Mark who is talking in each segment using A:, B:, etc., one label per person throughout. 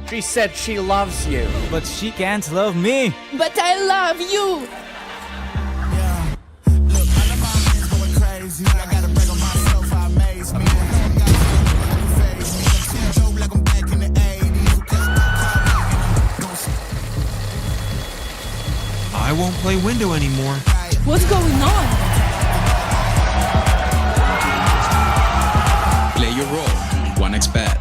A: She said she loves you.
B: But she can't love me.
C: But I love you.
D: I won't play window anymore.
C: What's going on?
E: Play your role. 1xBet.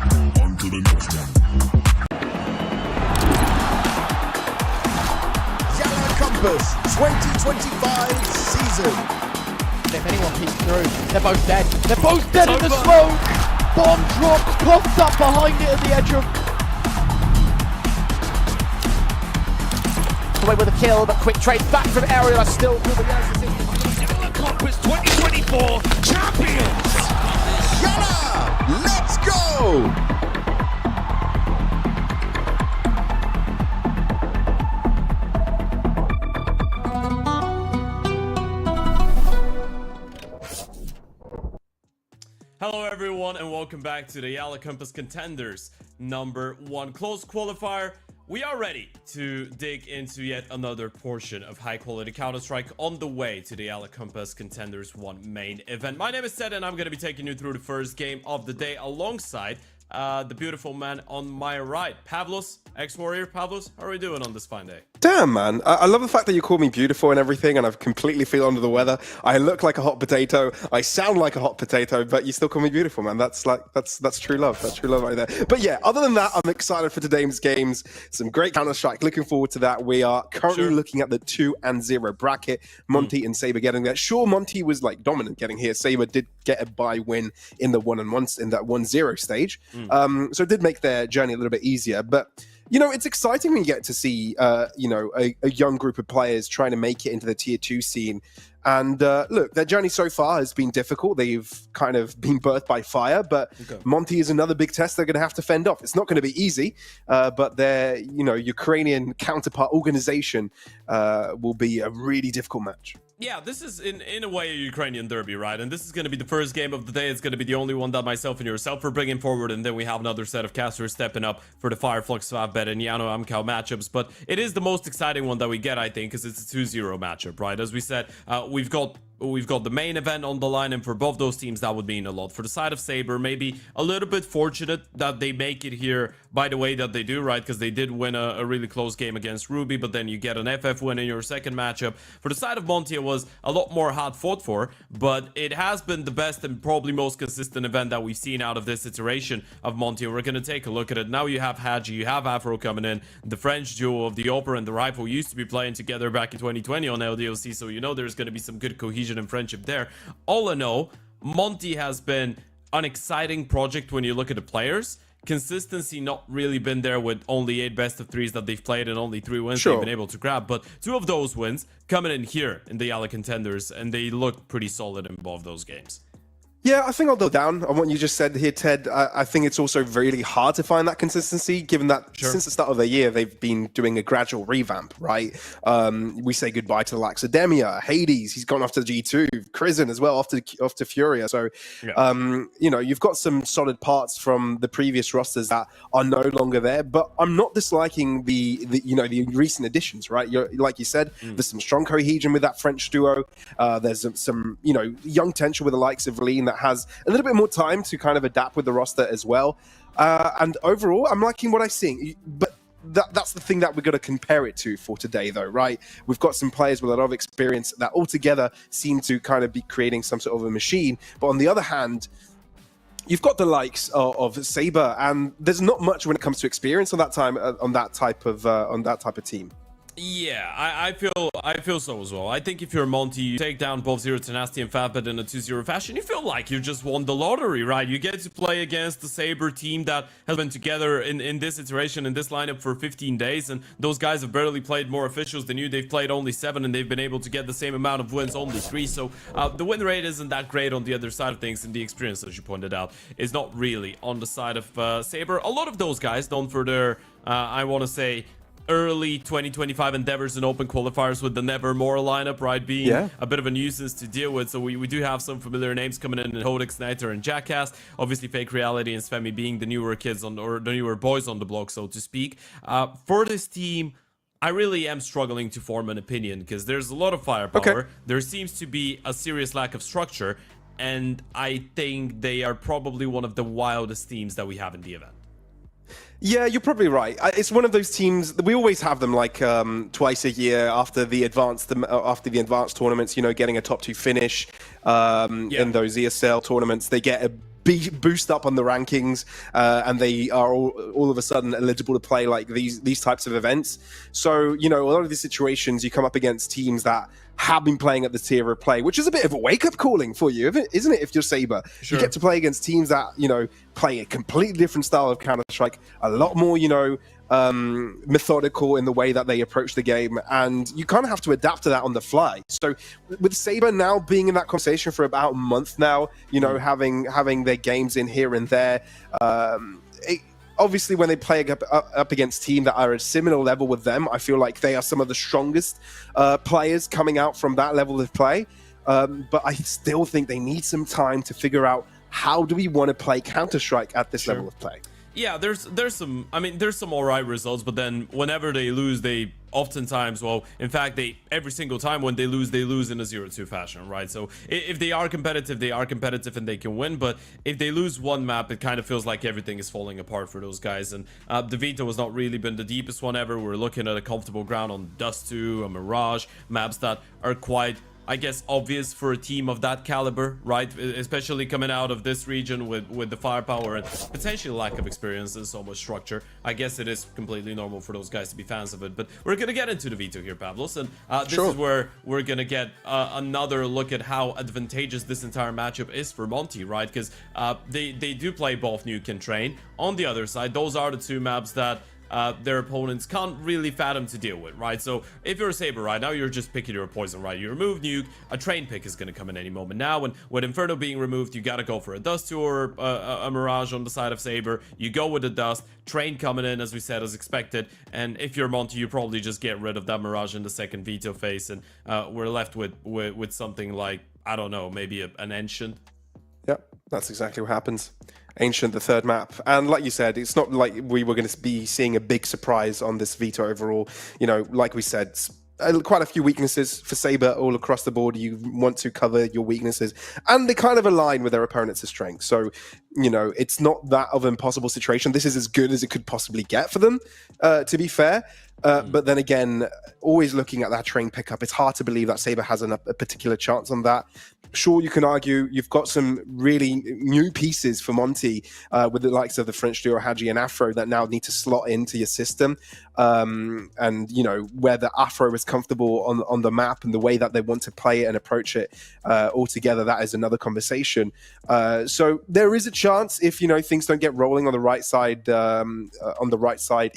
F: YaLLa Compass 2025 season.
A: If anyone peeks through, they're both dead. They're both dead in the smoke. Bomb drops, popped up behind it at the edge of. Away with a kill, but quick trade back from Ariel still through the
G: YaLLa Compass 2024 champions.
F: YaLLa, let's go.
H: Hello everyone and welcome back to the YaLLa Compass Contenders #1 close qualifier. We are ready to dig into yet another portion of high quality Counter-Strike on the way to the YaLLa Compass Contenders 1 main event. My name is Ted and I'm going to be taking you through the first game of the day alongside the beautiful man on my right, Pavlos, ex-warrior. Pavlos, how are we doing on this fine day?
I: Damn, man. I love the fact that you call me beautiful and everything, and I completely feel under the weather. I look like a hot potato. I sound like a hot potato, but you still call me beautiful, man. That's true love. That's true love right there. But yeah, other than that, I'm excited for today's games. Some great Counter-Strike. Looking forward to that. We are currently looking at the 2-0 bracket. Monty and SABRE getting there. Sure, Monty was like dominant getting here. SABRE did get a bye win in the 1-1 in that 1-0 stage. So it did make their journey a little bit easier, but you know, it's exciting when you get to see, you know, a young group of players trying to make it into the tier 2 scene. And look, their journey so far has been difficult. They've kind of been birthed by fire, but Monty is another big test they're going to have to fend off. It's not going to be easy, but their, you know, Ukrainian counterpart organization will be a really difficult match.
H: Yeah, this is in a way a Ukrainian derby, right? And this is going to be the first game of the day. It's going to be the only one that myself and yourself are bringing forward. And then we have another set of casters stepping up for the Fireflux, Favbet, and Jano Amkal matchups. But it is the most exciting one that we get, I think, because it's a 2-0 matchup, right? As we said, we've got the main event on the line, and for both those teams that would mean a lot. For the side of SABRE, maybe a little bit fortunate that they make it here by the way that they do, right? Because they did win a really close game against Ruby, but then you get an FF win in your second matchup. For the side of Monty, it was a lot more hard fought for, but it has been the best and probably most consistent event that we've seen out of this iteration of Monty. We're going to take a look at it. Now you have Haji, you have Afro coming in. The French duo of the Opera and the Rifle used to be playing together back in 2020 on LDOC, so you know there's going to be some good cohesion and friendship there. All in all, Monty has been an exciting project when you look at the players. Consistency not really been there with only 8 best of 3s that they've played and only 3 wins they've been able to grab, but 2 of those wins coming in here in the YaLLa Contenders, and they look pretty solid in both those games.
I: Yeah, I think I'll go down on what you just said here, Ted. I think it's also really hard to find that consistency, given that since the start of the year, they've been doing a gradual revamp, right? We say goodbye to the likes of Demia, Hades, he's gone off to G2, Crizin as well, off to Furia. So, you know, you've got some solid parts from the previous rosters that are no longer there, but I'm not disliking the recent additions, right? Like you said, there's some strong cohesion with that French duo. There's some, you know, young potential with the likes of Lean that has a little bit more time to kind of adapt with the roster as well. And overall, I'm liking what I'm seeing. But that's the thing that we're going to compare it to for today, though, right? We've got some players with a lot of experience that altogether seem to kind of be creating some sort of a machine. But on the other hand, you've got the likes of SABRE, and there's not much when it comes to experience on that type of team.
H: Yeah, I feel so as well. I think if you're Monty, you take down both Zero Tenacity and Favbet in a 2-0 fashion, you feel like you just won the lottery, right? You get to play against the SABRE team that has been together in this iteration, in this lineup for 15 days, and those guys have barely played more officials than you. They've played only 7, and they've been able to get the same amount of wins, only 3. So the win rate isn't that great on the other side of things, and the experience, as you pointed out, is not really on the side of SABRE. A lot of those guys, known for their, I want to say, early 2025 endeavors and open qualifiers with the Nevermore lineup, right, being a bit of a nuisance to deal with. So we do have some familiar names coming in Hodex, Niter, and Jackass. Obviously, Fake Reality and Svemi being the newer kids or the newer boys on the block, so to speak. For this team, I really am struggling to form an opinion because there's a lot of firepower.
I: Okay.
H: There seems to be a serious lack of structure, and I think they are probably one of the wildest teams that we have in the event.
I: Yeah, you're probably right. It's one of those teams that we always have them like twice a year after the advanced tournaments. You know, getting a top 2 finish in those ESL tournaments, they get a boost up on the rankings, and they are all of a sudden eligible to play like these types of events. So, you know, a lot of these situations, you come up against teams that have been playing at the tier of play, which is a bit of a wake-up calling for you, isn't it? If you're Sabre, you get to play against teams that, you know, play a completely different style of Counter-Strike, a lot more, you know, methodical in the way that they approach the game, and you kind of have to adapt to that on the fly. So with Sabre now being in that conversation for about a month now, you know, having their games in here and there, obviously when they play up against teams that are at a similar level with them, I feel like they are some of the strongest players coming out from that level of play, but I still think they need some time to figure out how do we want to play Counter-Strike at this level of play.
H: Yeah, there's some, I mean, there's some alright results, but then whenever they lose, they oftentimes, well, in fact, every single time when they lose in a 0-2 fashion, right? So if they are competitive and they can win, but if they lose one map, it kind of feels like everything is falling apart for those guys. And the Veto has not really been the deepest one ever. We're looking at a comfortable ground on Dust 2, a Mirage, maps that are quite, I guess, obvious for a team of that caliber, right? Especially coming out of this region with the firepower and potentially lack of experience and so much structure. I guess it is completely normal for those guys to be fans of it. But we're going to get into the Veto here, Pavlos. And this is where we're going to get another look at how advantageous this entire matchup is for Monty, right? Because they do play both Nuke and Train. On the other side, those are the two maps that their opponents can't really fathom to deal with, right? So if you're a Sabre right now, you're just picking your poison, right? You remove Nuke, a Train pick is going to come in any moment now, and with Inferno being removed, you got to go for a Dust or a Mirage on the side of Sabre. You go with the Dust, Train coming in, as we said, as expected, and if you're Monty, you probably just get rid of that Mirage in the second Veto phase, and we're left with something like, I don't know, maybe an Ancient.
I: Yep, that's exactly what happens. Ancient, the third map. And like you said, it's not like we were going to be seeing a big surprise on this Veto overall. You know, like we said, quite a few weaknesses for Sabre all across the board. You want to cover your weaknesses, and they kind of align with their opponents' strengths. So, you know, it's not that of an impossible situation. This is as good as it could possibly get for them, to be fair. But then again, always looking at that Train pickup, it's hard to believe that Sabre has a particular chance on that. Sure, you can argue you've got some really new pieces for Monty with the likes of the French duo Hadji and Afro that now need to slot into your system. And, you know, where the Afro is comfortable on the map and the way that they want to play it and approach it altogether, that is another conversation. So there is a chance if, you know, things don't get rolling on the right side,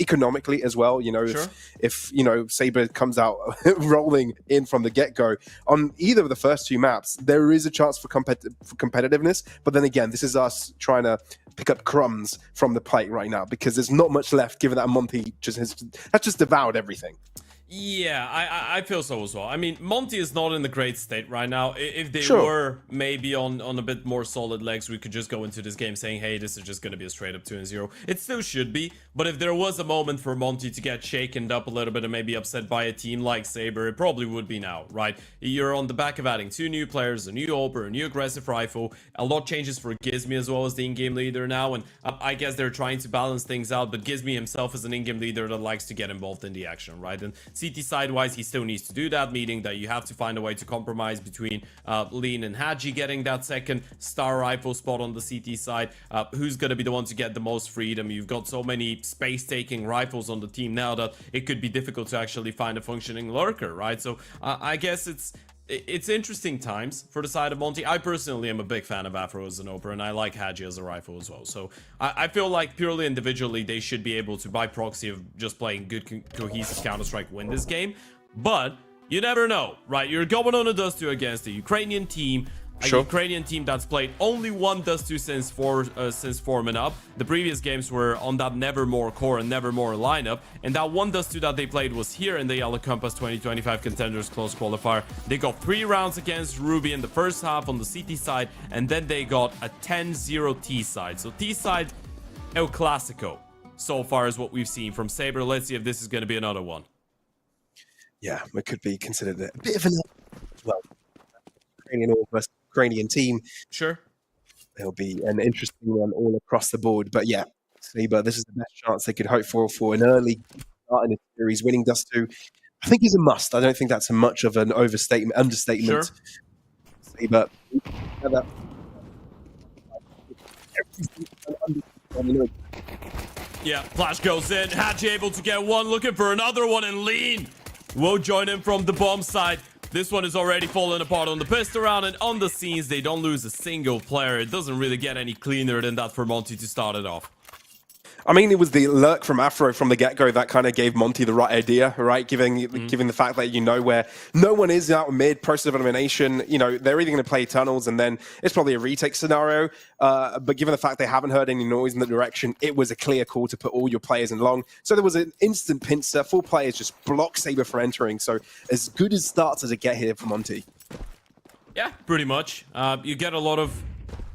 I: economically as well, you know, if you know, Sabre comes out rolling in from the get-go on either of the first two maps, there is a chance for competitiveness. But then again, this is us trying to pick up crumbs from the plate right now because there's not much left, given that Monty has just devoured everything.
H: Yeah, I feel so as well. I mean, Monty is not in a great state right now. If they were maybe on a bit more solid legs, we could just go into this game saying, hey, this is just going to be a straight up 2-0. It still should be, but if there was a moment for Monty to get shaken up a little bit and maybe upset by a team like Sabre, it probably would be now, right? You're on the back of adding 2 new players, a new Oper, a new aggressive rifle. A lot changes for Gizmi as well as the in-game leader now, and I guess they're trying to balance things out, but Gizmi himself is an in-game leader that likes to get involved in the action, right? And CT sidewise, he still needs to do that, meaning that you have to find a way to compromise between Lean and Hadji getting that second star rifle spot on the CT side. Who's going to be the one to get the most freedom? You've got so many space-taking rifles on the team now that it could be difficult to actually find a functioning lurker, right? So I guess it's interesting times for the side of Monty. I personally am a big fan of Afro as an Oper, and I like Hadji as a rifle as well. So I feel like purely individually, they should be able to, by proxy of just playing good cohesive Counter-Strike, win this game. But you never know, right? You're going on a Dust 2 against a Ukrainian team.
I: Sure.
H: Ukrainian team that's played only one Dust2 since forming up. The previous games were on that Nevermore core and Nevermore lineup, and that one Dust2 that they played was here in the YaLLa Compass 2025 Contenders close qualifier. They got 3 rounds against Ruby in the first half on the CT side, and then they got a 10-0 T side. So T side, El Clasico, so far is what we've seen from SABRE. Let's see if this is going to be another one.
I: Yeah, it could be considered a bit of an as well. Ukrainian all versus Ukrainian team.
H: Sure.
I: It'll be an interesting one all across the board. But yeah, SABRE, this is the best chance they could hope for an early start in the series. Winning Dust2, I think, is a must. I don't think that's much of an understatement.
H: Sure.
I: SABRE.
H: Yeah, Flash goes in. Hadji able to get one, looking for another one, and Lean will join him from the bomb side. This one is already falling apart on the pistol round, and on the scenes, they don't lose a single player. It doesn't really get any cleaner than that for Monty to start it off.
I: I mean, it was the lurk from Afro from the get-go that kind of gave Monty the right idea, right? Given the fact that you know where no one is out mid, process of elimination, you know, they're either going to play tunnels and then it's probably a retake scenario. But given the fact they haven't heard any noise in the direction, it was a clear call to put all your players in long. So there was an instant pincer. 4 players just block SABRE for entering. So as good as starts as it get here for Monty.
H: Yeah, pretty much. You get a lot of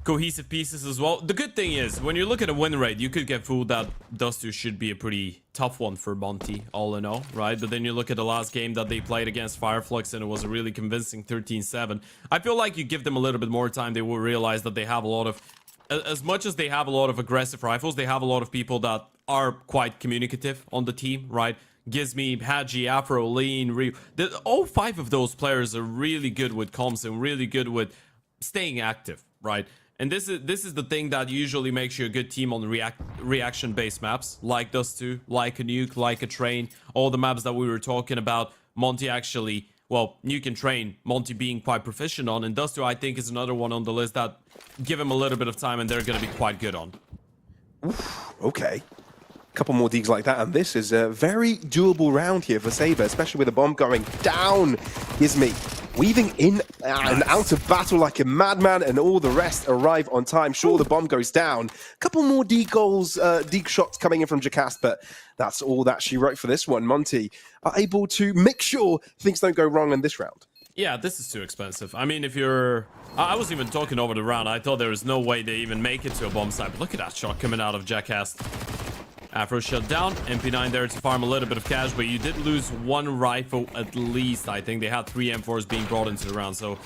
H: cohesive pieces as well. The good thing is, when you look at a win rate, you could get fooled that Dust2 should be a pretty tough one for Monty, all in all, right? But then you look at the last game that they played against Fireflux, and it was a really convincing 13-7. I feel like you give them a little bit more time, they will realize that they have a lot of, as much as they have a lot of aggressive rifles, they have a lot of people that are quite communicative on the team, right? Gizmi, Hadji, Afro, Lean, Ryu. All 5 of those players are really good with comms and really good with staying active, right? And this is the thing that usually makes you a good team on reaction-based maps, like Dust2, like a Nuke, like a Train, all the maps that we were talking about. Monty actually, well, Nuke and Train, Monty being quite proficient on, and Dust2, I think, is another one on the list that give him a little bit of time and they're going to be quite good on.
I: Oof, okay. Couple more digs like that, and this is a very doable round here for SABRE, especially with the bomb going down. Gizmi weaving in and out of battle like a madman, and all the rest arrive on time. Sure, the bomb goes down. Couple more dig shots coming in from Jacast, but that's all that she wrote for this one. Monty are able to make sure things don't go wrong in this round.
H: Yeah, this is too expensive. I mean, if you're... I was even talking over the round. I thought there was no way they even make it to a bomb site, but look at that shot coming out of Jacast. Afro shut down, MP9 there to farm a little bit of cash, but you did lose 1 rifle at least. I think they had 3 M4s being brought into the round, so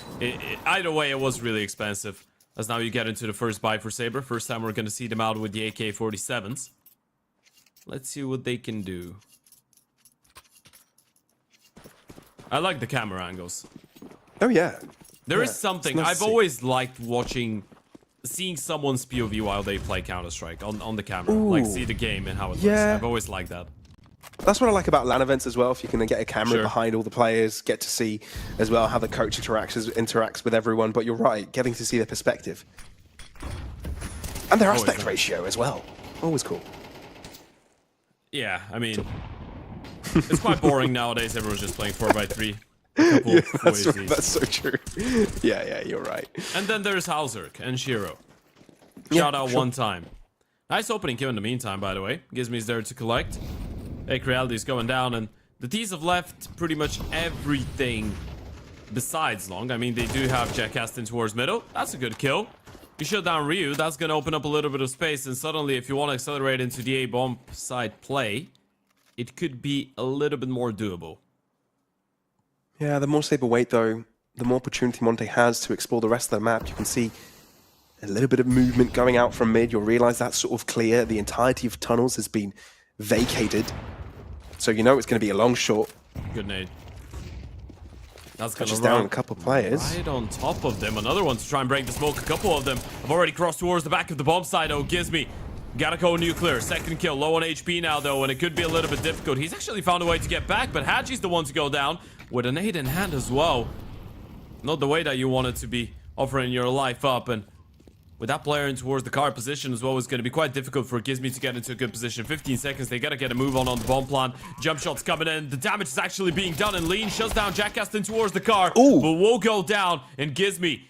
H: either way, it was really expensive. As now you get into the first buy for SABRE. First time we're going to see them out with the AK-47s. Let's see what they can do. I like the camera angles.
I: Oh, yeah.
H: There is something.
I: Nice
H: I've always liked seeing someone's POV while they play Counter-Strike on the camera.
I: Ooh.
H: Like, see the game and how it looks.
I: Yeah.
H: I've always liked that.
I: That's what I like about LAN events as well. If you can get a camera
H: Sure.
I: behind all the players, get to see as well how the coach interacts with everyone. But you're right, getting to see their perspective. And their aspect ratio as well. Always cool.
H: Yeah, I mean, it's quite boring nowadays. Everyone's just playing 4x3. Yeah,
I: that's so true. Yeah, you're right.
H: And then there's Hauserk and Shiro.
I: Yeah,
H: Shout out
I: sure.
H: one time. Nice opening kill in the meantime, by the way. Gizmi's there to collect. Fake Reality's going down, and the T's have left pretty much everything besides long. I mean, they do have Jack casting towards middle. That's a good kill. You shut down Ryu. That's going to open up a little bit of space, and suddenly, if you want to accelerate into the A-bomb side play, it could be a little bit more doable.
I: Yeah, the more SABRE wait, though, the more opportunity Monte has to explore the rest of the map. You can see a little bit of movement going out from mid. You'll realize that's sort of clear. The entirety of tunnels has been vacated. So you know it's going to be a long shot.
H: Good nade. That's going
I: Touches
H: to run
I: down a couple players.
H: right on top of them. Another one to try and break the smoke. A couple of them have already crossed towards the back of the bomb side. Oh, Gizmi. Gotta go nuclear. Second kill. Low on HP now, though, and it could be a little bit difficult. He's actually found a way to get back, but Hadji's the one to go down with a nade in hand as well. Not the way that you want it to be, offering your life up, and with that player in towards the car position as well, it's going to be quite difficult for Gizmi to get into a good position. 15 seconds, they got to get a move on the bomb plan. Jump shots coming in. The damage is actually being done, and Lean shuts down Jackass in towards the car.
I: Ooh.
H: But will go down, and Gizmi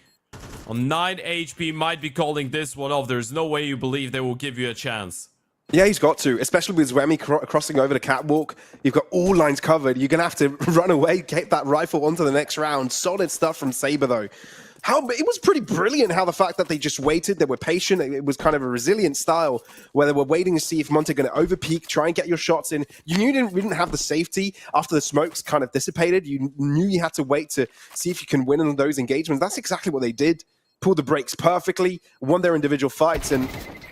H: on 9 HP might be calling this one off. There's no way you believe they will give you a chance.
I: Yeah, he's got to, especially with Zwemi crossing over the catwalk. You've got all lines covered. You're going to have to run away, get that rifle onto the next round. Solid stuff from SABRE, though. It was pretty brilliant how the fact that they just waited, they were patient. It was kind of a resilient style where they were waiting to see if Monty going to overpeak, try and get your shots in. You knew you didn't have the safety after the smokes kind of dissipated. You knew you had to wait to see if you can win in those engagements. That's exactly what they did. Pulled the brakes perfectly, won their individual fights, and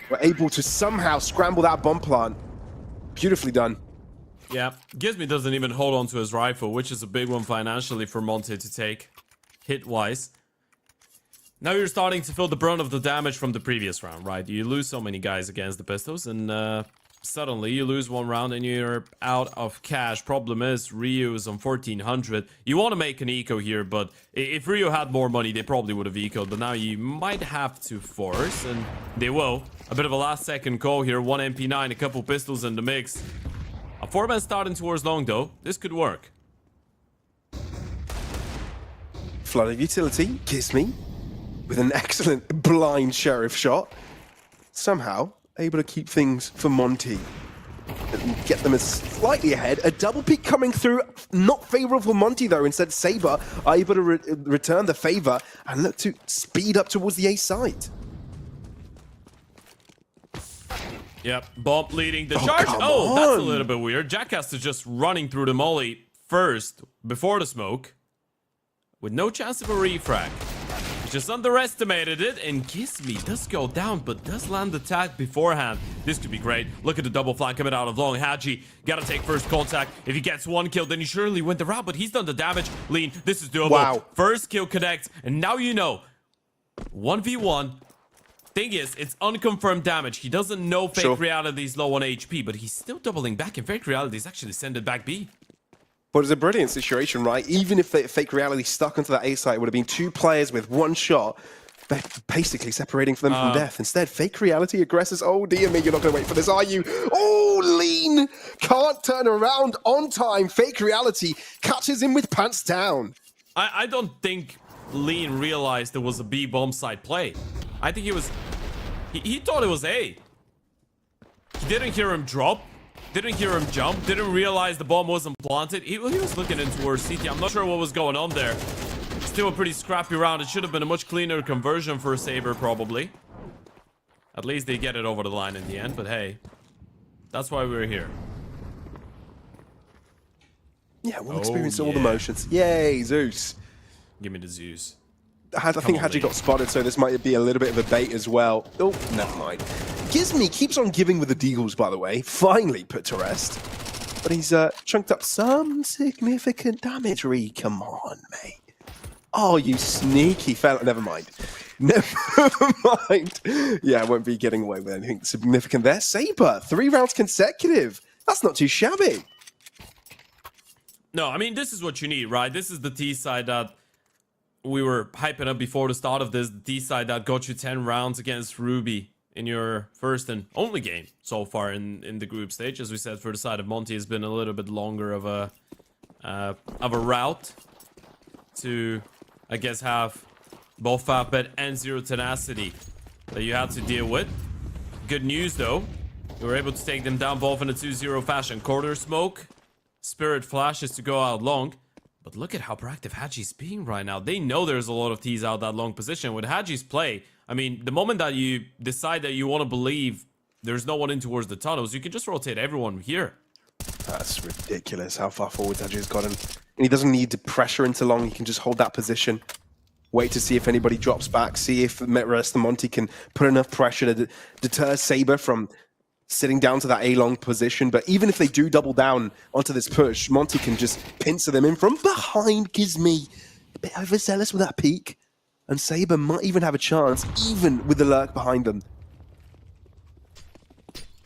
I: were able to somehow scramble that bomb plant. Beautifully done.
H: Yeah, Gizmi doesn't even hold on to his rifle, which is a big one financially for Monty to take, hit-wise. Now you're starting to feel the brunt of the damage from the previous round, right? You lose so many guys against the pistols, and suddenly you lose one round and you're out of cash. Problem is, Ryu is on 1400. You want to make an eco here, but if Ryu had more money, they probably would have ecoed. But now you might have to force, and they will. A bit of a last-second call here. 1 MP9, a couple pistols in the mix. A 4-man starting towards long, though. This could work.
I: Flood of utility, Gizmi, with an excellent blind sheriff shot. Somehow able to keep things for Monty and get them as slightly ahead. A double peek coming through, not favorable for Monty though. Instead, SABRE are able to return the favor and look to speed up towards the A site.
H: Yep, bomb leading the charge. Oh, that's a little bit weird. Jackass is just running through the molly first before the smoke with no chance of a refrag. Just underestimated it, and Gizmi does go down, but does land the tag beforehand. This could be great. Look at the double flank coming out of long. Hadji gotta take first contact. If he gets one kill, then he surely win the round, but he's done the damage. Lean, this is doable.
I: Wow.
H: First kill connects, and now you know. 1v1. Thing is, it's unconfirmed damage. He doesn't know Fake Reality's low on HP, but he's still doubling back, and Fake Reality's actually sending back B.
I: But it's a brilliant situation, right? Even if Fake Reality stuck onto that A site, it would have been 2 players with 1 shot, basically separating them from death. Instead, Fake Reality aggressors. Oh, dear me, you're not going to wait for this, are you? Oh, Lean can't turn around on time. Fake Reality catches him with pants down.
H: I don't think Lean realized there was a B bomb site play. I think he was... He thought it was A. He didn't hear him drop. Didn't hear him jump, didn't realize the bomb wasn't planted. He was looking in towards CT. I'm not sure what was going on there. Still a pretty scrappy round. It should have been a much cleaner conversion for SABRE, probably. At least they get it over the line in the end, but hey. That's why we're here.
I: Yeah, we'll experience all the motions. Yay, Zeus.
H: Give me the Zeus.
I: I think Hadji got spotted, so this might be a little bit of a bait as well. Oh, never mind. Gizmi keeps on giving with the deagles, by the way. Finally put to rest. But he's chunked up some significant damage. Come on, mate. Oh, you sneaky fella. Never mind. Never mind. Yeah, I won't be getting away with anything significant there. SABRE, 3 rounds consecutive. That's not too shabby.
H: No, I mean, this is what you need, right? This is the T side that we were hyping up before the start of this. The T side that got you 10 rounds against Ruby in your first and only game so far in the group stage. As we said, for the side of Monty, has been a little bit longer of a route to, I guess, have both Favbet and Zero Tenacity that you had to deal with. Good news, though. You were able to take them down both in a 2-0 fashion. Corner smoke, Spirit flashes to go out long. But look at how proactive Hadji's being right now. They know there's a lot of T's out that long position. With Hadji's play, I mean, the moment that you decide that you want to believe there's no one in towards the tunnels, you can just rotate everyone here.
I: That's ridiculous how far forward Hadji's gotten. And he doesn't need to pressure into long. He can just hold that position. Wait to see if anybody drops back. See if rest of Monty can put enough pressure to deter SABRE from sitting down to that A-long position. But even if they do double down onto this push, Monty can just pincer them in from behind. Gizmi a bit overzealous with that peek. And SABRE might even have a chance, even with the lurk behind them.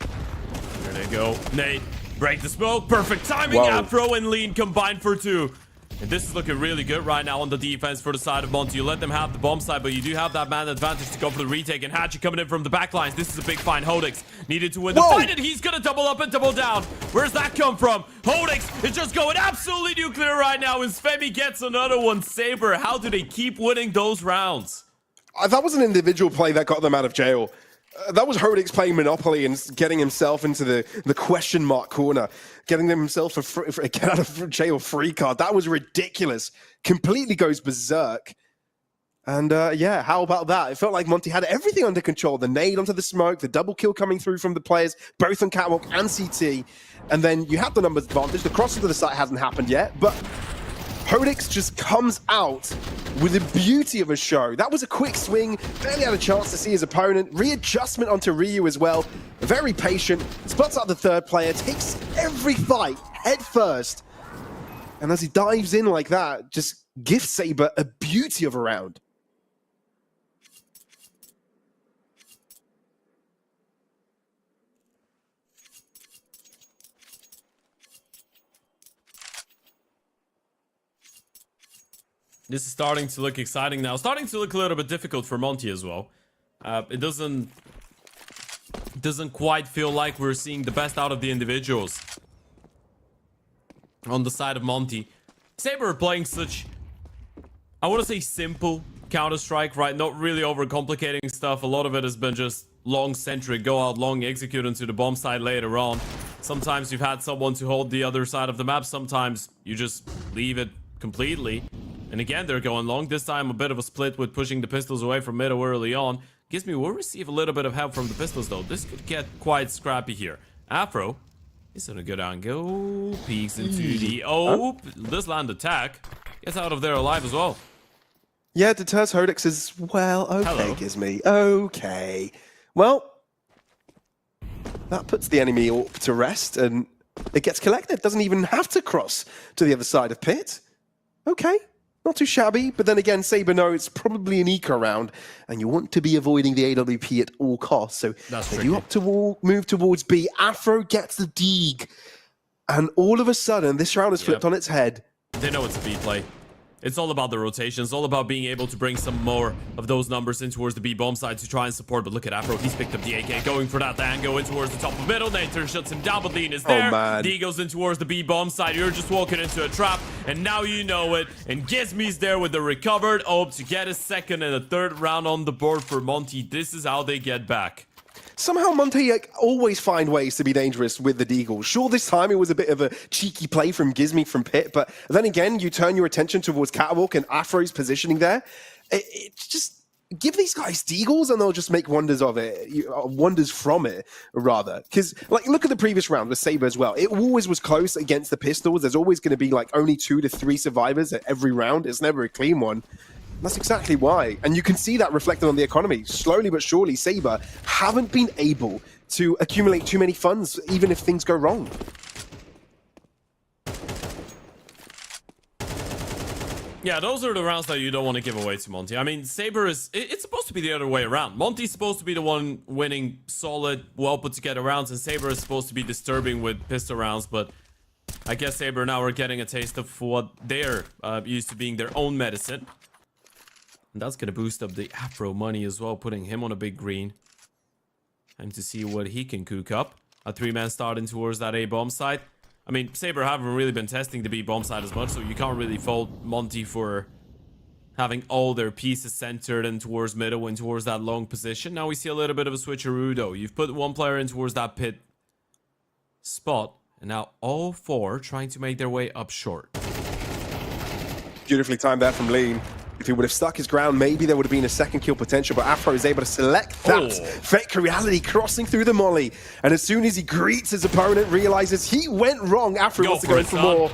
H: There they go. Nate, break the smoke. Perfect timing. Afro and Lean combined for 2. And this is looking really good right now on the defense for the side of Monty. You let them have the bomb side, but you do have that man advantage to go for the retake. And Hadji coming in from the back lines. This is a big find. Hodix needed to win the fight, and he's going to double up and double down. Where's that come from? Hodix is just going absolutely nuclear right now, and Femi gets another one. SABRE, how do they keep winning those rounds?
I: That was an individual play that got them out of jail. That was Hodix playing Monopoly and getting himself into the question mark corner, getting himself a get out of jail free card. That was ridiculous. Completely goes berserk. And yeah, how about that? It felt like Monty had everything under control. The nade onto the smoke, the double kill coming through from the players, both on Catwalk and CT. And then you have the numbers advantage. The cross into the site hasn't happened yet, but Hodix just comes out with the beauty of a show. That was a quick swing, barely had a chance to see his opponent. Readjustment onto Ryu as well. Very patient, spots out the third player, takes every fight head first. And as he dives in like that, just gives Sabre a beauty of a round.
H: This is starting to look exciting now. Starting to look a little bit difficult for Monty as well. It doesn't quite feel like we're seeing the best out of the individuals on the side of Monty. Sabre are playing such, I want to say, simple Counter-Strike, right? Not really overcomplicating stuff. A lot of it has been just long-centric, go out long, execute into the bomb side later on. Sometimes you've had someone to hold the other side of the map. Sometimes you just leave it completely. And again, they're going long. This time, a bit of a split with pushing the pistols away from middle early on. Gizmi will receive a little bit of help from the pistols, though. This could get quite scrappy here. Afro is on a good angle. Peeks into the... Oh, this land attack. Gets out of there alive as well.
I: Yeah, deters Hodix as well. Okay,
H: Hello.
I: Gizmi. Okay. Well, that puts the enemy AWP to rest, and it gets collected. Doesn't even have to cross to the other side of pit. Okay. Not too shabby, but then again, Sabre know it's probably an eco round, and you want to be avoiding the AWP at all costs. So if you opt to move towards B, Afro gets the Deeg, and all of a sudden, this round is flipped on its head.
H: They know it's a B play. It's all about the rotation. It's all about being able to bring some more of those numbers in towards the B bomb side to try and support. But look at Afro. He's picked up the AK, going for that angle in towards the top of middle. Nater shuts him down, but Lean is there. D goes in towards the B bomb side. You're just walking into a trap, and now you know it. And Gizmi's there with the recovered AWP to get a second and a third round on the board for Monty. This is how they get back.
I: Somehow Monty always find ways to be dangerous with the Deagle. Sure, this time it was a bit of a cheeky play from Gizmi from Pit, but then again, you turn your attention towards Catwalk and Afro's positioning there. It's just give these guys Deagles and they'll just make wonders of it, wonders from it, rather. Because, like, look at the previous round with Sabre as well. It always was close against the Pistols. There's always going to be, like, only 2 to 3 survivors at every round. It's never a clean one. That's exactly why. And you can see that reflected on the economy. Slowly but surely, Sabre haven't been able to accumulate too many funds, even if things go wrong.
H: Yeah, those are the rounds that you don't want to give away to Monty. I mean, Sabre is... It's supposed to be the other way around. Monty's supposed to be the one winning solid, well put together rounds, and Sabre is supposed to be disturbing with pistol rounds, but I guess Sabre now are getting a taste of what they're used to being their own medicine. And that's going to boost up the Afro money as well, putting him on a big green. Time to see what he can cook up. A 3-man starting towards that A bomb side. I mean, Sabre haven't really been testing the B bomb side as much, so you can't really fault Monty for having all their pieces centered in towards middle and towards that long position. Now we see a little bit of a switcheroo though. You've put one player in towards that pit spot, and now all 4 trying to make their way up short.
I: Beautifully timed there from Lean. If he would have stuck his ground, maybe there would have been a second kill potential, but Afro is able to select that. Fake reality crossing through the molly. And as soon as he greets his opponent, realizes he went wrong. Afro wants to go for more.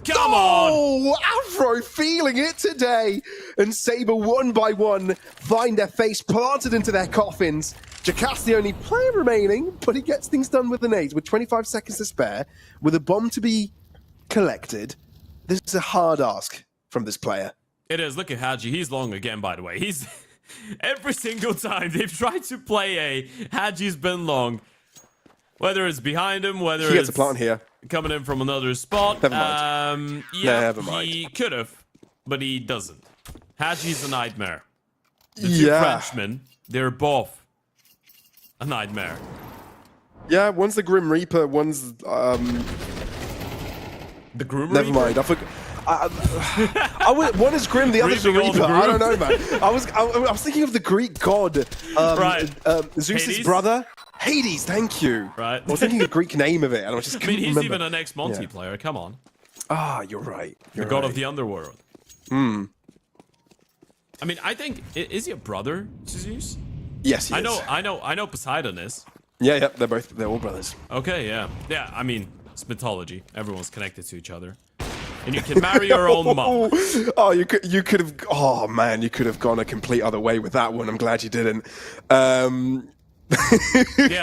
H: Come on!
I: Oh, Afro feeling it today. And Sabre, one by one, find their face planted into their coffins. Jackass the only player remaining, but he gets things done with the nades with 25 seconds to spare, with a bomb to be collected. This is a hard ask from this player.
H: It is. Look at Haji. He's long again, by the way. He's... Every single time they've tried to play A, Haji's been long. Whether it's behind him, whether
I: he
H: it's
I: gets a plant here.
H: Coming in from another spot.
I: Never mind.
H: Yeah,
I: never mind.
H: He could have, but he doesn't. Haji's a nightmare. The 2 Frenchmen, they're both a nightmare.
I: Yeah, one's the Grim Reaper, one's...
H: The Grim
I: Never
H: Reaper?
I: mind. One is Grim, the other's a
H: Reaping all the
I: Reaper. I don't know,
H: Grim.
I: man. I was thinking of the Greek god,
H: Right.
I: Zeus's
H: Hades?
I: brother. Hades, thank you.
H: Right.
I: I was thinking the Greek name of it, and I was just
H: I mean,
I: couldn't
H: he's
I: remember.
H: even an ex-Monty
I: Yeah.
H: player. Come on.
I: Ah, you're right. You're
H: The god
I: right.
H: of the underworld. I mean, I think is he a brother to Zeus?
I: Yes, he is.
H: I know Poseidon is.
I: Yeah, they're all brothers.
H: Okay, yeah. Yeah, I mean, it's mythology. Everyone's connected to each other. And you can marry your own mom.
I: Oh, you could have. Oh man, you could have gone a complete other way with that one. I'm glad you didn't.
H: Yeah,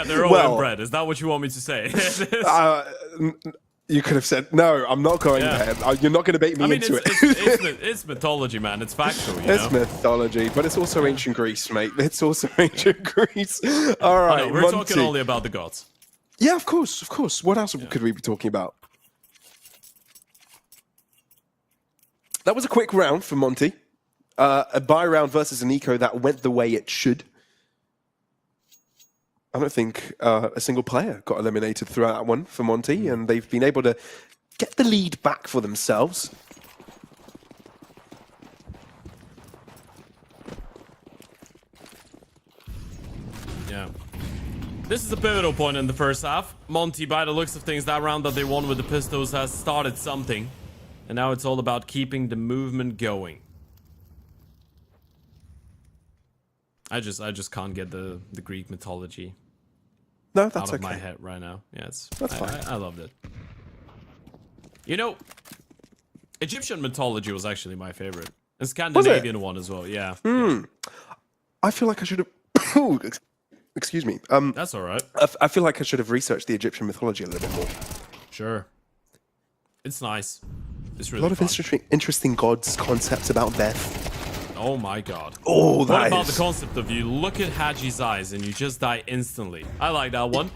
H: they're all
I: Well,
H: inbred. Is that what you want me to say?
I: You could have said no. I'm not going
H: Yeah.
I: there. You're not going to bait me
H: I mean,
I: into it.
H: it's mythology, man. It's factual, you
I: It's
H: know?
I: mythology, but it's also ancient Greece, mate. It's also ancient Greece. All
H: I
I: right,
H: know, we're
I: Monty.
H: talking only about the gods.
I: Yeah, of course, of course. What else could we be talking about? That was a quick round for Monty. A buy round versus an eco that went the way it should. I don't think a single player got eliminated throughout that one for Monty, and they've been able to get the lead back for themselves.
H: Yeah. This is a pivotal point in the first half. Monty, by the looks of things, that round that they won with the Pistols has started something. And now it's all about keeping the movement going. I just can't get the Greek mythology
I: No, that's
H: out of
I: okay.
H: my head right now. Yeah,
I: That's fine.
H: I loved it. You know, Egyptian mythology was actually my favorite. And Scandinavian one as well, yeah.
I: I feel like I should have. Excuse me.
H: That's all right.
I: I feel like I should have researched the Egyptian mythology a little bit more.
H: Sure. It's nice. It's
I: A
H: really
I: lot of
H: fun.
I: interesting gods, concepts about death.
H: Oh my god.
I: Oh,
H: What
I: that
H: about
I: is.
H: the concept of you look at Haji's eyes and you just die instantly? I like that one.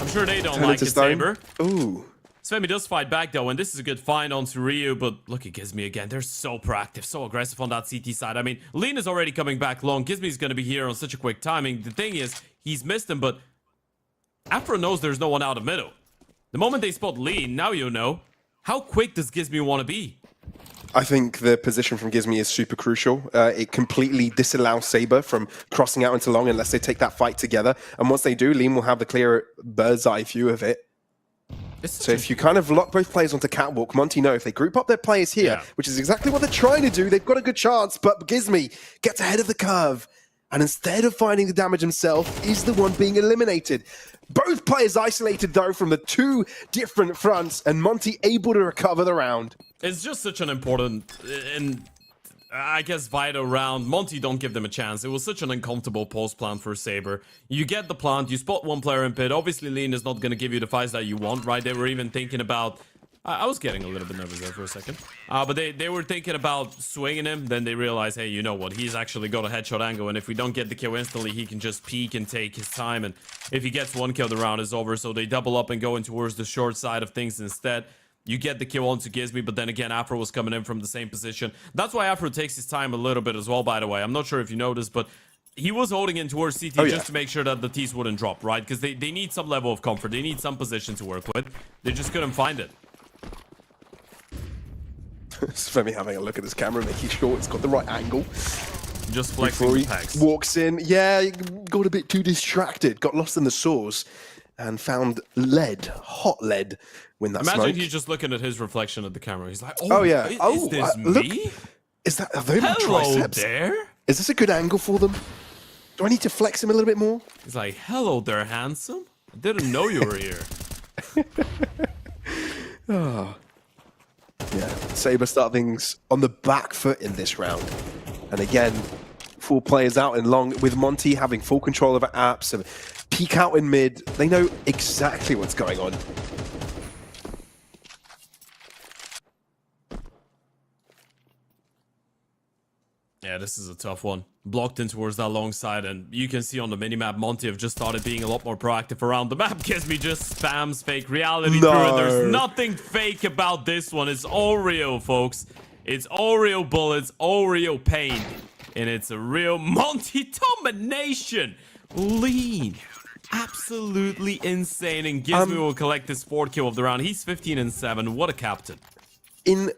H: I'm sure they don't
I: Turn
H: like
I: into
H: it,
I: stone.
H: Saber.
I: Ooh.
H: Svemi does fight back though, and this is a good find onto Ryu, but look at Gizmi again. They're so proactive, so aggressive on that CT side. I mean, Lean is already coming back long. Gizmi's gonna be here on such a quick timing. The thing is, he's missed him, but Afro knows there's no one out of middle. The moment they spot Lean, now you know. How quick does Gizmi want to be?
I: I think the position from Gizmi is super crucial. It completely disallows Saber from crossing out into long unless they take that fight together. And once they do, Lean will have the clear bird's eye view of it. So if you kind of lock both players onto catwalk, Monty know if they group up their players here, which is exactly what they're trying to do, they've got a good chance. But Gizmi gets ahead of the curve. And instead of finding the damage himself, is the one being eliminated. Both players isolated, though, from the two different fronts, and Monty able to recover the round.
H: It's just such an important, and I guess Veto round. Monty don't give them a chance. It was such an uncomfortable post plant for Saber. You get the plant, you spot one player in pit. Obviously, Lean is not going to give you the fights that you want, right? They were even thinking about... I was getting a little bit nervous there for a second. But they were thinking about swinging him. Then they realized, hey, you know what? He's actually got a headshot angle. And if we don't get the kill instantly, he can just peek and take his time. And if he gets one kill, the round is over. So they double up and go in towards the short side of things instead. You get the kill onto Gizmi, but then again, Afro was coming in from the same position. That's why Afro takes his time a little bit as well, by the way. I'm not sure if you noticed, but he was holding in towards CT just to make sure that the T's wouldn't drop, right? Because they need some level of comfort. They need some position to work with. They just couldn't find it.
I: Svemi having a look at his camera, making sure it's got the right angle.
H: Just flexing
I: Before
H: the
I: he
H: pecs.
I: walks in. Yeah, he got a bit too distracted, got lost in the source, and found lead, hot lead, when that
H: Imagine
I: smoke.
H: he's just looking at his reflection at the camera. He's like,
I: Oh, yeah.
H: Is this
I: look.
H: me?
I: Is that, are they my
H: Hello
I: triceps?
H: there?
I: Is this a good angle for them? Do I need to flex him a little bit more?
H: He's like, hello there, handsome. I didn't know you were here.
I: Yeah, Saber start things on the back foot in this round. And again, 4 players out in long, with Monty having full control over apps and peek out in mid. They know exactly what's going on.
H: Yeah, this is a tough one. Blocked in towards that long side, and you can see on the minimap, Monty have just started being a lot more proactive around the map. Gizmi just spams fake reality through it. There's nothing fake about this one. It's all real, folks. It's all real bullets, all real pain. And it's a real Monty domination. Lean. Absolutely insane. And Gizmi will collect his 4th kill of the round. He's 15-7. What a captain.
I: In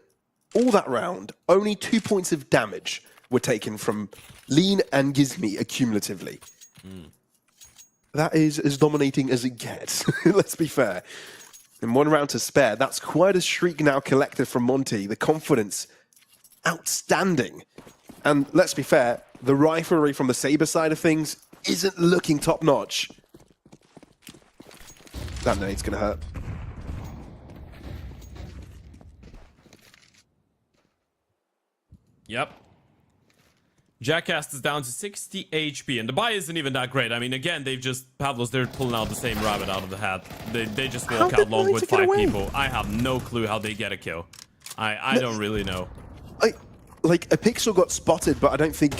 I: all that round, only 2 points of damage were taken from Lean and Gizmi accumulatively. That is as dominating as it gets, let's be fair. And 1 round to spare, that's quite a streak now collected from Monty. The confidence, outstanding. And let's be fair, the riflery from the SABRE side of things isn't looking top-notch. That nade's gonna hurt.
H: Yep. Jackass is down to 60 HP, and the buy isn't even that great. I mean, again, they've just... Pavlos, they're pulling out the same rabbit out of the hat. They just walk out long with 5 people. I have no clue how they get a kill. I don't really know.
I: Like, a pixel got spotted, but I don't think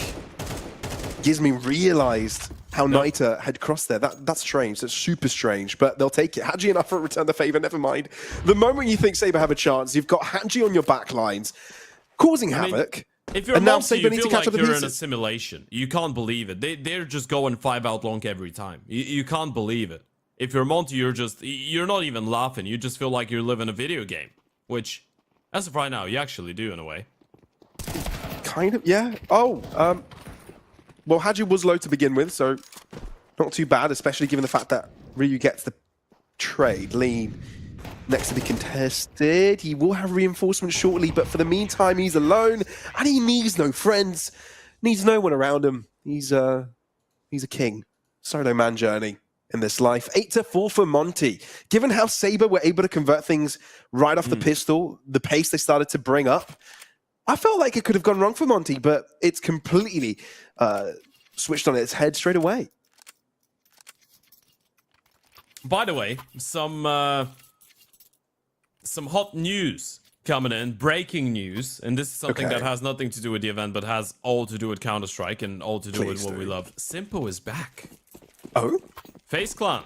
I: Gizmi realized how Nita had crossed there. That's strange. That's super strange, but they'll take it. Hadji enough for return the favor, never mind. The moment you think SABRE have a chance, you've got Hadji on your back lines, causing havoc.
H: If you're
I: now
H: Monty,
I: SABRE
H: you
I: need to
H: feel
I: catch
H: like
I: up the
H: you're in a
I: pieces.
H: simulation. You can't believe it. They're just going 5 out long every time. You can't believe it. If you're Monty, you're not even laughing. You just feel like you're living a video game, which, as of right now, you actually do in a way.
I: Kind of, yeah. Oh, well, Hadji was low to begin with, so not too bad, especially given the fact that Ryu gets the trade. Lean next to be contested. He will have reinforcements shortly, but for the meantime, he's alone, and he needs no friends, needs no one around him. He's a king. Solo man journey in this life. 8-4 for Monty. Given how SABRE were able to convert things right off the pistol, the pace they started to bring up, I felt like it could have gone wrong for Monty, but it's completely switched on its head straight away.
H: By the way, some hot news coming in, breaking news, and this is something that has nothing to do with the event, but has all to do with Counter-Strike and all to do with what we love. Simpo is back.
I: Oh?
H: Face Clan.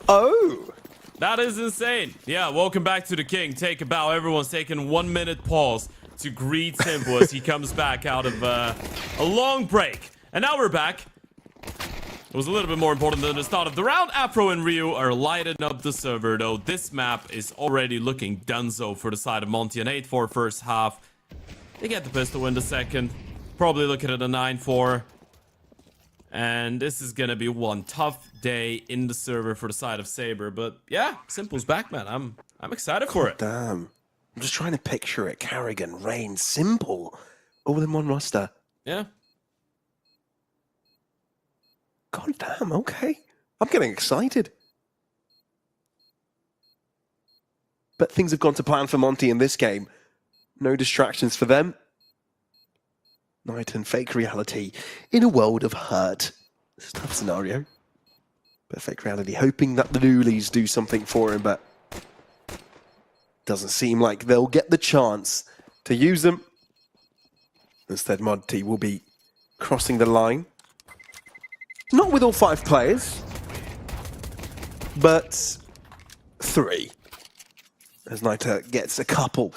I: Oh!
H: That is insane. Yeah, welcome back to the King. Take a bow. Everyone's taking 1 minute pause to greet Simpo as he comes back out of a long break. And now we're back. It was a little bit more important than the start of the round. Afro and Ryu are lighting up the server, though. This map is already looking donezo for the side of Monty. An 8-4 first half. They get the pistol in the second. Probably looking at a 9-4. And this is gonna be one tough day in the server for the side of SABRE. But yeah, Simple's back, man. I'm excited for it.
I: Damn. I'm just trying to picture it. Carrigan, Rain, Simple. All in one roster.
H: Yeah.
I: God damn, okay. I'm getting excited. But things have gone to plan for Monty in this game. No distractions for them. Night and fake reality in a world of hurt. It's a tough scenario. But fake reality hoping that the Doolies do something for him, but doesn't seem like they'll get the chance to use them. Instead, Monty will be crossing the line. Not with all 5 players, but 3. As Nita gets a couple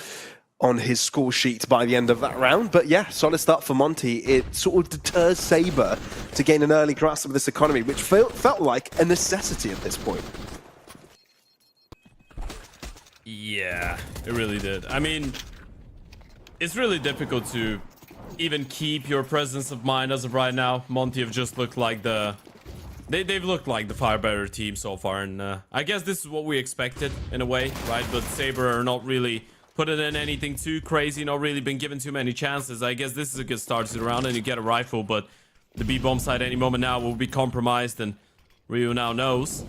I: on his score sheet by the end of that round. But yeah, solid start for Monty. It sort of deters SABRE to gain an early grasp of this economy, which felt like a necessity at this point.
H: Yeah, it really did. I mean, it's really difficult to even keep your presence of mind as of right now. Monty have just looked like they've looked like the far better team so far, and I guess this is what we expected in a way, right? But SABRE are not really putting in anything too crazy, not really been given too many chances. I guess this is a good start to the round, and you get a rifle, but the B-bomb side any moment now will be compromised, and Ryu now knows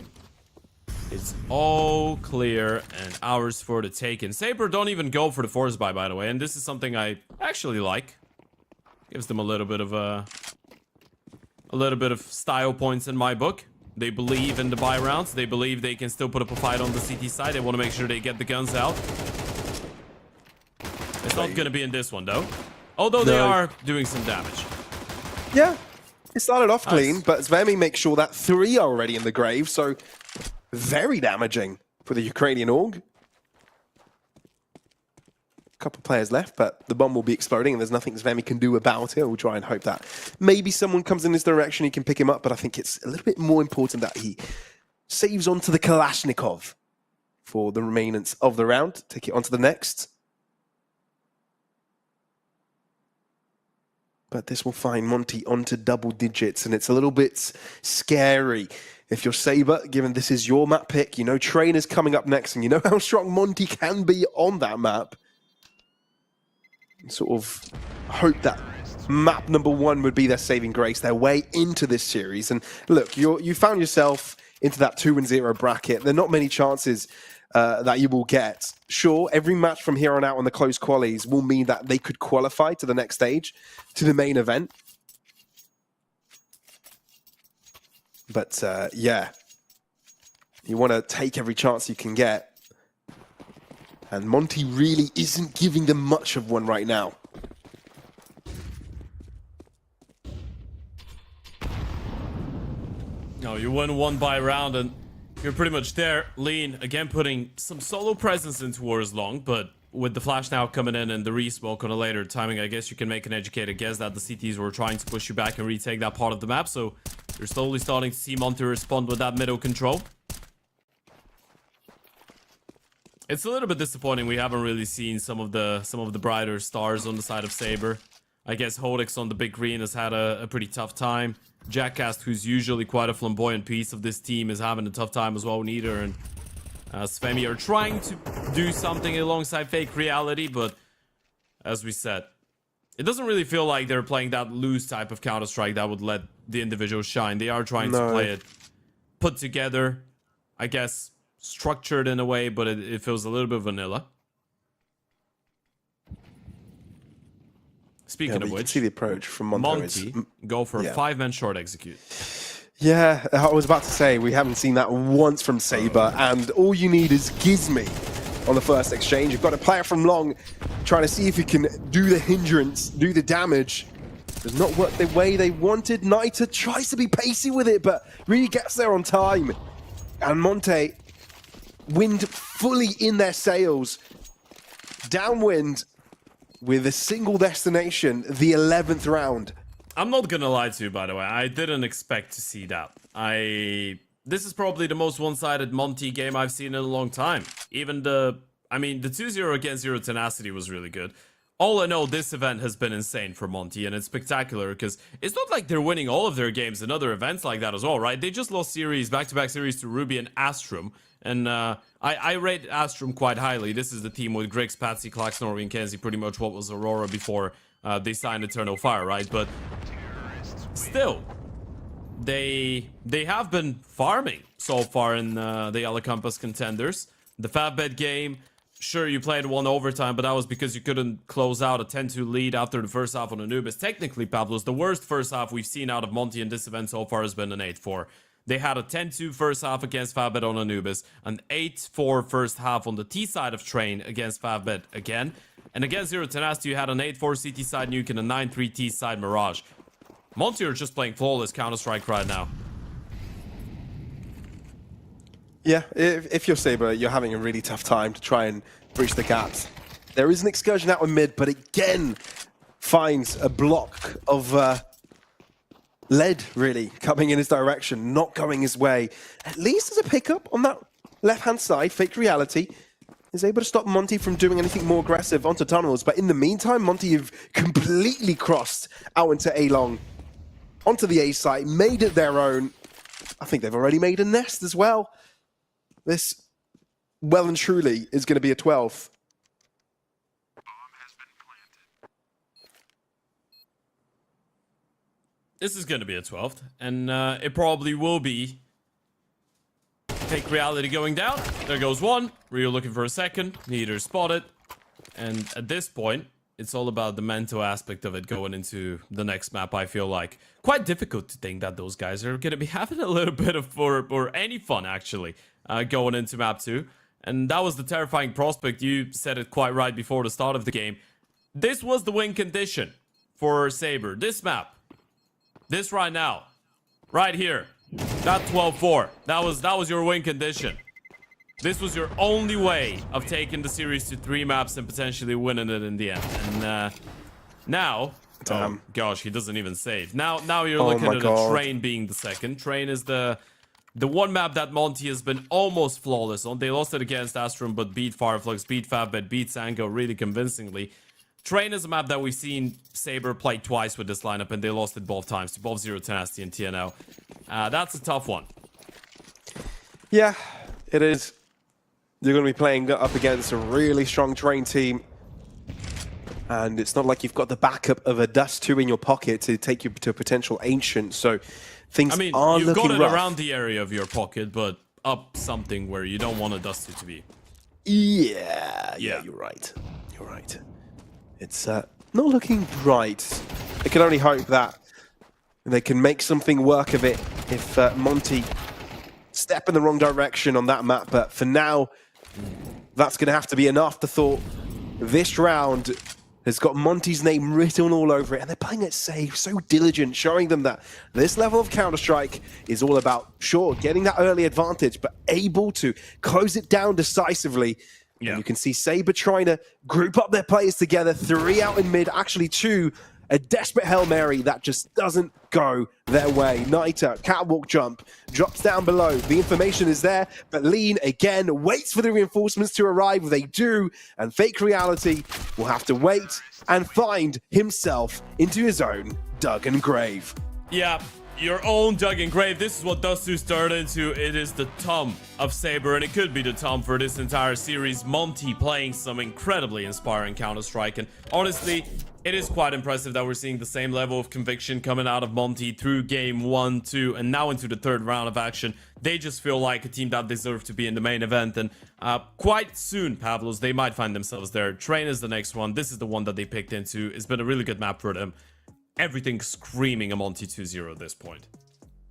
H: it's all clear and ours for the taking. SABRE don't even go for the force buy, by the way, and this is something I actually like. Gives them a little bit of style points in my book. They believe in the buy rounds. They believe they can still put up a fight on the CT side. They want to make sure they get the guns out. It's not going to be in this one, though. Although they are doing some damage.
I: Yeah, it started off clean, but Zvemi makes sure that 3 are already in the grave, so very damaging for the Ukrainian org. Couple players left, but the bomb will be exploding and there's nothing Zvemi can do about it. We'll try and hope that maybe someone comes in this direction, he can pick him up, but I think it's a little bit more important that he saves onto the Kalashnikov for the remainance of the round. Take it on to the next. but this will find Monty onto double digits, and it's a little bit scary. If you're Sabre, given this is your map pick, you know Train is coming up next, and you know how strong Monty can be on that map. Sort of hope that map number 1 would be their saving grace, their way into this series. And look, you found yourself into that 2-0 bracket. There are not many chances that you will get. Sure, every match from here on out on the close qualies will mean that they could qualify to the next stage, to the main event. But yeah, you want to take every chance you can get. And Monty really isn't giving them much of one right now.
H: No, you win one by round and you're pretty much there. Lean, again, putting some solo presence into Wars Long, but with the flash now coming in and the re-smoke on a later timing, I guess you can make an educated guess that the CTs were trying to push you back and retake that part of the map. So you're slowly starting to see Monty respond with that middle control. It's a little bit disappointing. We haven't really seen some of the brighter stars on the side of Sabre. I guess Hodix on the big green has had a pretty tough time. Jackcast, who's usually quite a flamboyant piece of this team, is having a tough time as well. Neither and Svemi are trying to do something alongside Fake Reality, but as we said, it doesn't really feel like they're playing that loose type of Counter-Strike that would let the individual shine. They are trying to play it put together, I guess, structured in a way, but it feels a little bit vanilla. Speaking of which,
I: you can see the approach from
H: Monty go for a 5-man short execute.
I: Yeah, I was about to say, we haven't seen that once from Sabre, and all you need is Gizmy on the first exchange. You've got a player from long trying to see if he can do the hindrance, do the damage. Does not work the way they wanted. Nita tries to be pacey with it, but really gets there on time. And Monte, wind fully in their sails, downwind with a single destination, the 11th round.
H: I'm not gonna lie to you, by the way. I didn't expect to see that. This is probably the most one-sided Monty game I've seen in a long time. Even the 2-0 against Zero Tenacity was really good. All I know, this event has been insane for Monty, and it's spectacular because it's not like they're winning all of their games in other events like that as well, right? They just lost back-to-back series to Ruby and Astrum, and I rate Astrum quite highly. This is the team with Griggs, Patsy, Klax, Norway, and Kenzie, pretty much what was Aurora before they signed Eternal Fire, right? But still, they have been farming so far in the YaLLa Compass Contenders. The Favbet game, sure, you played one overtime, but that was because you couldn't close out a 10-2 lead after the first half on Anubis. Technically, Pablos, the worst first half we've seen out of Monty in this event so far has been an 8-4. They had a 10-2 first half against Favbet on Anubis, an 8-4 first half on the T side of Train against Favbet again, and against Zero Tenacity you had an 8-4 CT side Nuke and a 9-3 T side Mirage. Monty are just playing flawless Counter-Strike right now.
I: Yeah, if you're Sabre, you're having a really tough time to try and breach the gaps. There is an excursion out in mid, but again finds a block of lead, really, coming in his direction, not going his way. At least as a pickup on that left-hand side, Fake Reality is able to stop Monty from doing anything more aggressive onto tunnels. But in the meantime, Monty have completely crossed out into A-Long, onto the A site, made it their own. I think they've already made a nest as well. This, well and truly, is going to be a 12th.
H: This is going to be a 12th, and it probably will be. Fake Reality going down. There goes one. Rio looking for a second. Neither spotted. And at this point, it's all about the mental aspect of it going into the next map, I feel like. Quite difficult to think that those guys are going to be having a little bit of or any fun, actually, going into map 2. And that was the terrifying prospect. You said it quite right before the start of the game. This was the win condition for Sabre. This map. This right now. Right here. That 12-4. That was your win condition. This was your only way of taking the series to 3 maps and potentially winning it in the end. And now, oh gosh, he doesn't even save. Now you're looking at a Train being the second. Train is the one map that Monty has been almost flawless on. They lost it against Astrum, but beat Fireflux, beat Favbet, beat Sango really convincingly. Train is a map that we've seen SABRE play twice with this lineup, and they lost it both times to both Zero Tenacity and TNL. That's a tough one.
I: Yeah, it is. You're going to be playing up against a really strong Train team. And it's not like you've got the backup of a Dust 2 in your pocket to take you to a potential Ancient. So things
H: I mean,
I: are
H: you've
I: looking
H: got it
I: rough.
H: around the area of your pocket, but up something where you don't want a Dust 2 to be.
I: Yeah, you're right. You're right. It's not looking bright. I can only hope that they can make something work of it if Monty step in the wrong direction on that map. But for now, that's going to have to be an afterthought. This round has got Monty's name written all over it, and they're playing it safe, so diligent, showing them that this level of Counter-Strike is all about, sure, getting that early advantage, but able to close it down decisively.
H: Yeah.
I: And you can see SABRE trying to group up their players together, 3 out in mid, actually 2. A desperate Hail Mary that just doesn't go their way. Niter, catwalk jump, drops down below. The information is there, but Lean again waits for the reinforcements to arrive. They do, and Fake Reality will have to wait and find himself into his own dug-in grave.
H: Yeah, your own dug-in grave. This is what Dust 2 started into. It is the Tom of SABRE, and it could be the Tom for this entire series. Monty playing some incredibly inspiring Counter-Strike, and honestly, it is quite impressive that we're seeing the same level of conviction coming out of Monty through game 1, 2, and now into the 3rd round of action. They just feel like a team that deserves to be in the main event, and quite soon, Pavlos, they might find themselves there. Train is the next one. This is the one that they picked into. It's been a really good map for them. Everything screaming a Monty 2-0 at this point.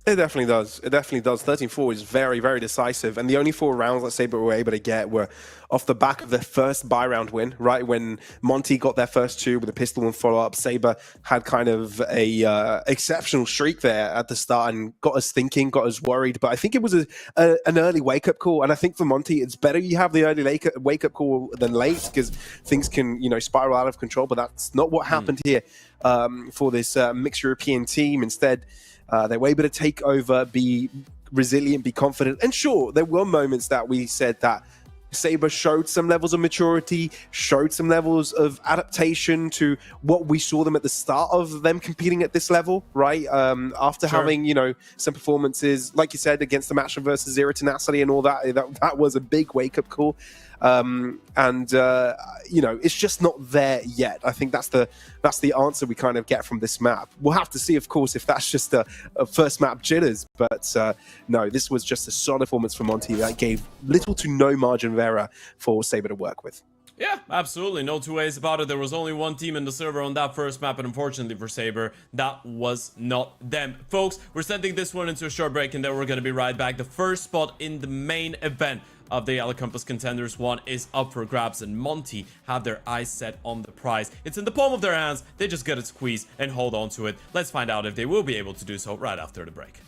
I: It definitely does. It definitely does. 13-4 is very, very decisive. And the only 4 rounds that SABRE were able to get were off the back of their first buy round win, right? When Monty got their first 2 with a pistol and follow-up, SABRE had kind of a exceptional streak there at the start and got us thinking, got us worried. But I think it was an early wake-up call. And I think for Monty, it's better you have the early wake-up call than late, because things can, spiral out of control. But that's not what happened here for this mixed European team. Instead, they were able to take over, be resilient, be confident. And sure, there were moments that we said that SABRE showed some levels of maturity, showed some levels of adaptation to what we saw them at the start of them competing at this level, right? After having, some performances, like you said, against the match versus Zero Tenacity and all that, that was a big wake-up call. It's just not there yet. I think that's the answer we kind of get from this map. We'll have to see, of course, if that's just a first map jitters, but no, this was just a solid performance from Monty that gave little to no margin of error for SABRE to work with.
H: Yeah, absolutely. No two ways about it. There was only one team in the server on that first map, and unfortunately for SABRE, that was not them. Folks, we're sending this one into a short break, and then we're going to be right back. The first spot in the main event of the YaLLa Compass Contenders 1 is up for grabs, and Monty have their eyes set on the prize. It's in the palm of their hands. They just gotta squeeze and hold on to it. Let's find out if they will be able to do so right after the break.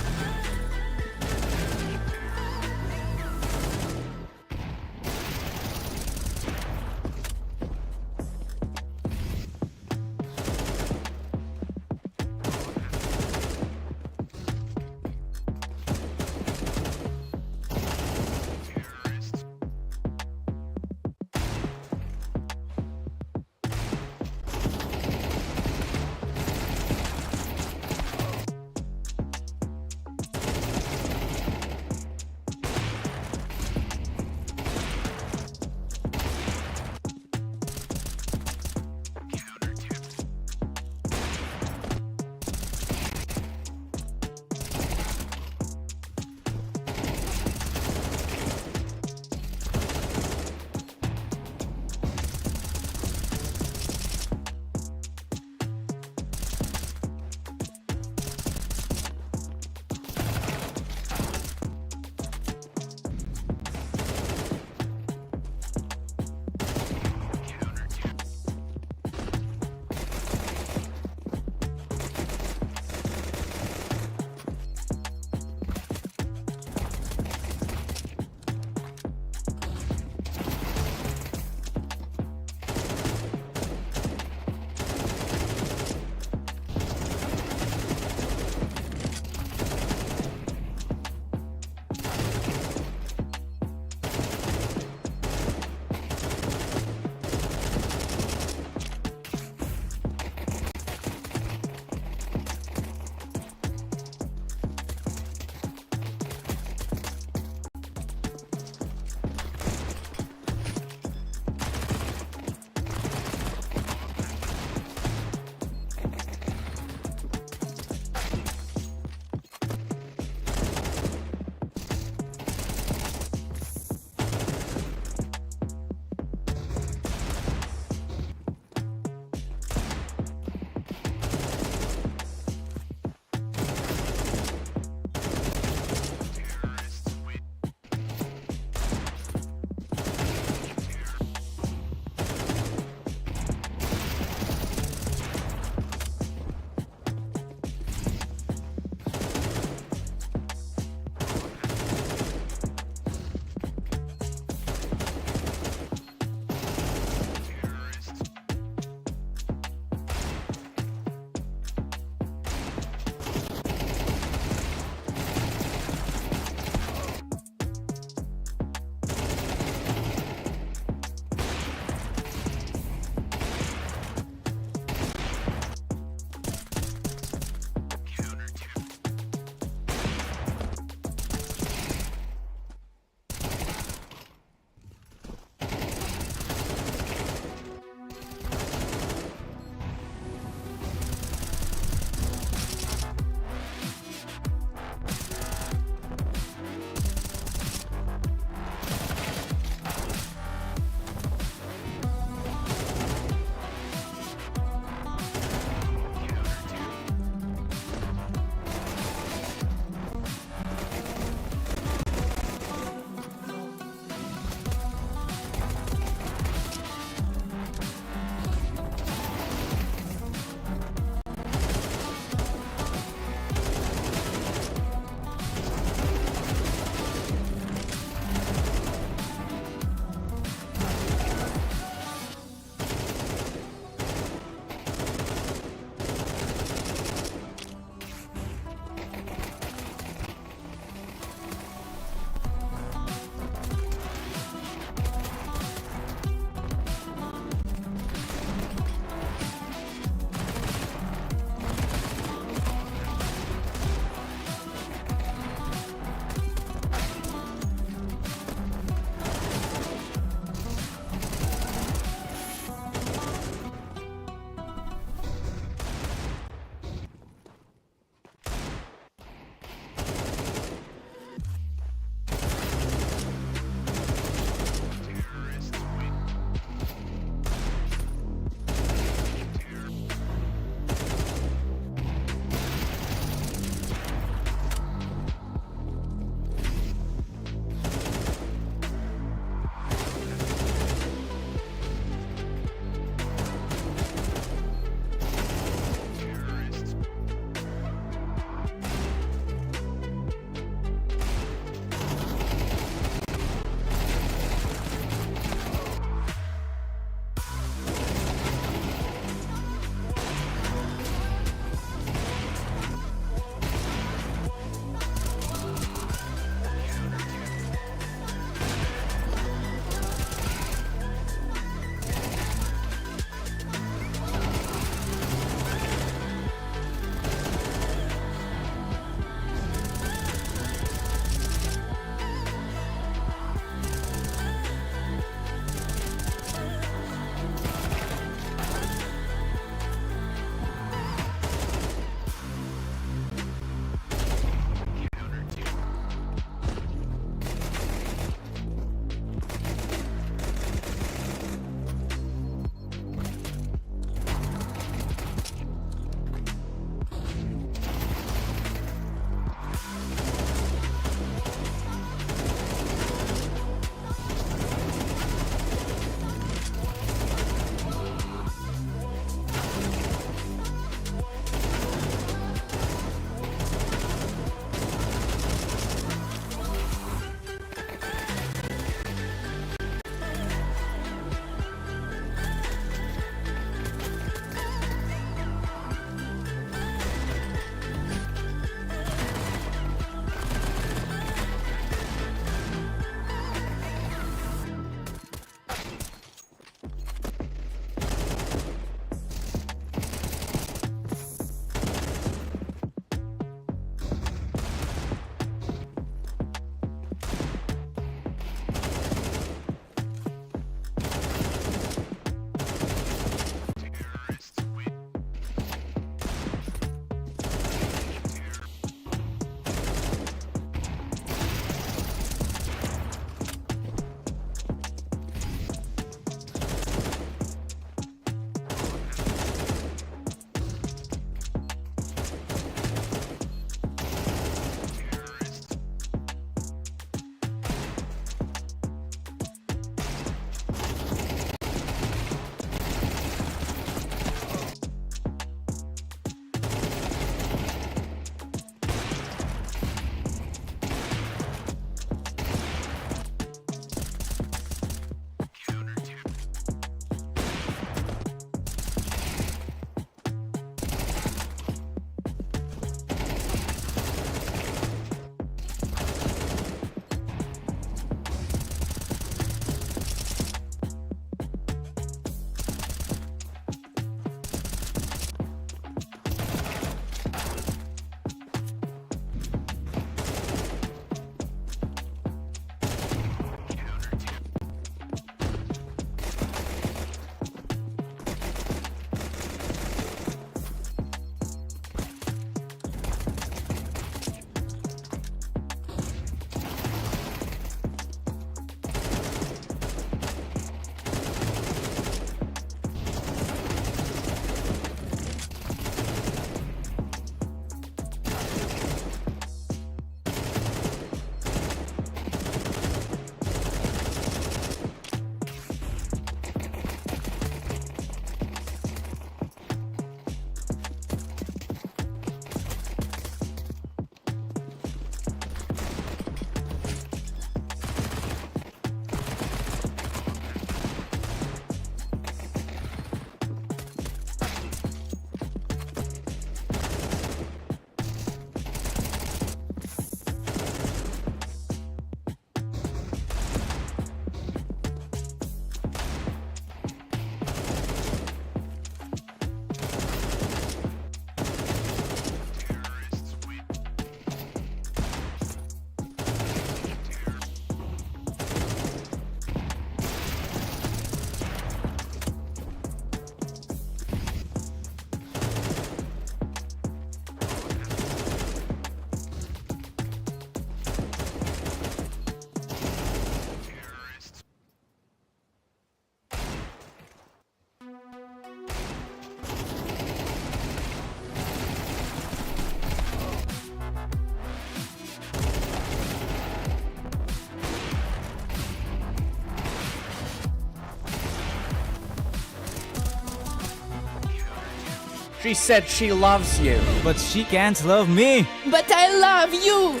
B: She said she loves you. But she can't love me.
C: But I love you.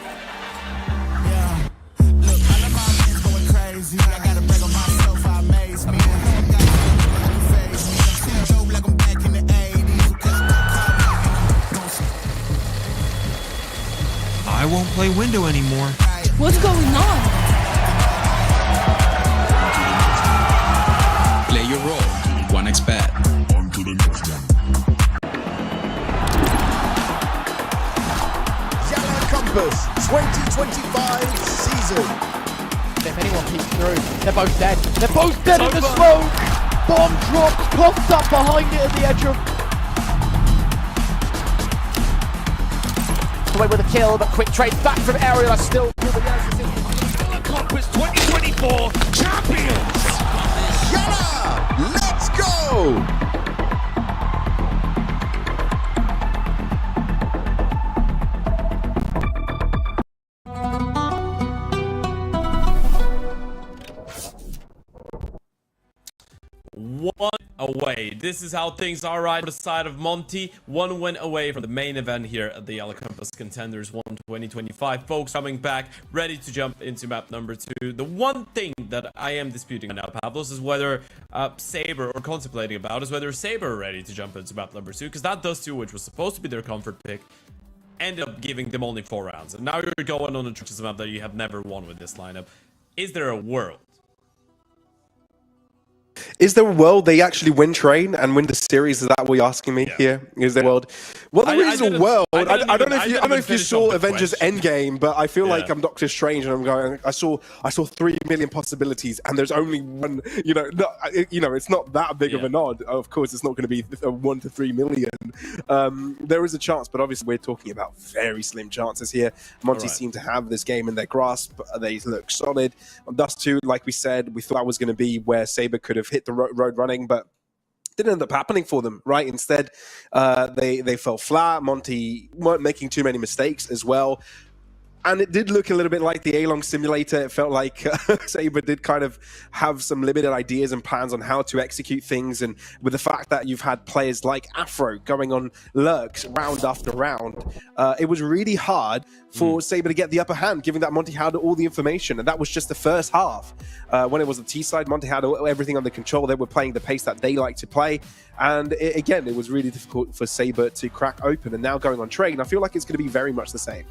D: I won't play window anymore.
C: What's going on?
E: Play your role. 1xBet.
F: YaLLa Compass 2025 season.
A: If anyone peeks through, they're both dead. They're both dead in the smoke. Bomb drops, coughed up behind it at the edge of.
G: Away with a kill, but quick trade back from Aerial. Still YaLLa Compass 2024 champions.
F: YaLLa, let's go!
H: One away. This is how things are right on the side of Monty. One win away from the main event here at the YaLLa Compass Contenders 1 2025. Folks coming back, ready to jump into map number 2. The one thing that I am disputing right now, Pavlos, is whether SABRE, or contemplating about, is whether SABRE are ready to jump into map number 2. Because that Dust2, which was supposed to be their comfort pick, ended up giving them only 4 rounds. And now you're going on a map that you have never won with this lineup. Is there a world?
I: Is there a world they actually win train and win the series? Is that what you're asking me here? Is there a world? Well, there is a world. I don't know if you saw Avengers Endgame, but I feel like I'm Doctor Strange and I'm going. I saw 3 million possibilities, and there's only one. It's not that big of a nod. Of course, it's not going to be 1 to 3 million. There is a chance, but obviously we're talking about very slim chances here. Monty seemed to have this game in their grasp. They look solid. On Dust2, like we said, we thought that was going to be where SABRE could have hit the road running, but didn't end up happening for them, right? Instead, they fell flat. Monty weren't making too many mistakes as well. And it did look a little bit like the A-Long simulator. It felt like SABRE did kind of have some limited ideas and plans on how to execute things. And with the fact that you've had players like Afro going on lurks round after round, it was really hard for SABRE to get the upper hand, given that Monty had all the information. And that was just the first half. When it was the T side, Monty had everything under control. They were playing the pace that they like to play. And again, it was really difficult for SABRE to crack open. And now going on train, I feel like it's going to be very much the same.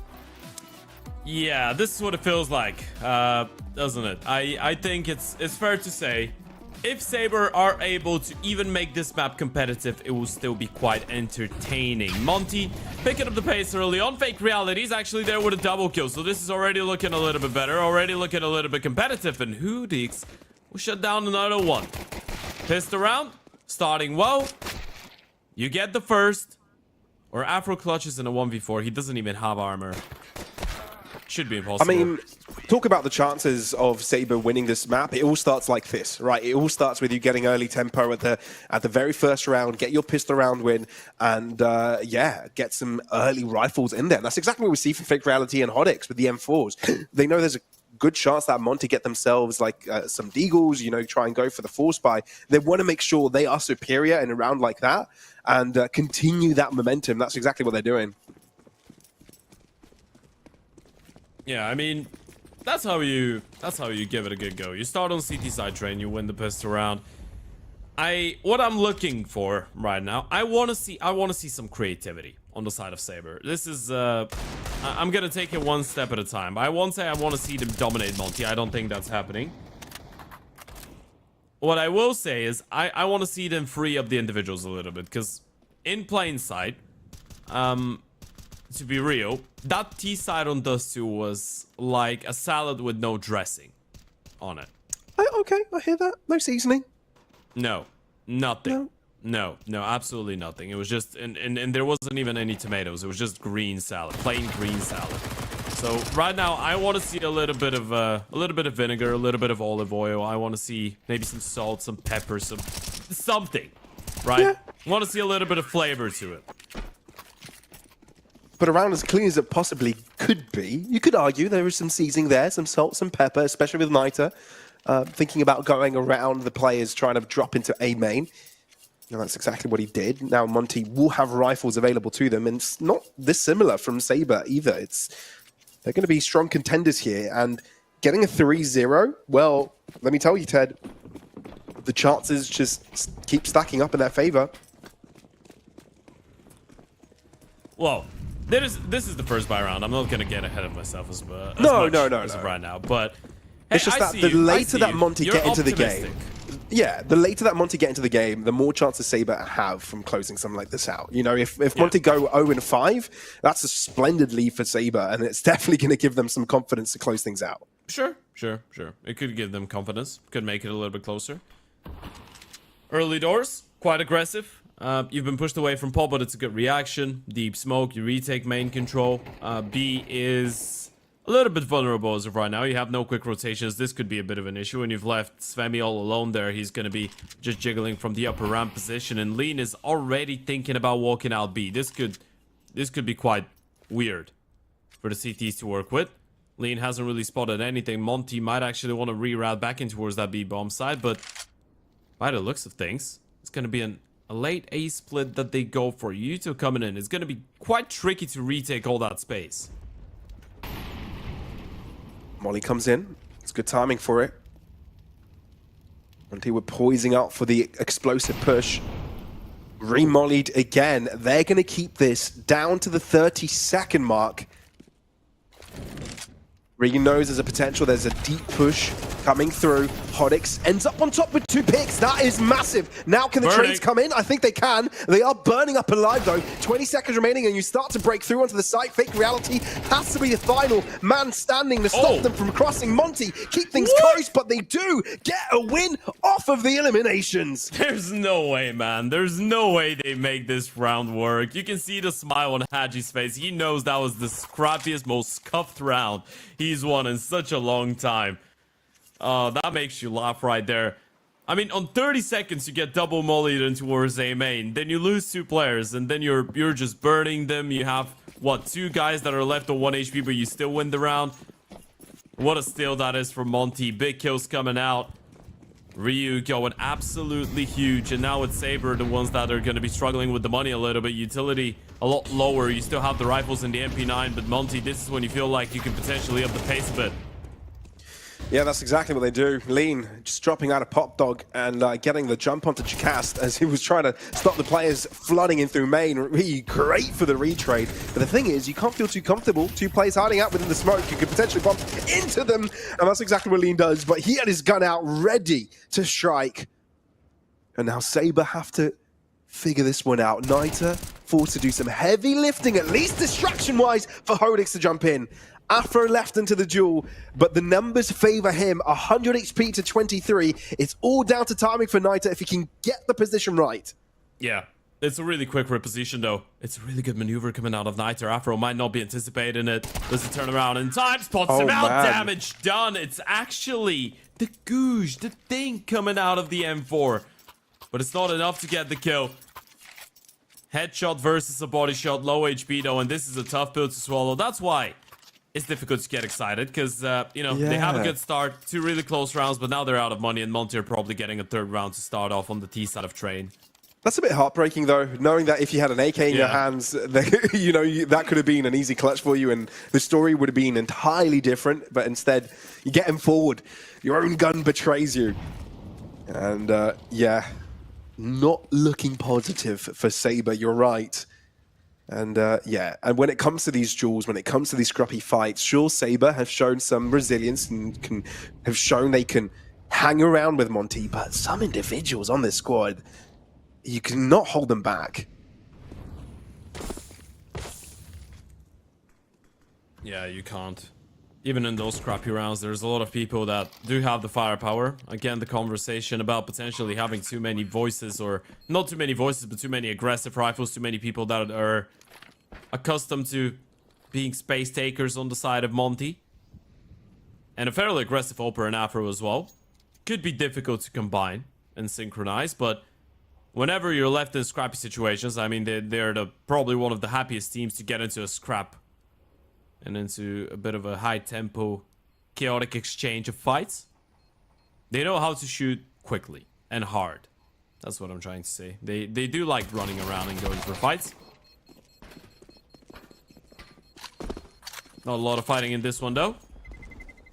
H: Yeah, this is what it feels like, doesn't it? I think it's fair to say, if SABRE are able to even make this map competitive, it will still be quite entertaining. Monty picking up the pace early on. Fake Reality is actually there with a double kill, so this is already looking a little bit better, already looking a little bit competitive. And Hoodix will shut down another one. Pissed around, starting well. You get the first, or Afro clutches in a 1v4. He doesn't even have armor. Should be impossible.
I: I mean, talk about the chances of SABRE winning this map. It all starts like this, right? It all starts with you getting early tempo at the very first round, get your pistol round win, and get some early rifles in there. And that's exactly what we see from Fake Reality and Hoodix with the M4s. They know there's a good chance that Monty get themselves like some deagles, try and go for the force buy. They want to make sure they are superior in a round like that and continue that momentum. That's exactly what they're doing.
H: Yeah, I mean, that's how you give it a good go. You start on CT side train, you win the pistol round. What I'm looking for right now, I want to see some creativity on the side of SABRE. This is I'm gonna take it one step at a time. I won't say I want to see them dominate Monty. I don't think that's happening. What I will say is I want to see them free up the individuals a little bit, because in plain sight, to be real, that T side on Dust2 was like a salad with no dressing on it.
I: Okay, I hear that. No seasoning.
H: No, nothing. No, absolutely nothing. It was just, and there wasn't even any tomatoes. It was just green salad, plain green salad. So right now, I want to see a little bit of vinegar, a little bit of olive oil. I want to see maybe some salt, some pepper, something, right? Yeah. I want to see a little bit of flavor to it.
I: But around as clean as it possibly could be, you could argue there is some seasoning there, some salt, some pepper, especially with Niter. Thinking about going around the players trying to drop into A main. And that's exactly what he did. Now Monty will have rifles available to them, and it's not dissimilar from SABRE either. They're going to be strong contenders here, and getting a 3-0, well, let me tell you, Ted, the chances just keep stacking up in their favor.
H: Well, this is the first buy round. I'm not going to get ahead of myself as
I: No,
H: as of right now, but hey,
I: it's just that the later that Monty get into the game, the later that Monty get into the game, the more chances SABRE have from closing something like this out. You know, if Monty go 0-5, that's a splendid lead for SABRE, and it's definitely going to give them some confidence to close things out.
H: Sure. It could give them confidence. Could make it a little bit closer. Early doors, quite aggressive. You've been pushed away from Paul, but it's a good reaction. Deep smoke, you retake main control. B is a little bit vulnerable as of right now. You have no quick rotations. This could be a bit of an issue. When you've left Svemi all alone there, he's going to be just jiggling from the upper ramp position. And Lean is already thinking about walking out B. This could be quite weird for the CTs to work with. Lean hasn't really spotted anything. Monty might actually want to reroute back in towards that B bomb side, but by the looks of things, it's going to be a late A split that they go for. Yuto coming in. It's going to be quite tricky to retake all that space.
I: Molly comes in. It's good timing for it. Monty were poising out for the explosive push. Remollied again. They're going to keep this down to the 30-second mark. Regan knows there's a potential. There's a deep push coming through. Hodix ends up on top with 2 picks. That is massive. Now can the trades come in? I think they can. They are burning up alive though. 20 seconds remaining and you start to break through onto the site. Fake Reality has to be the final man standing to stop them from crossing. Monty keep things close, but they do get a win off of the eliminations.
H: There's no way, man. There's no way they make this round work. You can see the smile on Haji's face. He knows that was the scrappiest, most scuffed round he's won in such a long time. That makes you laugh right there. I mean, on 30 seconds, you get double mollied in towards A main. Then you lose 2 players, and then you're just burning them. You have, what, 2 guys that are left on 1 HP, but you still win the round. What a steal that is from Monty. Big kills coming out. Ryu going absolutely huge, and now it's SABRE, the ones that are going to be struggling with the money a little bit. Utility a lot lower. You still have the rifles and the MP9, but Monty, this is when you feel like you can potentially up the pace a bit.
I: Yeah, that's exactly what they do. Lean just dropping out of Pop Dog and getting the jump onto Jacast as he was trying to stop the players flooding in through main. Really great for the retrade. But the thing is, you can't feel too comfortable. 2 players hiding out within the smoke. You could potentially bump into them. And that's exactly what Lean does. But he had his gun out ready to strike. And now SABRE have to figure this one out. Niter forced to do some heavy lifting, at least distraction-wise, for Hodix to jump in. Afro left into the duel, but the numbers favor him. 100 HP to 23. It's all down to timing for Niter if he can get the position right.
H: Yeah, it's a really quick reposition though. It's a really good maneuver coming out of Niter. Afro might not be anticipating it. Does it turn around in time? Spots him out.
I: Man.
H: Damage done. It's actually the Googe, the thing coming out of the M4. But it's not enough to get the kill. Headshot versus a body shot. Low HP though, and this is a tough pill to swallow. That's why it's difficult to get excited because, you know, they have a good start, 2 really close rounds, but now they're out of money, and Monty are probably getting a 3rd round to start off on the T side of train.
I: That's a bit heartbreaking, though, knowing that if you had an AK in your hands, you know, that could have been an easy clutch for you, and the story would have been entirely different, but instead, you get him forward. Your own gun betrays you. And, yeah, not looking positive for SABRE, you're right. And yeah, and when it comes to these duels, when it comes to these scrappy fights, sure, SABRE have shown some resilience and have shown they can hang around with Monty, but some individuals on this squad, you cannot hold them back.
H: Yeah, you can't. Even in those scrappy rounds, there's a lot of people that do have the firepower. Again, the conversation about potentially having too many voices, or not too many voices, but too many aggressive rifles, too many people that are accustomed to being space takers on the side of Monty. And a fairly aggressive Oper and Afro as well. Could be difficult to combine and synchronize, but whenever you're left in scrappy situations, I mean, they're probably one of the happiest teams to get into a scrap and into a bit of a high-tempo, chaotic exchange of fights. They know how to shoot quickly and hard. That's what I'm trying to say. They do like running around and going for fights. Not a lot of fighting in this one, though.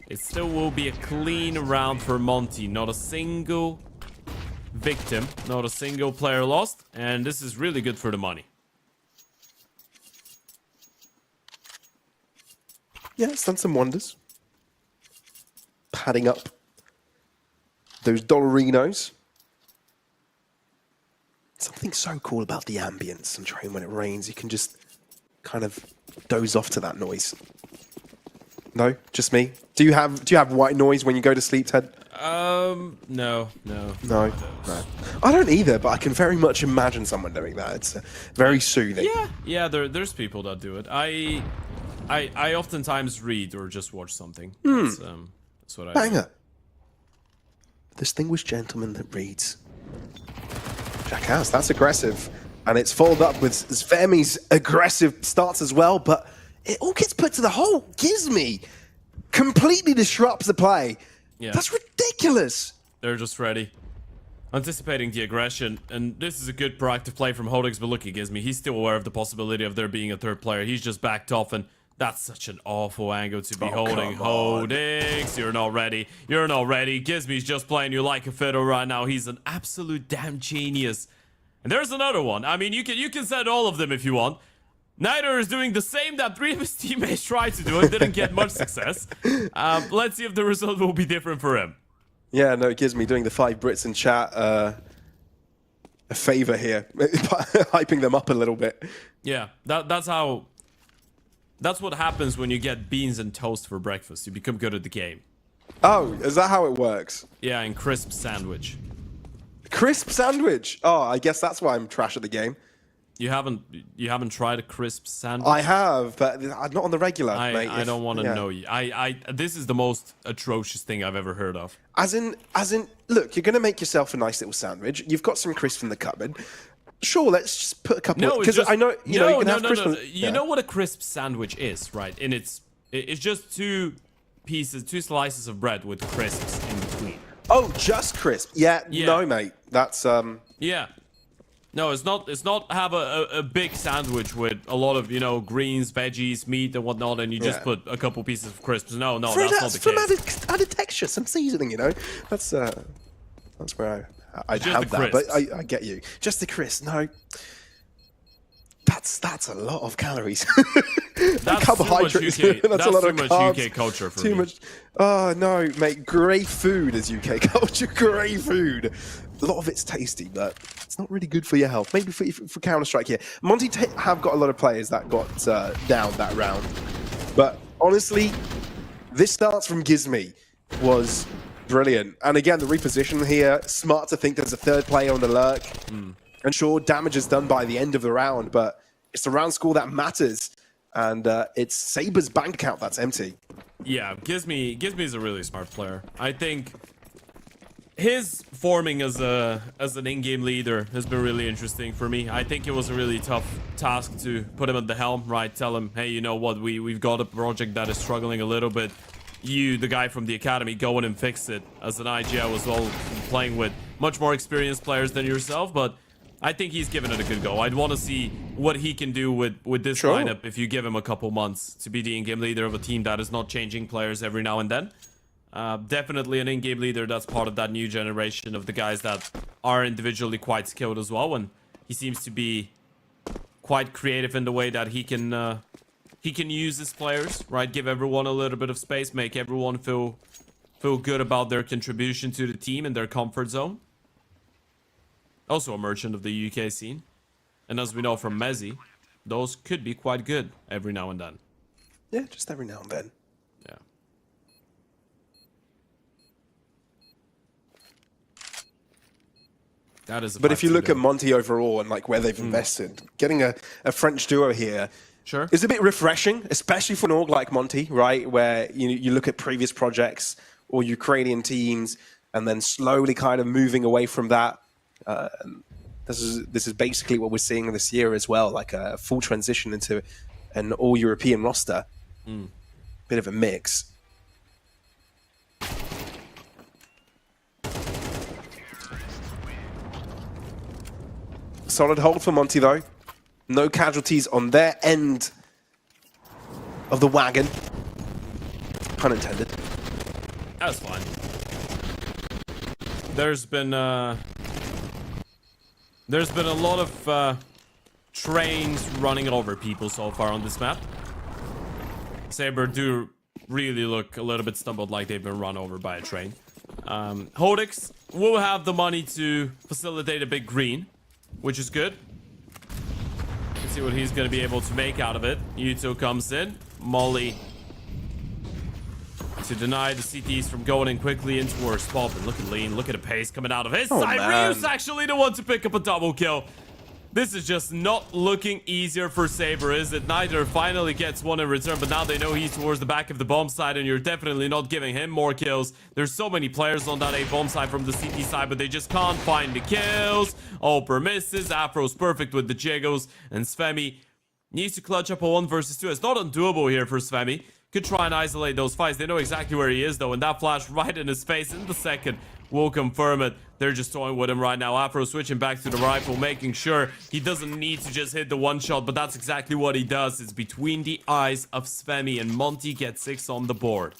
H: It still will be a clean round for Monty. Not a single victim. Not a single player lost. And this is really good for the money.
I: Yeah, it's done some wonders. Padding up those dollarinos. Something so cool about the ambience and train when it rains. You can just kind of doze off to that noise. No, just me. Do you have white noise when you go to sleep, Ted?
H: No.
I: I don't either, but I can very much imagine someone doing that. It's very soothing.
H: Yeah. There's people that do it. I oftentimes read or just watch something. That's what I do.
I: Banger. Distinguished gentleman that reads. Jackass, that's aggressive. And it's followed up with Svemi's aggressive starts as well, but it all gets put to the hole. Gizmi completely disrupts the play.
H: Yeah.
I: That's ridiculous.
H: They're just ready. Anticipating the aggression, and this is a good proactive play from Hodix, but look at Gizmi. He's still aware of the possibility of there being a third player. He's just backed off, and that's such an awful angle to be holding. Hodix, you're not ready. You're not ready. Gizmi's just playing you like a fiddle right now. He's an absolute damn genius. And there's another one. I mean, you can send all of them if you want. Neither is doing the same that 3 of his teammates tried to do and didn't get much success. Let's see if the result will be different for him.
I: Yeah, no, it gives me doing the 5 Brits in chat a favor here, hyping them up a little bit.
H: Yeah, that's what happens when you get beans and toast for breakfast. You become good at the game.
I: Oh, is that how it works?
H: Yeah, and crisp sandwich.
I: Crisp sandwich. Oh, I guess that's why I'm trash at the game.
H: You haven't tried a crisp sandwich?
I: I have, but not on the regular, mate.
H: I don't want to know you. This is the most atrocious thing I've ever heard of.
I: As in, look, you're gonna make yourself a nice little sandwich. You've got some crisps in the cupboard. Sure, let's just put a couple.
H: No,
I: because I know you know you can have crisps.
H: No. You know what a crisp sandwich is, right? And it's just two slices of bread with crisps in between.
I: Oh, just crisp? Yeah. No, mate. That's
H: Yeah. No, it's not have a big sandwich with a lot of, greens, veggies, meat and whatnot, and you just put a couple pieces of crisps. No, that's not the case.
I: Added texture, some seasoning, That's where I have that,
H: crisps.
I: but I get you. Just the crisp, no. That's a lot of calories.
H: That's
I: carbohydrates.
H: Too much UK.
I: That's a lot of
H: too
I: carbs.
H: much UK culture for
I: too
H: me.
I: Much. Oh no, mate. Grey food is UK culture. Grey food. A lot of it's tasty, but it's not really good for your health. Maybe for Counter-Strike here. Monty have got a lot of players that got down that round, but honestly, this starts from Gizmi was brilliant. And again, the reposition here, smart to think there's a third player on the lurk. And sure, damage is done by the end of the round, but it's the round score that matters. And it's Sabre's bank account that's empty.
H: Yeah, Gizmi is a really smart player. I think his forming as an in-game leader has been really interesting for me. I think it was a really tough task to put him at the helm, right? Tell him, hey, you know what? We've got a project that is struggling a little bit. You, the guy from the academy, go in and fix it. As an IG, I was all playing with much more experienced players than yourself, but I think he's given it a good go. I'd want to see what he can do with this lineup if you give him a couple months to be the in-game leader of a team that is not changing players every now and then. Definitely an in-game leader that's part of that new generation of the guys that are individually quite skilled as well. And he seems to be quite creative in the way that he can use his players, right? Give everyone a little bit of space, make everyone feel good about their contribution to the team and their comfort zone. Also a merchant of the UK scene. And as we know from Mezzi, those could be quite good every now and then.
I: Yeah, just every now and then.
H: Yeah. That is
I: but if you look at Monty overall and like where they've invested, getting a French duo here is a bit refreshing, especially for an org like Monty, right? Where you look at previous projects or Ukrainian teams and then slowly kind of moving away from that. This is basically what we're seeing this year as well, like a full transition into an all-European roster. Bit of a mix. Solid hold for Monty, though. No casualties on their end of the wagon. Pun intended.
H: That's fine. There's been a lot of trains running over people so far on this map. SABRE do really look a little bit stumbled, like they've been run over by a train. Hodix will have the money to facilitate a big green, which is good. Let's see what he's going to be able to make out of it. Yuto comes in. Molly to deny the CTs from going in quickly into our spot. And look at Lean, look at the pace coming out of his side. Ryu's actually the one to pick up a double kill. This is just not looking easier for SABRE, is it? Neither finally gets one in return, but now they know he's towards the back of the bomb side, and you're definitely not giving him more kills. There's so many players on that A bomb side from the CT side, but they just can't find the kills. Oper misses, Afro's perfect with the jiggles, and Svemi needs to clutch up a 1 versus 2. It's not undoable here for Svemi. Could try and isolate those fights. They know exactly where he is, though, and that flash right in his face in the second will confirm it. They're just toying with him right now. Afro switching back to the rifle, making sure he doesn't need to just hit the one shot, but that's exactly what he does. It's between the eyes of Svemi, and Monty gets 6 on the board.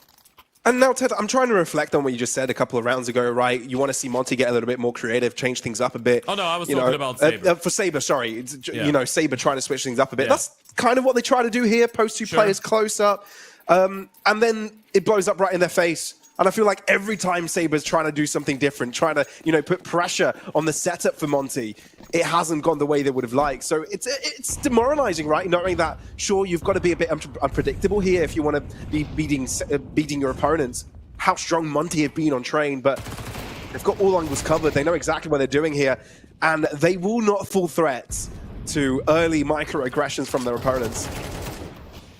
I: And now, Ted, I'm trying to reflect on what you just said a couple of rounds ago, right? You want to see Monty get a little bit more creative, change things up a bit.
H: Oh, no, I was talking about SABRE.
I: For SABRE, sorry. You know, SABRE trying to switch things up a bit. That's kind of what they try to do here, post 2 players close up. And then it blows up right in their face. And I feel like every time SABRE's trying to do something different, trying to, you know, put pressure on the setup for Monty, it hasn't gone the way they would have liked. So it's demoralizing, right? Knowing that, sure, you've got to be a bit unpredictable here if you want to be beating your opponents. How strong Monty have been on train, but they've got all angles covered. They know exactly what they're doing here, and they will not fall threats to early microaggressions from their opponents.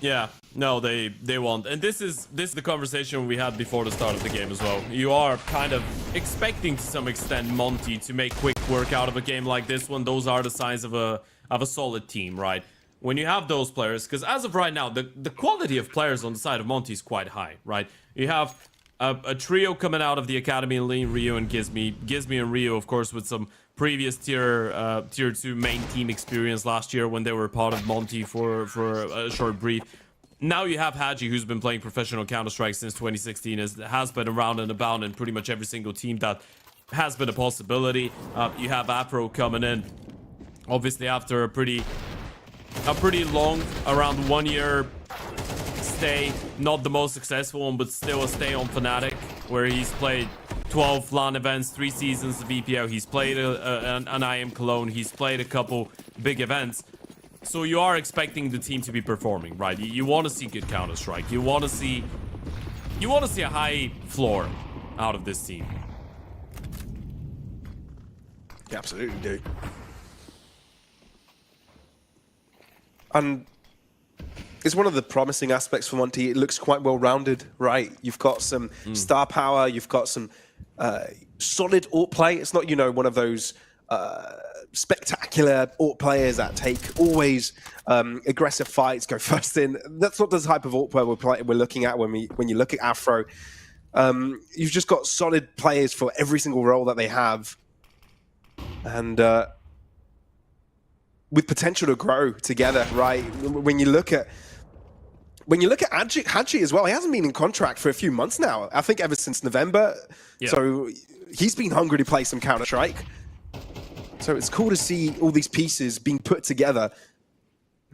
H: Yeah. No, they won't. And this is the conversation we had before the start of the game as well. You are kind of expecting to some extent Monty to make quick work out of a game like this one. Those are the signs of a solid team, right? When you have those players, because as of right now, the quality of players on the side of Monty is quite high, right? You have a trio coming out of the academy, Lean, Ryu, and Gizmi and Ryu, of course, with some previous tier 2 main team experience last year when they were part of Monty for a short brief. Now you have Haji, who's been playing professional Counter-Strike since 2016, has been around and about in pretty much every single team that has been a possibility. You have Afro coming in, obviously after a pretty long, around 1 year stay, not the most successful one, but still a stay on Fnatic, where he's played 12 LAN events, 3 seasons of EPL. He's played an IM Cologne. He's played a couple big events. So you are expecting the team to be performing, right? You want to see good Counter-Strike. You want to see a high floor out of this team.
I: You absolutely do. And it's one of the promising aspects for Monty. It looks quite well-rounded, right? You've got some star power. You've got some solid AWP play. It's not, you know, one of those spectacular AWP players that take always aggressive fights, go first in. That's not the type of AWP player we're looking at when you look at Afro. You've just got solid players for every single role that they have, and with potential to grow together, right? When you look at Haji as well, he hasn't been in contract for a few months now. I think ever since November. Yeah. So he's been hungry to play some Counter-Strike. So it's cool to see all these pieces being put together.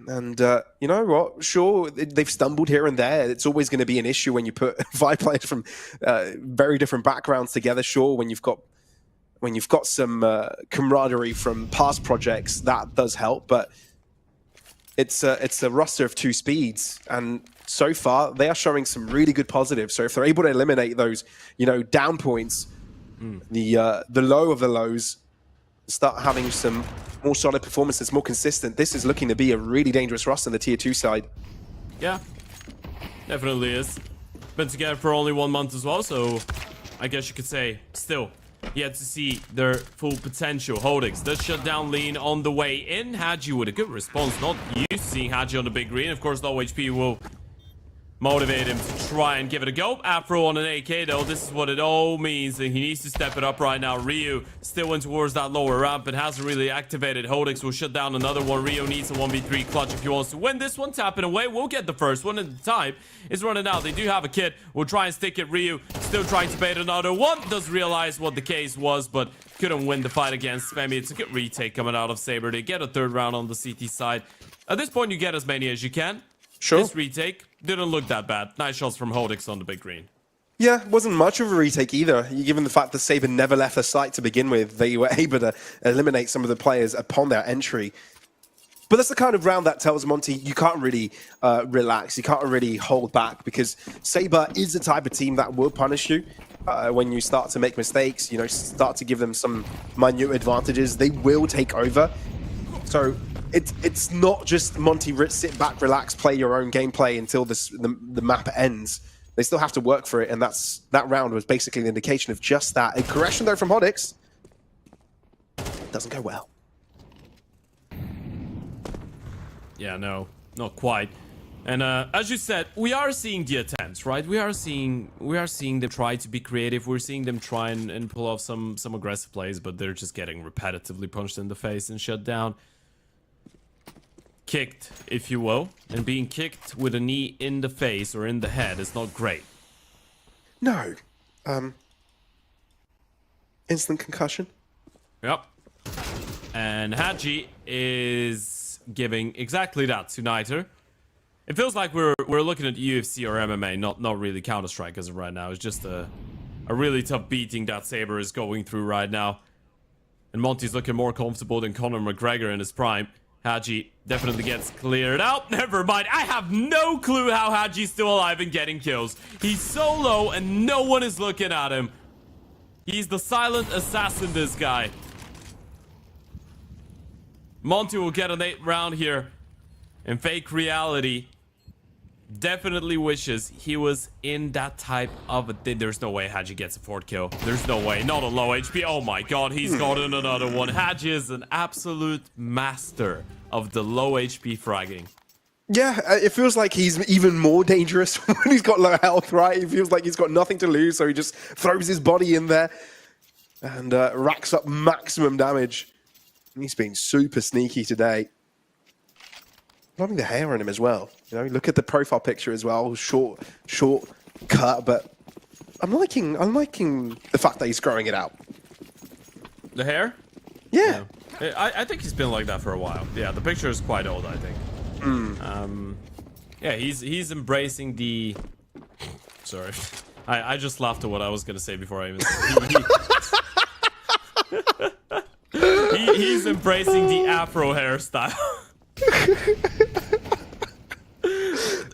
I: And you know what? Sure, they've stumbled here and there. It's always going to be an issue when you put 5 players from very different backgrounds together. Sure, when you've got some camaraderie from past projects, that does help. But it's a roster of 2 speeds, and so far they are showing some really good positives. So if they're able to eliminate those, you know, down points, the low of the lows, start having some more solid performances, more consistent, this is looking to be a really dangerous roster on the tier 2 side.
H: Yeah, definitely is. Been together for only 1 month as well, so I guess you could say still yet to see their full potential. Hodix does shut down Lean on the way in. Haji with a good response. Not used to seeing Haji on the big green. Of course, low HP will motivate him to try and give it a go. Afro on an AK though, this is what it all means, and he needs to step it up right now. Ryu still went towards that lower ramp and hasn't really activated. Hodix will shut down another one. Ryu needs a 1v3 clutch if he wants to win this one. Tapping away, we'll get the first one, and the time is running out. They do have a kit. We'll try and stick it. Ryu still trying to bait another one. Does realize what the case was, but couldn't win the fight against Femi. It's a good retake coming out of SABRE. They get a third round on the CT side. At this point, you get as many as you can.
I: Sure.
H: This retake didn't look that bad. Nice shots from Hodix on the big green.
I: Yeah, wasn't much of a retake either. Given the fact that SABRE never left the site to begin with, they were able to eliminate some of the players upon their entry. But that's the kind of round that tells Monty you can't really relax, you can't really hold back, because SABRE is the type of team that will punish you when you start to make mistakes, you know, start to give them some minute advantages. They will take over. So it's not just Monty sit back, relax, play your own gameplay until the map ends. They still have to work for it, and that round was basically an indication of just that. A correction though from Hodix doesn't go well.
H: Yeah, no, not quite. And as you said, we are seeing the attempts, right? We are seeing them try to be creative. We're seeing them try and pull off some aggressive plays, but they're just getting repetitively punched in the face and shut down. Kicked, if you will, and being kicked with a knee in the face or in the head is not great.
I: No. Instant concussion.
H: Yep. And Haji is giving exactly that to Niter. It feels like we're looking at UFC or MMA, not really Counter-Strike as of right now. It's just a really tough beating that SABRE is going through right now. And Monty's looking more comfortable than Conor McGregor in his prime. Haji definitely gets cleared out. Never mind. I have no clue how Haji's still alive and getting kills. He's so low and no one is looking at him. He's the silent assassin, this guy. Monty will get an 8th round here. And Fake Reality definitely wishes he was in that type of a thing. There's no way Haji gets a 4th kill. There's no way. Not a low HP. Oh my god, he's gotten another one. Haji is an absolute master of the low HP fragging.
I: Yeah, it feels like he's even more dangerous when he's got low health, right? It feels like he's got nothing to lose, so he just throws his body in there and racks up maximum damage. He's been super sneaky today. Loving the hair on him as well. You know, look at the profile picture as well. Short cut, but I'm liking the fact that he's growing it out.
H: The hair?
I: Yeah.
H: I think he's been like that for a while. Yeah, the picture is quite old, I think. Yeah, he's embracing the... Sorry. I just laughed at what I was going to say before I even he's embracing the afro hairstyle.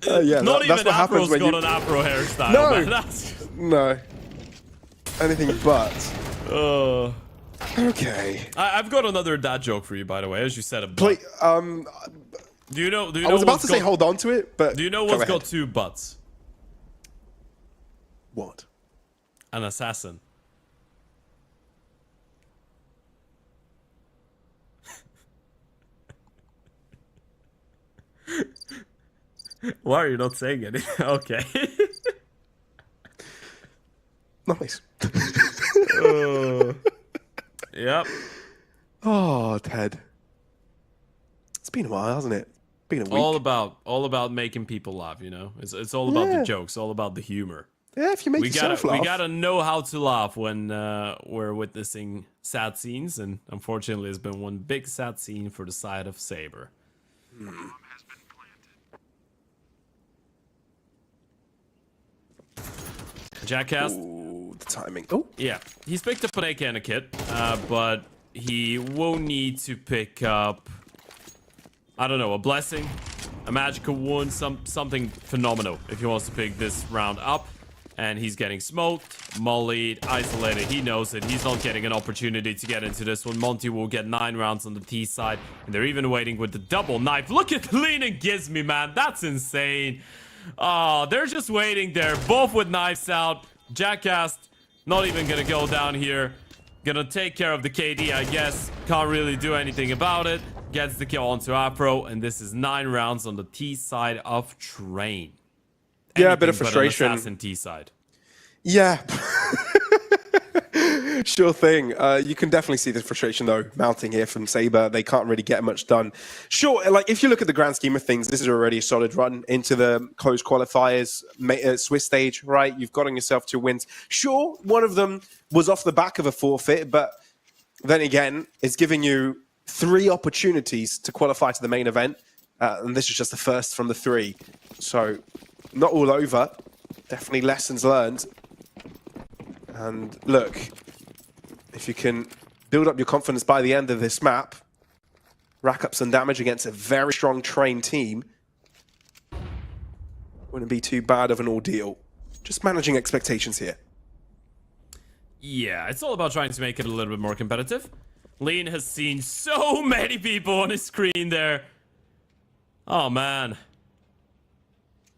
I: Yeah,
H: Not
I: that's
H: even
I: what happens
H: Afro's
I: when
H: got
I: you...
H: an afro hairstyle.
I: No,
H: Man. That's...
I: no. Anything but. Okay.
H: I've got another dad joke for you, by the way, as you said.
I: Play,
H: Do you know?
I: I was about to say hold on to it, but
H: do you know what's got 2 butts?
I: What?
H: An assassin. Why are you not saying anything? Okay.
I: Nice.
H: Yep.
I: Oh, Ted. It's been a while, hasn't it? Been a week.
H: All about making people laugh, you know. It's all about the jokes, all about the humor.
I: Yeah, if you make yourself laugh.
H: We gotta know how to laugh when we're witnessing sad scenes, and unfortunately, it's been one big sad scene for the side of SABRE. Jackass.
I: Ooh, the timing. Oh.
H: Yeah, he's picked up an AK and a kit, but he will need to pick up, I don't know, a blessing, a magical wound, something phenomenal if he wants to pick this round up. And he's getting smoked, mollied, isolated. He knows it. He's not getting an opportunity to get into this one. Monty will get 9 rounds on the T side, and they're even waiting with the double knife. Look at the lean and gives me, man. That's insane. Oh, they're just waiting there, both with knives out. Jackass not even gonna go down here. Gonna take care of the KD, I guess. Can't really do anything about it. Gets the kill onto Afro, and this is 9 rounds on the T side of Train.
I: Yeah, a bit of
H: anything but an
I: frustration.
H: assassin T side.
I: Yeah. Sure thing. You can definitely see the frustration, though, mounting here from Sabre. They can't really get much done. Sure, like, if you look at the grand scheme of things, this is already a solid run into the closed qualifiers, Swiss stage, right? You've gotten yourself 2 wins. Sure, one of them was off the back of a forfeit, but then again, it's giving you 3 opportunities to qualify to the main event, and this is just the first from the 3. So, not all over. Definitely lessons learned. And look, if you can build up your confidence by the end of this map, rack up some damage against a very strong trained team, wouldn't be too bad of an ordeal. Just managing expectations here.
H: Yeah, it's all about trying to make it a little bit more competitive. Lean has seen so many people on his screen there. Oh, man.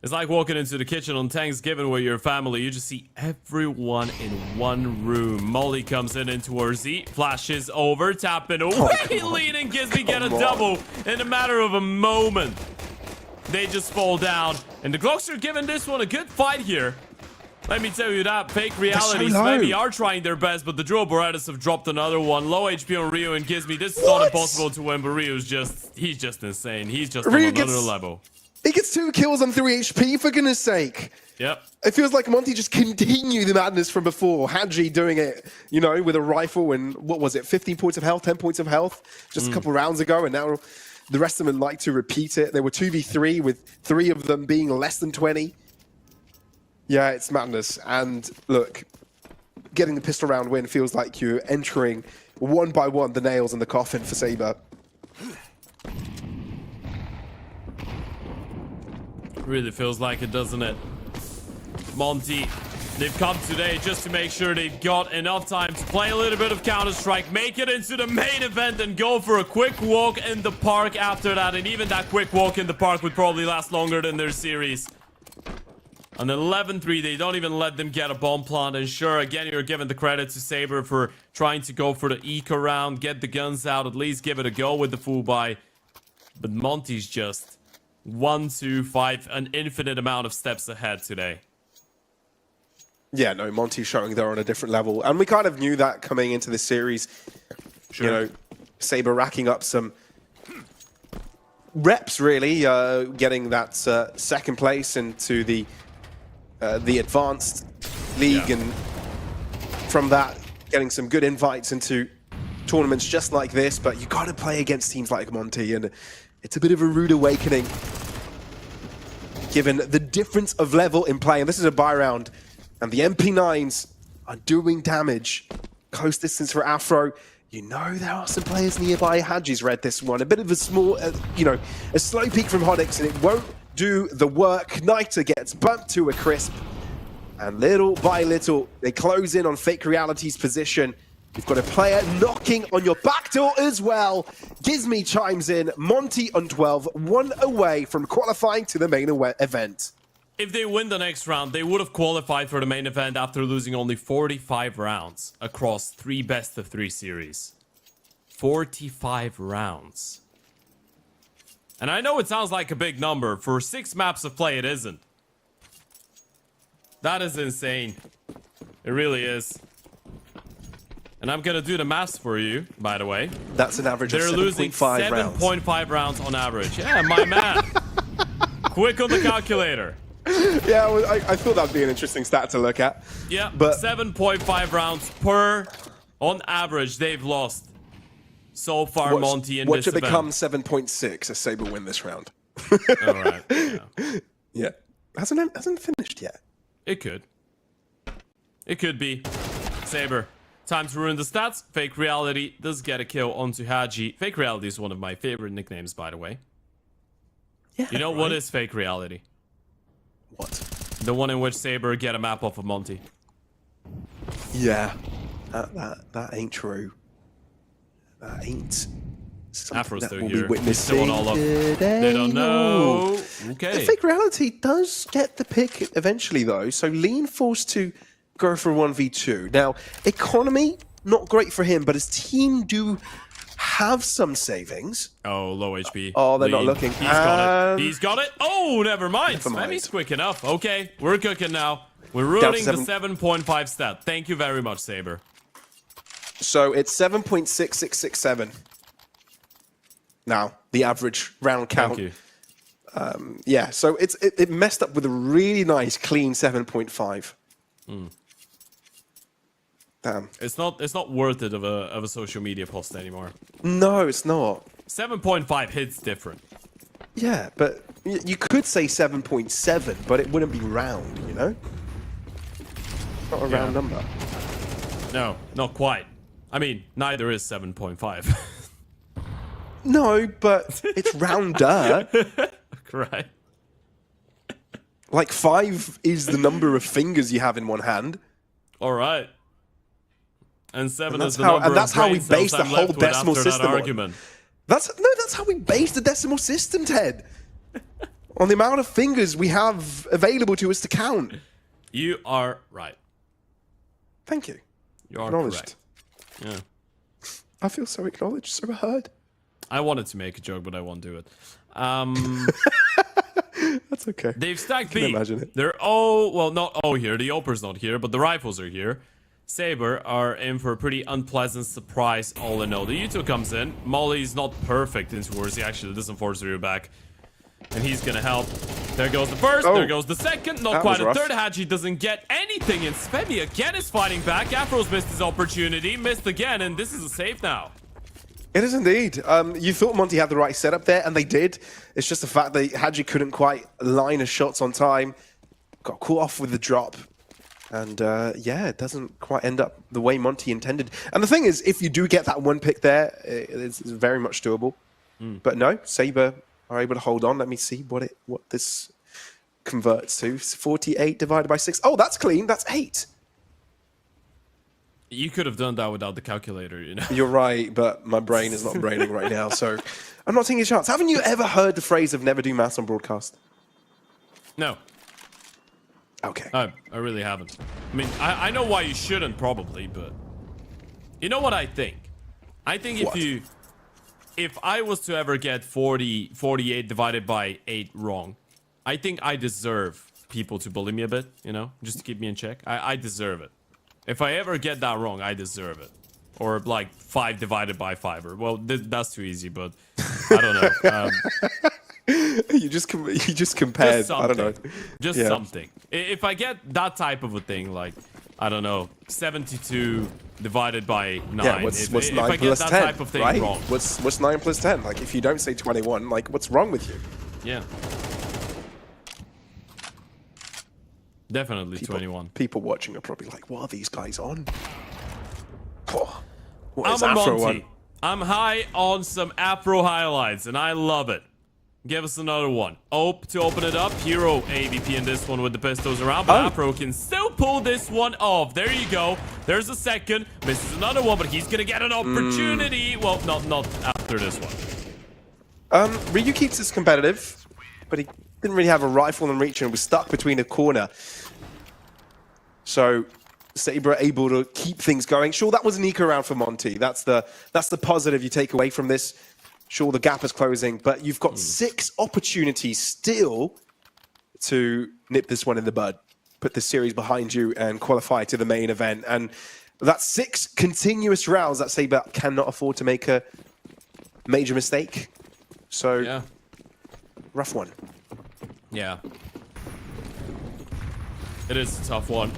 H: It's like walking into the kitchen on Thanksgiving with your family. You just see everyone in one room. Molly comes in towards Z, flashes over, tapping away. Lean and Gizmy get a double in a matter of a moment. They just fall down. And the Glocks are giving this one a good fight here. Let me tell you that. Fake Realities maybe are trying their best, but the Duo Boretis have dropped another one. Low HP on Ryu and Gizmy. This is not impossible to win, but Ryu's he's just insane. He's just on another level.
I: He gets 2 kills on 3 HP, for goodness sake.
H: Yep.
I: It feels like Monty just continued the madness from before. Hadji doing it, you know, with a rifle and, what was it, 15 points of health, 10 points of health just a couple rounds ago, and now the rest of them like to repeat it. They were 2v3 with 3 of them being less than 20. Yeah, it's madness. And look, getting the pistol round win feels like you're entering one by one the nails in the coffin for Sabre.
H: Really feels like it, doesn't it? Monty, they've come today just to make sure they've got enough time to play a little bit of Counter-Strike, make it into the main event, and go for a quick walk in the park after that. And even that quick walk in the park would probably last longer than their series. On 11-3, they don't even let them get a bomb plant. And sure, again, you're giving the credit to Sabre for trying to go for the eco round, get the guns out, at least give it a go with the full buy. But Monty's just 1, 2, 5, an infinite amount of steps ahead today.
I: Yeah, no, Monty's showing they're on a different level. And we kind of knew that coming into this series. Sure. You know, Sabre racking up some reps, really, getting that second place into the advanced league, and from that, getting some good invites into tournaments just like this. But you got to play against teams like Monty, and it's a bit of a rude awakening, given the difference of level in play. And this is a buy round, and the MP9s are doing damage. Close distance for Afro. You know there are some players nearby. Hadji's read this one. A bit of a small, you know, a slow peek from Hodix, and it won't do the work. Niter gets bumped to a crisp, and little by little, they close in on Fake Reality's position. You've got a player knocking on your back door as well. Gizmy chimes in. Monty on 12, 1 away from qualifying to the main event.
H: If they win the next round, they would have qualified for the main event after losing only 45 rounds across 3 best-of-3 series. 45 rounds. And I know it sounds like a big number. For 6 maps of play, it isn't. That is insane. It really is. And I'm gonna do the maths for you, by the way.
I: That's an average of 7.5
H: rounds. They're losing 7.5 rounds on average. Yeah, my man. Quick on the calculator.
I: Yeah, I thought that'd be an interesting stat to look at.
H: Yeah,
I: but
H: 7.5 rounds per, on average, they've lost so far, Monty, in this event.
I: What should become 7.6 as Sabre win this round?
H: All right. Yeah.
I: Yeah. Hasn't finished yet.
H: It could. It could be. Sabre. Time to ruin the stats. Fake Reality does get a kill onto Hadji. Fake Reality is one of my favorite nicknames, by the way.
I: Yeah.
H: You know what is Fake Reality?
I: What?
H: The one in which Sabre get a map off of Monty.
I: Yeah. That ain't true. That ain't something
H: Afro's
I: that
H: still
I: we'll
H: here.
I: be witnessing
H: All up.
I: today.
H: They don't know. Okay.
I: The Fake Reality does get the pick eventually, though. So Lean forced to go for 1v2. Now, economy, not great for him, but his team do have some savings.
H: Oh, low HP.
I: Oh, they're not
H: Lean.
I: looking.
H: He's got it.
I: And-
H: He's got it. Oh, never mind.
I: Never mind.
H: Svemi's quick enough. Okay, we're cooking now. We're ruining the 7.5 stat. Thank you very much, Sabre.
I: So it's 7.6667. Now, the average round count.
H: Thank you.
I: Yeah, so it messed up with a really nice, clean 7.5. Damn.
H: It's not worth it of a social media post anymore.
I: No, it's not.
H: 7.5 hits different.
I: Yeah, but you could say 7.7, but it wouldn't be round, you know? Not a round number.
H: No, not quite. I mean, neither is 7.5.
I: No, but it's rounder.
H: Right.
I: Like 5 is the number of fingers you have in one hand.
H: All right. And 7
I: And
H: is the number
I: that's
H: of
I: how we
H: brain cells
I: base the
H: I'm
I: whole
H: left with
I: decimal
H: after that
I: system on.
H: argument.
I: That's how we base the decimal system, Ted. On the amount of fingers we have available to us to count.
H: You are right.
I: Thank you.
H: You are
I: Acknowledged.
H: correct. Yeah.
I: I feel so acknowledged, so heard.
H: I wanted to make a joke, but I won't do it.
I: That's okay.
H: They've stacked
I: I can
H: B.
I: imagine it.
H: They're not here. The Oper's not here, but the rifles are here. Sabre are in for a pretty unpleasant surprise all in all. The U2 comes in. Molly's not perfect in towards. He actually doesn't force her back. And he's gonna help. There goes the first, there goes the second. Not
I: That
H: quite
I: was
H: a
I: rough.
H: third. Haji doesn't get anything. And Svemi again is fighting back. Afro's missed his opportunity. Missed again, and this is a save now.
I: It is indeed. You thought Monty had the right setup there, and they did. It's just the fact that Haji couldn't quite line his shots on time. Got caught off with the drop. And yeah, it doesn't quite end up the way Monty intended. And the thing is, if you do get that one pick there, it's very much doable. But no, Sabre are able to hold on. Let me see what this converts to. 48 divided by 6. Oh, that's clean. That's 8.
H: You could have done that without the calculator, you know.
I: You're right, but my brain is not braining right now, so I'm not taking a chance. Haven't you ever heard the phrase of never do maths on broadcast?
H: No,
I: Okay.
H: I really haven't. I mean, I know why you shouldn't probably, but you know what I think? I think
I: What?
H: if I was to ever get 48 divided by 8 wrong, I think I deserve people to bully me a bit, you know, just to keep me in check. I deserve it. If I ever get that wrong, I deserve it. Or like 5 divided by 5. Or well, that's too easy, but I don't know.
I: You just compared.
H: Just
I: I don't know.
H: Just
I: Yeah.
H: something. If I get that type of a thing, like I don't know, 72 divided by 9.
I: Yeah, what's
H: if
I: 9
H: I get
I: plus
H: that
I: 10,
H: type of thing
I: right?
H: wrong,
I: What's 9 plus 10? Like, if you don't say 21, like, what's wrong with you?
H: yeah, definitely 21.
I: People watching are probably like, what are these guys on? Oh, what
H: I'm
I: is
H: a
I: Afro
H: Monty.
I: on?
H: I'm high on some Afro highlights, and I love it. Give us another one. Ope to open it up. Hero AVP in this one with the pistols around, but Afro can still pull this one off. There you go. There's a second. Misses another one, but he's gonna get an opportunity. Well, not after this one.
I: Ryu keeps this competitive, but he didn't really have a rifle in reach and was stuck between a corner. So Sabre able to keep things going. Sure, that was an eco round for Monty. That's the positive you take away from this. Sure, the gap is closing, but you've got 6 opportunities still to nip this one in the bud, put this series behind you and qualify to the main event. And that's 6 continuous rounds that Sabre cannot afford to make a major mistake. So,
H: Yeah.
I: rough one.
H: Yeah. It is a tough one.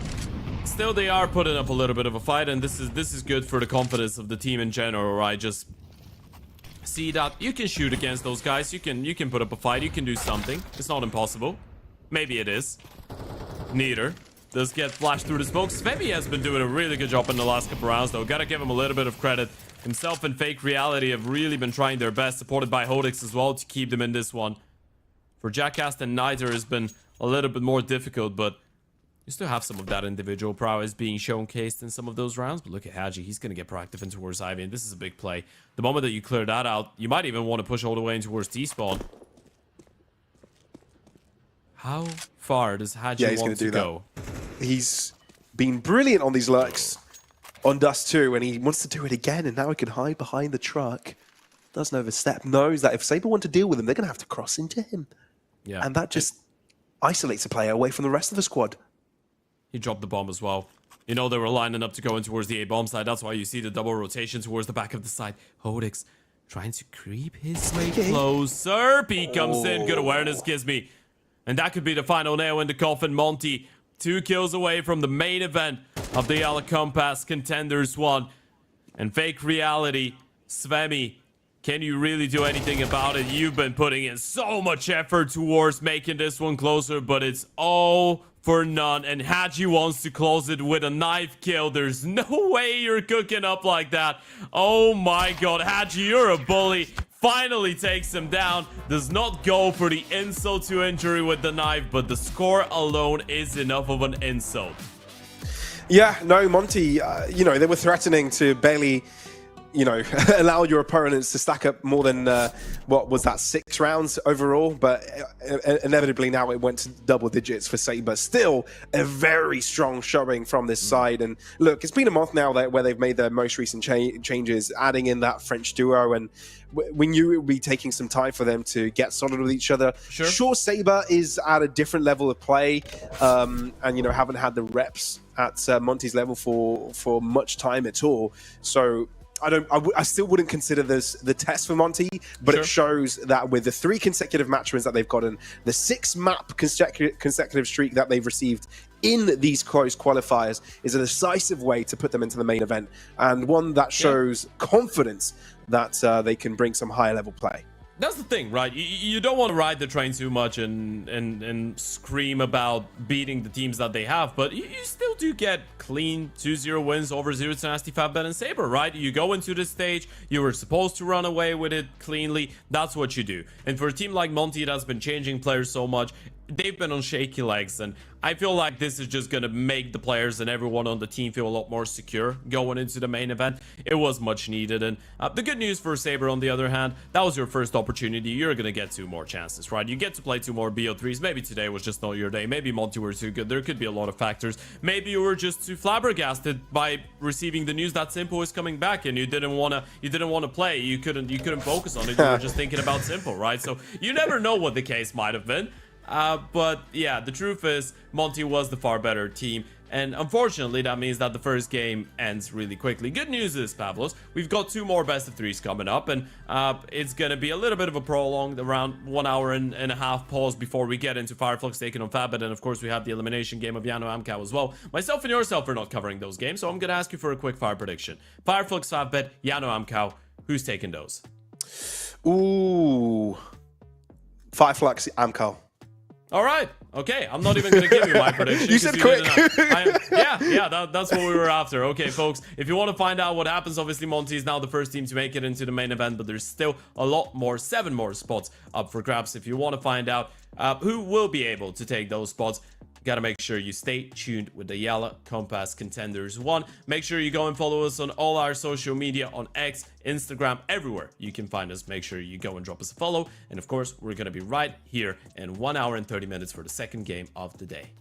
H: Still, they are putting up a little bit of a fight, and this is good for the confidence of the team in general. I just see that you can shoot against those guys. You can put up a fight. You can do something. It's not impossible. Maybe it is. Neither. Does get flashed through the smoke. Svemi has been doing a really good job in the last couple rounds, though. Gotta give him a little bit of credit. Himself and Fake Reality have really been trying their best, supported by Hodix as well, to keep them in this one. For Jackass and Niter has been a little bit more difficult, but you still have some of that individual prowess being showcased in some of those rounds. But look at Haji. He's going to get proactive in towards Ivy, and this is a big play. The moment that you clear that out, you might even want to push all the way in towards T-spawn. How far does Haji want to go?
I: He's been brilliant on these lurks. on Dust 2, and he wants to do it again, and now he can hide behind the truck. Doesn't overstep, knows that if Sabre want to deal with him, they're going to have to cross into him.
H: Yeah.
I: And that just isolates a player away from the rest of the squad.
H: He dropped the bomb as well. You know they were lining up to go in towards the A-bomb side. That's why you see the double rotation towards the back of the side. Hodix trying to creep his way closer. P comes in. Good awareness, gives me. And that could be the final nail in the coffin. Monty, 2 kills away from the main event of the YaLLa Compass Contenders 1. And fake reality, Svemi, can you really do anything about it? You've been putting in so much effort towards making this one closer, but it's all for none. And Haji wants to close it with a knife kill. There's no way you're cooking up like that. Oh my god, Haji, you're a bully. Finally takes him down. Does not go for the insult to injury with the knife, but the score alone is enough of an insult.
I: Yeah, no, Monty, you know, they were threatening to barely, you know, allow your opponents to stack up more than, what was that, 6 rounds overall? But inevitably now it went to double digits for Sabre. Still a very strong showing from this side. And look, it's been a month now where they've made their most recent changes, adding in that French duo. And we knew it would be taking some time for them to get solid with each other. Sure, Sabre is at a different level of play, and, you know, haven't had the reps at Monty's level for much time at all. So I still wouldn't consider this the test for Monty, but it shows that with the 3 consecutive match wins that they've gotten, the 6-map consecutive streak that they've received in these close qualifiers is a decisive way to put them into the main event, and one that shows confidence that they can bring some higher level play.
H: That's the thing, right? You don't want to ride the train too much and scream about beating the teams that they have, but you still do get clean 2-0 wins over Zero Tenacity, Favbet, and SABRE, right? You go into this stage, you were supposed to run away with it cleanly. That's what you do. And for a team like Monty that's been changing players so much, they've been on shaky legs, and I feel like this is just gonna make the players and everyone on the team feel a lot more secure going into the main event. It was much needed. And the good news for SABRE, on the other hand, that was your first opportunity. You're gonna get 2 more chances, right? You get to play 2 more BO3s. Maybe today was just not your day. Maybe Monty were too good. There could be a lot of factors. Maybe you were just too flabbergasted by receiving the news that Simple is coming back, and you didn't want to play. You couldn't focus on it. You were just thinking about Simple, right? So you never know what the case might have been. But yeah, the truth is Monty was the far better team, and unfortunately that means that the first game ends really quickly. Good news is, Pavlos, we've got 2 more best of 3s coming up, and it's gonna be a little bit of a prolonged, around 1 hour and a half pause before we get into Fireflux taking on Favbet, and of course we have the elimination game of Jano Amkal as well. Myself and yourself are not covering those games, so I'm gonna ask you for a quick fire prediction. Fireflux, Favbet, Jano Amkal, who's taking those?
I: Ooh, Fireflux, Amkal.
H: All right. Okay. I'm not even going to give you my prediction.
I: You said quick.
H: That's what we were after. Okay, folks. If you want to find out what happens, obviously Monty is now the first team to make it into the main event, but there's still a lot more, 7 more spots up for grabs. If you want to find out who will be able to take those spots, gotta make sure you stay tuned with the YaLLa Compass Contenders 1. Make sure you go and follow us on all our social media, on X, Instagram, everywhere you can find us. Make sure you go and drop us a follow. And of course, we're gonna be right here in 1 hour and 30 minutes for the second game of the day.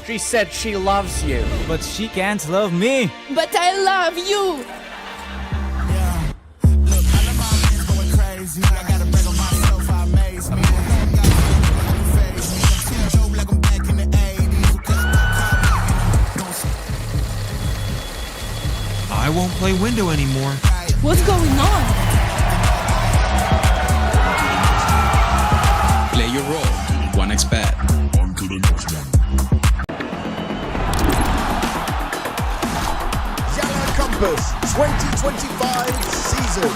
B: She said she loves you, but she can't love me.
C: But I love you.
D: I won't play window anymore.
C: What's going on?
E: Play your role. 1xBet.
F: YaLLa Compass 2025 season.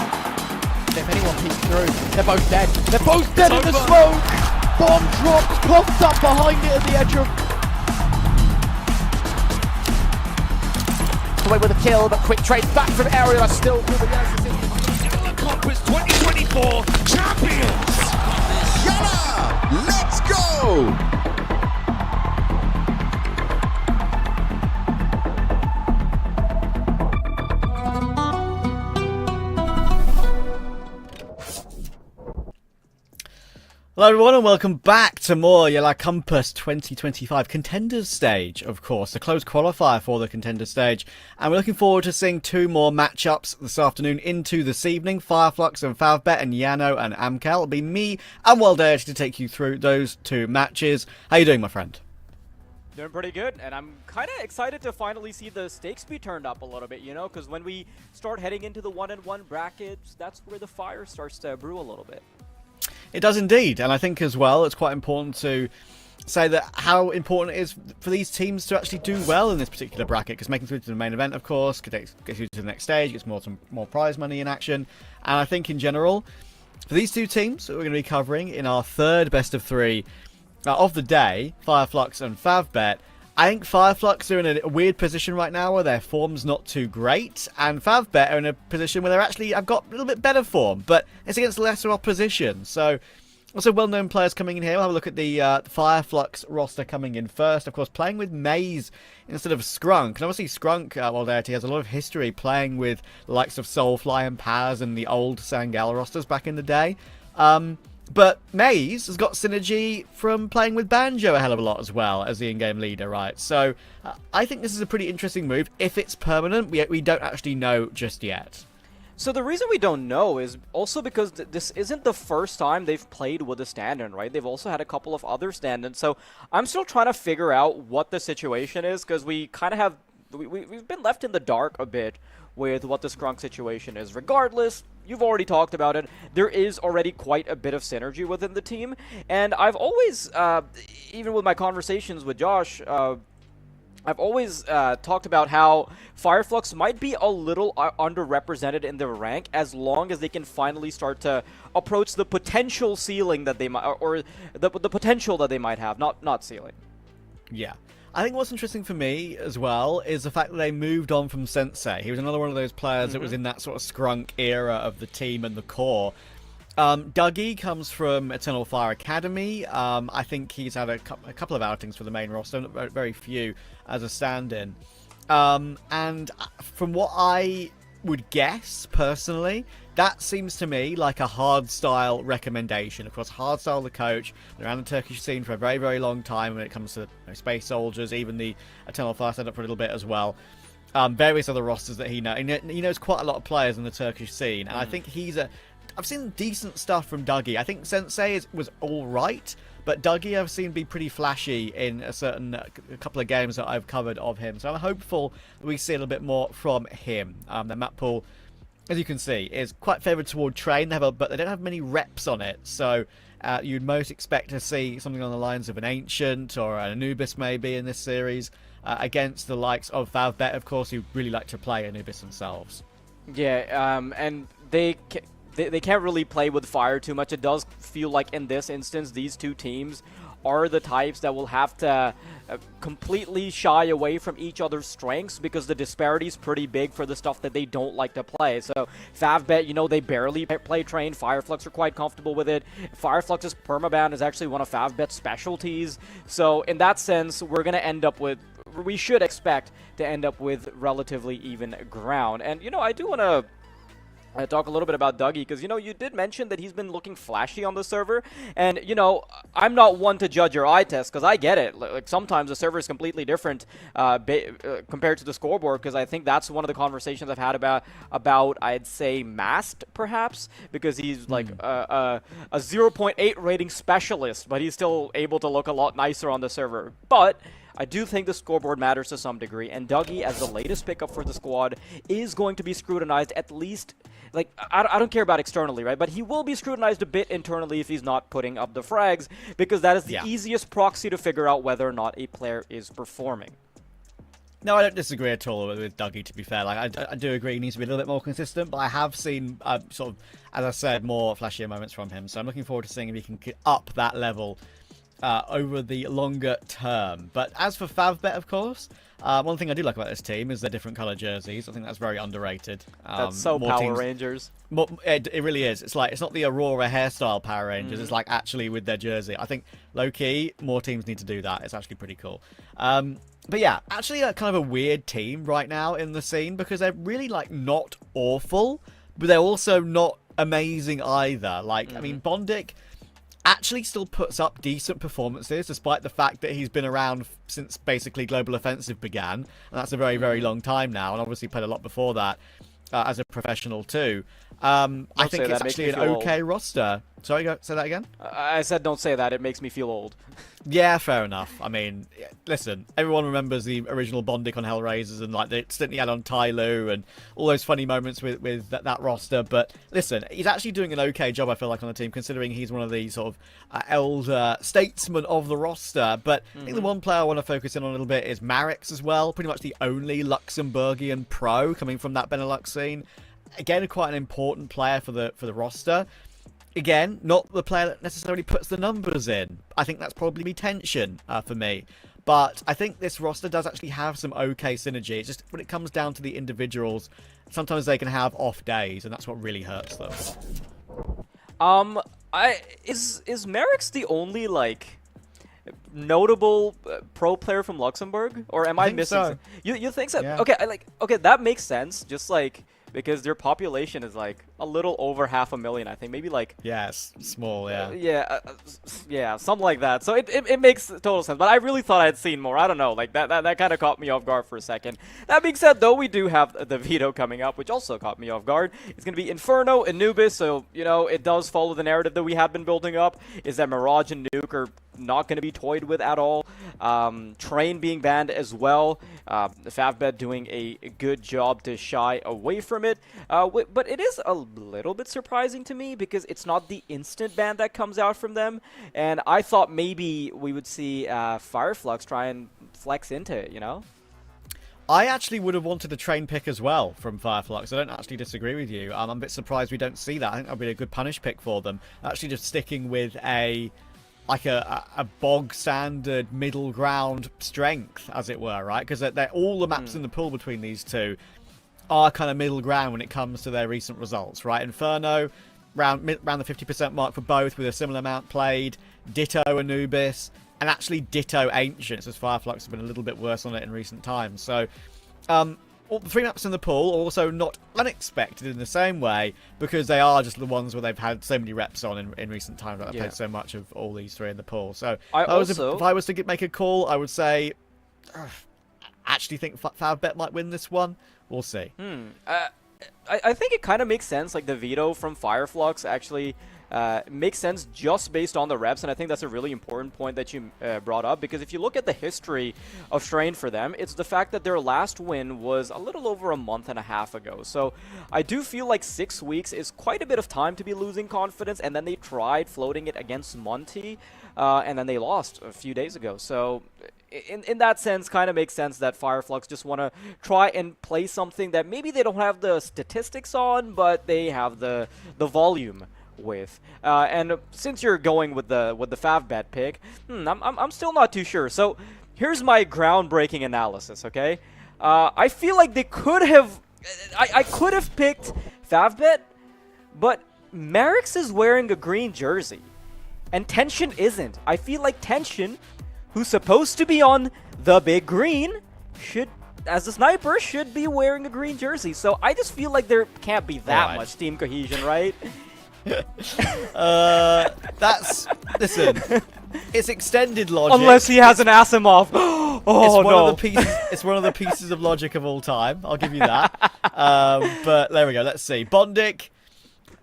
A: If anyone peeks through, they're both dead. They're both dead in the smoke. Bomb drops, coughed up behind it at the edge of.
G: Away with a kill, but quick trade back from Aerial. Still through the YaLLa Compass 2024 champions.
F: YaLLa, let's go!
B: Hello everyone and welcome back to more YaLLa Compass 2025 Contenders stage, of course, the closed qualifier for the Contenders stage. And we're looking forward to seeing two more matchups this afternoon into this evening. Fireflux and Favbet and Jano and Amkal. It'll be me and YaLLa to take you through those two matches. How you doing, my friend?
J: Doing pretty good, and I'm kind of excited to finally see the stakes be turned up a little bit, you know, because when we start heading into the 1-on-1 brackets, that's where the fire starts to brew a little bit.
B: It does indeed, and I think as well it's quite important to say that how important it is for these teams to actually do well in this particular bracket, because making through to the main event, of course, gets you to the next stage, gets more prize money in action. And I think in general, for these two teams that we're going to be covering in our third best of three of the day, Fireflux and Favbet, I think Fireflux are in a weird position right now where their form's not too great, and Favbet are in a position where they're actually have got a little bit better form, but it's against lesser opposition. So, also well-known players coming in here. We'll have a look at the Fireflux roster coming in first. Of course, playing with Maze instead of Scrunk. And obviously Scrunk, he has a lot of history playing with the likes of Soulfly and Paz and the old Sangala rosters back in the day. But Maze has got synergy from playing with Banjo a hell of a lot as well as the in-game leader, right? So I think this is a pretty interesting move. If it's permanent, we don't actually know just yet.
J: So the reason we don't know is also because this isn't the first time they've played with a stand-in, right? They've also had a couple of other stand-ins. So I'm still trying to figure out what the situation is, because we kind of have... We've been left in the dark a bit with what the Scrunk situation is. Regardless, you've already talked about it. There is already quite a bit of synergy within the team. And I've always, even with my conversations with Josh, I've always talked about how Fireflux might be a little underrepresented in their rank as long as they can finally start to approach the potential ceiling that they might, or the potential that they might have, not ceiling.
B: Yeah. I think what's interesting for me as well is the fact that they moved on from Sensei. He was another one of those players that was in that sort of Scrunk era of the team and the core. Dougie comes from Eternal Fire Academy. I think he's had a couple of outings for the main roster, very few as a stand-in. And from what I would guess, personally, that seems to me like a hardstyle recommendation. Of course, hardstyle, the coach, around the Turkish scene for a very, very long time when it comes to Space Soldiers, even the Eternal Fire setup for a little bit as well. Various other rosters that he knows. He knows quite a lot of players in the Turkish scene, and I think I've seen decent stuff from Dougie. I think Sensei was all right, but Dougie I've seen be pretty flashy in a couple of games that I've covered of him. So I'm hopeful that we see a little bit more from him. The map pool, as you can see, is quite favoured toward Train, but they don't have many reps on it. So you'd most expect to see something on the lines of an Ancient or an Anubis maybe in this series against the likes of Favbet, of course, who really like to play Anubis themselves.
J: Yeah, and they can't really play with fire too much. It does feel like in this instance, these two teams are the types that will have to completely shy away from each other's strengths, because the disparity is pretty big for the stuff that they don't like to play. So Favbet, they barely play Train. Fireflux are quite comfortable with it. Fireflux's permaban is actually one of Favbet's specialties. So in that sense, we should expect to end up with relatively even ground. And I do want to talk a little bit about Dougie, because, you know, you did mention that he's been looking flashy on the server, and, you know, I'm not one to judge your eye test, because I get it. Like, sometimes the server is completely different compared to the scoreboard, because I think that's one of the conversations I've had about I'd say, Masked, perhaps, because he's, like, a 0.8 rating specialist, but he's still able to look a lot nicer on the server. But I do think the scoreboard matters to some degree, and Dougie, as the latest pickup for the squad, is going to be scrutinized at least. Like, I don't care about externally, right? But he will be scrutinized a bit internally if he's not putting up the frags, because that is the easiest proxy to figure out whether or not a player is performing.
B: No, I don't disagree at all with Dougie, to be fair. Like, I do agree he needs to be a little bit more consistent, but I have seen, sort of, as I said, more flashier moments from him. So I'm looking forward to seeing if he can get up that level over the longer term. But as for Favbet, of course, one thing I do like about this team is their different color jerseys. I think that's very underrated.
J: That's so Power Rangers.
B: It really is. It's like, it's not the Aurora hairstyle Power Rangers. It's like actually with their jersey. I think low-key, more teams need to do that. It's actually pretty cool. But yeah, actually a kind of a weird team right now in the scene, because they're really like not awful, but they're also not amazing either. Like, I mean, Bondic actually still puts up decent performances, despite the fact that he's been around since basically Global Offensive began, and that's a very, very long time now, and obviously played a lot before that as a professional too. I think it's actually an okay roster. Sorry, say that again?
J: I said don't say that, it makes me feel old.
B: Yeah, fair enough. I mean, listen, everyone remembers the original Bondic on Hellraisers and like the stint he had on Tyloo and all those funny moments with that roster. But listen, he's actually doing an okay job, I feel like, on the team, considering he's one of the sort of elder statesmen of the roster. But I think the one player I want to focus in on a little bit is Marix as well. Pretty much the only Luxembourgian pro coming from that Benelux scene. Again, quite an important player for the roster. Again, not the player that necessarily puts the numbers in. I think that's probably tension for me. But I think this roster does actually have some okay synergy. It's just when it comes down to the individuals, sometimes they can have off days, and that's what really hurts them.
J: Is Marix the only, like, notable pro player from Luxembourg? Or am I missing
B: so.
J: You think so?
B: Yeah.
J: Okay, that makes sense. Just like, because their population is like a little over 500,000, I think, maybe like.
B: Yeah, it's small. Yeah.
J: Yeah, something like that. So it makes total sense. But I really thought I had seen more. I don't know, like that kind of caught me off guard for a second. That being said, though, we do have the Veto coming up, which also caught me off guard. It's gonna be Inferno, Anubis. So, you know, it does follow the narrative that we have been building up. Is that Mirage and Nuke are not going to be toyed with at all. Train being banned as well. Favbet doing a good job to shy away from it. But it is a little bit surprising to me because it's not the instant ban that comes out from them. And I thought maybe we would see Fireflux try and flex into it, you know?
B: I actually would have wanted a train pick as well from Fireflux. I don't actually disagree with you. I'm a bit surprised we don't see that. I think that would be a good punish pick for them. Actually just sticking with a bog standard middle ground strength, as it were, right? Because they're all the maps in the pool between these two are kind of middle ground when it comes to their recent results, right? Inferno, around the 50% mark for both, with a similar amount played. Ditto Anubis, and actually ditto Ancients, as Fireflux has been a little bit worse on it in recent times. So, all the three maps in the pool are also not unexpected in the same way, because they are just the ones where they've had so many reps on in recent times. Like, I've played so much of all these three in the pool. So if I was to make a call, I would say, I actually think Favbet might win this one. We'll see.
J: I think it kind of makes sense. Like, the Veto from Fireflux actually makes sense just based on the reps, and I think that's a really important point that you brought up, because if you look at the history of Strain for them, it's the fact that their last win was a little over a month and a half ago. So I do feel like 6 weeks is quite a bit of time to be losing confidence, and then they tried floating it against Monty, and then they lost a few days ago. So in that sense, kind of makes sense that Fireflux just want to try and play something that maybe they don't have the statistics on, but they have the volume with. And since you're going with the Favbet pick, I'm still not too sure. So here's my groundbreaking analysis, okay? I feel like they could have... I could have picked Favbet, but Marix is wearing a green jersey, and Tension isn't. I feel like Tension, who's supposed to be on the big green, should as the sniper, should be wearing a green jersey. So I just feel like there can't be that
B: Alright.
J: much team cohesion, right?
B: Listen, it's extended logic.
J: Unless he has an Asimov. Oh no!
B: It's one of the pieces of logic of all time. I'll give you that. But there we go. Let's see. Bondic,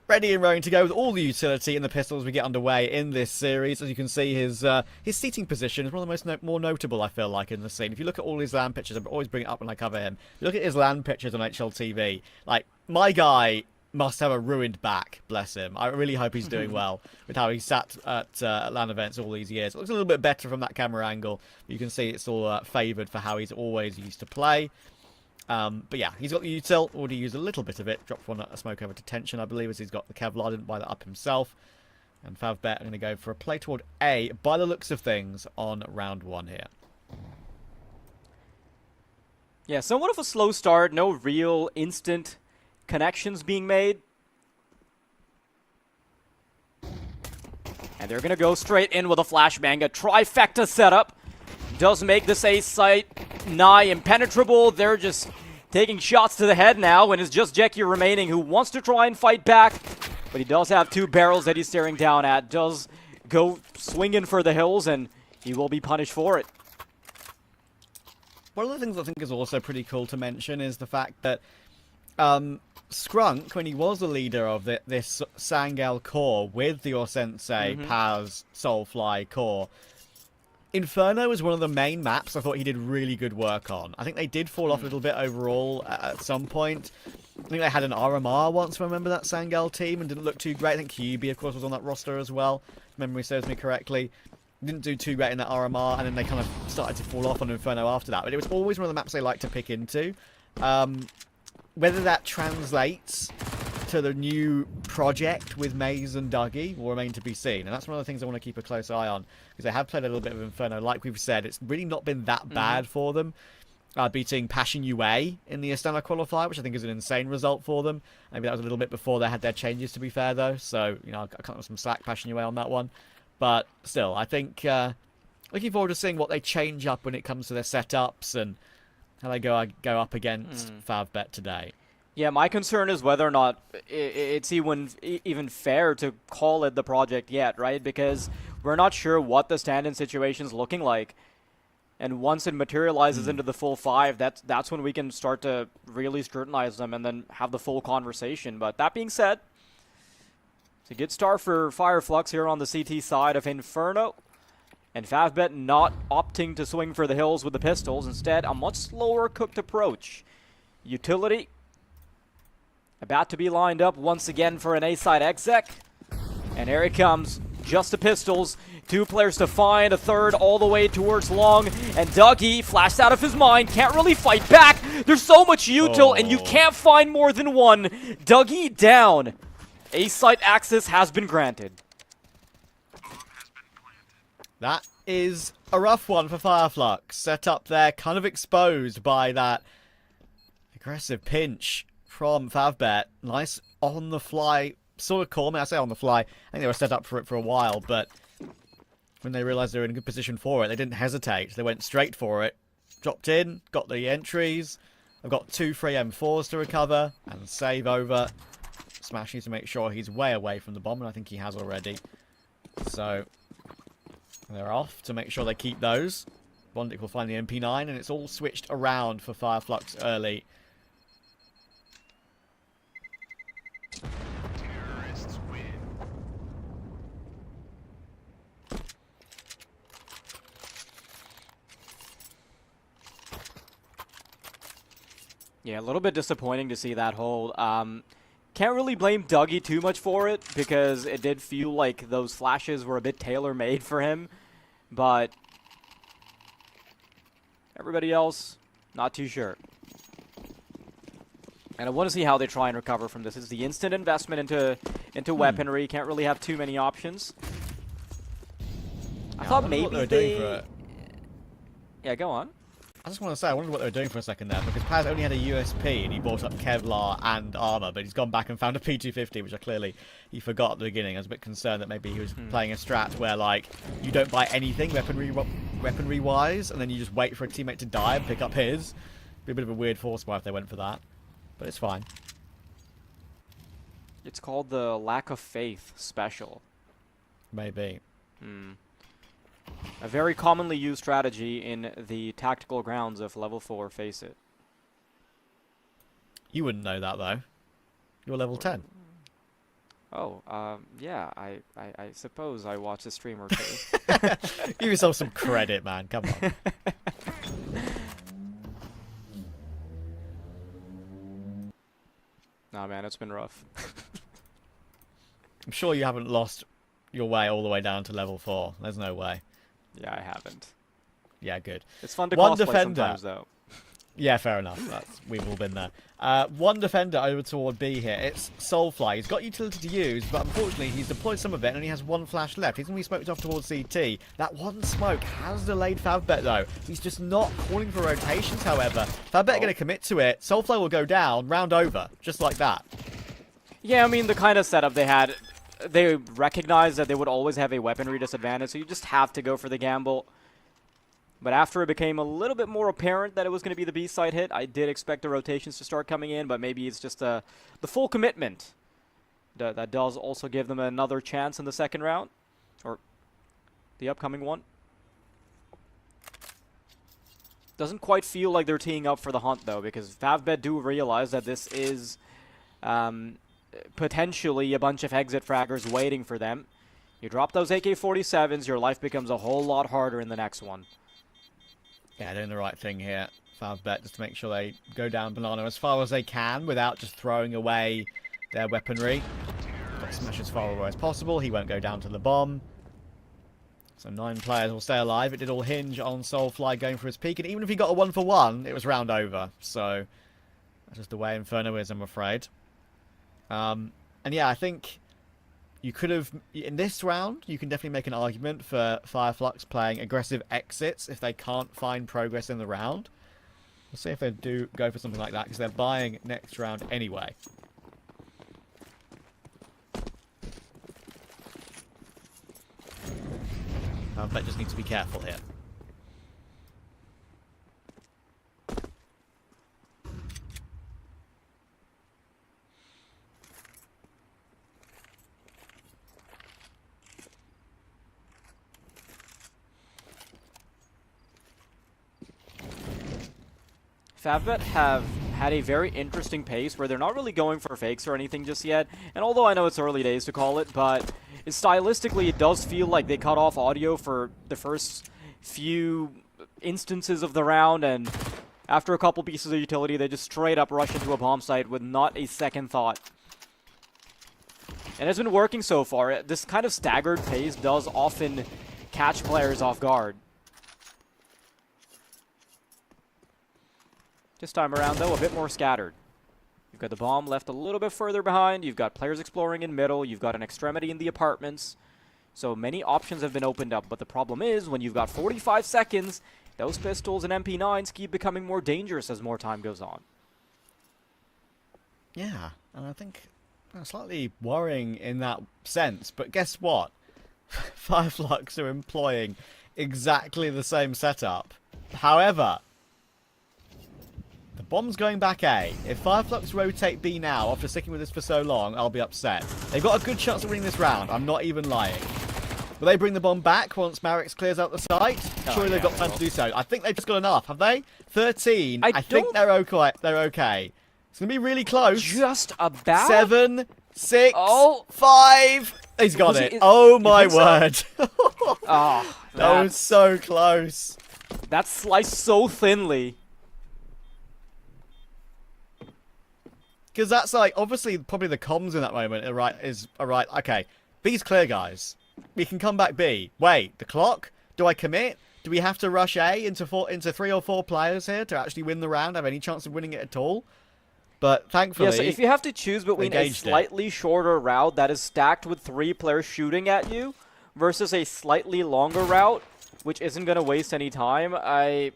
B: ready and raring to go with all the utility and the pistols we get underway in this series. As you can see, his seating position is one of the most more notable, I feel like, in the scene. If you look at all his LAN pictures, I always bring it up when I cover him. If you look at his LAN pictures on HLTV, like, my guy must have a ruined back, bless him. I really hope he's doing well with how he sat at LAN events all these years. It looks a little bit better from that camera angle. You can see it's all favoured for how he's always used to play. But yeah, he's got the util, already used a little bit of it. Dropped one a smoke over detention, I believe, as he's got the Kevlar, didn't buy that up himself. And Favbet are going to go for a play toward A, by the looks of things, on round 1 here.
J: Yeah, somewhat of a slow start, no real instant connections being made. And they're going to go straight in with a flashbang. A trifecta setup does make this A site nigh impenetrable. They're just taking shots to the head now, and it's just Jeki remaining who wants to try and fight back. But he does have 2 barrels that he's staring down at. Does go swinging for the hills, and he will be punished for it.
B: One of the things I think is also pretty cool to mention is the fact that Skrunk, when he was the leader of this Sangel core with the Sensei, Paz, Soulfly core, Inferno was one of the main maps I thought he did really good work on. I think they did fall off a little bit overall at some point. I think they had an RMR once, if I remember that Sangel team, and didn't look too great. I think QB, of course, was on that roster as well, if memory serves me correctly. Didn't do too great in that RMR, and then they kind of started to fall off on Inferno after that. But it was always one of the maps they liked to pick into. Whether that translates to the new project with Maze and Dougie will remain to be seen. And that's one of the things I want to keep a close eye on, because they have played a little bit of Inferno. Like we've said, it's really not been that bad for them. Beating Passion UA in the Astana qualifier, which I think is an insane result for them. Maybe that was a little bit before they had their changes, to be fair, though. So, you know, I can't have some slack Passion UA on that one. But still, I think looking forward to seeing what they change up when it comes to their setups and how they go up against Favbet today.
J: Yeah, my concern is whether or not it's even fair to call it the project yet, right? Because we're not sure what the stand-in situation's looking like. And once it materializes into the full 5, that's when we can start to really scrutinize them and then have the full conversation. But that being said, it's a good start for Fireflux here on the CT side of Inferno. And Favbet not opting to swing for the hills with the pistols. Instead, a much slower cooked approach. Utility about to be lined up once again for an A-side exec. And here he comes. Just the pistols. 2 players to find. A third all the way towards long. And Dougie flashed out of his mind. Can't really fight back. There's so much util and you can't find more than one. Dougie down. A-site access has been granted.
B: That is a rough one for Fireflux. Set up there, kind of exposed by that aggressive pinch from Favbet. Nice on-the-fly sort of call. I mean, I say on-the-fly. I think they were set up for it for a while, but when they realised they were in a good position for it, they didn't hesitate. They went straight for it. Dropped in, got the entries. I've got 2 free M4s to recover and save over. Smash needs to make sure he's way away from the bomb, and I think he has already. So they're off to make sure they keep those. Bondic will find the MP9, and it's all switched around for Fireflux early.
J: Yeah, a little bit disappointing to see that hold. Can't really blame Dougie too much for it, because it did feel like those flashes were a bit tailor-made for him. But everybody else, not too sure. And I want to see how they try and recover from this. It's the instant investment into weaponry. Can't really have too many options. I thought maybe they... Yeah, go on.
B: I just want to say, I wondered what they were doing for a second there, because Paz only had a USP and he bought up Kevlar and armor, but he's gone back and found a P250, which he forgot at the beginning. I was a bit concerned that maybe he was playing a strat where, like, you don't buy anything weaponry-wise, and then you just wait for a teammate to die and pick up his. Be a bit of a weird force buy if they went for that, but it's fine.
J: It's called the lack of faith special.
B: Maybe.
J: A very commonly used strategy in the tactical grounds of level 4 Face It.
B: You wouldn't know that though. You're level 10.
J: Oh, yeah, I suppose I watched a stream or two.
B: Give yourself some credit, man. Come on.
J: Nah, man, it's been rough.
B: I'm sure you haven't lost your way all the way down to level 4. There's no way.
J: Yeah, I haven't.
B: Yeah, good.
J: It's fun to
B: One
J: cosplay
B: defender.
J: sometimes, though.
B: Yeah, fair enough. We've all been there. One defender over toward B here. It's Soulfly. He's got utility to use, but unfortunately he's deployed some of it and he has one flash left. He's going to be smoked off towards CT. That one smoke has delayed Favbet though. He's just not calling for rotations, however. Favbet are going to commit to it. Soulfly will go down, round over, just like that.
J: Yeah, I mean, the kind of setup they had, they recognized that they would always have a weaponry disadvantage, so you just have to go for the gamble. But after it became a little bit more apparent that it was going to be the B-side hit, I did expect the rotations to start coming in, but maybe it's just the full commitment that does also give them another chance in the second round, or the upcoming one. Doesn't quite feel like they're teeing up for the hunt, though, because Favbet do realize that this is potentially a bunch of exit fraggers waiting for them. You drop those AK-47s, your life becomes a whole lot harder in the next one.
B: Yeah, doing the right thing here. Favbet, just to make sure they go down Banana as far as they can without just throwing away their weaponry. Got to smash as far away as possible. He won't go down to the bomb. So 9 players will stay alive. It did all hinge on Soulfly going for his peak. And even if he got a 1-for-1, it was round over. So that's just the way Inferno is, I'm afraid. And yeah, I think you could have, in this round, you can definitely make an argument for Fireflux playing aggressive exits if they can't find progress in the round. We'll see if they do go for something like that, because they're buying next round anyway. But just need to be careful here.
J: Favbet have had a very interesting pace where they're not really going for fakes or anything just yet. And although I know it's early days to call it, but stylistically it does feel like they cut off audio for the first few instances of the round, and after a couple pieces of utility, they just straight up rush into a bomb site with not a second thought. And it's been working so far. This kind of staggered pace does often catch players off guard. This time around, though, a bit more scattered. You've got the bomb left a little bit further behind. You've got players exploring in middle. You've got an extremity in the apartments. So many options have been opened up. But the problem is, when you've got 45 seconds, those pistols and MP9s keep becoming more dangerous as more time goes on.
B: Yeah, and I think slightly worrying in that sense. But guess what? Fireflux are employing exactly the same setup. However, the bomb's going back A. If Fireflux rotate B now, after sticking with this for so long, I'll be upset. They've got a good chance of winning this round. I'm not even lying. Will they bring the bomb back once Marix clears out the site? Surely they've got time to do so. I think they've just got enough, have they? 13. I think they're okay. It's going to be really close.
J: Just about?
B: 7, 6, 5. He's got it. Oh, my word.
J: Oh,
B: that was so close.
J: That's sliced so thinly.
B: Because that's like, obviously, probably the comms in that moment are right. Okay, B's clear, guys. We can come back B. Wait, the clock? Do I commit? Do we have to rush A into 3 or 4 players here to actually win the round, have any chance of winning it at all? But thankfully,
J: yeah, so if you have to choose between a slightly shorter route that is stacked with 3 players shooting at you versus a slightly longer route, which isn't going to waste any time, I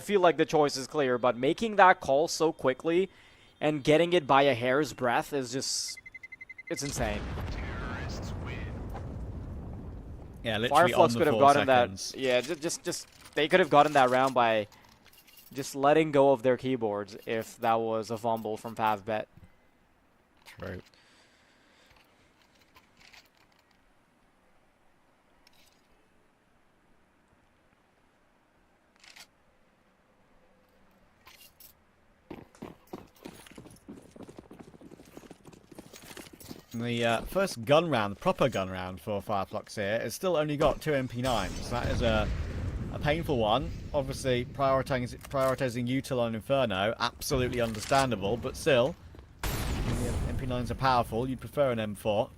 J: feel like the choice is clear. But making that call so quickly and getting it by a hair's breadth is just, it's insane.
B: Yeah, literally
J: Fireflux
B: on the
J: could have
B: 4
J: gotten
B: seconds.
J: that. Yeah, just they could have gotten that round by just letting go of their keyboards if that was a fumble from Favbet.
B: True. The first gun round, the proper gun round for Fireflux here, has still only got 2 MP9s. That is a painful one. Obviously, prioritizing Util on Inferno, absolutely understandable, but still, MP9s are powerful. You'd prefer an M4.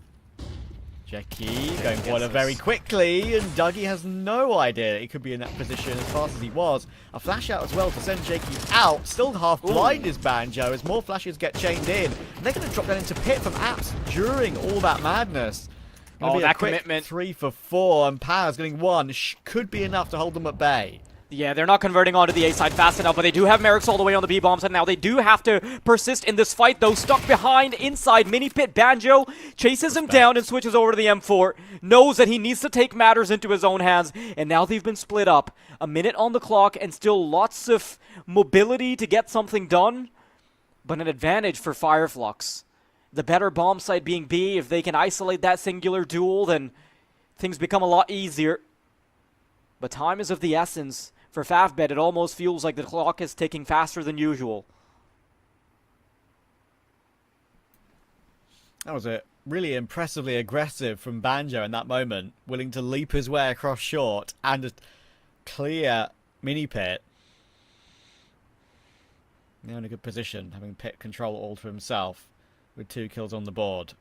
B: Jeki going for it very quickly, and Dougie has no idea he could be in that position as fast as he was. A flash out as well to send Jeki out. Still half blind is Banjo as more flashes get chained in. And they're going to drop that into pit from Apps during all that madness.
J: Oh, that commitment.
B: 3 for 4, and Paz getting 1 could be enough to hold them at bay.
J: Yeah, they're not converting onto the A side fast enough, but they do have Merrick's all the way on the B bombs, and now they do have to persist in this fight, though. Stuck behind inside mini pit, Banjo chases him down and switches over to the M4. Knows that he needs to take matters into his own hands, and now they've been split up. A minute on the clock, and still lots of mobility to get something done, but an advantage for Fireflux. The better bomb site being B. If they can isolate that singular duel, then things become a lot easier. But time is of the essence. For Favbet, it almost feels like the clock is ticking faster than usual.
B: That was a really impressively aggressive from Banjo in that moment, willing to leap his way across short and just clear mini pit. Now in a good position, having pit control all to himself with 2 kills on the board.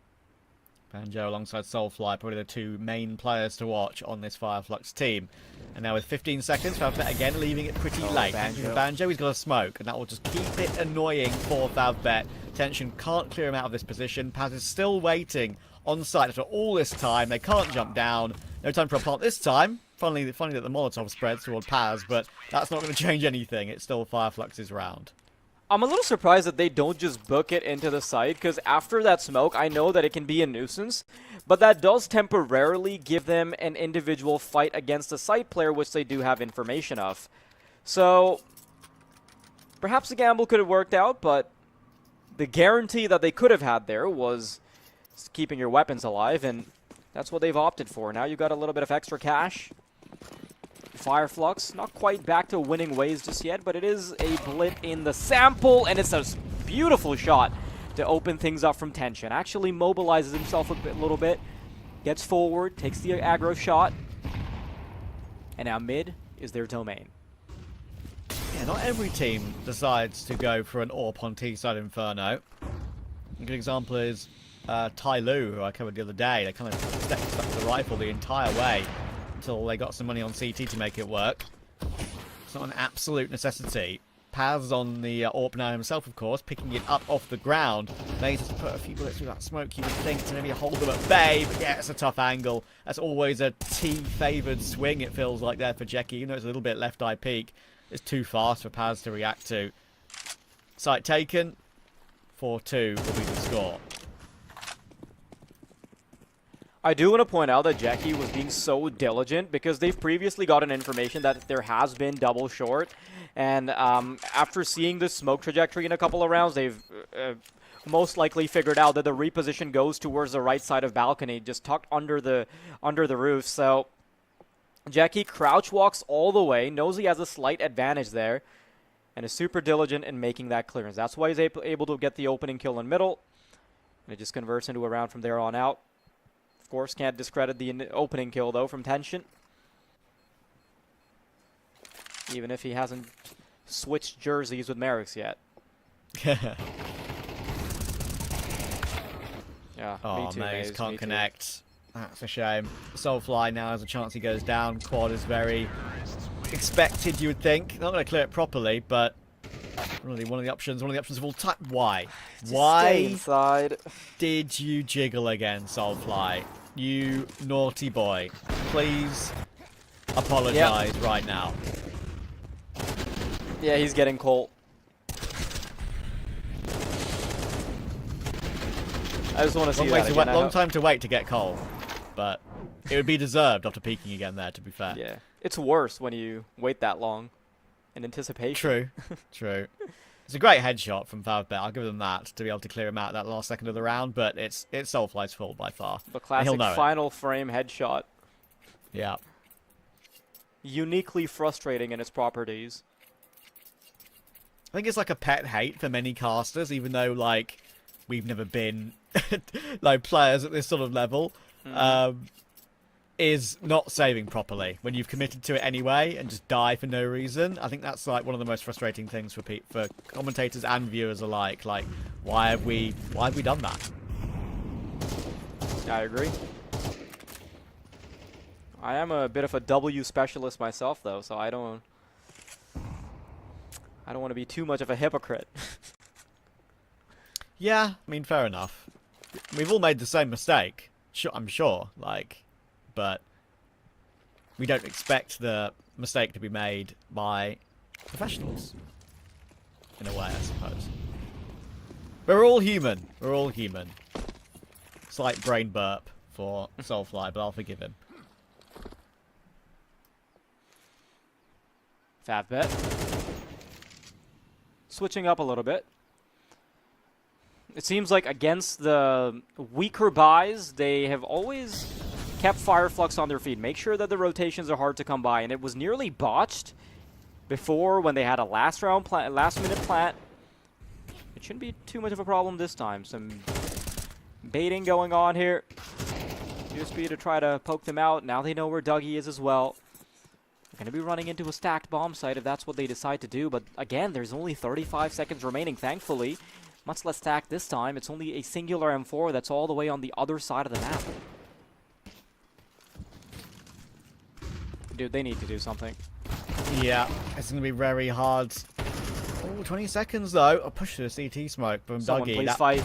B: Banjo alongside Soulfly, probably the 2 main players to watch on this Fireflux team. And now with 15 seconds, Favbet again leaving it pretty late. Banjo, he's got a smoke, and that will just keep it annoying for Favbet. Tension can't clear him out of this position. Paz is still waiting on site after all this time. They can't jump down. No time for a plant this time. Funny that the Molotov spreads toward Paz, but that's not going to change anything. It's still Fireflux's round.
J: I'm a little surprised that they don't just book it into the site, because after that smoke, I know that it can be a nuisance, but that does temporarily give them an individual fight against a site player, which they do have information of. So, perhaps the gamble could have worked out, but the guarantee that they could have had there was keeping your weapons alive, and that's what they've opted for. Now you've got a little bit of extra cash. Fireflux, not quite back to winning ways just yet, but it is a blip in the sample, and it's a beautiful shot to open things up from Tension. Actually mobilizes himself a little bit, gets forward, takes the aggro shot, and now mid is their domain.
B: Yeah, not every team decides to go for an AWP on T-side Inferno. A good example is Tai Lu, who I covered the other day. They kind of stuck to the rifle the entire way until they got some money on CT to make it work. It's not an absolute necessity. Paz on the AWP now himself, of course, picking it up off the ground. They just put a few bullets through that smoke, you would think, to maybe hold them at bay, but yeah, it's a tough angle. That's always a T-favoured swing, it feels like there for Jeki, even though it's a little bit left-eye peek. It's too fast for Paz to react to. Site taken. 4-2 will be the score.
J: I do want to point out that Jeki was being so diligent because they've previously gotten information that there has been double short. And after seeing the smoke trajectory in a couple of rounds, they've most likely figured out that the reposition goes towards the right side of balcony, just tucked under the roof. So Jeki crouch walks all the way, knows he has a slight advantage there, and is super diligent in making that clearance. That's why he's able to get the opening kill in middle. And it just converts into a round from there on out. Of course, can't discredit the opening kill, though, from Tension. Even if he hasn't switched jerseys with Merrick's yet. Yeah,
B: oh,
J: me too,
B: Maze can't connect. That's a shame. Soulfly now has a chance he goes down. Quad is very expected, you would think. Not going to clear it properly, but really one of the options of all time. Why? Why did you jiggle again, Soulfly? You naughty boy. Please apologize right now.
J: Yeah, he's getting cold. I just want to see that again.
B: Long time to wait to get cold, but it would be deserved after peeking again there, to be fair.
J: Yeah, it's worse when you wait that long in anticipation.
B: True, true. It's a great headshot from Favbet. I'll give them that to be able to clear him out that last second of the round. But it's Soulfly's fault by far.
J: The
B: And he'll
J: classic
B: know it.
J: final frame headshot.
B: Yeah.
J: Uniquely frustrating in its properties.
B: I think it's like a pet hate for many casters, even though like we've never been like players at this sort of level. Is not saving properly when you've committed to it anyway and just die for no reason. I think that's like one of the most frustrating things for commentators and viewers alike. Like, why have we done that?
J: I agree. I am a bit of a W specialist myself, though, so I don't want to be too much of a hypocrite.
B: Yeah, I mean, fair enough. We've all made the same mistake, I'm sure. Like, but we don't expect the mistake to be made by professionals. In a way, I suppose. We're all human. We're all human. Slight brain burp for Soulfly, but I'll forgive him.
J: Favbet. Switching up a little bit. It seems like against the weaker buys, they have always kept Fireflux on their feet. Make sure that the rotations are hard to come by, and it was nearly botched before when they had a last minute plant. It shouldn't be too much of a problem this time. Some baiting going on here. USB to try to poke them out. Now they know where Dougie is as well. They're going to be running into a stacked bomb site if that's what they decide to do. But again, there's only 35 seconds remaining, thankfully. Much less stacked this time. It's only a singular M4 that's all the way on the other side of the map. Dude, they need to do something.
B: Yeah, it's going to be very hard. Oh, 20 seconds though. A push to the CT smoke from
J: Someone
B: Dougie.
J: please fight.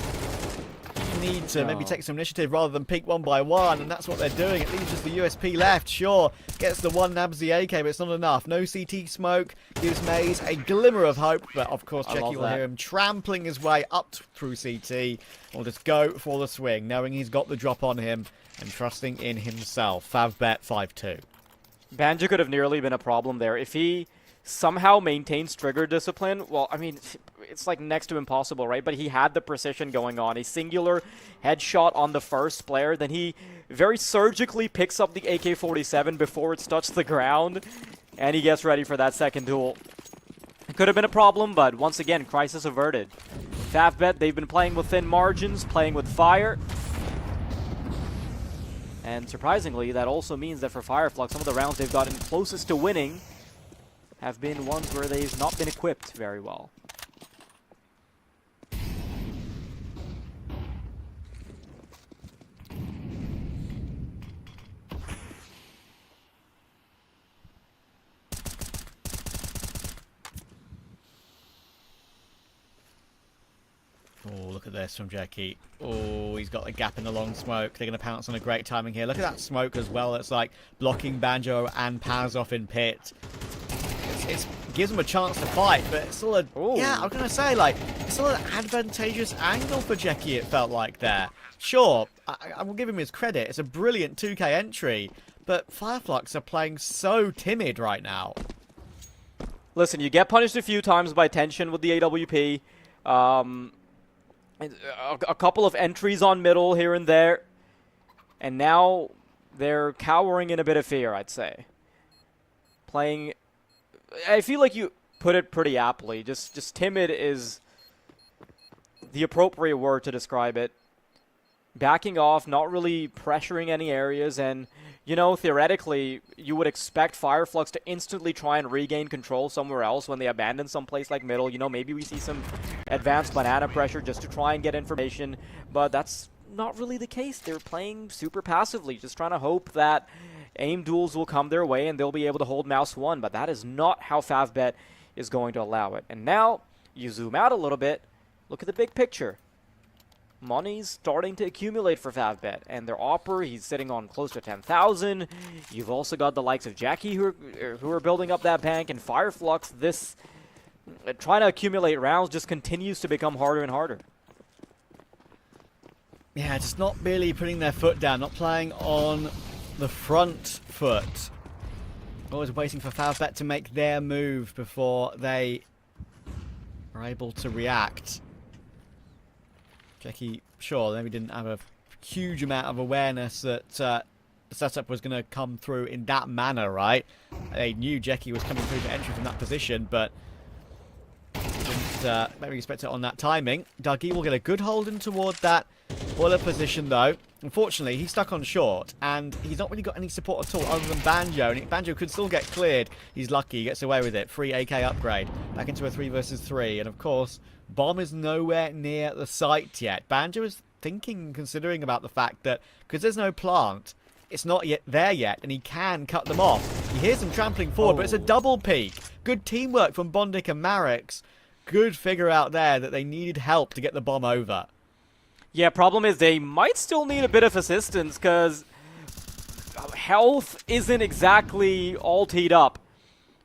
B: You need to maybe take some initiative rather than peek one by one, and that's what they're doing. It leaves just the USP left. Sure, gets the one, nabs the AK, but it's not enough. No CT smoke gives Maze a glimmer of hope, but of course Jackie will hear him trampling his way up through CT. Will just go for the swing, knowing he's got the drop on him and trusting in himself. Favbet 5-2.
J: Banjo could have nearly been a problem there. If he somehow maintains trigger discipline, well, I mean, it's like next to impossible, right? But he had the precision going on. A singular headshot on the first player, then he very surgically picks up the AK-47 before it's touched the ground, and he gets ready for that second duel. It could have been a problem, but once again, crisis averted. Favbet, they've been playing with thin margins, playing with fire. And surprisingly, that also means that for Fireflux, some of the rounds they've gotten closest to winning have been ones where they've not been equipped very well.
B: Oh, look at this from Jackie. Oh, he's got a gap in the long smoke. They're going to pounce on a great timing here. Look at that smoke as well. It's like blocking Banjo and Paz off in pit. It gives them a chance to fight, but it's still a... Ooh. Yeah, I was going to say, like, it's still an advantageous angle for Jackie, it felt like there. Sure, I will give him his credit. It's a brilliant 2K entry, but Fireflux are playing so timid right now.
J: Listen, you get punished a few times by tension with the AWP. A couple of entries on middle here and there. And now they're cowering in a bit of fear, I'd say. Playing... I feel like you put it pretty aptly. Just timid is the appropriate word to describe it. Backing off, not really pressuring any areas, and, you know, theoretically, you would expect Fireflux to instantly try and regain control somewhere else when they abandon some place like middle. You know, maybe we see some advanced banana pressure just to try and get information, but that's not really the case. They're playing super passively, just trying to hope that aim duels will come their way and they'll be able to hold mouse 1, but that is not how Favbet is going to allow it. And now, you zoom out a little bit, look at the big picture. Money's starting to accumulate for Favbet, and their Opper, he's sitting on close to 10,000. You've also got the likes of Jackie who are building up that bank, and Fireflux, this trying to accumulate rounds just continues to become harder and harder.
B: Yeah, just not really putting their foot down, not playing on the front foot. Always waiting for Favbet to make their move before they are able to react. Jeki, sure, maybe didn't have a huge amount of awareness that the setup was going to come through in that manner, right? They knew Jeki was coming through to entry from that position, but didn't maybe expect it on that timing. Dougie will get a good hold in toward that boiler position, though. Unfortunately, he's stuck on short, and he's not really got any support at all other than Banjo, and Banjo could still get cleared. He's lucky, he gets away with it. Free AK upgrade, back into a 3 versus 3, and of course, Bomb is nowhere near the site yet. Banjo is thinking, considering about the fact that, because there's no plant, it's not yet there yet, and he can cut them off. He hears them trampling forward, but it's a double peek. Good teamwork from Bondik and Marix. Good figure out there that they needed help to get the bomb over.
J: Yeah, problem is they might still need a bit of assistance because health isn't exactly all teed up.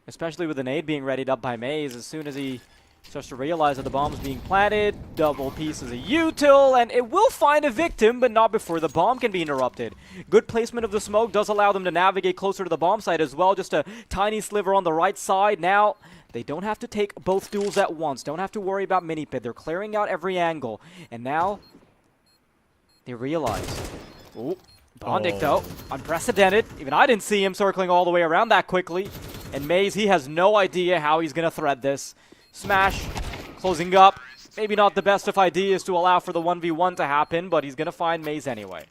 J: Especially with the nade being readied up by Maze. As soon as he starts to realize that the bomb's being planted, double pieces of util, and it will find a victim, but not before the bomb can be interrupted. Good placement of the smoke does allow them to navigate closer to the bomb site as well. Just a tiny sliver on the right side. Now, they don't have to take both duels at once. Don't have to worry about mini-pit. They're clearing out every angle. And now they realize. Ooh, Bondik, though, unprecedented. Even I didn't see him circling all the way around that quickly. And Maze, he has no idea how he's going to thread this. Smash, closing up. Maybe not the best of ideas to allow for the 1v1 to happen, but he's going to find Maze anyway.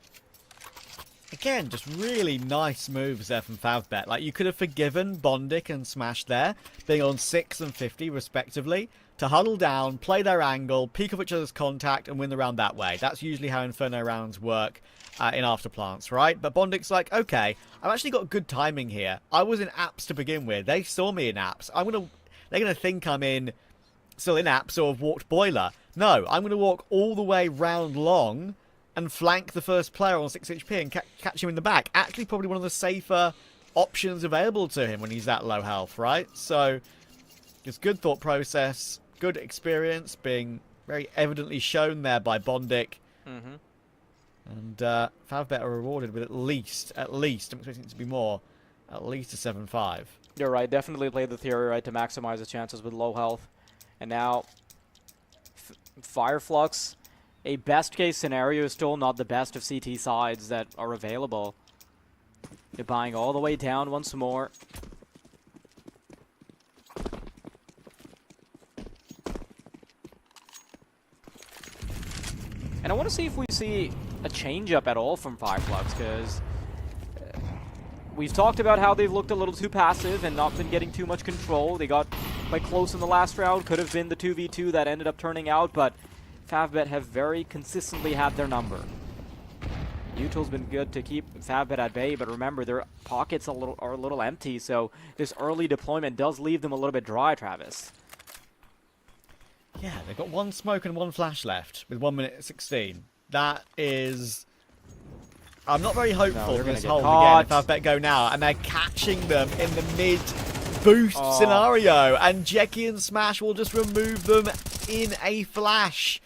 B: Again, just really nice moves there from Favbet. Like, you could have forgiven Bondik and Smash there, being on 6 and 50 respectively, to huddle down, play their angle, peek off each other's contact, and win the round that way. That's usually how Inferno rounds work in Afterplants, right? But Bondik's like, okay, I've actually got good timing here. I was in apps to begin with. They saw me in apps. They're going to think I'm still in apps or have walked boiler. No, I'm going to walk all the way round long and flank the first player on 6 HP and catch him in the back. Actually, probably one of the safer options available to him when he's that low health, right? So, it's good thought process, good experience, being very evidently shown there by Bondik. And Favbet are rewarded with at least, I'm expecting it to be more, at least a 7-5.
J: You're right, definitely played the theory right to maximize his chances with low health. And now, Fireflux, a best-case scenario is still not the best of CT sides that are available. They're buying all the way down once more. And I want to see if we see a change-up at all from Fireflux, because we've talked about how they've looked a little too passive and not been getting too much control. They got quite close in the last round. Could have been the 2v2 that ended up turning out, but Favbet have very consistently had their number. Util's been good to keep Favbet at bay, but remember, their pockets are a little empty, so this early deployment does leave them a little bit dry, Travis.
B: Yeah, they've got 1 smoke and 1 flash left with 1 minute 16. That is... I'm not very hopeful for this hold again if Favbet go now, and they're catching them in the mid-boost scenario, and Jeki and Smash will just remove them in a flash.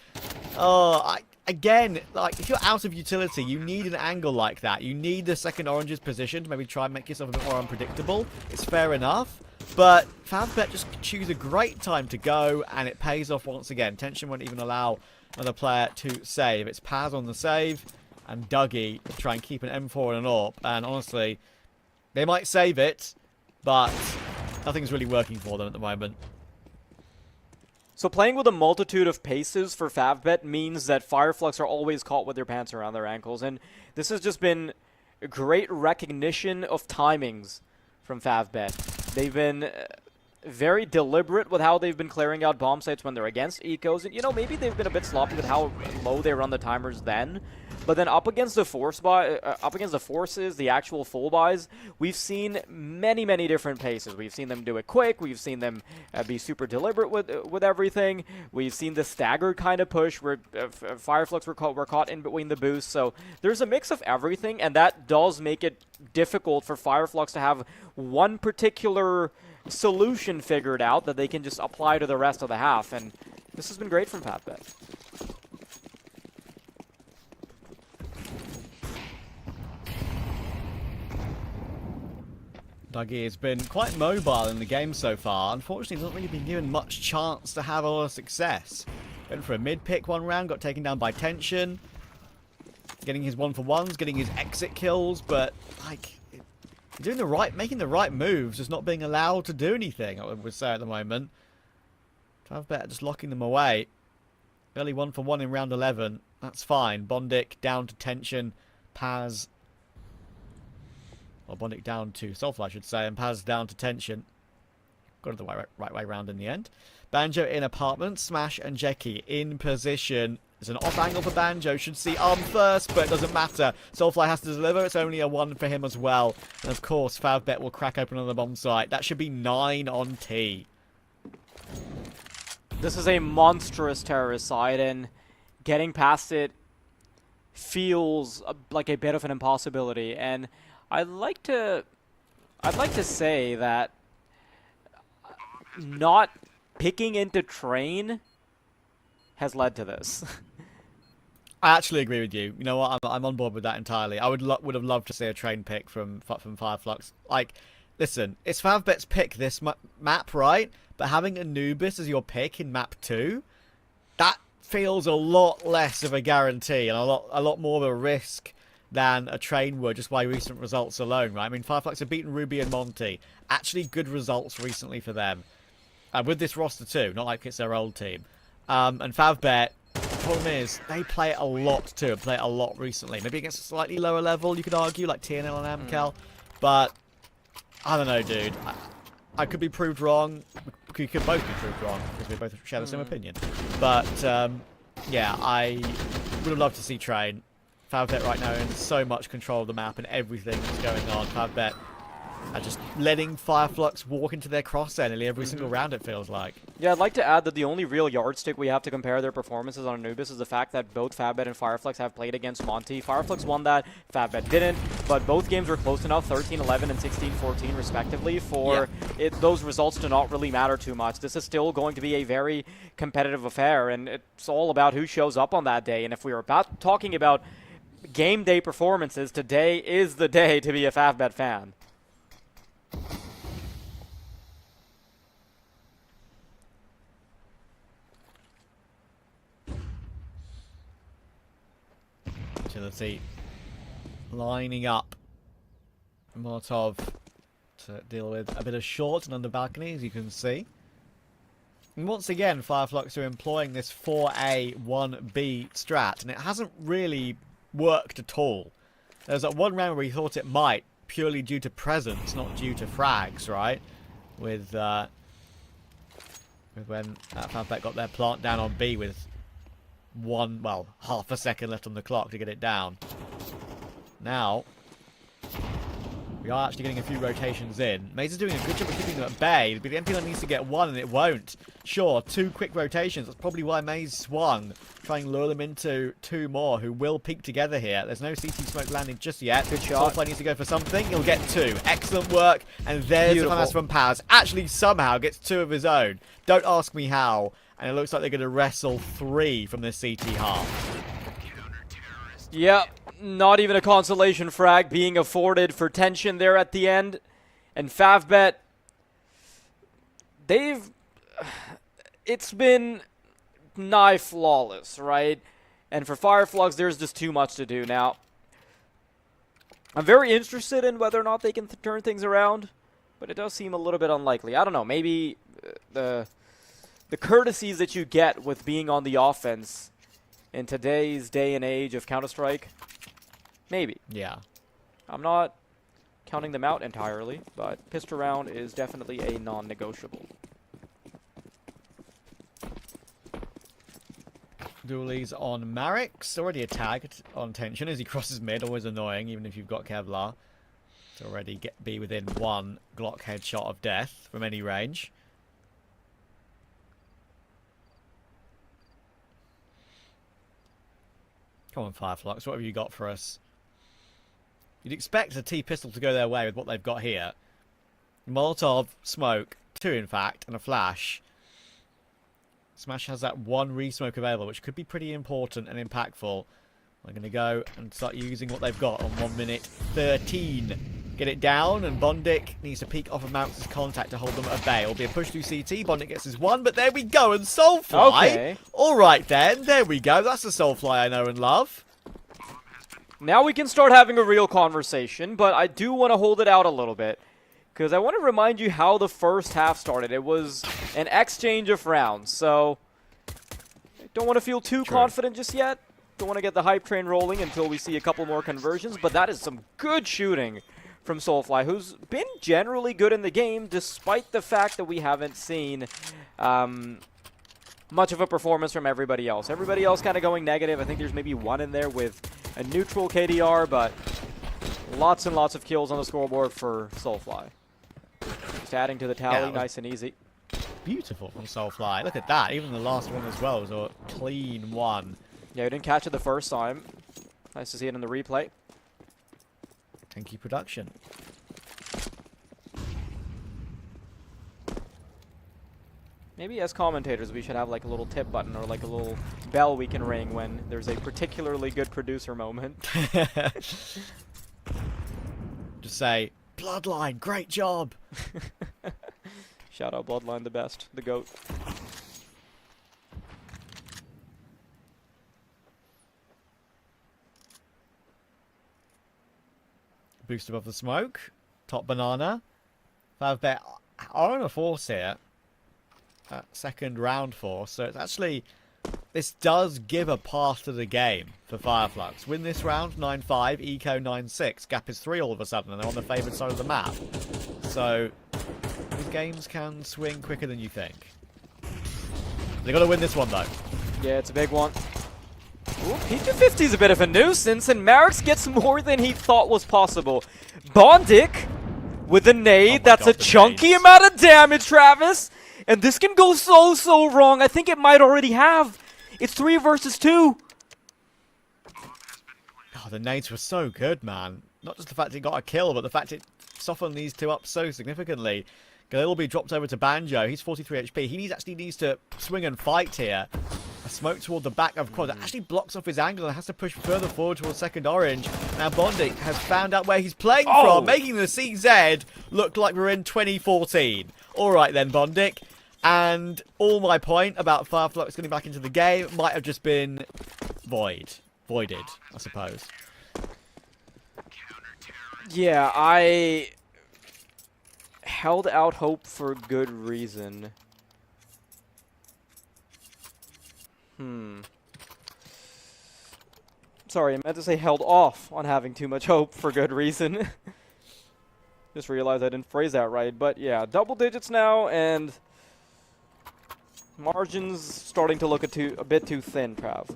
B: Again, like, if you're out of utility, you need an angle like that. You need the second orange's position to maybe try and make yourself a bit more unpredictable. It's fair enough. But Favbet just choose a great time to go, and it pays off once again. Tension won't even allow another player to save. It's Paz on the save, and Dougie to try and keep an M4 and an AWP. And honestly, they might save it, but nothing's really working for them at the moment.
J: So playing with a multitude of paces for Favbet means that Fireflux are always caught with their pants around their ankles, and this has just been a great recognition of timings from Favbet. They've been very deliberate with how they've been clearing out bomb sites when they're against ecos, and you know, maybe they've been a bit sloppy with how low they run the timers then. But then up against the forces, the actual full buys, we've seen many, many different paces. We've seen them do it quick. We've seen them be super deliberate with everything. We've seen the staggered kind of push where Fireflux were caught in between the boosts. So there's a mix of everything, and that does make it difficult for Fireflux to have one particular solution figured out that they can just apply to the rest of the half. And this has been great from Favbet.
B: Dougie has been quite mobile in the game so far. Unfortunately, he's not really been given much chance to have a lot of success. Went for a mid-pick one round, got taken down by Tension. Getting his 1-for-1s, getting his exit kills, but, like, making the right moves, just not being allowed to do anything, I would say at the moment. Favbet just locking them away. Early 1-for-1 in round 11. That's fine. Bondic down to Tension. Paz. Well, Bondic down to Soulfly, I should say, and Paz down to Tension. Got it the right way round in the end. Banjo in apartment. Smash and Jeki in position. It's an off angle for Banjo. Should see Arm first, but it doesn't matter. Soulfly has to deliver. It's only a 1 for him as well. And of course, Favbet will crack open on the bomb site. That should be 9 on T.
J: This is a monstrous terrorist side, and getting past it feels like a bit of an impossibility. And I'd like to say that not picking into Train has led to this.
B: I actually agree with you. You know what? I'm on board with that entirely. I would have loved to see a Train pick from Fireflux. Like, listen, it's Favbet's pick this map, right? But having Anubis as your pick in map 2, that feels a lot less of a guarantee and a lot more of a risk than a Train would, just by recent results alone, right? I mean, Fireflux have beaten Ruby and Monty. Actually good results recently for them. With this roster too, not like it's their old team. And Favbet, the problem is, they play it a lot too, and play it a lot recently. Maybe against a slightly lower level, you could argue, like TNL and Amkal. But, I don't know, dude. I could be proved wrong. We could both be proved wrong, because we both share the same opinion. But, yeah, I would have loved to see Train. Favbet right now in so much control of the map and everything that's going on. Favbet are just letting Fireflux walk into their crosshair nearly every single round, it feels like.
J: Yeah, I'd like to add that the only real yardstick we have to compare their performances on Anubis is the fact that both Favbet and Fireflux have played against Monty. Fireflux won that, Favbet didn't, but both games were close enough, 13-11 and 16-14 respectively, for those results to not really matter too much. This is still going to be a very competitive affair, and it's all about who shows up on that day. And if we were talking about game day performances, today is the day to be a Favbet fan.
B: Agility lining up Molotov to deal with a bit of short and under balcony, as you can see. And once again, Fireflux are employing this 4A 1B strat, and it hasn't really worked at all. There's that one round where we thought it might, purely due to presence, not due to frags, right? With when Favbet got their plant down on B with half a second left on the clock to get it down. Now, we are actually getting a few rotations in. Maze is doing a good job of keeping them at bay, but the MP needs to get one and it won't. Sure, 2 quick rotations. That's probably why Maze swung. Try and lure them into 2 more who will peek together here. There's no CT smoke landing just yet.
J: Good shot.
B: Soulfly needs to go for something. He'll get 2. Excellent work. And there's the pass from Paz. Actually, somehow gets 2 of his own. Don't ask me how. And it looks like they're going to wrestle 3 from the CT half.
J: Yep. Not even a consolation frag being afforded for Tension there at the end. And Favbet, it's been nigh flawless, right? And for Fireflux, there's just too much to do now. I'm very interested in whether or not they can turn things around, but it does seem a little bit unlikely. I don't know, maybe the courtesies that you get with being on the offense in today's day and age of Counter-Strike, maybe.
B: Yeah.
J: I'm not counting them out entirely, but pissed around is definitely a non-negotiable.
B: Doolies on Marix. Already a tag on Tension as he crosses mid. Always annoying, even if you've got Kevlar. To already be within 1 Glock headshot of death from any range. Come on, Fireflux. What have you got for us? You'd expect a T-pistol to go their way with what they've got here. Molotov, smoke, 2 in fact, and a flash. Smash has that 1 re-smoke available, which could be pretty important and impactful. We're going to go and start using what they've got on 1 minute 13. get it down, and Bondik needs to peek off of Mounts' contact to hold them at bay. It'll be a push through CT. Bondik gets his one, but there we go, and Soulfly.
J: Okay.
B: All right then, there we go. That's the Soulfly I know and love.
J: Now we can start having a real conversation, but I do want to hold it out a little bit. Because I want to remind you how the first half started. It was an exchange of rounds, so don't want to feel too confident just yet. Don't want to get the hype train rolling until we see a couple more conversions, but that is some good shooting from Soulfly, who's been generally good in the game, despite the fact that we haven't seen much of a performance from everybody else. Everybody else kind of going negative. I think there's maybe one in there with a neutral KDR, but lots and lots of kills on the scoreboard for Soulfly. Just adding to the tally, nice and easy.
B: Beautiful from Soulfly. Look at that. Even the last one as well was a clean one.
J: Yeah, we didn't catch it the first time. Nice to see it in the replay.
B: Thank you, production.
J: Maybe as commentators we should have like a little tip button or like a little bell we can ring when there's a particularly good producer moment.
B: Just say, Bloodline, great job.
J: Shout out Bloodline, the best, the GOAT.
B: Boost above the smoke. Top banana. Favbet are on a force here. Second round force. So it's actually... This does give a path to the game for Fireflux. Win this round, 9-5. Eco, 9-6. Gap is 3 all of a sudden, and they're on the favoured side of the map. So these games can swing quicker than you think. They got to win this one, though.
J: Yeah, it's a big one. Ooh, P250 is a bit of a nuisance, and Marix gets more than he thought was possible. Bondik with a nade. That's a chunky amount of damage, Travis. And this can go so wrong. I think it might already have. It's 3 versus 2.
B: Oh, the nades were so good, man. Not just the fact it got a kill, but the fact it softened these two up so significantly. Galil will be dropped over to Banjo. He's 43 HP. He actually needs to swing and fight here. A smoke toward the back of Quad that actually blocks off his angle and has to push further forward towards second orange. Now Bondik has found out where he's playing from, making the CZ look like we're in 2014. All right then, Bondik. And all my point about Fireflux getting back into the game might have just been voided, I suppose.
J: Yeah, I held out hope for good reason. Sorry, I meant to say held off on having too much hope for good reason. Just realized I didn't phrase that right. But yeah, double digits now, and margins starting to look a bit too thin, Prav.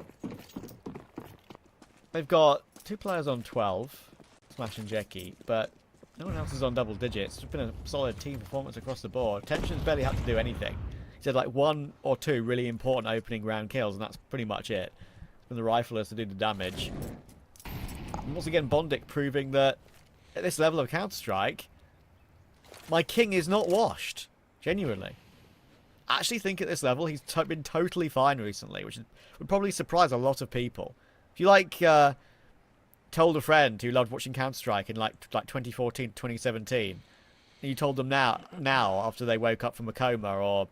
B: They've got 2 players on 12, Smash and Jeki, but no one else is on double digits. It's been a solid team performance across the board. Tension's barely had to do anything. He said like 1 or 2 really important opening round kills, and that's pretty much it. From the riflers to do the damage. And once again, Bondik proving that at this level of Counter-Strike, my king is not washed. Genuinely. I actually think at this level he's been totally fine recently, which would probably surprise a lot of people. If you like told a friend who loved watching Counter-Strike in like 2014, 2017, and you told them now after they woke up from a coma or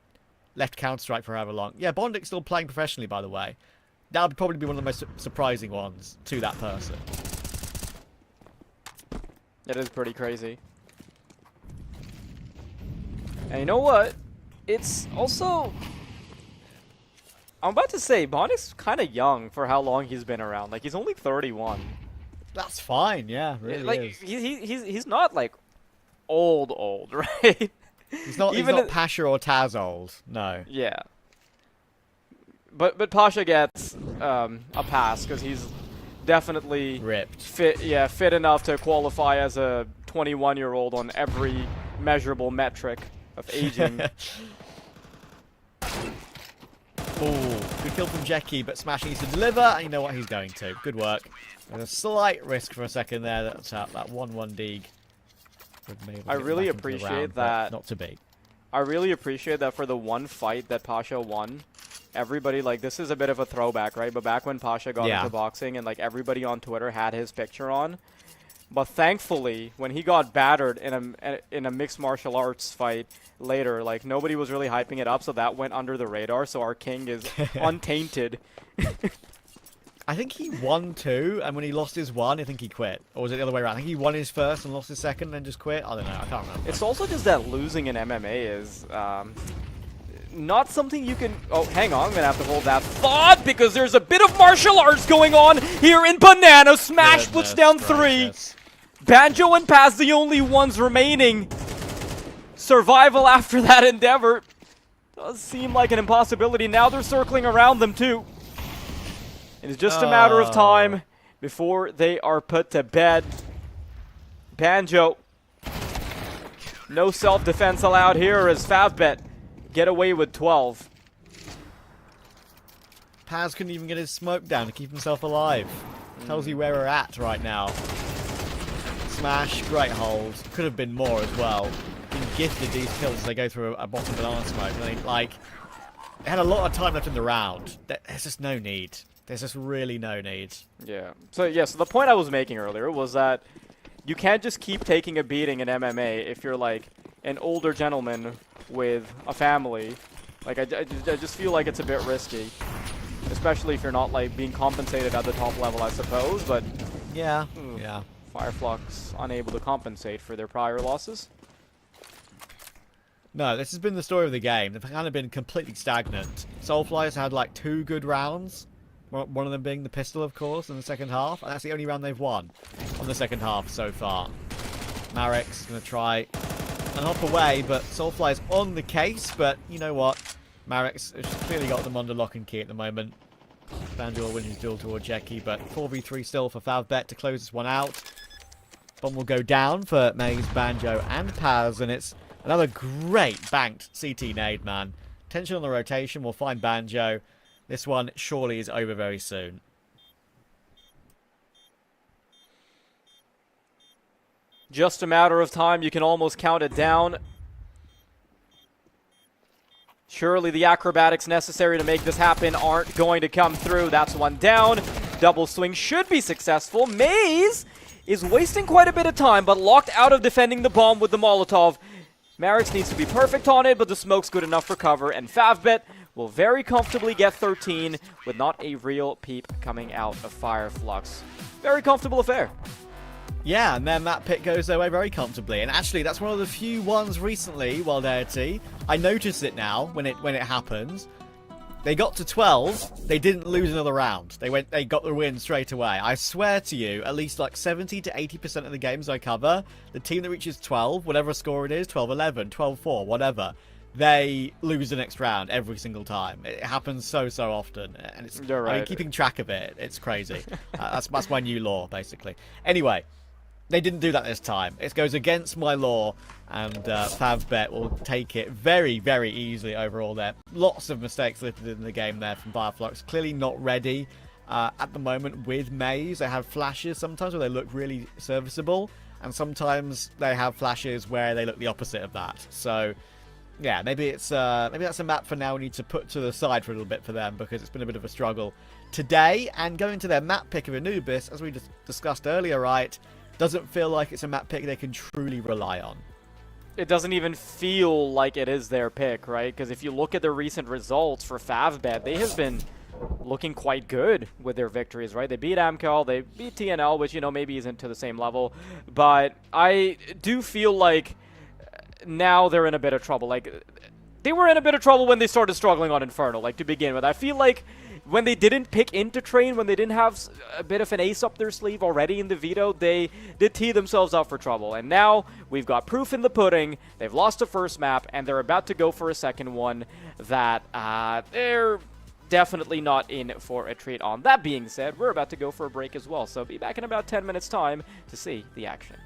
B: left Counter-Strike for however long, yeah, Bondik's still playing professionally, by the way. That would probably be one of the most surprising ones to that person.
J: It is pretty crazy. And you know what? It's also... I'm about to say, Bondik's kind of young for how long he's been around. Like, he's only 31.
B: That's fine, yeah, really
J: like,
B: is.
J: He's not, like, old, right?
B: He's not Pasha or Taz old, no.
J: Yeah. But Pasha gets a pass because he's definitely
B: ripped.
J: Fit enough to qualify as a 21-year-old on every measurable metric of aging.
B: Ooh, good kill from Jeki, but Smash needs to deliver, and you know what he's going to. Good work. There's a slight risk for a second there. That's that 1-1 dig.
J: I really appreciate that.
B: Not to be.
J: I really appreciate that for the one fight that Pasha won. Everybody, like, this is a bit of a throwback, right? But back when Pasha got into boxing and, like, everybody on Twitter had his picture on, But thankfully, when he got battered in a mixed martial arts fight later, like nobody was really hyping it up, so that went under the radar. So our king is untainted.
B: I think he won 2, and when he lost his 1, I think he quit. Or was it the other way around? I think he won his first and lost his second, and then just quit. I don't know. I can't remember.
J: It's also just that losing in MMA is not something you can... Oh, hang on. I'm going to have to hold that thought because there's a bit of martial arts going on here in Banana. Smash puts down 3. Banjo and Paz, the only ones remaining. Survival after that endeavor does seem like an impossibility. Now they're circling around them, too. It is just a matter of time before they are put to bed. Banjo. No self-defense allowed here as Favbet get away with 12.
B: Paz couldn't even get his smoke down to keep himself alive. Tells you where we're at right now. Smash, great hold. Could have been more as well. Been gifted these kills as they go through a bottom banana smoke. They had a lot of time left in the round. There's just no need. There's just really no need.
J: Yeah. So the point I was making earlier was that you can't just keep taking a beating in MMA if you're like an older gentleman with a family. Like I just feel like it's a bit risky, especially if you're not like being compensated at the top level, I suppose. But
B: yeah, yeah.
J: Fireflux unable to compensate for their prior losses.
B: No, this has been the story of the game. They've kind of been completely stagnant. Soulfly's had like 2 good rounds. One of them being the pistol, of course, in the second half. And that's the only round they've won on the second half so far. Marek's going to try and hop away, but Soulfly's on the case. But you know what? Marek's clearly got them under lock and key at the moment. Banjo will win his duel toward Jeki, but 4v3 still for Favbet to close this one out. Bomb will go down for Maze, Banjo, and Paz, and it's another great banked CT nade, man. Tension on the rotation. We'll find Banjo. This one surely is over very soon.
J: Just a matter of time. You can almost count it down. Surely the acrobatics necessary to make this happen aren't going to come through. That's one down. Double swing should be successful. Maze is wasting quite a bit of time, but locked out of defending the bomb with the Molotov. Marek's needs to be perfect on it, but the smoke's good enough for cover, and Favbet will very comfortably get 13 with not a real peep coming out of Fireflux. Very comfortable affair.
B: Yeah, and then that pick goes their way very comfortably. And actually, that's one of the few ones recently, YaLLa. I notice it now when it happens. They got to 12, they didn't lose another round. They got the win straight away. I swear to you, at least like 70 to 80% of the games I cover, the team that reaches 12, whatever score it is, 12-11, 12-4, whatever, they lose the next round every single time. It happens so often, and it's
J: You're right.
B: I mean, keeping track of it, it's crazy. That's my new law, basically. Anyway, they didn't do that this time. It goes against my law, and Favbet will take it very, very easily overall there. Lots of mistakes listed in the game there from Fireflux. Clearly not ready at the moment with Maze. They have flashes sometimes where they look really serviceable, and sometimes they have flashes where they look the opposite of that. So yeah, maybe that's a map for now we need to put to the side for a little bit for them, because it's been a bit of a struggle today. And going to their map pick of Anubis, as we just discussed earlier, right, doesn't feel like it's a map pick they can truly rely on.
J: It doesn't even feel like it is their pick, right? Because if you look at the recent results for Favbet, they have been looking quite good with their victories, right? They beat Amkal, they beat TNL, which, you know, maybe isn't to the same level. But I do feel like now they're in a bit of trouble. Like, they were in a bit of trouble when they started struggling on Inferno, like, to begin with. I feel like when they didn't pick into train, when they didn't have a bit of an ace up their sleeve already in the Veto, they did tee themselves up for trouble. And now we've got proof in the pudding. They've lost the first map, and they're about to go for a second one that they're definitely not in for a treat on. That being said, we're about to go for a break as well, so be back in about 10 minutes time to see the action.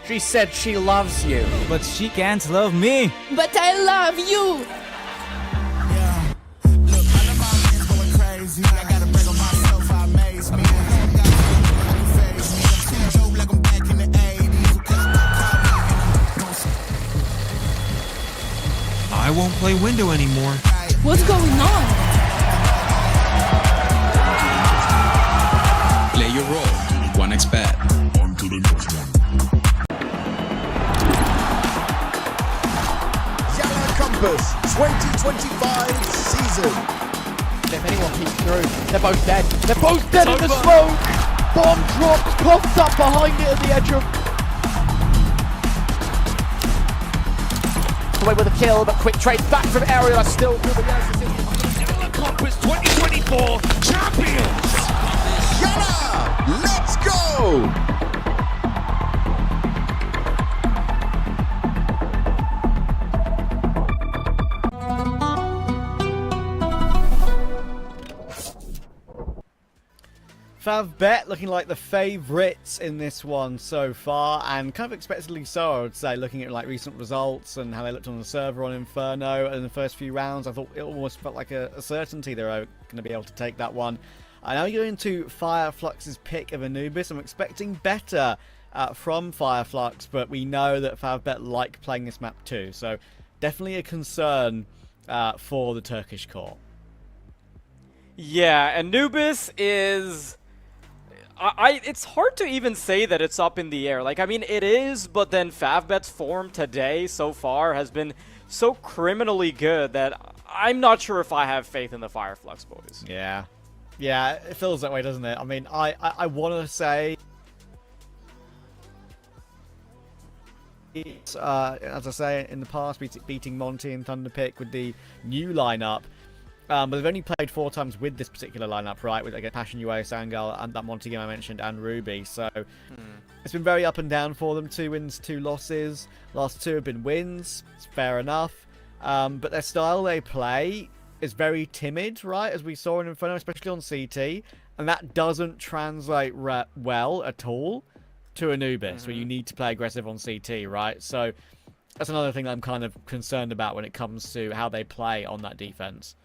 K: She said she loves you.
L: But she can't love me.
C: But I love you.
D: I won't play window anymore.
C: What's going on?
E: Play your role. 1xBet.
F: On to the next one. YaLLa Compass 2025 season.
A: If anyone peeks through, they're both dead. They're both dead in the smoke. Bomb drops, coughed up behind it at the edge of.
G: Away with a kill, but quick trade back from area. Still through the YaLLa Compass 2024 champions.
F: YaLLa, let's go.
B: Favbet looking like the favourites in this one so far, and kind of expectedly so, I would say, looking at like recent results and how they looked on the server on Inferno in the first few rounds. I thought it almost felt like a certainty they were going to be able to take that one. Now we go into Fireflux's pick of Anubis. I'm expecting better from Fireflux, but we know that Favbet like playing this map too, so definitely a concern for the Turkish core.
J: Yeah, Anubis is... it's hard to even say that it's up in the air. Like, I mean, it is, but then Favbet's form today so far has been so criminally good that I'm not sure if I have faith in the Fireflux boys.
B: Yeah. Yeah, it feels that way, doesn't it? I mean, I want to say... as I say in the past, beating Monty and Thunderpick with the new lineup. But they've only played 4 times with this particular lineup, right? With like Passion UA, Sangal, and that Monty game I mentioned, and Ruby. So it's been very up and down for them. 2 wins, 2 losses. Last 2 have been wins. It's fair enough. But their style they play is very timid, right? As we saw in Inferno, especially on CT. And that doesn't translate well at all to Anubis, where you need to play aggressive on CT, right? So that's another thing I'm kind of concerned about when it comes to how they play on that defense.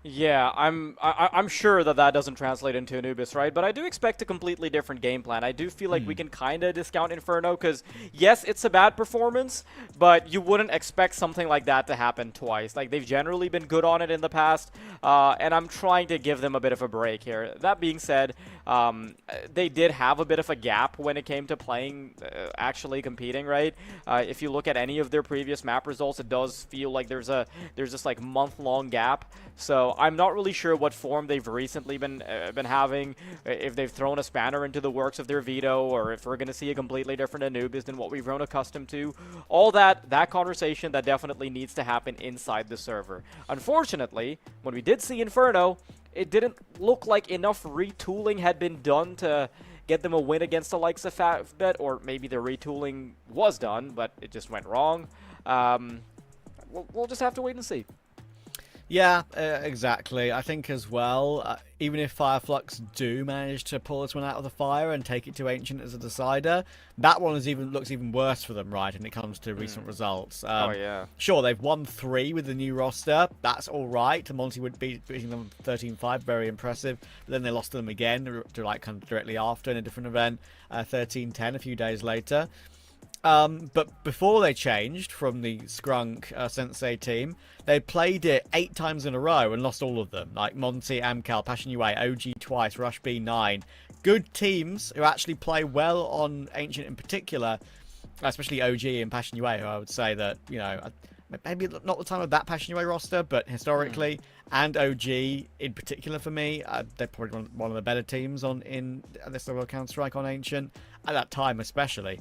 J: Yeah, I'm sure that doesn't translate into Anubis, right? But I do expect a completely different game plan. I do feel like we can kind of discount Inferno because, yes, it's a bad performance, but you wouldn't expect something like that to happen twice. Like, they've generally been good on it in the past, and I'm trying to give them a bit of a break here. That being said, they did have a bit of a gap when it came to playing, actually competing, right? If you look at any of their previous map results, it does feel like there's this like month-long gap. So I'm not really sure what form they've recently been having, if they've thrown a spanner into the works of their Veto, or if we're going to see a completely different Anubis than what we've grown accustomed to. All that conversation, that definitely needs to happen inside the server. Unfortunately, when we did see Inferno, it didn't look like enough retooling had been done to get them a win against the likes of Favbet, or maybe the retooling was done, but it just went wrong. We'll just have to wait and see.
B: Yeah, exactly. I think as well, even if Fireflux do manage to pull this one out of the fire and take it to Ancient as a decider, that one looks even worse for them, right, when it comes to recent results.
J: Oh, yeah.
B: Sure, they've won 3 with the new roster. That's all right. Monty would be beating them 13-5, very impressive. But then they lost to them again, to like kind of directly after in a different event, 13-10 a few days later. But before they changed from the Skrunk Sensei team, they played it 8 times in a row and lost all of them. Like Monty, Amkal, Passion UA, OG twice, Rush B 9. Good teams who actually play well on Ancient in particular, especially OG and Passion UA, who I would say that, you know, maybe not the time of that Passion UA roster, but historically, and OG in particular for me, they're probably one of the better teams in this level of Counter-Strike on Ancient, at that time especially.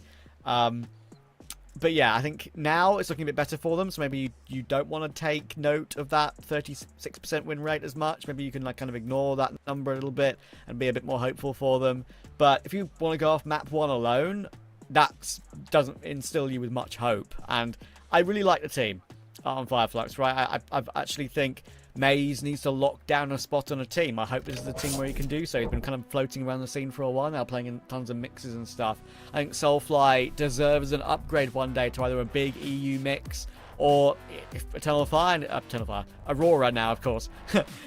B: But yeah, I think now it's looking a bit better for them, so maybe you don't want to take note of that 36% win rate as much. Maybe you can like kind of ignore that number a little bit and be a bit more hopeful for them. But if you want to go off map 1 alone, that doesn't instill you with much hope. And I really like the team on Fireflux, right? I actually think Maze needs to lock down a spot on a team. I hope this is the team where he can do so. He's been kind of floating around the scene for a while now, playing in tons of mixes and stuff. I think Soulfly deserves an upgrade one day to either a big EU mix or if Eternal Fire, Aurora now, of course,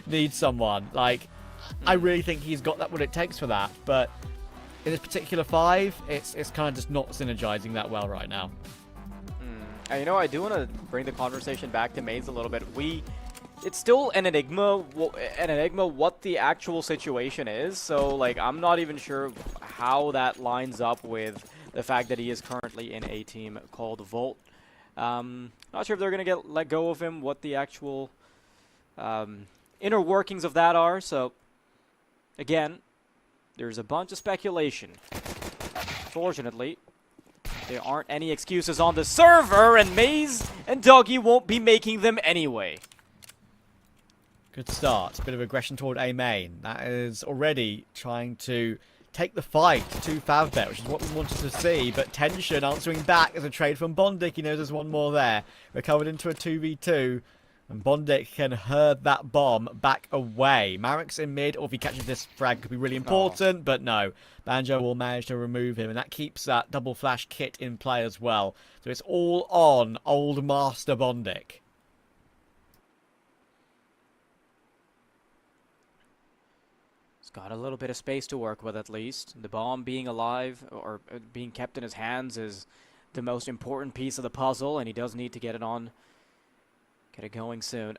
B: needs someone. Like, I really think he's got what it takes for that, but in this particular 5, it's kind of just not synergizing that well right now.
J: And you know, I do want to bring the conversation back to Maze a little bit. It's still an enigma what the actual situation is. So, like, I'm not even sure how that lines up with the fact that he is currently in a team called Volt. Not sure if they're going to let go of him, what the actual inner workings of that are. So, again, there's a bunch of speculation. Fortunately, there aren't any excuses on the server, and Maze and Dougie won't be making them anyway.
B: Good start. Bit of aggression toward A main. That is already trying to take the fight to Favbet, which is what we wanted to see. But Tension answering back as a trade from Bondik. He knows there's one more there. Recovered into a 2v2. And Bondik can herd that bomb back away. Marek's in mid, or if he catches this frag, could be really important. But no, Banjo will manage to remove him. And that keeps that double flash kit in play as well. So it's all on old Master Bondik.
J: Got a little bit of space to work with at least. The bomb being alive or being kept in his hands is the most important piece of the puzzle, and he does need to get it going soon.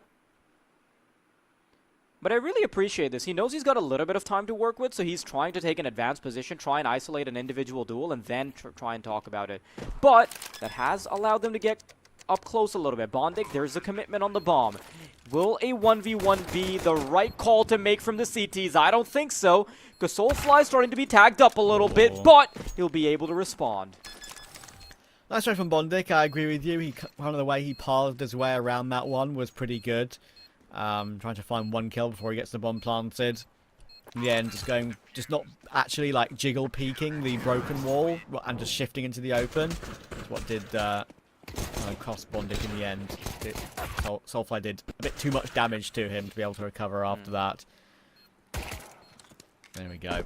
J: But I really appreciate this. He knows he's got a little bit of time to work with, so he's trying to take an advanced position, try and isolate an individual duel, and then try and talk about it. But that has allowed them to get up close a little bit. Bondik, there's a commitment on the bomb. Will a 1v1 be the right call to make from the CTs? I don't think so, because Soulfly's starting to be tagged up a little bit, but he'll be able to respond.
B: Nice try from Bondik. I agree with you. One of the way he paused his way around that one was pretty good. Trying to find one kill before he gets the bomb planted. In the end, just not actually like jiggle peeking the broken wall and just shifting into the open. That's what did cost Bondik in the end. Soulfly did a bit too much damage to him to be able to recover after that. There we go.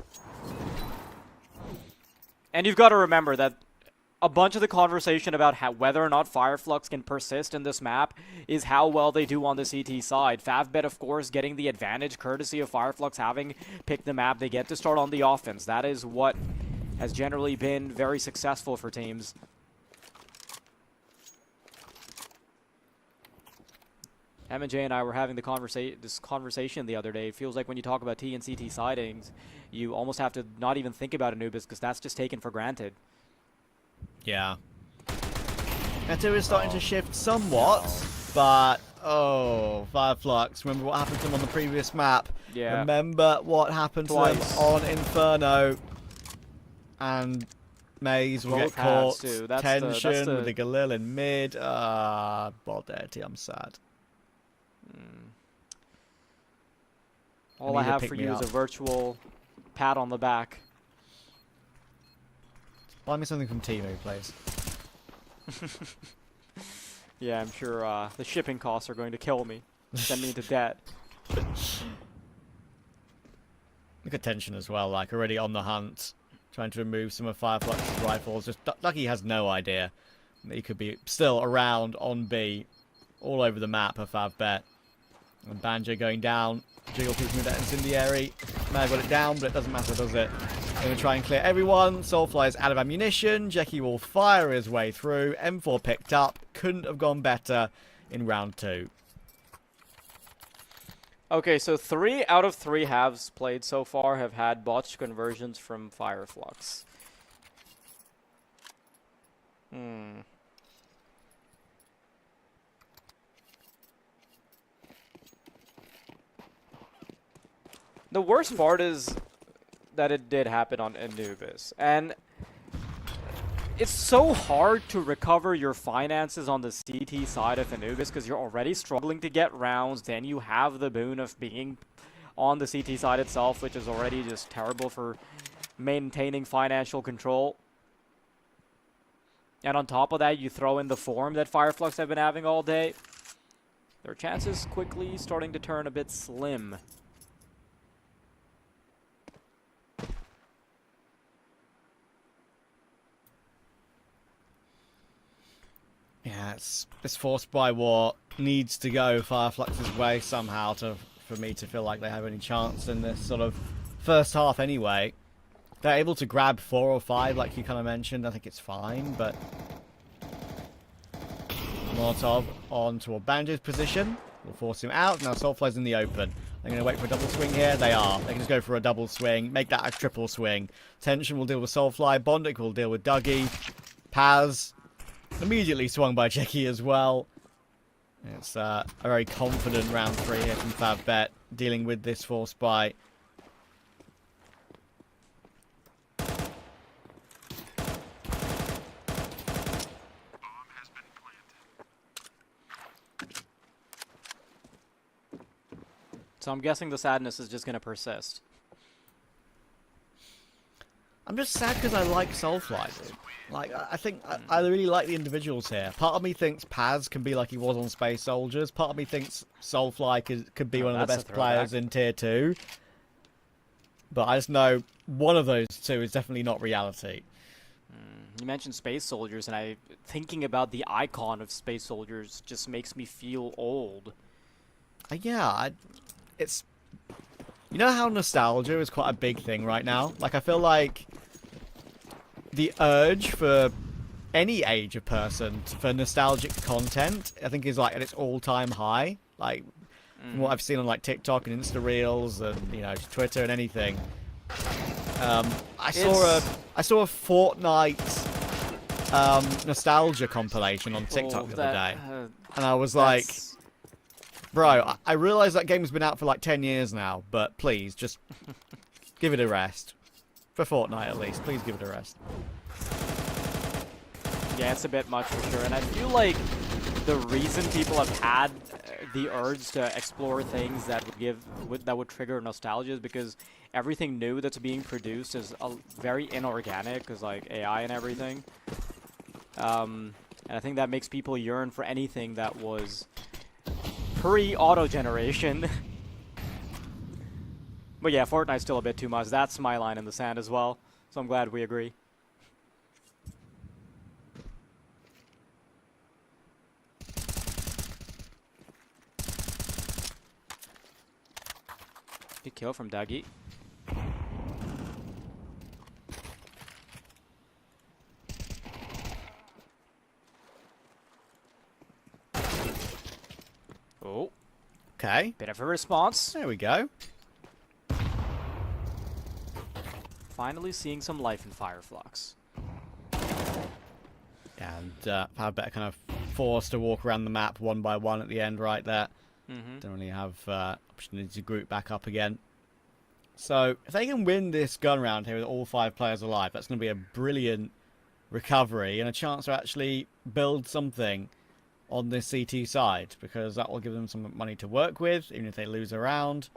J: And you've got to remember that a bunch of the conversation about whether or not Fireflux can persist in this map is how well they do on the CT side. Favbet, of course, getting the advantage courtesy of Fireflux having picked the map. They get to start on the offense. That is what has generally been very successful for teams. M&J and I were having this conversation the other day. It feels like when you talk about T and CT sidings, you almost have to not even think about Anubis because that's just taken for granted.
B: Yeah. Veto is starting to shift somewhat, but Fireflux. Remember what happened to him on the previous map.
J: Yeah.
B: Remember what happened to him on Inferno. And Maze will get caught. Tension with the Galil in mid. Baldetti, I'm sad.
J: All I have for you is a virtual pat on the back.
B: Buy me something from Temu, please.
J: Yeah, I'm sure the shipping costs are going to kill me. Send me into debt.
B: Look at Tension as well, like already on the hunt. Trying to remove some of Fireflux's rifles. Just Ducky has no idea that he could be still around on B. All over the map of Favbet. And Banjo going down. Jiggle peeking with that incendiary. May have got it down, but it doesn't matter, does it? Going to try and clear everyone. Soulfly is out of ammunition. Jeki will fire his way through. M4 picked up. Couldn't have gone better in round 2.
J: Okay, so 3 out of 3 halves played so far have had botched conversions from Fireflux. The worst part is that it did happen on Anubis. And it's so hard to recover your finances on the CT side of Anubis because you're already struggling to get rounds. Then you have the boon of being on the CT side itself, which is already just terrible for maintaining financial control. And on top of that, you throw in the form that Fireflux have been having all day. Their chances quickly starting to turn a bit slim.
B: Yeah, this forced by war needs to go Fireflux's way somehow for me to feel like they have any chance in this sort of first half anyway. They're able to grab 4 or 5 like you kind of mentioned. I think it's fine, but Molotov on toward Banjo's position. Will force him out. Now Soulfly's in the open. They're going to wait for a double swing here. They are. They can just go for a double swing. Make that a triple swing. Tension will deal with Soulfly. Bondic will deal with Dougie. Paz immediately swung by Jeki as well. It's a very confident round 3 here from Favbet, dealing with this force by.
J: So I'm guessing the sadness is just going to persist.
B: I'm just sad because I like Soulfly, dude. Like, I think I really like the individuals here. Part of me thinks Paz can be like he was on Space Soldiers. Part of me thinks Soulfly could be one of the best players in Tier 2. But I just know one of those two is definitely not reality.
J: You mentioned Space Soldiers, and thinking about the icon of Space Soldiers just makes me feel old.
B: Yeah, it's... You know how nostalgia is quite a big thing right now? Like, I feel like the urge for any age of person for nostalgic content, I think, is like at its all-time high. Like, from what I've seen on like TikTok and Insta Reels and, you know, Twitter and anything. I saw a Fortnite nostalgia compilation on TikTok the other day, and I was like, bro, I realize that game's been out for like 10 years now, but please just give it a rest. For Fortnite at least, please give it a rest.
J: Yeah, it's a bit much for sure, and I feel like the reason people have had the urge to explore things that would trigger nostalgia is because everything new that's being produced is very inorganic, because like AI and everything. And I think that makes people yearn for anything that was pre-auto generation. But yeah, Fortnite's still a bit too much. That's my line in the sand as well. So I'm glad we agree. Good kill from Dougie. Oh.
B: Okay.
J: Bit of a response.
B: There we go.
J: Finally seeing some life in Fireflux.
B: And Favbet kind of forced to walk around the map one by one at the end right there. Don't really have opportunity to group back up again. So if they can win this gun round here with all 5 players alive, that's going to be a brilliant recovery and a chance to actually build something on this CT side, because that will give them some money to work with, even if they lose a round.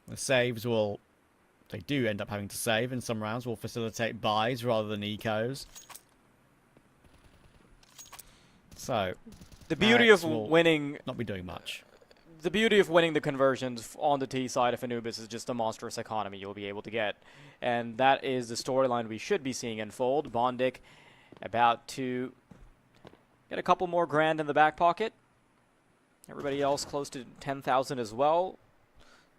B: The saves will, if they do end up having to save in some rounds, will facilitate buys rather than ecos. So
J: the beauty of winning,
B: not be doing much.
J: The beauty of winning the conversions on the T side of Anubis is just the monstrous economy you'll be able to get, and that is the storyline we should be seeing unfold. Bondic about to get a couple more grand in the back pocket. Everybody else close to 10,000 as well.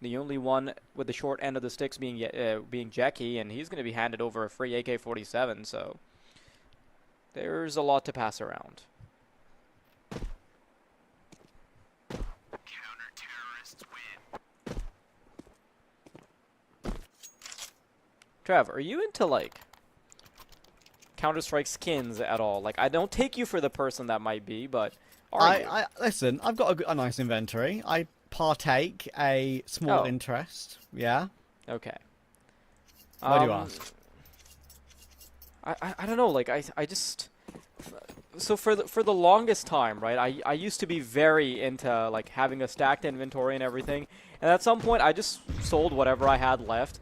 J: The only one with the short end of the sticks being Jeki, and he's going to be handed over a free AK-47. So there's a lot to pass around. Trev, are you into, like, Counter-Strike skins at all? Like, I don't take you for the person that might be, but are you?
B: Listen, I've got a nice inventory. I partake a small interest. Yeah.
J: Okay.
B: Why do you ask?
J: I don't know. Like, I just... So for the longest time, right, I used to be very into, like, having a stacked inventory and everything. And at some point, I just sold whatever I had left.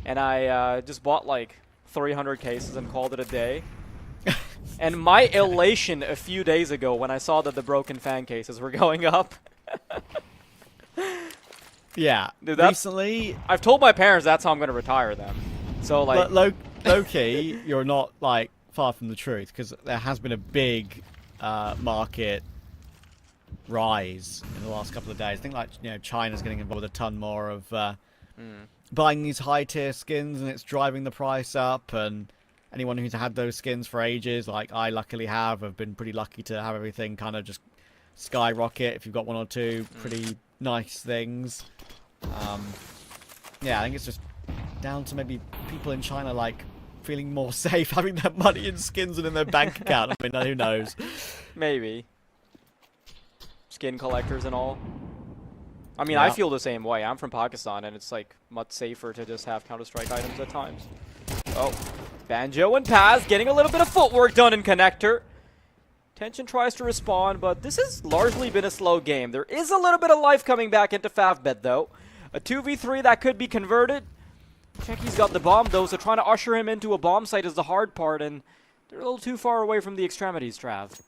J: And I just bought like 300 cases and called it a day. And my elation a few days ago when I saw that the broken fan cases were going up.
B: Yeah,
J: Dude,
B: recently...
J: I've told my parents that's how I'm going to retire them. So, like...
B: Low-key, you're not, like, far from the truth, because there has been a big market rise in the last couple of days. I think, like, you know, China's getting involved with a ton more of buying these high-tier skins, and it's driving the price up, and anyone who's had those skins for ages, like I luckily have been pretty lucky to have everything kind of just skyrocket if you've got one or two pretty nice things. Yeah, I think it's just down to maybe people in China, like, feeling more safe having their money in skins and in their bank account. I mean, who knows?
J: Maybe. Skin collectors and all. I mean,
B: Yeah.
J: I feel the same way. I'm from Pakistan, and it's, like, much safer to just have Counter-Strike items at times. Oh. Banjo and Paz getting a little bit of footwork done in connector. Tension tries to respond, but this has largely been a slow game. There is a little bit of life coming back into Favbet, though. A 2v3 that could be converted. Cheki's got the bomb, though, so trying to usher him into a bomb site is the hard part, and they're a little too far away from the extremities, Trav.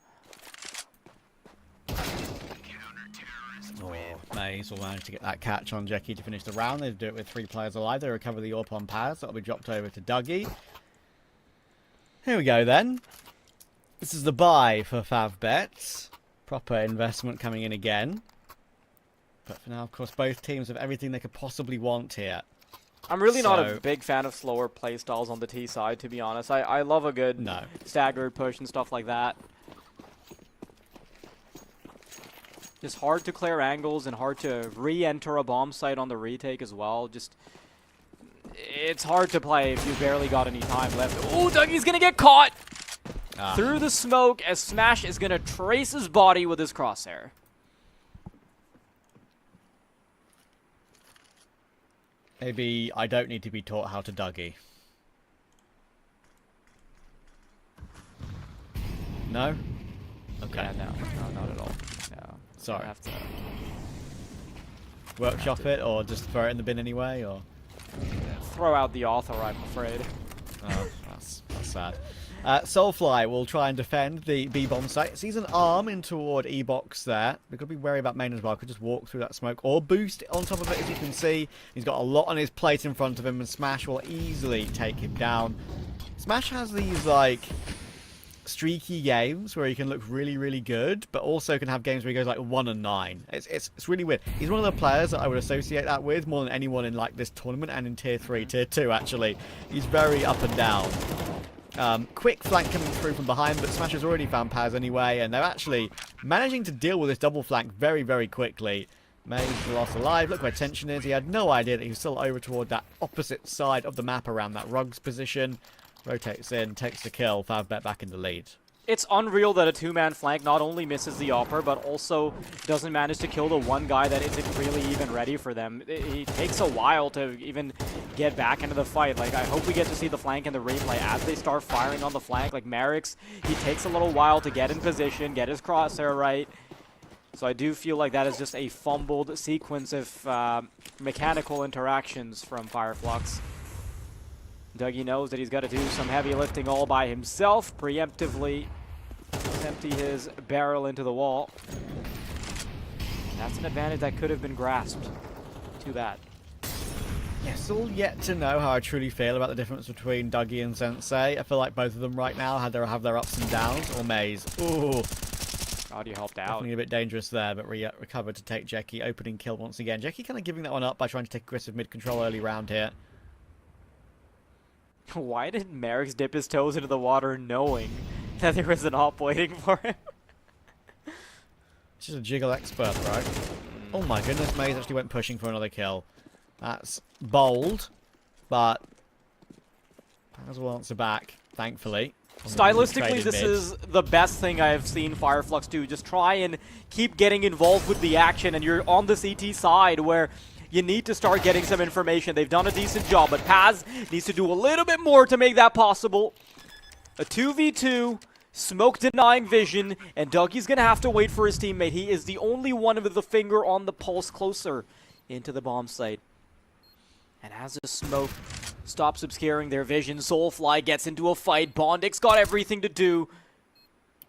B: Oh, Maze will manage to get that catch on Jeki to finish the round. They do it with 3 players alive. They recover the AWP on Paz. That'll be dropped over to Dougie. Here we go, then. This is the buy for Favbet. Proper investment coming in again. But for now, of course, both teams have everything they could possibly want here.
J: I'm really not a big fan of slower playstyles on the T side, to be honest. I love a good staggered push and stuff like that. Just hard to clear angles and hard to re-enter a bomb site on the retake as well. Just, it's hard to play if you barely got any time left. Oh, Dougie's gonna get caught through the smoke as Smash is gonna trace his body with his crosshair.
B: Maybe I don't need to be taught how to Dougie. No? Okay.
J: Yeah, no, not at all. No.
B: Sorry.
J: I have to
B: workshop it, or just throw it in the bin anyway, or
J: throw out the author, I'm afraid.
B: Oh, that's sad. Soulfly will try and defend the B-bomb site. Sees an arm in toward E-box there. We've got to be wary about main as well. Could just walk through that smoke or boost on top of it, as you can see. He's got a lot on his plate in front of him, and Smash will easily take him down. Smash has these, like, streaky games where he can look really, really good, but also can have games where he goes like 1-9. It's really weird. He's one of the players that I would associate that with more than anyone in like this tournament and in tier 3, tier 2 actually. He's very up and down. Quick flank coming through from behind, but Smash has already found Paz anyway, and they're actually managing to deal with this double flank very, very quickly. Maze lost alive. Look where Tension is. He had no idea that he was still over toward that opposite side of the map around that Rugs position. Rotates in, takes the kill. Favbet back in the lead.
J: It's unreal that a two-man flank not only misses the upper, but also doesn't manage to kill the one guy that isn't really even ready for them. It takes a while to even get back into the fight. Like, I hope we get to see the flank in the replay as they start firing on the flank. Like, Merrick's, he takes a little while to get in position, get his crosshair right. So I do feel like that is just a fumbled sequence of mechanical interactions from Fireflux. Dougie knows that he's got to do some heavy lifting all by himself, preemptively empty his barrel into the wall. That's an advantage that could have been grasped. Too bad.
B: Yeah, still yet to know how I truly feel about the difference between Dougie and Sensei. I feel like both of them right now have their ups and downs. Or Maze. Ooh.
J: God, you helped out.
B: Definitely a bit dangerous there, but recovered to take Jeki. Opening kill once again. Jeki kind of giving that one up by trying to take aggressive mid-control early round here.
J: Why did Merrick's dip his toes into the water knowing that there was an op waiting for him?
B: She's a jiggle expert, right? Oh my goodness, Maze actually went pushing for another kill. That's bold, but Paz will answer back, thankfully.
J: Stylistically, this is the best thing I have seen Fireflux do. Just try and keep getting involved with the action, and you're on the CT side where you need to start getting some information. They've done a decent job, but Paz needs to do a little bit more to make that possible. A 2v2, smoke denying vision, and Dougie's going to have to wait for his teammate. He is the only one with the finger on the pulse closer into the bomb site. And as the smoke stops obscuring their vision, Soulfly gets into a fight. Bondix got everything to do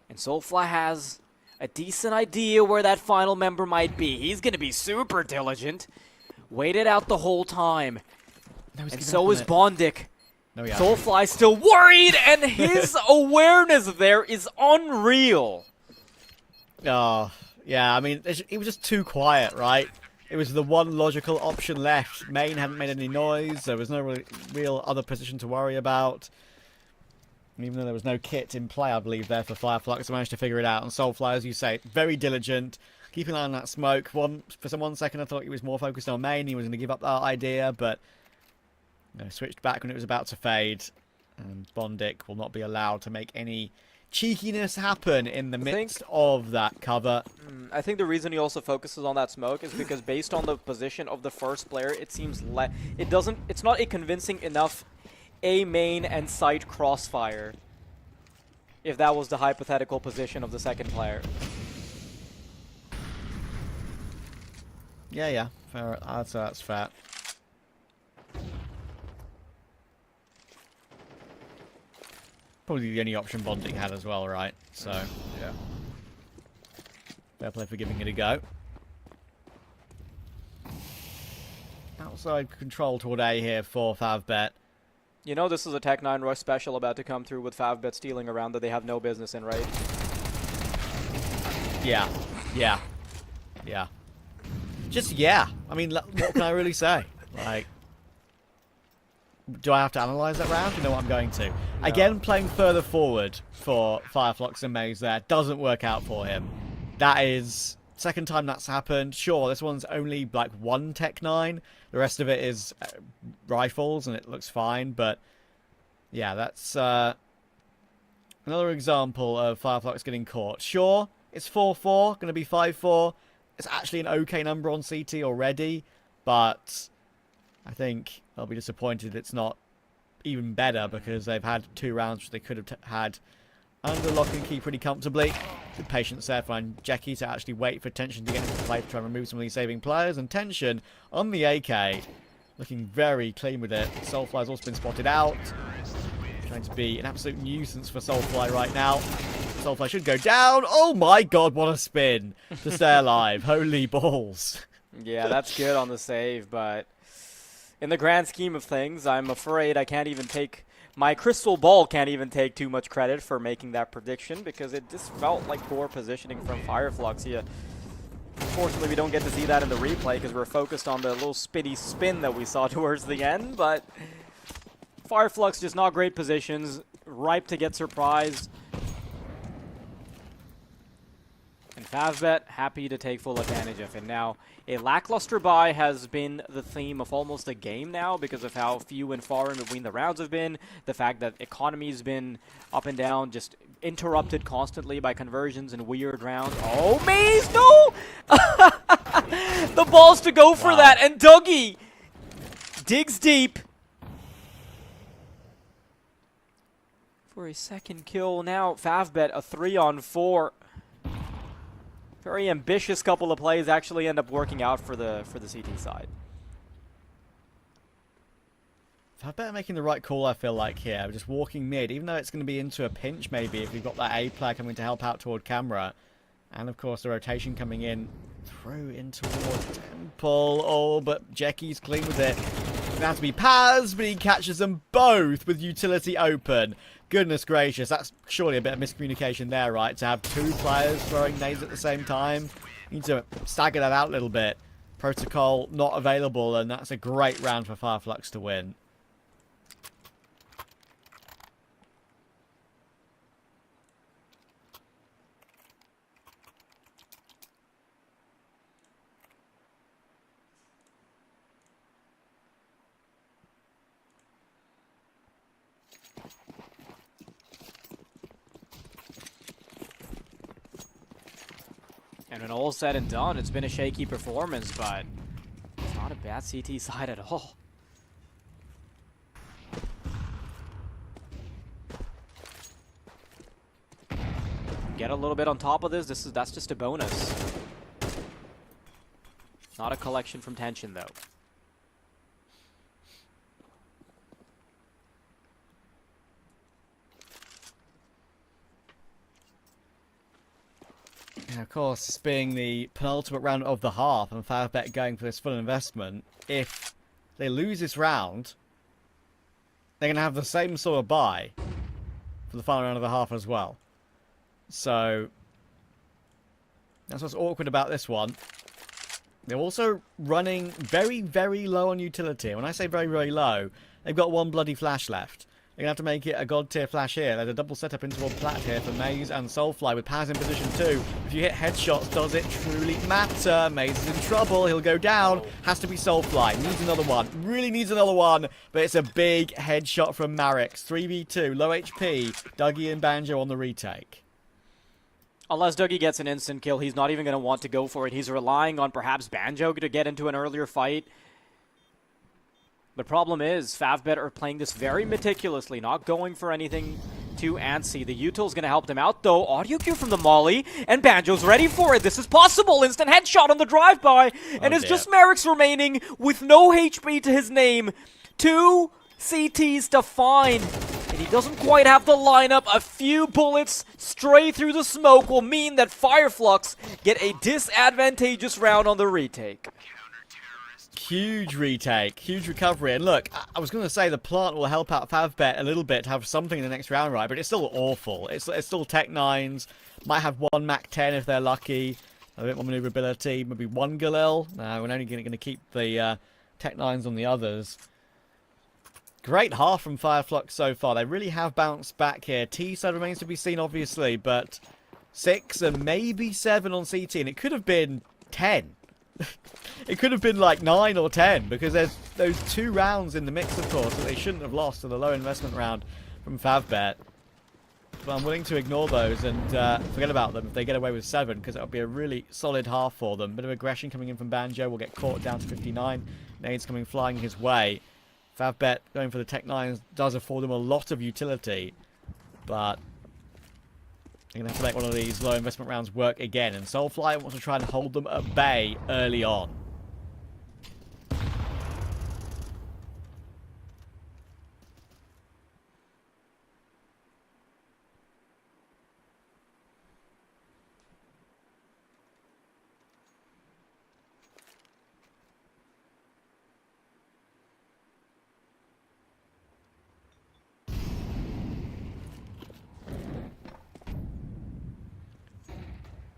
J: And Soulfly has a decent idea where that final member might be. He's going to be super diligent. Waited out the whole time. And so is Bondic.
B: No, yeah.
J: Soulfly still worried, and his awareness there is unreal.
B: Oh, yeah, I mean, it was just too quiet, right? It was the one logical option left. Main hadn't made any noise. There was no really, real other position to worry about. And even though there was no kit in play, I believe, there for Fireflux, I managed to figure it out. And Soulfly, as you say, very diligent. Keeping an eye on that smoke. For 1 second, I thought he was more focused on main. He was going to give up that idea, but switched back when it was about to fade. And Bondic will not be allowed to make any cheekiness happen in the midst of that cover.
J: I think the reason he also focuses on that smoke is because based on the position of the first player, it seems it's not a convincing enough A main and site crossfire, if that was the hypothetical position of the second player.
B: Yeah, fair. That's fair. Probably the only option Bondic had as well, right? So, yeah. Fair play for giving it a go. Outside control toward A here for Favbet.
J: You know this is a Tech 9 Rush special about to come through with Favbet stealing around that they have no business in, right?
B: Yeah. Just yeah. I mean, what can I really say? Like, do I have to analyze that round? You know what I'm going to. No. Again, playing further forward for Fireflux and Maze there doesn't work out for him. That is second time that's happened. Sure, this one's only like one Tech 9. The rest of it is rifles, and it looks fine. But yeah, that's another example of Fireflux getting caught. Sure, it's 4-4, going to be 5-4. It's actually an okay number on CT already, but I think they'll be disappointed it's not even better because they've had 2 rounds which they could have had under lock and key pretty comfortably. Good patience there for Jackie to actually wait for Tension to get into play to try and remove some of these saving players. And Tension on the AK, looking very clean with it. Soulfly's also been spotted out. Trying to be an absolute nuisance for Soulfly right now. Soulfly should go down. Oh my god, what a spin to stay alive. Holy balls.
J: Yeah, that's good on the save, but in the grand scheme of things, I'm afraid I can't even take... My crystal ball can't even take too much credit for making that prediction because it just felt like poor positioning from Fireflux here. Unfortunately, we don't get to see that in the replay because we're focused on the little spinny spin that we saw towards the end, but Fireflux just not great positions, ripe to get surprised. And Favbet happy to take full advantage of it. Now, a lackluster buy has been the theme of almost a game now because of how few and far in between the rounds have been. The fact that economy's been up and down, just interrupted constantly by conversions and weird rounds. Oh, Maze, no! The balls to go for that, and Dougie digs deep for a second kill. Now, Favbet, a 3-on-4. Very ambitious couple of plays actually end up working out for the CT side.
B: Favbet making the right call, I feel like, here. Just walking mid, even though it's going to be into a pinch, maybe, if you've got that A player coming to help out toward camera. And, of course, the rotation coming in through in toward Temple. Oh, but Jeky's clean with it. It's going to have to be Paz, but he catches them both with utility open. Goodness gracious, that's surely a bit of miscommunication there, right? To have 2 players throwing nades at the same time. You need to stagger that out a little bit. Protocol not available, and that's a great round for Fireflux to win.
J: And when all's said and done, it's been a shaky performance, but it's not a bad CT side at all. Get a little bit on top of this. That's just a bonus. Not a collection from Tension, though.
B: of course, this being the penultimate round of the half, and Favbet going for this full investment, if they lose this round, they're going to have the same sort of bye for the final round of the half as well. So, that's what's awkward about this one. They're also running very, very low on utility. When I say very, very low, they've got one bloody flash left. They're going to have to make it a god tier flash here. There's a double setup into one plat here for Maze and Soulfly with Paz in position 2. If you hit headshots, does it truly matter? Maze is in trouble. He'll go down. Has to be Soulfly. Needs another one. Really needs another one. But it's a big headshot from Marix. 3v2. Low HP. Dougie and Banjo on the retake.
J: Unless Dougie gets an instant kill, he's not even going to want to go for it. He's relying on perhaps Banjo to get into an earlier fight. The problem is, Favbet are playing this very meticulously, not going for anything too antsy. The util's going to help them out, though. Audio cue from the Molly, and Banjo's ready for it. This is possible. Instant headshot on the drive-by, and it's just Marix remaining with no HP to his name. 2 CTs to find, and he doesn't quite have the lineup. A few bullets stray through the smoke will mean that Fireflux get a disadvantageous round on the retake.
B: Huge retake, huge recovery, and look, I was going to say the plant will help out Favbet a little bit to have something in the next round, right? But it's still awful. It's still Tech 9s, might have one Mac 10 if they're lucky, a bit more maneuverability, maybe one Galil. No, we're only going to keep the Tech 9s on the others. Great half from Fireflux so far. They really have bounced back here. T-side remains to be seen, obviously, but 6 and maybe 7 on CT, and it could have been 10. It could have been like 9 or 10, because there's those 2 rounds in the mix, of course, that they shouldn't have lost to the low investment round from Favbet. But I'm willing to ignore those and forget about them if they get away with 7, because it would be a really solid half for them. Bit of aggression coming in from Banjo. Will get caught down to 59. Nades coming flying his way. Favbet going for the Tech 9s does afford them a lot of utility, but they're going to have to make one of these low investment rounds work again, and Soulfly wants to try and hold them at bay early on.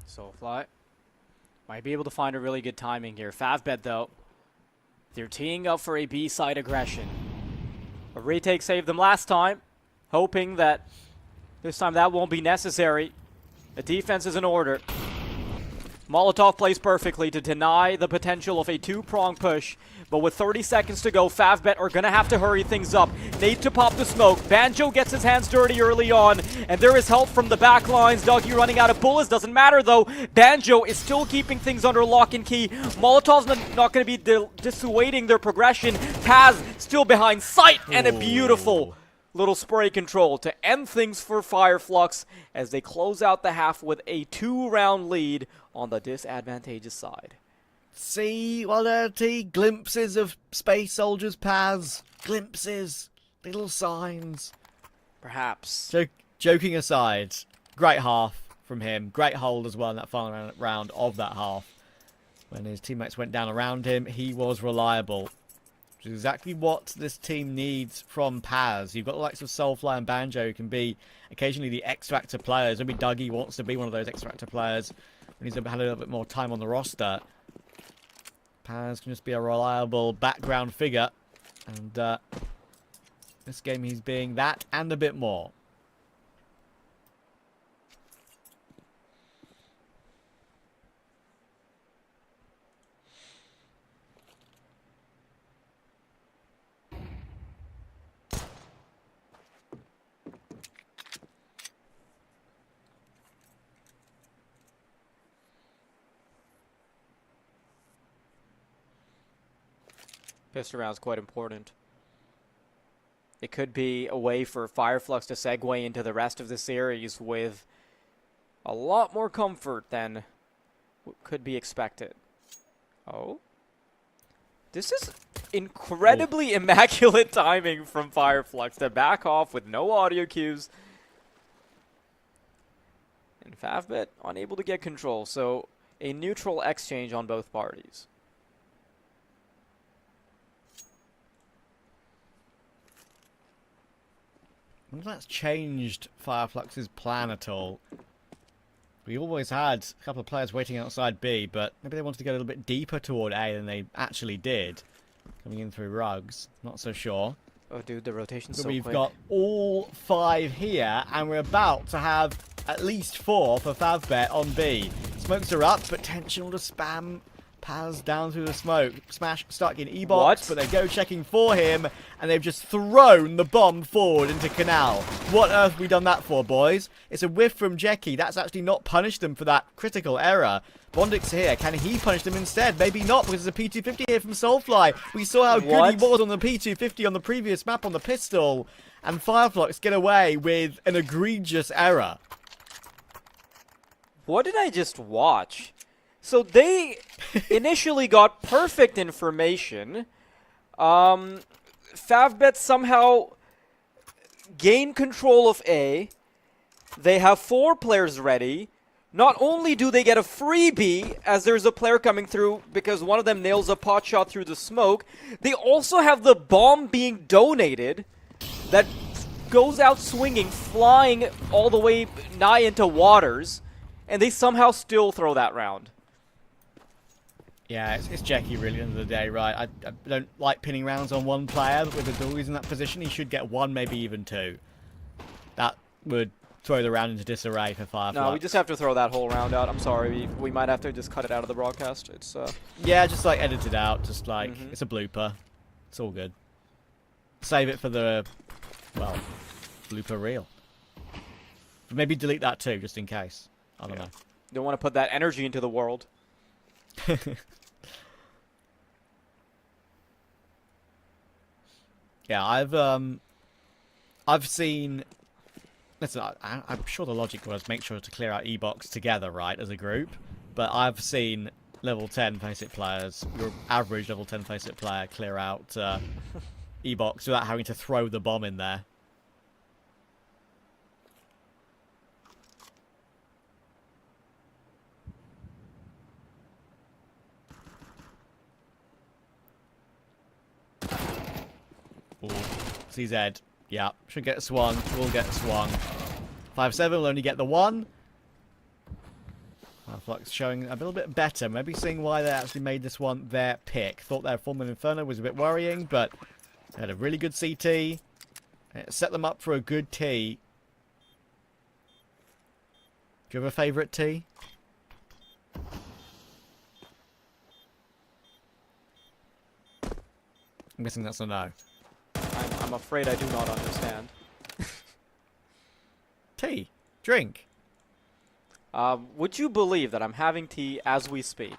J: Soulfly might be able to find a really good timing here. Favbet, though, they're teeing up for a B-side aggression. A retake saved them last time, hoping that this time that won't be necessary. The defense is in order. Molotov plays perfectly to deny the potential of a 2-prong push, but with 30 seconds to go, Favbet are going to have to hurry things up. Need to pop the smoke. Banjo gets his hands dirty early on, and there is help from the back lines. Dougie running out of bullets. Doesn't matter, though. Banjo is still keeping things under lock and key. Molotov's not going to be dissuading their progression. Paz still behind sight, and a beautiful little spray control to end things for Fireflux as they close out the half with a 2-round lead on the disadvantageous side.
B: See, YaLLa, glimpses of space soldiers' paths, glimpses, little signs.
J: Perhaps.
B: Joking aside, great half from him, great hold as well in that final round of that half. When his teammates went down around him, he was reliable. Which is exactly what this team needs from Paz. You've got the likes of Soulfly and Banjo who can be occasionally the X-Factor players. Maybe Dougie wants to be one of those X-Factor players when he's had a little bit more time on the roster. Paz can just be a reliable background figure. And this game he's being that and a bit more.
J: Pistol round is quite important. It could be a way for Fireflux to segue into the rest of the series with a lot more comfort than could be expected. Oh. This is incredibly immaculate timing from Fireflux to back off with no audio cues. And Favbet unable to get control, so a neutral exchange on both parties.
B: I wonder if that's changed Fireflux's plan at all. We always had a couple of players waiting outside B, but maybe they wanted to go a little bit deeper toward A than they actually did. Coming in through rugs, not so sure.
J: Oh dude, the rotation's
B: So
J: so
B: we've
J: quick.
B: got all 5 here, and we're about to have at least 4 for Favbet on B. Smokes are up, but Tensional to spam Paz down through the smoke. Smash stuck in E-box, but they go checking for him, and they've just thrown the bomb forward into Canal. What earth have we done that for, boys? It's a whiff from Jeki. That's actually not punished them for that critical error. Bondix here. Can he punish them instead? Maybe not, because there's a P250 here from Soulfly. We saw how good he was on the P250 on the previous map on the pistol, and Fireflux get away with an egregious error.
J: What did I just watch? So they initially got perfect information. Favbet somehow gained control of A. They have 4 players ready. Not only do they get a freebie, as there's a player coming through because one of them nails a pot shot through the smoke, they also have the bomb being donated that goes out swinging, flying all the way nigh into waters, and they somehow still throw that round.
B: Yeah, it's Jeki really at the end of the day, right? I don't like pinning rounds on one player, but with the Doggies in that position, he should get 1, maybe even 2. That would throw the round into disarray for Fireflux.
J: No, we just have to throw that whole round out. I'm sorry, we might have to just cut it out of the broadcast. It's
B: Yeah, just like edit it out, just like, it's a blooper. It's all good. Save it for the, well, blooper reel. But maybe delete that too, just in case. I don't know.
J: Don't want to put that energy into the world.
B: Yeah, I've seen. Listen, I'm sure the logic was make sure to clear out E-box together, right, as a group. But I've seen level 10 Faceit players, your average level 10 Faceit player, clear out E-box without having to throw the bomb in there. Ooh, CZ. Yeah, should get swung. Will get swung. 5-7 will only get the 1. Fireflux showing a little bit better. Maybe seeing why they actually made this one their pick. Thought their Full Moon Inferno was a bit worrying, but they had a really good CT. It set them up for a good T. Do you have a favourite T? I'm guessing that's a no.
J: I'm afraid I do not understand.
B: Tea. Drink.
J: Would you believe that I'm having tea as we speak?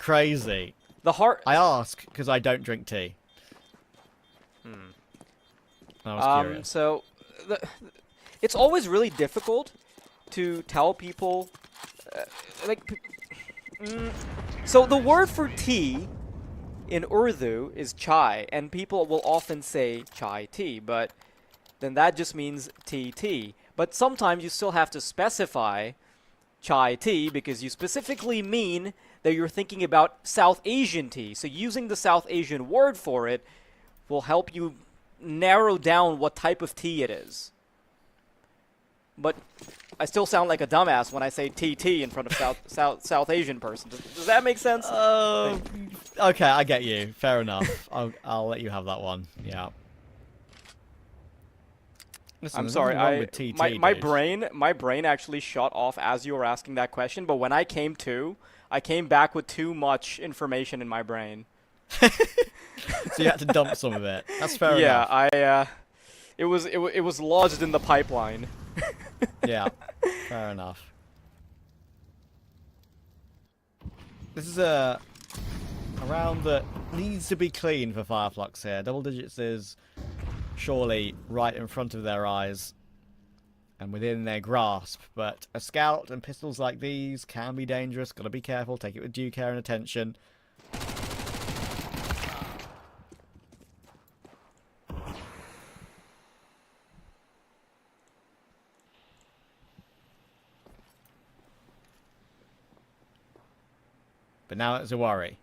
B: Crazy.
J: The heart.
B: I ask because I don't drink tea. I was curious.
J: So, it's always really difficult to tell people, so the word for tea in Urdu is chai, and people will often say chai tea, but then that just means tea. But sometimes you still have to specify chai tea because you specifically mean that you're thinking about South Asian tea. So using the South Asian word for it will help you narrow down what type of tea it is. But I still sound like a dumbass when I say TT in front of South Asian person. Does that make sense?
B: Okay, I get you. Fair enough. I'll let you have that one. Yeah. Listen,
J: I'm sorry. My
B: dude.
J: brain actually shut off as you were asking that question. But when I came back with too much information in my brain.
B: So you had to dump some of it. That's fair enough.
J: Yeah, it was lodged in the pipeline.
B: Yeah, fair enough. This is a round that needs to be clean for Fireflux here. Double digits is surely right in front of their eyes and within their grasp, but a scout and pistols like these can be dangerous. Gotta be careful, take it with due care and attention. But now it's a worry.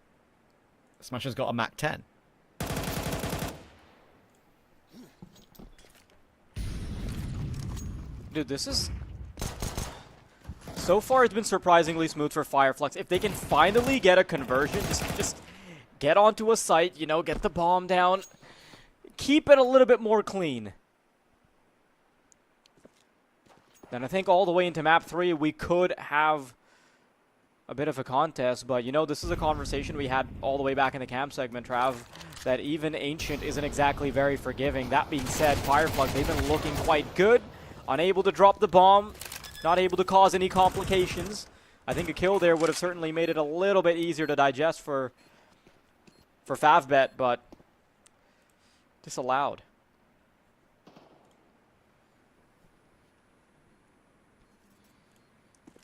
B: Smasher's got a Mac 10.
J: Dude, this is... So far, it's been surprisingly smooth for Fireflux. If they can finally get a conversion, just get onto a site, you know, get the bomb down. Keep it a little bit more clean. Then I think all the way into map 3, we could have a bit of a contest. But, you know, this is a conversation we had all the way back in the camp segment, Trav, that even Ancient isn't exactly very forgiving. That being said, Fireflux, they've been looking quite good. Unable to drop the bomb. Not able to cause any complications. I think a kill there would have certainly made it a little bit easier to digest for Favbet, but disallowed.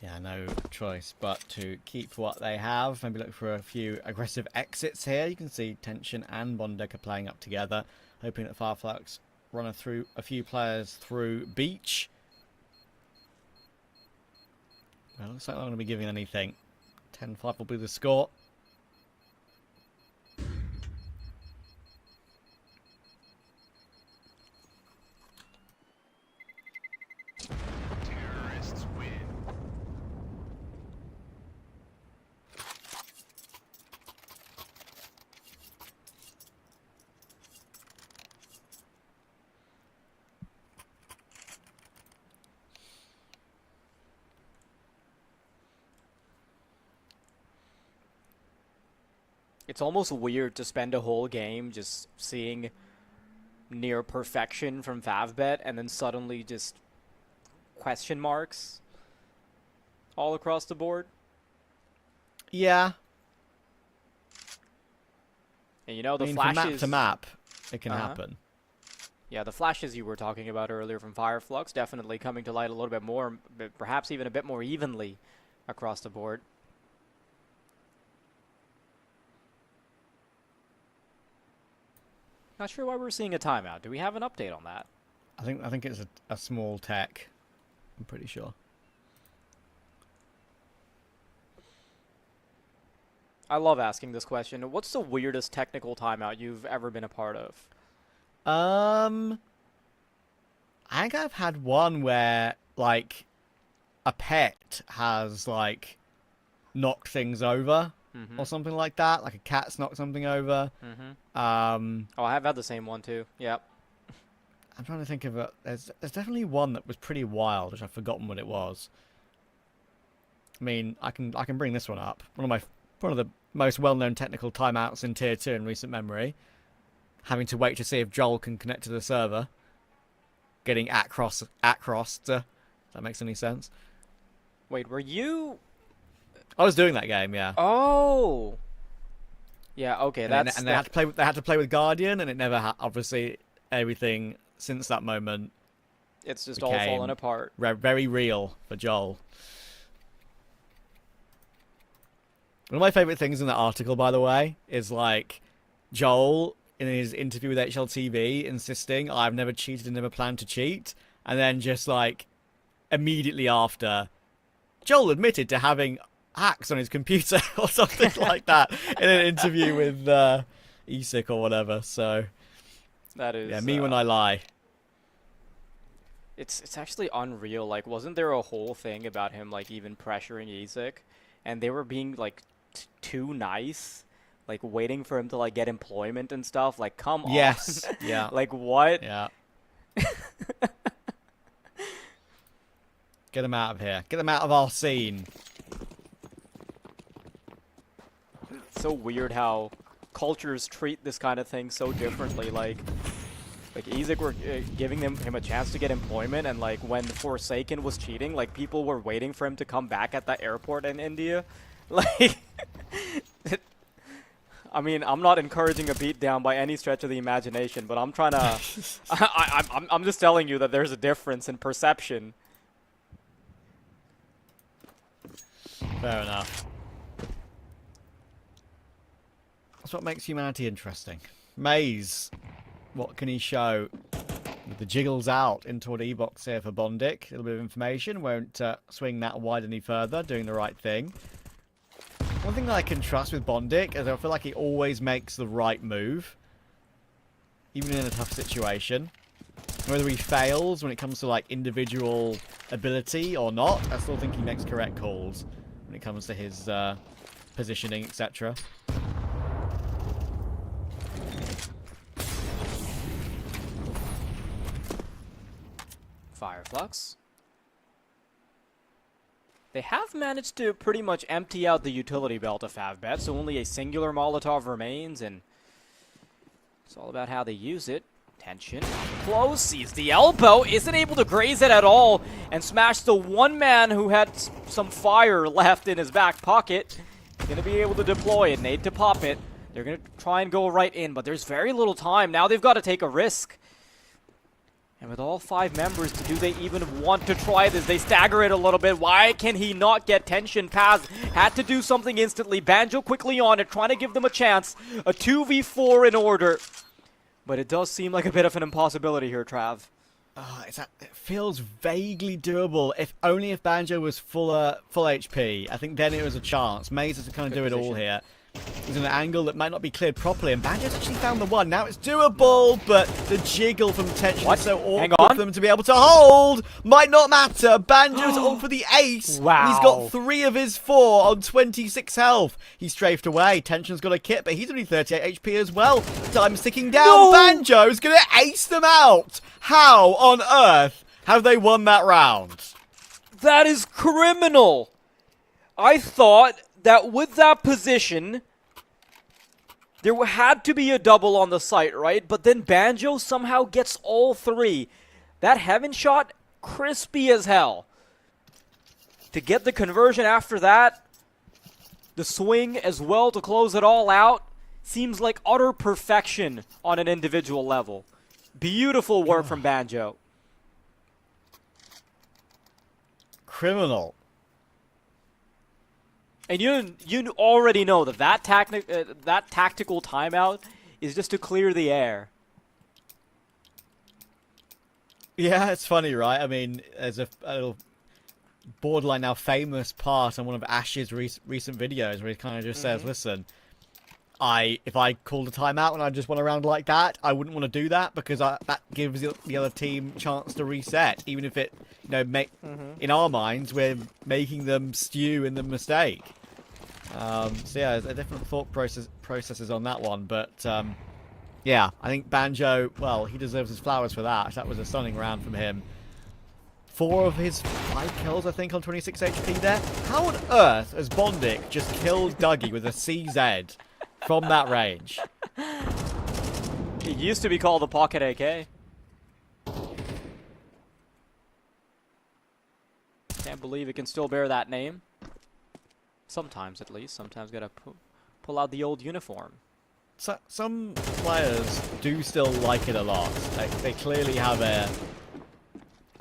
B: Yeah, no choice but to keep what they have. Maybe look for a few aggressive exits here. You can see Tension and Bondek are playing up together, hoping that Fireflux run through a few players through Beach. Well, looks like they're not going to be giving anything. 10-5 will be the score.
J: It's almost weird to spend a whole game just seeing near perfection from Favbet and then suddenly just question marks all across the board.
B: Yeah.
J: And you know, the
B: from
J: flashes...
B: map to map, it can happen.
J: Yeah, the flashes you were talking about earlier from Fireflux definitely coming to light a little bit more, perhaps even a bit more evenly across the board. Not sure why we're seeing a timeout. Do we have an update on that?
B: I think it's a small tech. I'm pretty sure.
J: I love asking this question. What's the weirdest technical timeout you've ever been a part of?
B: I think I've had one where, like, a pet has, like, knocked things over. Or something like that, like a cat's knocked something over.
J: Oh, I have had the same one too. Yep.
B: I'm trying to think of it. There's definitely one that was pretty wild, which I've forgotten what it was. I mean, I can bring this one up. One of the most well-known technical timeouts in Tier 2 in recent memory. Having to wait to see if Joel can connect to the server. Getting at-crossed. If that makes any sense.
J: Wait, were you...
B: I was doing that game, yeah.
J: Oh, yeah. Okay,
B: and they had to play. They had to play with Guardian, and it never. Obviously, everything since that moment.
J: It's just all falling apart.
B: Very real for Joel. One of my favorite things in that article, by the way, is like Joel in his interview with HLTV insisting, "I've never cheated and never planned to cheat," and then just like immediately after, Joel admitted to having hacks on his computer or something like that in an interview with ESIC or whatever. So
J: that is
B: me when I lie.
J: It's actually unreal. Like, wasn't there a whole thing about him like even pressuring ESIC, and they were being like too nice, like waiting for him to like get employment and stuff? Like, come on.
B: Yes. Yeah.
J: Like, what?
B: Yeah. Get him out of here. Get them out of our scene.
J: So weird how cultures treat this kind of thing so differently. Like ESIC were giving him a chance to get employment, and like when Forsaken was cheating, like people were waiting for him to come back at the airport in India. Like, I mean, I'm not encouraging a beatdown by any stretch of the imagination, but I'm trying to. I'm just telling you that there's a difference in perception.
B: Fair enough. That's what makes humanity interesting. Maze. What can he show? The jiggles out into an E-box here for Bondic. A little bit of information. Won't swing that wide any further. Doing the right thing. One thing that I can trust with Bondic is I feel like he always makes the right move, even in a tough situation. Whether he fails when it comes to like individual ability or not, I still think he makes correct calls when it comes to his positioning, etc.
J: Fireflux. They have managed to pretty much empty out the utility belt of Favbet, so only a singular Molotov remains, and it's all about how they use it. Tension. Close, sees the elbow, isn't able to graze it at all, and smash the one man who had some fire left in his back pocket. Gonna be able to deploy it, need to pop it. They're gonna try and go right in, but there's very little time. Now they've got to take a risk. And with all 5 members, do they even want to try this? They stagger it a little bit. Why can he not get tension? Paz had to do something instantly. Banjo quickly on it, trying to give them a chance. A 2v4 in order. But it does seem like a bit of an impossibility here, Trav.
B: It feels vaguely doable, if only if Banjo was full HP. I think then it was a chance. Maze has to kind of do it all here. He's in an angle that might not be cleared properly, and Banjo's actually found the one. Now it's doable, but the jiggle from tension is so awkward for them to be able to hold. Might not matter. Banjo's on for the ace.
J: Wow.
B: He's got 3 of his 4 on 26 health. He's strafed away. Tension's got a kit, but he's only 38 HP as well. Time's ticking down. No. Banjo's going to ace them out. How on earth have they won that round?
J: That is criminal. I thought that with that position, there had to be a double on the site, right? But then Banjo somehow gets all 3. That heaven shot, crispy as hell. To get the conversion after that, the swing as well to close it all out, seems like utter perfection on an individual level. Beautiful work from Banjo.
B: Criminal.
J: And you already know that that tactical timeout is just to clear the air.
B: Yeah, it's funny, right? I mean, there's a little borderline now famous part on one of Ash's recent videos where he kind of just says, listen, if I called a timeout and I just went around like that, I wouldn't want to do that because that gives the other team a chance to reset, even if it, in our minds, we're making them stew in the mistake. So yeah, there's a different thought processes on that one, but yeah, I think Banjo, well, he deserves his flowers for that. That was a stunning round from him. 4 of his 5 kills, I think, on 26 HP there. How on earth has Bondic just killed Dougie with a CZ from that range?
J: It used to be called the Pocket AK. Can't believe it can still bear that name. Sometimes, at least. Sometimes gotta pull out the old uniform.
B: So, some players do still like it a lot. They clearly have a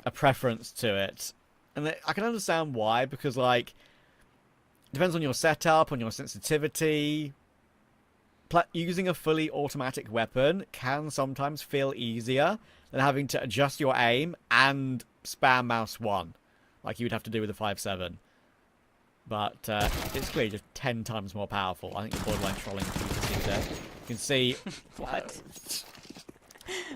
B: preference to it. And I can understand why, because, like, it depends on your setup, on your sensitivity. Using a fully automatic weapon can sometimes feel easier than having to adjust your aim and spam mouse 1, like you would have to do with a 5.7. But it's clearly just 10 times more powerful. I think the borderline trolling you there. You can see...
J: What?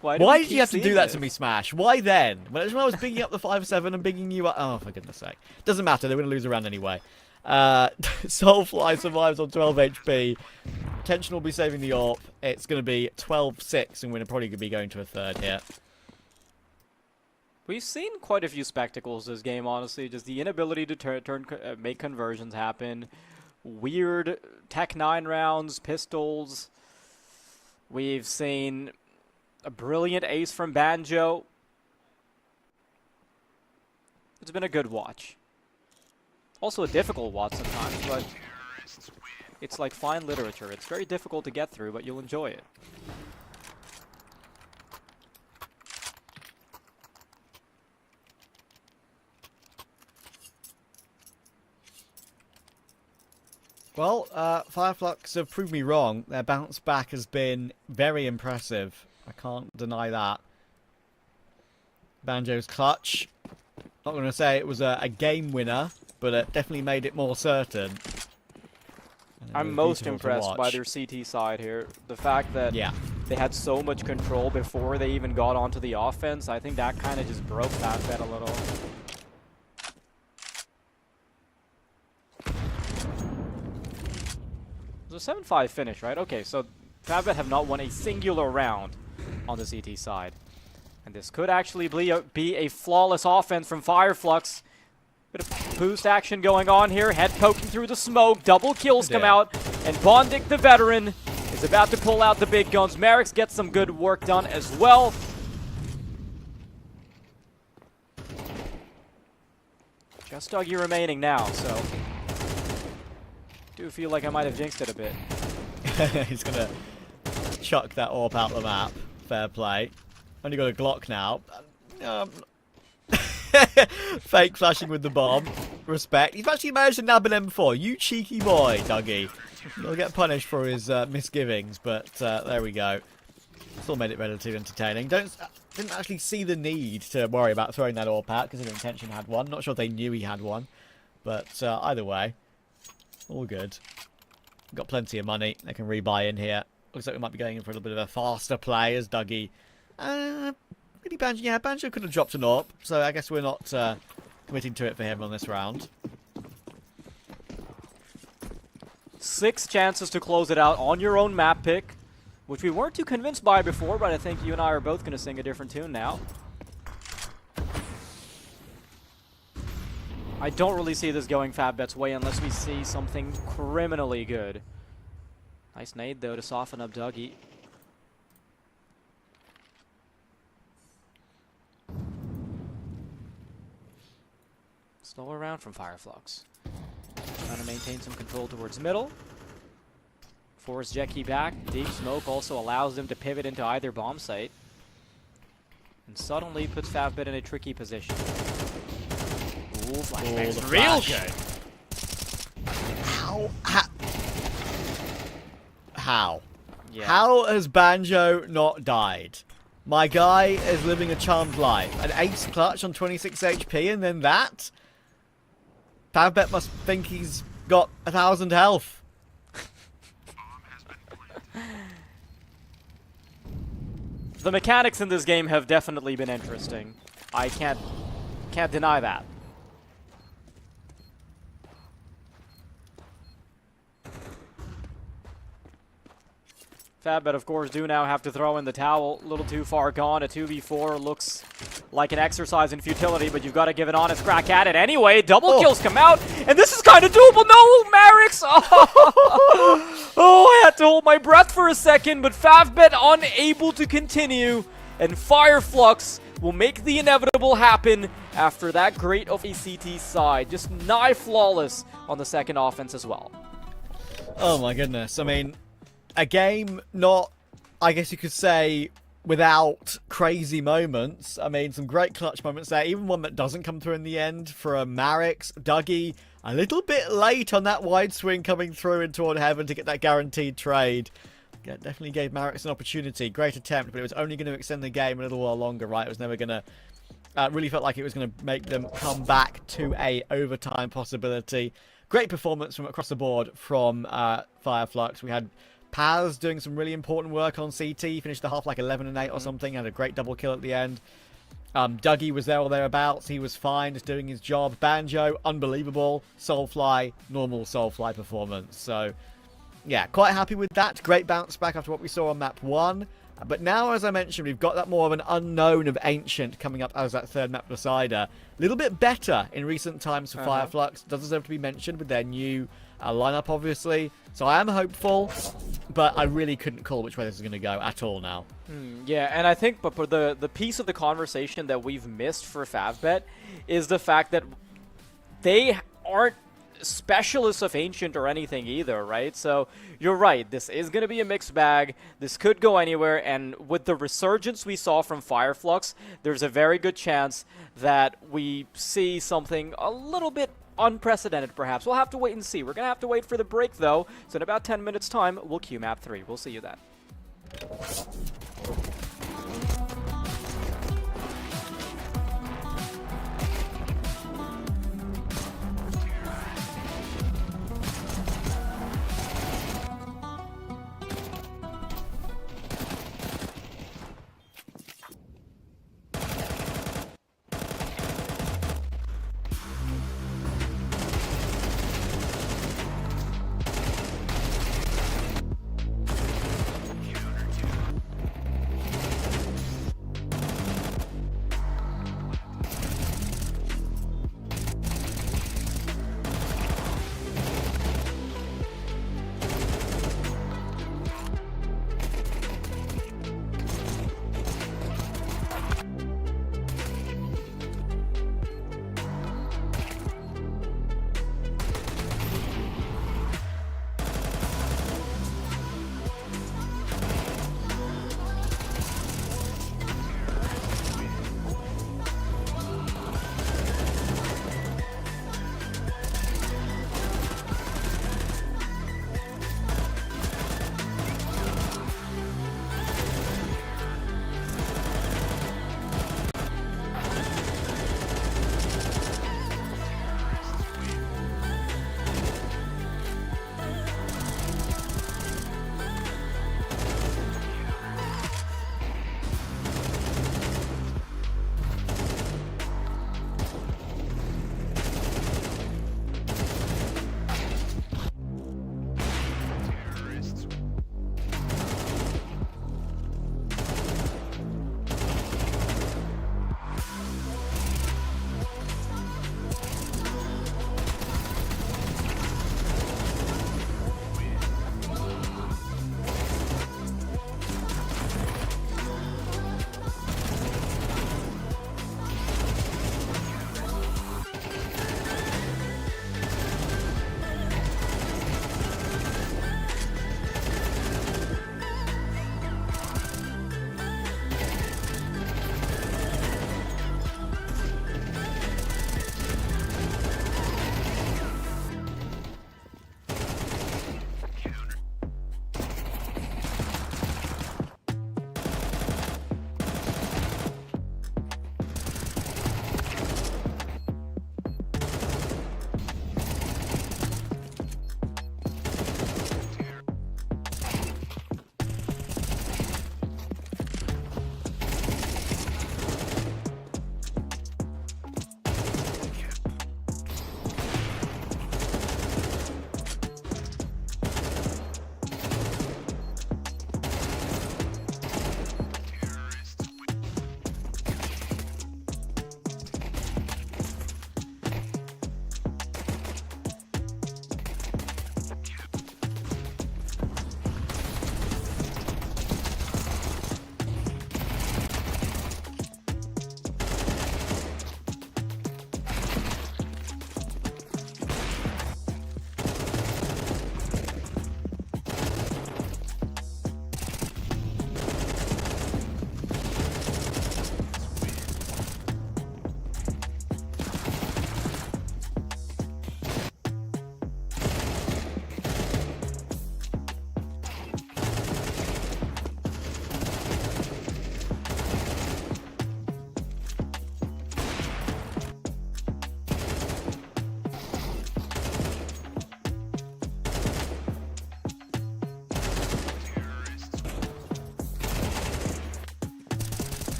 B: Why did you have to do that to me, Smash? Why then? When I was bigging up the 5.7 and bigging you up... Oh, for goodness sake. Doesn't matter, they're going to lose a round anyway. Soulfly survives on 12 HP. Tension will be saving the AWP. It's going to be 12-6, and we're probably going to be going to a third here.
J: We've seen quite a few spectacles this game, honestly. Just the inability to make conversions happen. Weird Tech 9 rounds, pistols. We've seen a brilliant ace from Banjo. It's been a good watch. Also a difficult watch sometimes, but it's like fine literature. It's very difficult to get through, but you'll enjoy it.
B: Well, Fireflux have proved me wrong. Their bounce back has been very impressive. I can't deny that. Banjo's clutch. Not going to say it was a game winner, but it definitely made it more certain.
J: I'm most impressed by their CT side here. The fact that they had so much control before they even got onto the offense, I think that kind of just broke Favbet a little. It was a 7-5 finish, right? Okay, so Favbet have not won a singular round on the CT side. And this could actually be a flawless offense from Fireflux. Bit of boost action going on here. Head poking through the smoke. Double kills come out. And Bondic, the veteran, is about to pull out the big guns. Merrick's gets some good work done as well. Just Dougie remaining now, so... do feel like I might have jinxed it a bit.
B: He's going to chuck that AWP out the map. Fair play. Only got a Glock now. Fake flashing with the bomb. Respect. He's actually managed to nab an M4. You cheeky boy, Dougie. He'll get punished for his misgivings, but there we go. Still made it relatively entertaining. Didn't actually see the need to worry about throwing that AWP out because his intention had one. Not sure if they knew he had one, but either way, all good. Got plenty of money. They can rebuy in here. Looks like we might be going in for a little bit of a faster play as Dougie. Really Banjo, yeah, Banjo could have dropped an AWP, so I guess we're not committing to it for him on this round.
J: 6 chances to close it out on your own map pick, which we weren't too convinced by before, but I think you and I are both going to sing a different tune now. I don't really see this going Favbet's way unless we see something criminally good. Nice nade, though, to soften up Dougie. Slower round from Fireflux. Trying to maintain some control towards middle. Force Jeki back. Deep smoke also allows them to pivot into either bomb site. And suddenly puts Favbet in a tricky position. Ooh, flashbang's real good.
B: How?
J: Yeah.
B: How has Banjo not died? My guy is living a charmed life. An ace clutch on 26 HP and then that? Favbet must think he's got 1,000 health.
J: The mechanics in this game have definitely been interesting. I can't deny that. Favbet, of course, do now have to throw in the towel. A little too far gone. A 2v4 looks like an exercise in futility, but you've got to give an honest crack at it anyway. Double kills come out, and this is kind of doable. No, Merrick's! Oh, I had to hold my breath for a second, but Favbet unable to continue, and Fireflux will make the inevitable happen after that great of a CT side. Just nigh flawless on the second offense as well.
B: Oh my goodness. I mean, a game not, I guess you could say, without crazy moments. I mean, some great clutch moments there. Even one that doesn't come through in the end for Marix. Dougie, a little bit late on that wide swing coming through in toward heaven to get that guaranteed trade. Yeah, definitely gave Marix an opportunity. Great attempt, but it was only going to extend the game a little while longer, right? It was never going to... really felt like it was going to make them come back to a overtime possibility. Great performance from across the board from Fireflux. We had Paz doing some really important work on CT. Finished the half like 11 and 8 or something. Had a great double kill at the end. Dougie was there or thereabouts. He was fine, just doing his job. Banjo, unbelievable. Soulfly, normal Soulfly performance. So, yeah, quite happy with that. Great bounce back after what we saw on map 1. But now, as I mentioned, we've got that more of an unknown of Ancient coming up as that third map decider. A little bit better in recent times for Fireflux. Does deserve to be mentioned with their new lineup, obviously. So I am hopeful, but I really couldn't call which way this is going to go at all now.
J: Yeah, and I think but for the piece of the conversation that we've missed for Favbet is the fact that they aren't specialists of Ancient or anything either, right? So you're right, this is going to be a mixed bag. This could go anywhere, and with the resurgence we saw from Fireflux, there's a very good chance that we see something a little bit unprecedented, perhaps. We'll have to wait and see. We're going to have to wait for the break, though. So in about 10 minutes' time, we'll queue map 3. We'll see you then.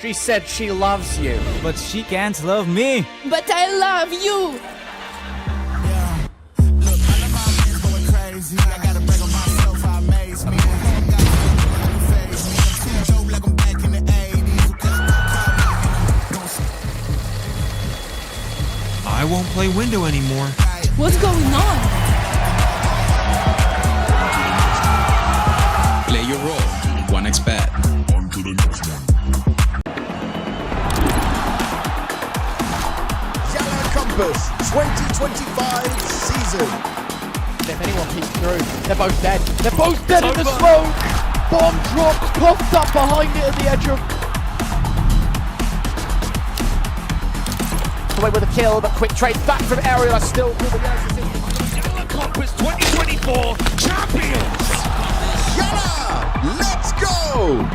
L: She said she loves you. But she can't love me.
C: But I love you.
D: I won't play window anymore.
C: What's going on?
E: Play your role. 1xBet.
F: On to the next one. YaLLa Compass 2025 season.
A: If anyone peeks through, they're both dead. They're both dead in the smoke! Bomb drops, coughed up behind it at the edge of...
G: Away with a kill, but quick trade back from Aerial. Still through the YaLLa Compass 2024 champions.
F: YaLLa, let's go!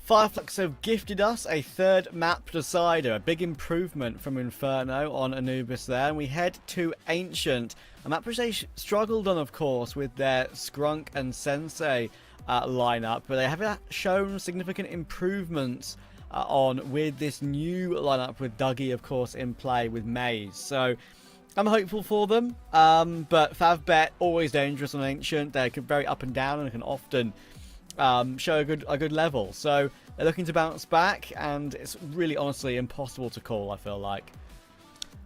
B: Fireflux have gifted us a third map decider, a big improvement from Inferno on Anubis there, and we head to Ancient, a map which they struggled on, of course, with their Skrunk and Sensei lineup, but they have shown significant improvements on with this new lineup with Dougie, of course, in play with Maze. So I'm hopeful for them, but Favbet, always dangerous on Ancient. They're very up and down and can often show a good level. So they're looking to bounce back, and it's really honestly impossible to call, I feel like.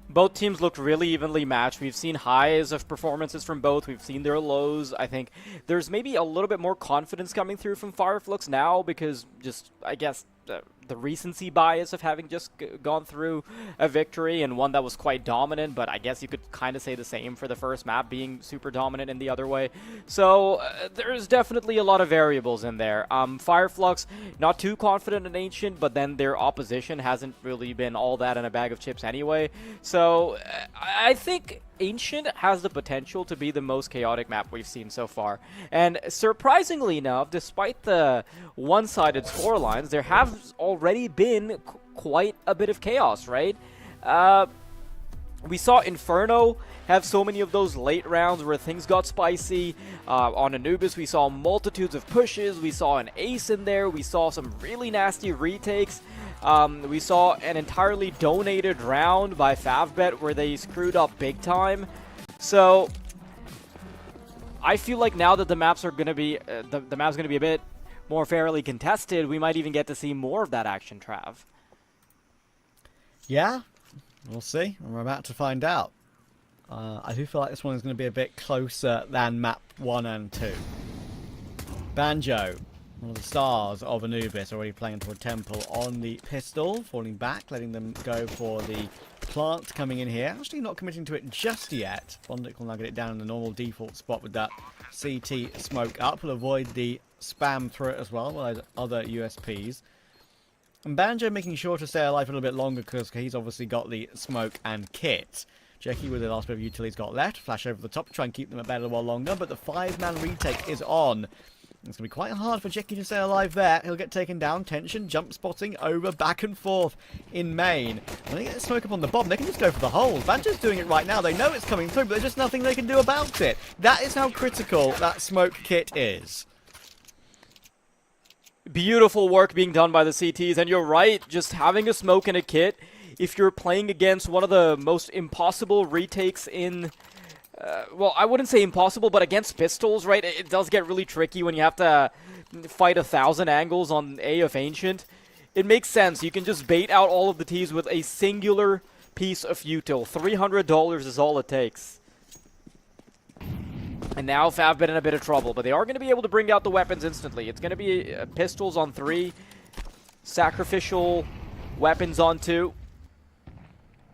J: Both teams looked really evenly matched. We've seen highs of performances from both. We've seen their lows. I think there's maybe a little bit more confidence coming through from Fireflux now because just, I guess, the recency bias of having just gone through a victory and one that was quite dominant, but I guess you could kind of say the same for the first map being super dominant in the other way. So there's definitely a lot of variables in there. Fireflux, not too confident in Ancient, but then their opposition hasn't really been all that in a bag of chips anyway. So I think Ancient has the potential to be the most chaotic map we've seen so far. And surprisingly enough, despite the one-sided scorelines, there has already been quite a bit of chaos, right? We saw Inferno have so many of those late rounds where things got spicy. On Anubis, we saw multitudes of pushes. We saw an ace in there. We saw some really nasty retakes. We saw an entirely donated round by Favbet where they screwed up big time. So I feel like now that the maps are going to be the map's going to be a bit more fairly contested, we might even get to see more of that action, Trav.
B: Yeah, we'll see. We're about to find out. I do feel like this one is going to be a bit closer than map 1 and 2. Banjo, one of the stars of Anubis, already playing into a temple on the pistol, falling back, letting them go for the plant coming in here. Actually not committing to it just yet. Bondic will now get it down in the normal default spot with that CT smoke up. Will avoid the spam through it as well with other USPs. And Banjo making sure to stay alive a little bit longer because he's obviously got the smoke and kit. Jackie with the last bit of utility he's got left. Flash over the top to try and keep them at bay a little while longer, but the 5-man retake is on. It's going to be quite hard for Jackie to stay alive there. He'll get taken down. Tension, jump spotting over, back and forth in main. When they get the smoke up on the bomb, they can just go for the holes. Banjo's doing it right now. They know it's coming through, but there's just nothing they can do about it. That is how critical that smoke kit is.
J: Beautiful work being done by the CTs, and you're right, just having a smoke and a kit, if you're playing against one of the most impossible retakes in... well, I wouldn't say impossible, but against pistols, right, it does get really tricky when you have to fight 1,000 angles on A of Ancient. It makes sense. You can just bait out all of the Ts with a singular piece of util. $300 is all it takes. And now Favbet in a bit of trouble, but they are going to be able to bring out the weapons instantly. It's going to be pistols on 3, sacrificial weapons on 2.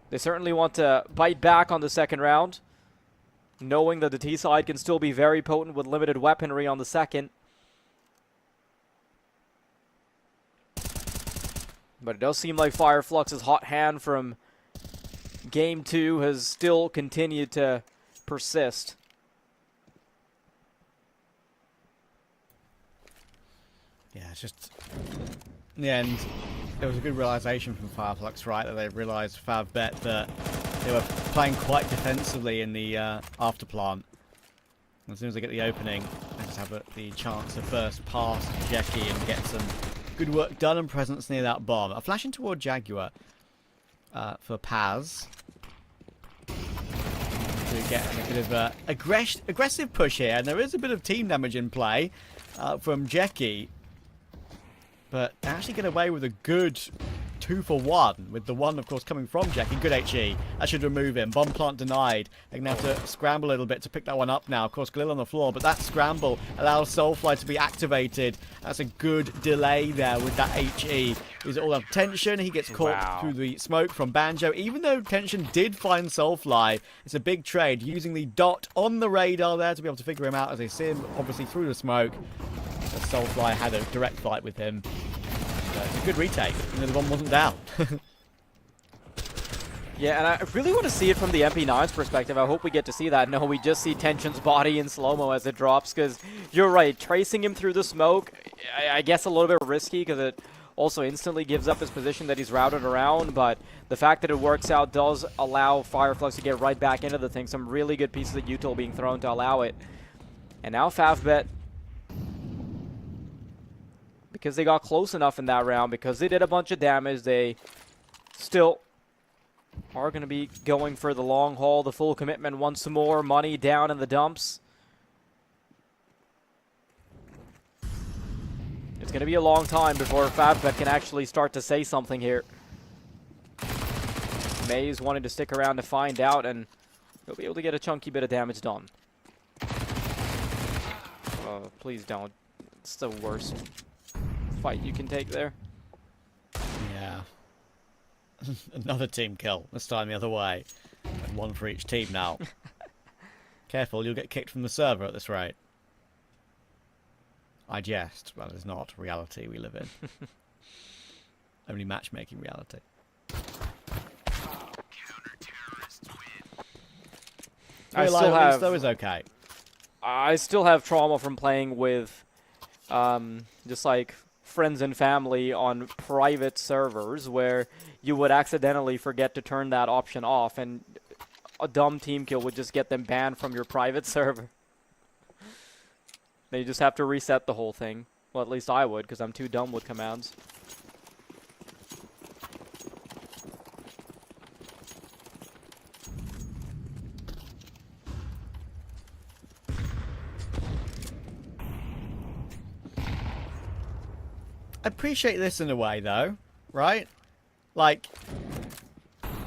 J: They certainly want to bite back on the second round, knowing that the T side can still be very potent with limited weaponry on the second. But it does seem like Fireflux's hot hand from Game 2 has still continued to persist.
B: Yeah, it's just... in the end, it was a good realization from Fireflux, right? That they realized Favbet that they were playing quite defensively in the after plant. As soon as they get the opening, they just have the chance to burst past Jeki and get some good work done and presence near that bomb. A flashing toward Jaguar for Paz. To get a bit of aggressive push here, and there is a bit of team damage in play from Jeki. But they actually get away with a good 2-for-1, with the one, of course, coming from Jeki. Good HE. That should remove him. Bomb plant denied. They're going to have to scramble a little bit to pick that one up now. Of course, Galil on the floor, but that scramble allows Soulfly to be activated. That's a good delay there with that HE. Is it all up tension? He gets caught through the smoke from Banjo. Even though tension did find Soulfly, it's a big trade. Using the dot on the radar there to be able to figure him out as they see him, obviously, through the smoke. But Soulfly had a direct fight with him. It's a good retake, and the bomb wasn't down.
J: Yeah, and I really want to see it from the MP9's perspective. I hope we get to see that. No, we just see Tension's body in slow-mo as it drops, because you're right, tracing him through the smoke, I guess a little bit risky, because it also instantly gives up his position that he's routed around, but the fact that it works out does allow Fireflux to get right back into the thing. Some really good pieces of util being thrown to allow it. And now Favbet, because they got close enough in that round, because they did a bunch of damage, they still are going to be going for the long haul, the full commitment once more. Money down in the dumps. It's going to be a long time before Favbet can actually start to say something here. Maze wanting to stick around to find out, and he'll be able to get a chunky bit of damage done. Please don't. It's the worst fight you can take there.
B: Yeah. Another team kill. This time the other way. And one for each team now. Careful, you'll get kicked from the server at this rate. I jest, but it's not reality we live in. Only matchmaking reality.
J: I still have,
B: though is okay.
J: I still have trauma from playing with just like friends and family on private servers where you would accidentally forget to turn that option off and a dumb team kill would just get them banned from your private server. Then you just have to reset the whole thing. Well, at least I would, because I'm too dumb with commands.
B: I appreciate this in a way, though, right? Like,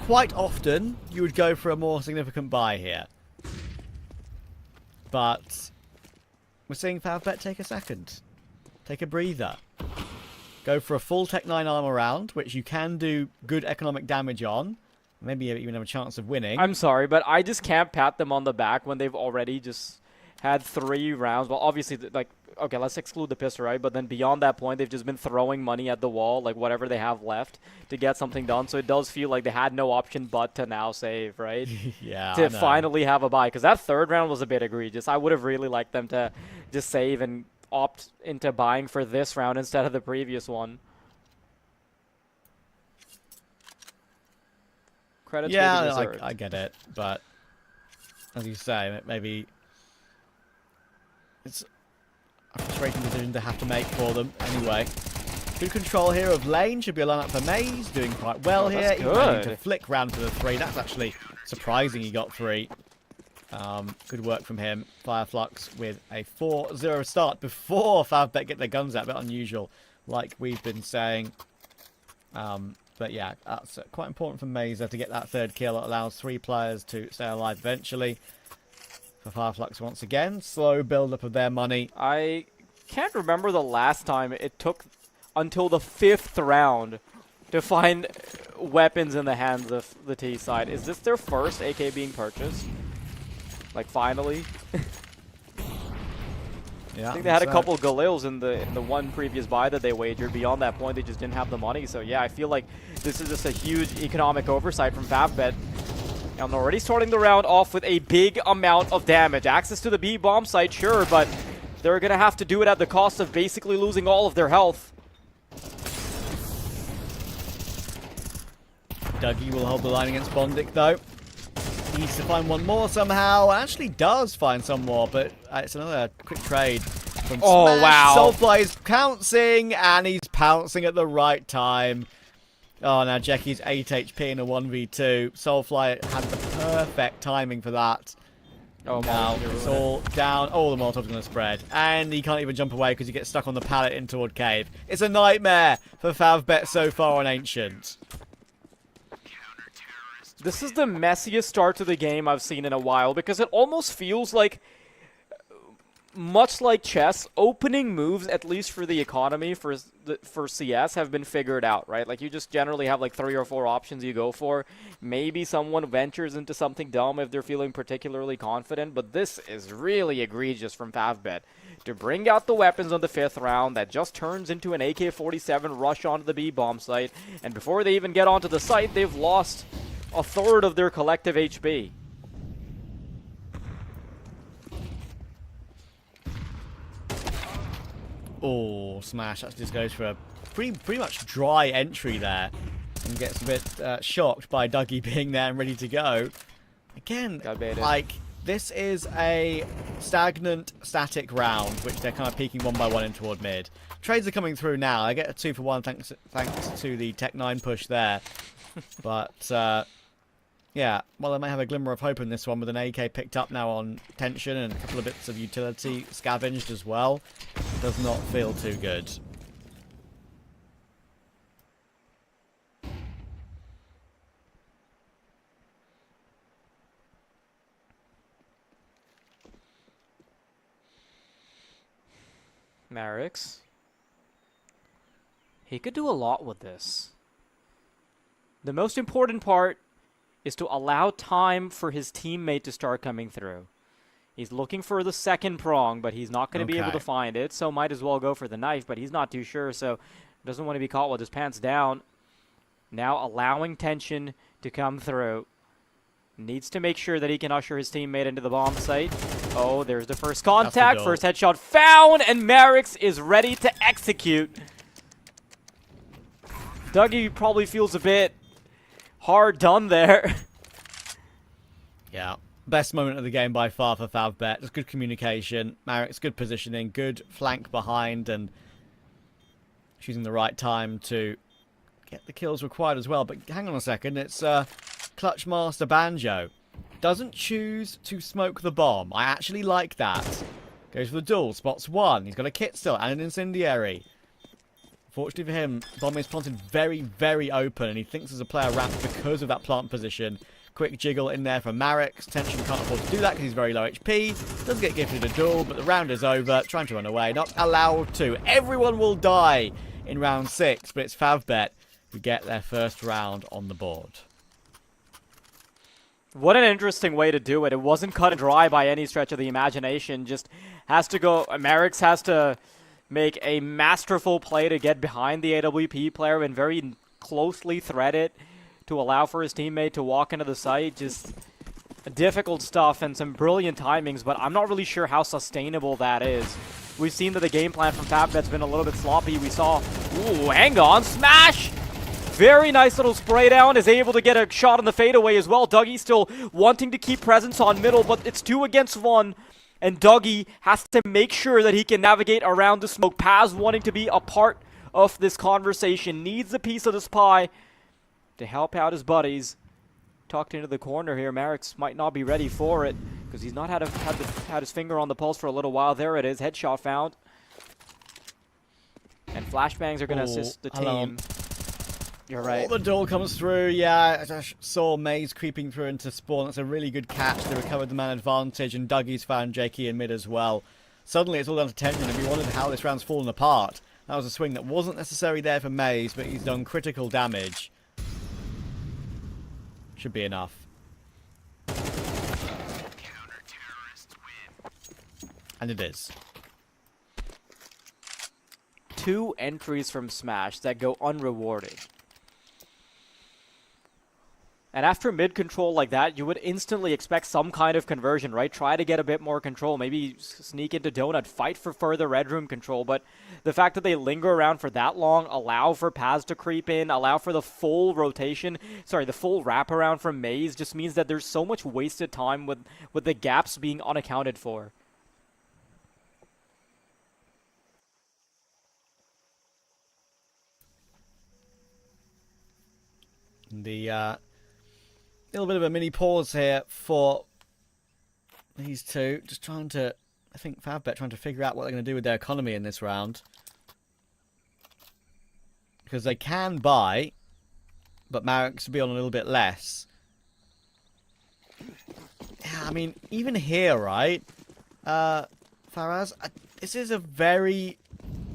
B: quite often, you would go for a more significant buy here. But we're seeing Favbet take a second. Take a breather. Go for a full Tech 9 armor round, which you can do good economic damage on. Maybe even have a chance of winning.
J: I'm sorry, but I just can't pat them on the back when they've already just had 3 rounds. Well, obviously, like, okay, let's exclude the pistol, right? But then beyond that point, they've just been throwing money at the wall, like whatever they have left, to get something done. So it does feel like they had no option but to now save, right?
B: Yeah,
J: to finally have a buy. Because that 3rd round was a bit egregious. I would have really liked them to just save and opt into buying for this round instead of the previous one. Credits
B: yeah, I get it. But as you say, maybe it's a frustrating decision to have to make for them anyway. Good control here of lane. Should be a line-up for Maze. Doing quite well here. He's managing to flick round to the 3. That's actually surprising he got 3. Good work from him. Fireflux with a 4-0 start before Favbet get their guns out. A bit unusual, like we've been saying. But yeah, that's quite important for Maze to get that 3rd kill. It allows 3 players to stay alive eventually. For Fireflux once again, slow build-up of their money.
J: I can't remember the last time it took until the 5th round to find weapons in the hands of the T side. Is this their first AK being purchased? Like, finally?
B: Yeah,
J: I think they had a couple Galils in the one previous buy that they wagered. Beyond that point, they just didn't have the money. So yeah, I feel like this is just a huge economic oversight from Favbet. And they're already starting the round off with a big amount of damage. Access to the B bomb site, sure, but they're going to have to do it at the cost of basically losing all of their health.
B: Dougie will hold the line against Bondic, though. Needs to find one more somehow. Actually does find some more, but it's another quick trade from Smash.
J: Wow.
B: Soulfly is pouncing, and he's pouncing at the right time. Oh, now Jeky's 8 HP in a 1v2. Soulfly had the perfect timing for that.
J: Oh,
B: now it's all down. Oh, the Molotov's going to spread. And he can't even jump away because he gets stuck on the pallet in toward cave. It's a nightmare for Favbet so far on Ancient.
J: This is the messiest start to the game I've seen in a while, because it almost feels like, much like chess, opening moves, at least for the economy, for CS, have been figured out, right? Like, you just generally have like 3 or 4 options you go for. Maybe someone ventures into something dumb if they're feeling particularly confident, but this is really egregious from Favbet. To bring out the weapons on the 5th round, that just turns into an AK-47 rush onto the B-bomb site, and before they even get onto the site, they've lost a third of their collective HP.
B: Oh, Smash actually just goes for a pretty much dry entry there. And gets a bit shocked by Dougie being there and ready to go. Again, like, this is a stagnant, static round, which they're kind of peeking one by one in toward mid. Trades are coming through now. I get a 2-for-1 thanks to the Tech 9 push there. But, yeah, well, they may have a glimmer of hope in this one with an AK picked up now on tension and a couple of bits of utility scavenged as well. It does not feel too good.
J: Marix. He could do a lot with this. The most important part is to allow time for his teammate to start coming through. He's looking for the second prong, but he's not going to be able to find it, so might as well go for the knife, but he's not too sure, so doesn't want to be caught with his pants down. Now allowing tension to come through. Needs to make sure that he can usher his teammate into the bomb site. Oh, there's the first contact. First headshot found, and Marix is ready to execute. Dougie probably feels a bit hard done there.
B: Yeah. Best moment of the game by far for Favbet. Just good communication. Marix, good positioning. Good flank behind and choosing the right time to get the kills required as well. But hang on a second. It's Clutch Master Banjo. Doesn't choose to smoke the bomb. I actually like that. Goes for the duel. Spots one. He's got a kit still and an incendiary. Fortunately for him, bomb is planted very, very open, and he thinks there's a player ramped because of that plant position. Quick jiggle in there from Marix. Tension can't afford to do that because he's very low HP. Does get gifted a duel, but the round is over. Trying to run away. Not allowed to. Everyone will die in round 6, but it's Favbet who get their first round on the board.
J: What an interesting way to do it. It wasn't cut and dry by any stretch of the imagination. Just has to go. Marix has to make a masterful play to get behind the AWP player and very closely thread it to allow for his teammate to walk into the site. Just difficult stuff and some brilliant timings, but I'm not really sure how sustainable that is. We've seen that the game plan from Favbet's been a little bit sloppy. We saw, ooh, hang on, Smash! Very nice little spray down, is able to get a shot on the fadeaway as well. Dougie still wanting to keep presence on middle, but it's 2 against 1. And Dougie has to make sure that he can navigate around the smoke. Paz wanting to be a part of this conversation. Needs a piece of this pie to help out his buddies. Tucked into the corner here. Marix might not be ready for it because he's not had his finger on the pulse for a little while. There it is. Headshot found. And flashbangs are going to assist the team. You're right.
B: Oh, the duel comes through. Yeah, I just saw Maze creeping through into spawn. That's a really good catch. They recovered the man advantage, and Dougie's found Jakey in mid as well. Suddenly, it's all down to tension. If you wondered how this round's fallen apart, that was a swing that wasn't necessarily there for Maze, but he's done critical damage. Should be enough. And it is.
J: 2 entries from Smash that go unrewarded. And after mid control like that, you would instantly expect some kind of conversion, right? Try to get a bit more control, maybe sneak into Donut, fight for further red room control. But the fact that they linger around for that long, allow for Paz to creep in, allow for the full rotation, sorry, the full wraparound from Maze, just means that there's so much wasted time with the gaps being unaccounted for.
B: The little bit of a mini pause here for these two. Just trying to, I think Favbet trying to figure out what they're going to do with their economy in this round. Because they can buy, but Marix will be on a little bit less. Yeah, I mean, even here, right? Faraz, this is a very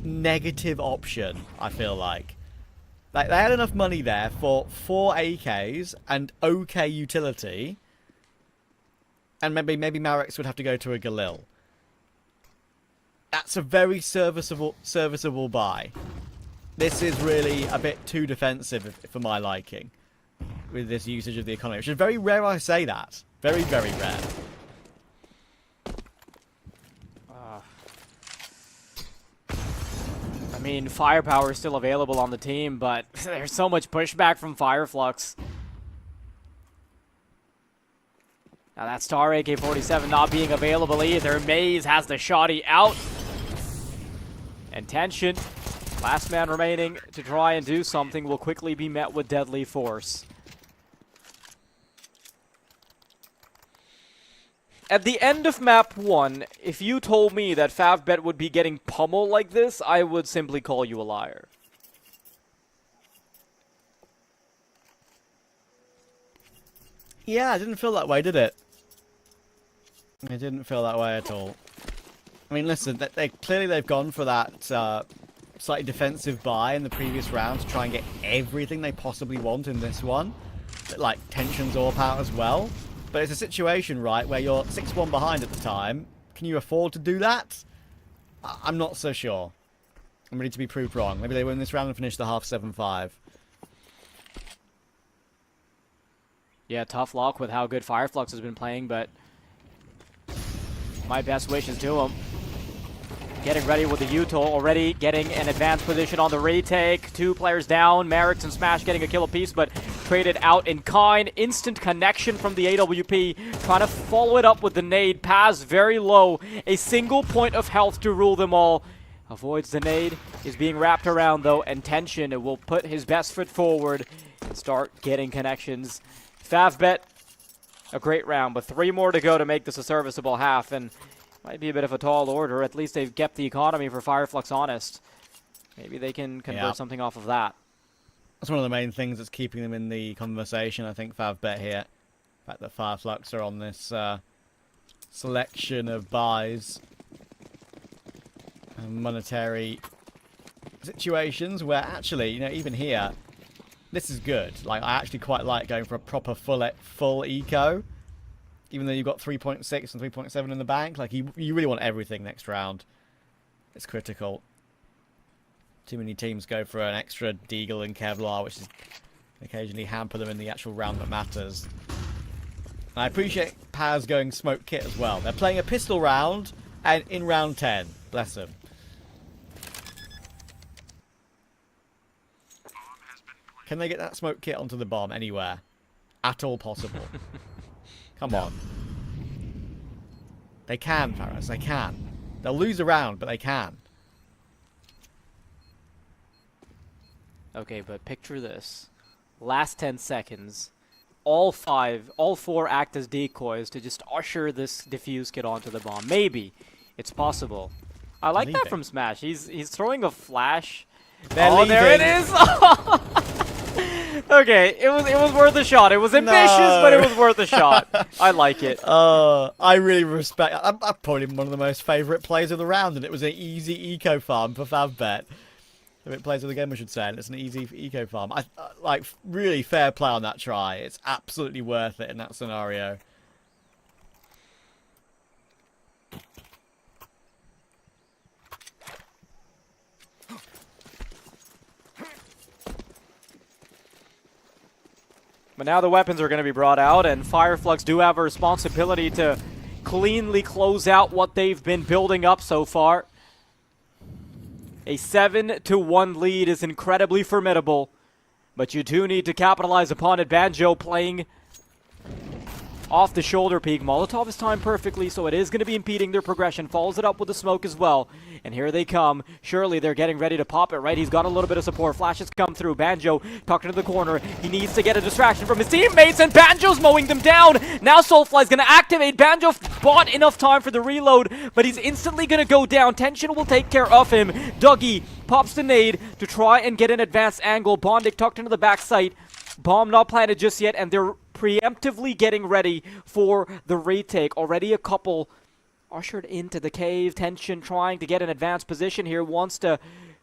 B: negative option, I feel like. Like, they had enough money there for 4 AKs and okay utility. And maybe Marix would have to go to a Galil. That's a very serviceable buy. This is really a bit too defensive for my liking. With this usage of the economy. Which is very rare I say that. Very, very rare.
J: I mean, firepower is still available on the team, but there's so much pushback from Fireflux. Now that Star AK-47 not being available either. Maze has the shotty out. And Tension, last man remaining to try and do something, will quickly be met with deadly force. At the end of map 1, if you told me that Favbet would be getting pummeled like this, I would simply call you a liar.
B: Yeah, it didn't feel that way, did it? It didn't feel that way at all. I mean, listen, clearly they've gone for that slightly defensive buy in the previous round to try and get everything they possibly want in this one. But, like, Tension's AWP out as well. But it's a situation, right, where you're 6-1 behind at the time. Can you afford to do that? I'm not so sure. I'm ready to be proved wrong. Maybe they win this round and finish the half 7-5.
J: Yeah, tough luck with how good Fireflux has been playing, but my best wishes to him. Getting ready with the Util, already getting an advanced position on the retake. 2 players down, Marix and Smash getting a kill apiece, but traded out in kind. Instant connection from the AWP, trying to follow it up with the nade. Paz very low, a single point of health to rule them all. Avoids the nade, is being wrapped around though, and Tension will put his best foot forward and start getting connections. Favbet, a great round, but 3 more to go to make this a serviceable half, and might be a bit of a tall order. At least they've kept the economy for Fireflux honest. Maybe they can convert something off of that.
B: That's one of the main things that's keeping them in the conversation, I think, Favbet here. The fact that Fireflux are on this selection of buys. And monetary situations where actually, you know, even here, this is good. Like, I actually quite like going for a proper full eco. Even though you've got 3.6 and 3.7 in the bank, like, you really want everything next round. It's critical. Too many teams go for an extra Deagle and Kevlar, which is occasionally hamper them in the actual round that matters. And I appreciate Paz going smoke kit as well. They're playing a pistol round and in round 10. Bless them. Can they get that smoke kit onto the bomb anywhere? At all possible? Come on. They can, Faraz. They can. They'll lose a round, but they can.
J: Okay, but picture this. Last 10 seconds. All 4 act as decoys to just usher this defuse kit onto the bomb. Maybe. It's possible. I like that from Smash. He's throwing a flash.
B: They're
J: there it is! Okay, it was worth a shot. It was ambitious, but it was worth a shot. I like it.
B: I really respect. I'm probably one of the most favourite players of the round, and it was an easy eco farm for Favbet. Favourite players of the game, I should say, and it's an easy eco farm. Like, really fair play on that try. It's absolutely worth it in that scenario.
J: But now the weapons are going to be brought out, and Fireflux do have a responsibility to cleanly close out what they've been building up so far. A 7-1 lead is incredibly formidable, but you do need to capitalize upon it. Banjo playing off the shoulder peak. Molotov is timed perfectly, so it is going to be impeding their progression. Follows it up with the smoke as well. And here they come. Surely they're getting ready to pop it, right? He's got a little bit of support. Flashes come through. Banjo tucked into the corner. He needs to get a distraction from his teammates, and Banjo's mowing them down. Now Soulfly's going to activate. Banjo bought enough time for the reload, but he's instantly going to go down. Tension will take care of him. Dougie pops the nade to try and get an advanced angle. Bondic tucked into the backside. Bomb not planted just yet, and they're preemptively getting ready for the retake. Already a couple ushered into the cave. Tension trying to get an advanced position here. Wants to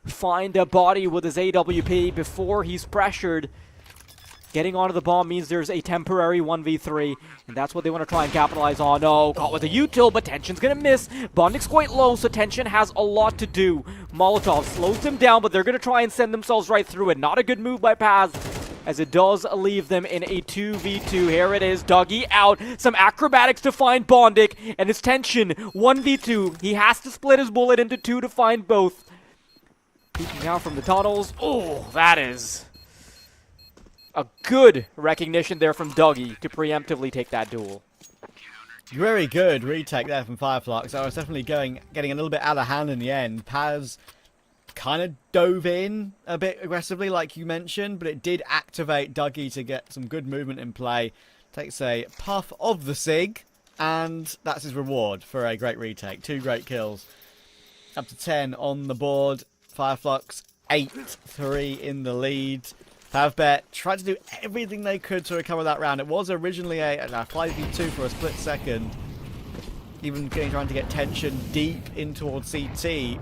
J: find a body with his AWP before he's pressured. Getting onto the bomb means there's a temporary 1v3, and that's what they want to try and capitalize on. Oh, caught with a util, but Tension's going to miss. Bondic's quite low, so Tension has a lot to do. Molotov slows him down, but they're going to try and send themselves right through it. Not a good move by Paz, as it does leave them in a 2v2. Here it is, Dougie out. Some acrobatics to find Bondic, and it's Tension, 1v2. He has to split his bullet into two to find both. Peeking out from the tunnels. Oh, that is a good recognition there from Dougie to preemptively take that duel.
B: Very good retake there from Fireflux. I was definitely getting a little bit out of hand in the end. Paz kind of dove in a bit aggressively, like you mentioned, but it did activate Dougie to get some good movement in play. Takes a puff of the SIG, and that's his reward for a great retake. 2 great kills. Up to 10 on the board. Fireflux 8-3 in the lead. Favbet tried to do everything they could to recover that round. It was originally a 5v2 for a split second. Even trying to get Tension deep in towards CT.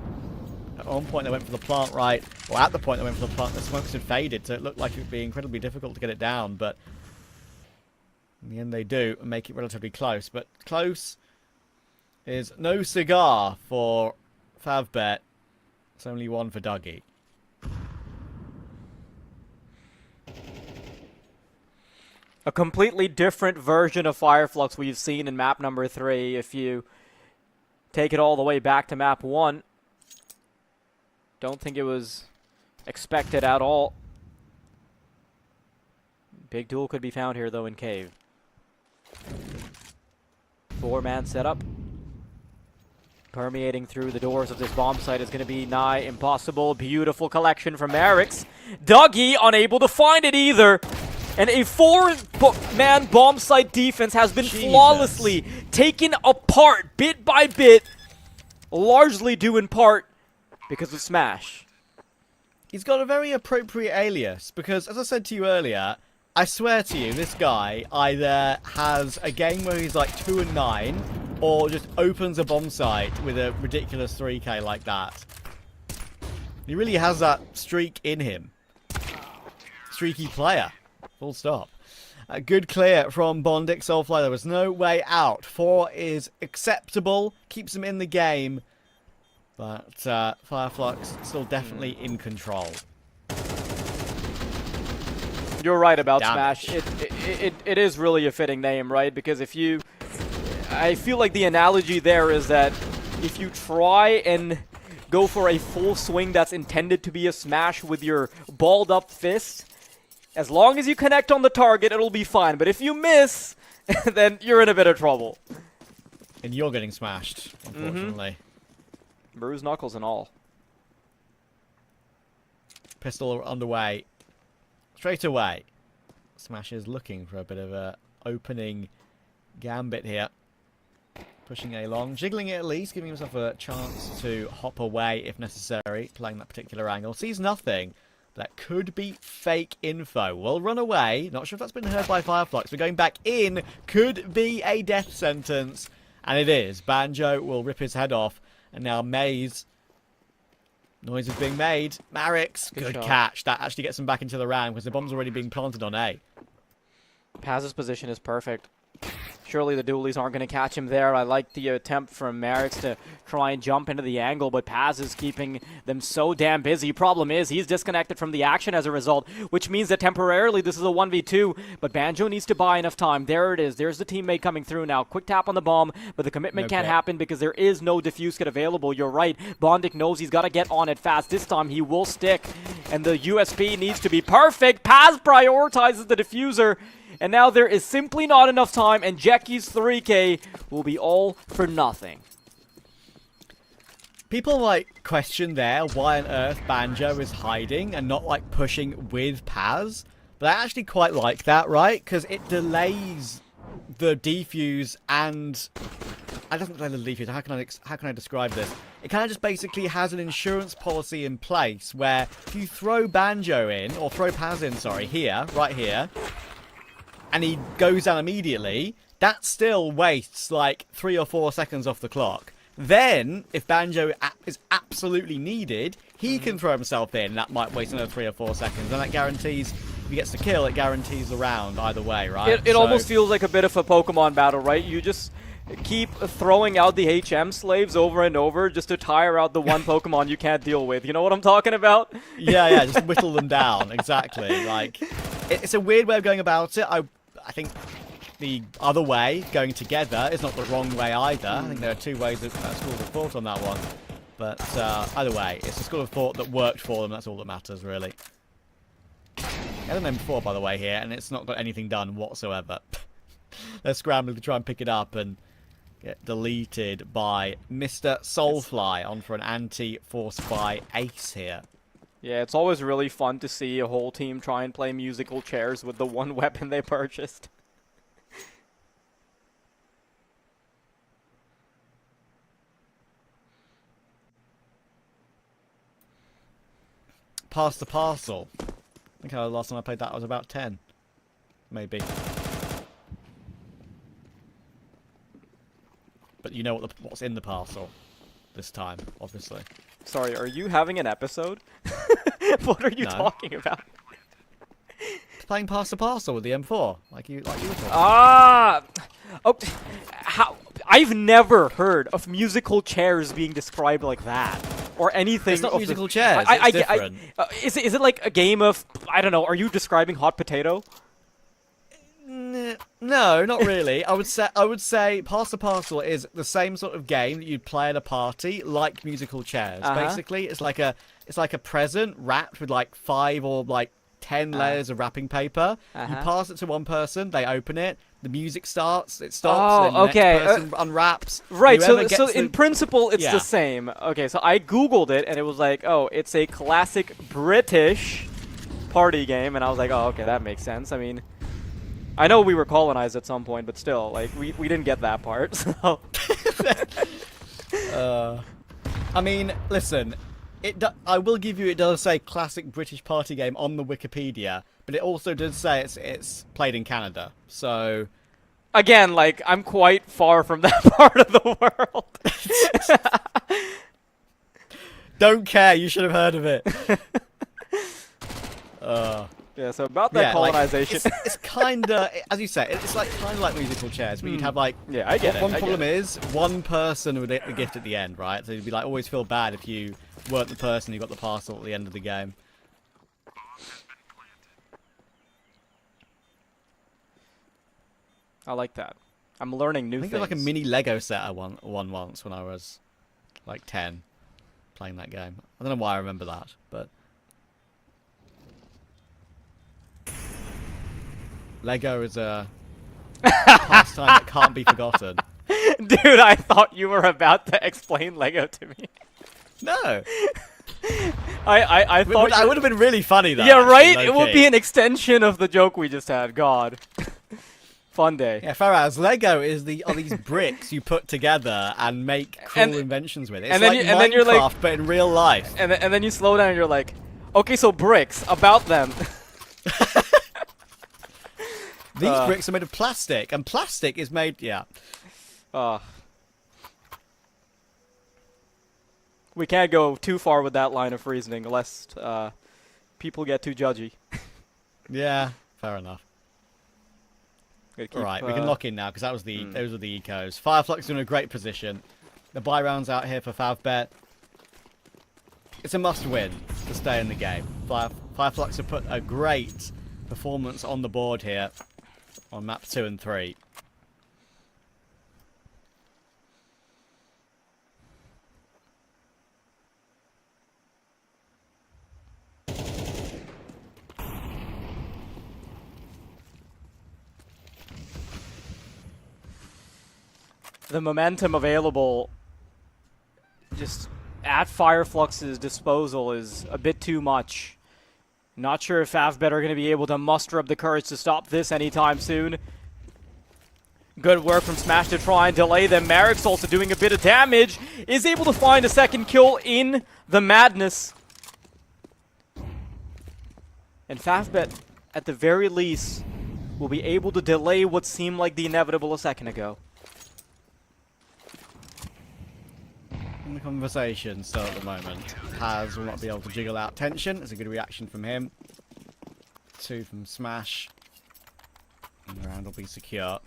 B: At one point they went for the plant, right? Or at the point they went for the plant, the smokes had faded, so it looked like it would be incredibly difficult to get it down. But in the end they do and make it relatively close. But close is no cigar for Favbet. It's only 1 for Dougie.
J: A completely different version of Fireflux we've seen in map number 3. If you take it all the way back to map 1, don't think it was expected at all. Big duel could be found here, though, in cave. 4-man setup. Permeating through the doors of this bomb site is going to be nigh impossible. Beautiful collection from Eric's. Dougie unable to find it either. And a 4-man bomb site defense has been flawlessly taken apart bit by bit, largely due in part because of Smash.
B: He's got a very appropriate alias, because as I said to you earlier, I swear to you, this guy either has a game where he's like 2-9, or just opens a bomb site with a ridiculous 3k like that. He really has that streak in him. Streaky player. Full stop. Good clear from Bondic. Soulfly, there was no way out. 4 is acceptable. Keeps him in the game. But Fireflux still definitely in control.
J: You're right about Smash. It is really a fitting name, right? Because if you... I feel like the analogy there is that if you try and go for a full swing that's intended to be a smash with your balled up fist, as long as you connect on the target, it'll be fine. But if you miss, then you're in a bit of trouble.
B: And you're getting smashed, unfortunately.
J: Bruised knuckles and all.
B: Pistol underway. Straight away. Smash is looking for a bit of a opening gambit here. Pushing A long, jiggling it at least, giving himself a chance to hop away if necessary, playing that particular angle. Sees nothing. That could be fake info. Will run away. Not sure if that's been heard by Fireflux. But going back in could be a death sentence. And it is. Banjo will rip his head off. And now Maze. Noise is being made. Marix. Good catch. That actually gets him back into the round because the bomb's already being planted on A.
J: Paz's position is perfect. Surely the dualies aren't going to catch him there. I like the attempt from Merrick's to try and jump into the angle, but Paz is keeping them so damn busy. Problem is, he's disconnected from the action as a result, which means that temporarily this is a 1v2, but Banjo needs to buy enough time. There it is. There's the teammate coming through now. Quick tap on the bomb, but the commitment can't happen because there is no defuse kit available. You're right. Bondik knows he's got to get on it fast. This time he will stick, and the USP needs to be perfect. Paz prioritizes the diffuser. And now there is simply not enough time, and Jacky's 3K will be all for nothing.
B: People might question there why on earth Banjo is hiding and not like pushing with Paz, but I actually quite like that, right? Because it delays the defuse and... I don't delay the defuse. How can I describe this? It kind of just basically has an insurance policy in place where if you throw Banjo in, or throw Paz in, sorry, here, right here, and he goes down immediately, that still wastes like 3 or 4 seconds off the clock. Then, if Banjo is absolutely needed, he can throw himself in. That might waste another 3 or 4 seconds, and that guarantees, if he gets the kill, it guarantees the round either way, right?
J: It almost feels like a bit of a Pokemon battle, right? You just keep throwing out the HM slaves over and over just to tire out the one Pokemon you can't deal with. You know what I'm talking about?
B: Yeah, just whittle them down, exactly. Like, it's a weird way of going about it. I think the other way, going together, is not the wrong way either. I think there are two ways of school of thought on that one. But either way, it's a school of thought that worked for them. That's all that matters, really. I had them before, by the way, here, and it's not got anything done whatsoever. They're scrambling to try and pick it up and get deleted by Mr. Soulfly on for an anti-force by Ace here.
J: Yeah, it's always really fun to see a whole team try and play musical chairs with the one weapon they purchased.
B: Pass the parcel. I think the last time I played that was about 10. Maybe. But you know what's in the parcel this time, obviously.
J: Sorry, are you having an episode? What are you talking about?
B: Playing Pass the Parcel with the M4, like you were talking.
J: Ah! Oh, how? I've never heard of musical chairs being described like that. Or anything.
B: It's not musical chairs, it's different.
J: Is it like a game of, I don't know, are you describing Hot Potato?
B: No, not really. I would say Pass the Parcel is the same sort of game that you'd play at a party, like musical chairs. Basically, it's like a present wrapped with like 5 or like 10 layers of wrapping paper. You pass it to one person, they open it, the music starts, it stops, then the next person unwraps.
J: Right, so in principle it's the same. Okay, so I googled it and it was like, oh, it's a classic British party game, and I was like, oh, okay, that makes sense. I mean, I know we were colonized at some point, but still, like, we didn't get that part, so...
B: I mean, listen, I will give you, it does say classic British party game on the Wikipedia, but it also does say it's played in Canada, so...
J: Again, like, I'm quite far from that part of the world.
B: Don't care, you should have heard of it.
J: Yeah, so about that colonization.
B: Like, it's kind of, as you say, it's like kind of like musical chairs, but you'd have like...
J: Yeah, I get it.
B: One problem is, one person would get the gift at the end, right? So you'd be like, always feel bad if you weren't the person who got the parcel at the end of the game.
J: I like that. I'm learning new things.
B: I think it was like a mini Lego set I won once when I was like 10, playing that game. I don't know why I remember that, but... Lego is a pastime that can't be forgotten.
J: Dude, I thought you were about to explain Lego to me.
B: No.
J: I thought
B: that would have been really funny though.
J: Yeah, right? It would be an extension of the joke we just had. God. Fun day.
B: Yeah, Faraz, Lego are these bricks you put together and make cool inventions with. It's
J: and then
B: like
J: and then you're like,
B: but in real life.
J: And then you slow down and you're like, okay, so bricks, about them.
B: These bricks are made of plastic, and plastic is made,
J: We can't go too far with that line of reasoning, lest people get too judgy.
B: Yeah, fair enough. Right, we can lock in now because that was the those were the ecos. Fireflux in a great position. The buy rounds out here for Favbet. It's a must-win to stay in the game. Fireflux have put a great performance on the board here on map 2 and 3.
J: The momentum available just at Fireflux's disposal is a bit too much. Not sure if Favbet are going to be able to muster up the courage to stop this anytime soon. Good work from Smash to try and delay them. Merrick's also doing a bit of damage. Is able to find a second kill in the madness. And Favbet, at the very least, will be able to delay what seemed like the inevitable a second ago.
B: In the conversation still at the moment. Has will not be able to jiggle out tension. It's a good reaction from him. 2 from Smash. And the round will be secure.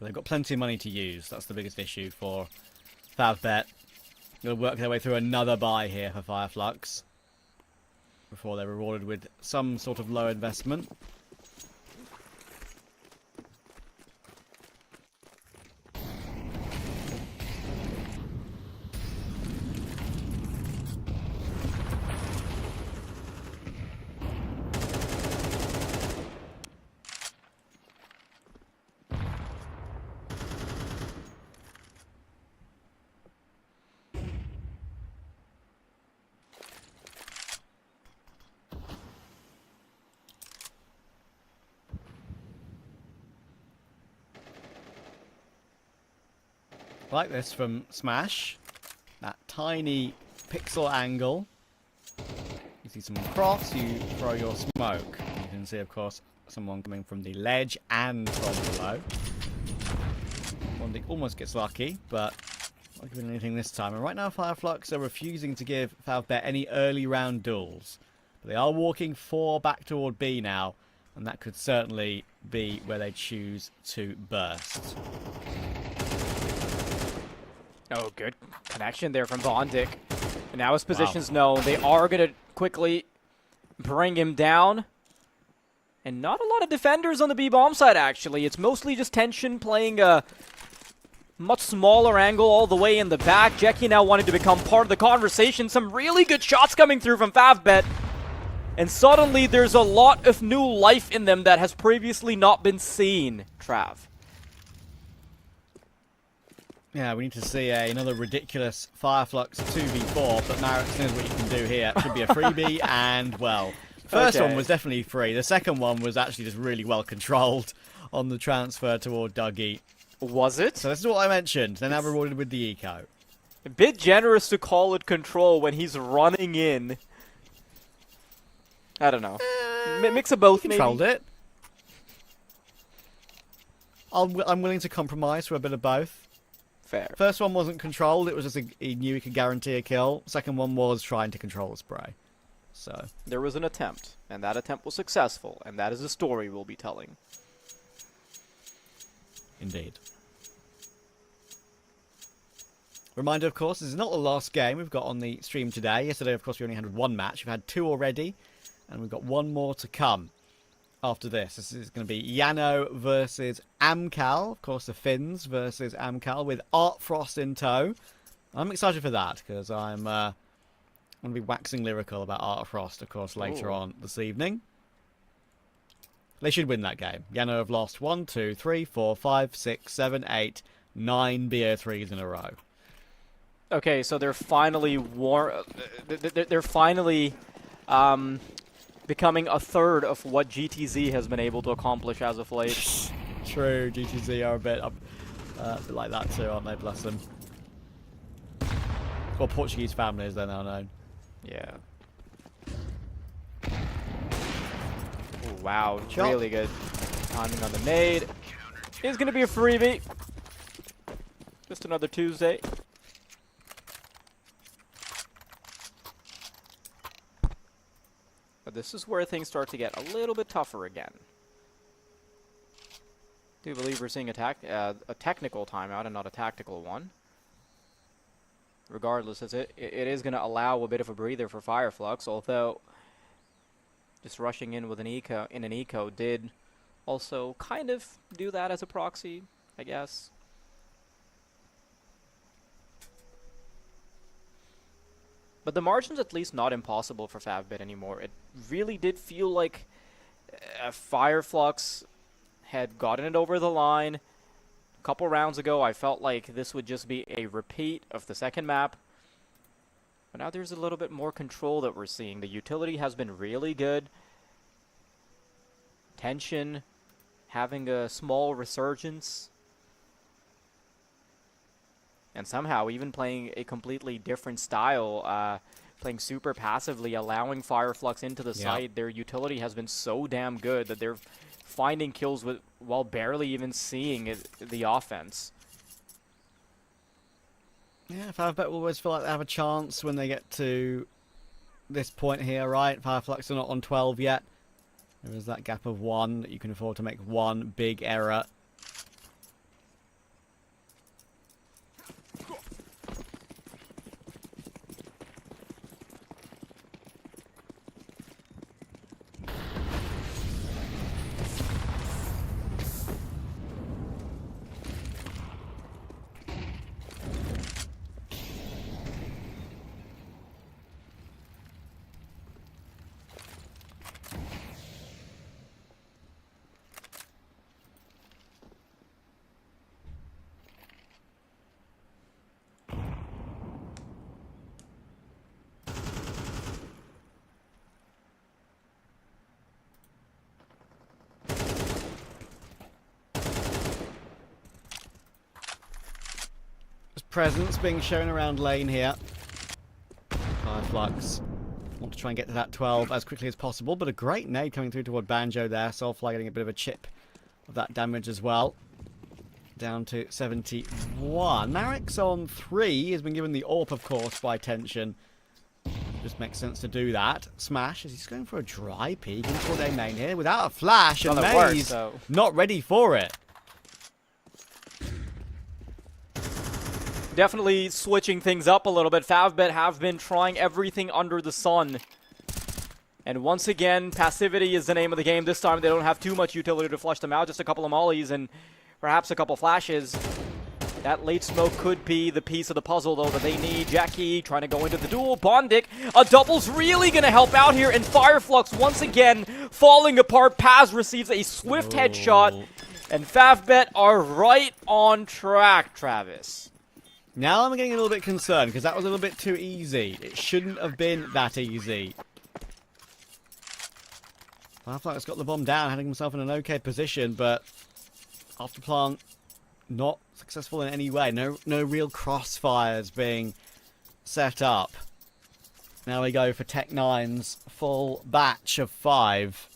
B: They've got plenty of money to use. That's the biggest issue for Favbet. They'll work their way through another buy here for Fireflux before they're rewarded with some sort of low investment. Like this from Smash. That tiny pixel angle. You see someone cross, you throw your smoke. You can see, of course, someone coming from the ledge and from below. One that almost gets lucky, but not giving anything this time. And right now, Fireflux are refusing to give Favbet any early round duels. But they are walking 4 back toward B now, and that could certainly be where they choose to burst.
J: Oh, good connection there from Bondic. And now his position's known. They are going to quickly bring him down. And not a lot of defenders on the B-bomb side, actually. It's mostly just Tension playing a much smaller angle all the way in the back. Jeki now wanting to become part of the conversation. Some really good shots coming through from Favbet. And suddenly there's a lot of new life in them that has previously not been seen, Trav.
B: Yeah, we need to see another ridiculous Fireflux 2v4, but Marek knows what you can do here. It should be a freebie, and, well, first one was definitely free. The second one was actually just really well controlled on the transfer toward Dougie.
J: Was it?
B: So this is what I mentioned. They're now rewarded with the eco.
J: A bit generous to call it control when he's running in. I don't know. Mix of both, maybe.
B: Controlled it. I'm willing to compromise for a bit of both.
J: Fair.
B: First one wasn't controlled, it was just he knew he could guarantee a kill. Second one was trying to control the spray. So
J: there was an attempt, and that attempt was successful, and that is the story we'll be telling.
B: Indeed. Reminder, of course, this is not the last game we've got on the stream today. Yesterday, of course, we only had 1 match. We've had 2 already, and we've got 1 more to come. After this is going to be Jano versus Amkal. Of course, the Finns versus Amkal with Art Frost in tow. I'm excited for that because I'm going to be waxing lyrical about Art Frost, of course, later on this evening. They should win that game. Jano have lost 1, 2, 3, 4, 5, 6, 7, 8, 9 BO3s in a row.
J: Okay, so they're finally becoming a third of what GTZ has been able to accomplish as of late.
B: True, GTZ are a bit like that too, aren't they? Bless them. Well, Portuguese families, they're now known.
J: Yeah. Ooh, wow,
B: Shot.
J: really good timing on the nade. It's going to be a freebie. Just another Tuesday. this is where things start to get a little bit tougher again. Do believe we're seeing a technical timeout and not a tactical one. Regardless, it is going to allow a bit of a breather for Fireflux, although just rushing in with an eco did also kind of do that as a proxy, I guess. But the margin's at least not impossible for Favbet anymore. It really did feel like Fireflux had gotten it over the line. A couple rounds ago, I felt like this would just be a repeat of the second map. But now there's a little bit more control that we're seeing. The utility has been really good. Tension having a small resurgence. And somehow even playing a completely different style, playing super passively, allowing Fireflux into the site. Their utility has been so damn good that they're finding kills while barely even seeing the offense.
B: Yeah, Favbet will always feel like they have a chance when they get to this point here, right? Fireflux are not on 12 yet. There is that gap of 1 that you can afford to make one big error. Presence being shown around lane here. Fireflux want to try and get to that 12 as quickly as possible, but a great nade coming through toward Banjo there. Soulfly getting a bit of a chip of that damage as well. Down to 71. Marek's on 3. Has been given the AWP, of course, by Tension. Just makes sense to do that. Smash, as he's going for a dry peek into toward A main here without a flash, and Maze not ready for it.
J: Definitely switching things up a little bit. Favbet have been trying everything under the sun. And once again, passivity is the name of the game. This time they don't have too much utility to flush them out. Just a couple of mollies and perhaps a couple flashes. That late smoke could be the piece of the puzzle, though, that they need. Jackie trying to go into the duel. Bondic, a double's really going to help out here. And Fireflux once again falling apart. Paz receives a swift headshot. And Favbet are right on track, Travis.
B: Now I'm getting a little bit concerned, because that was a little bit too easy. It shouldn't have been that easy. Fireflux got the bomb down, having himself in an okay position, but after plant, not successful in any way. No real crossfires being set up. Now we go for Tech9's full batch of 5.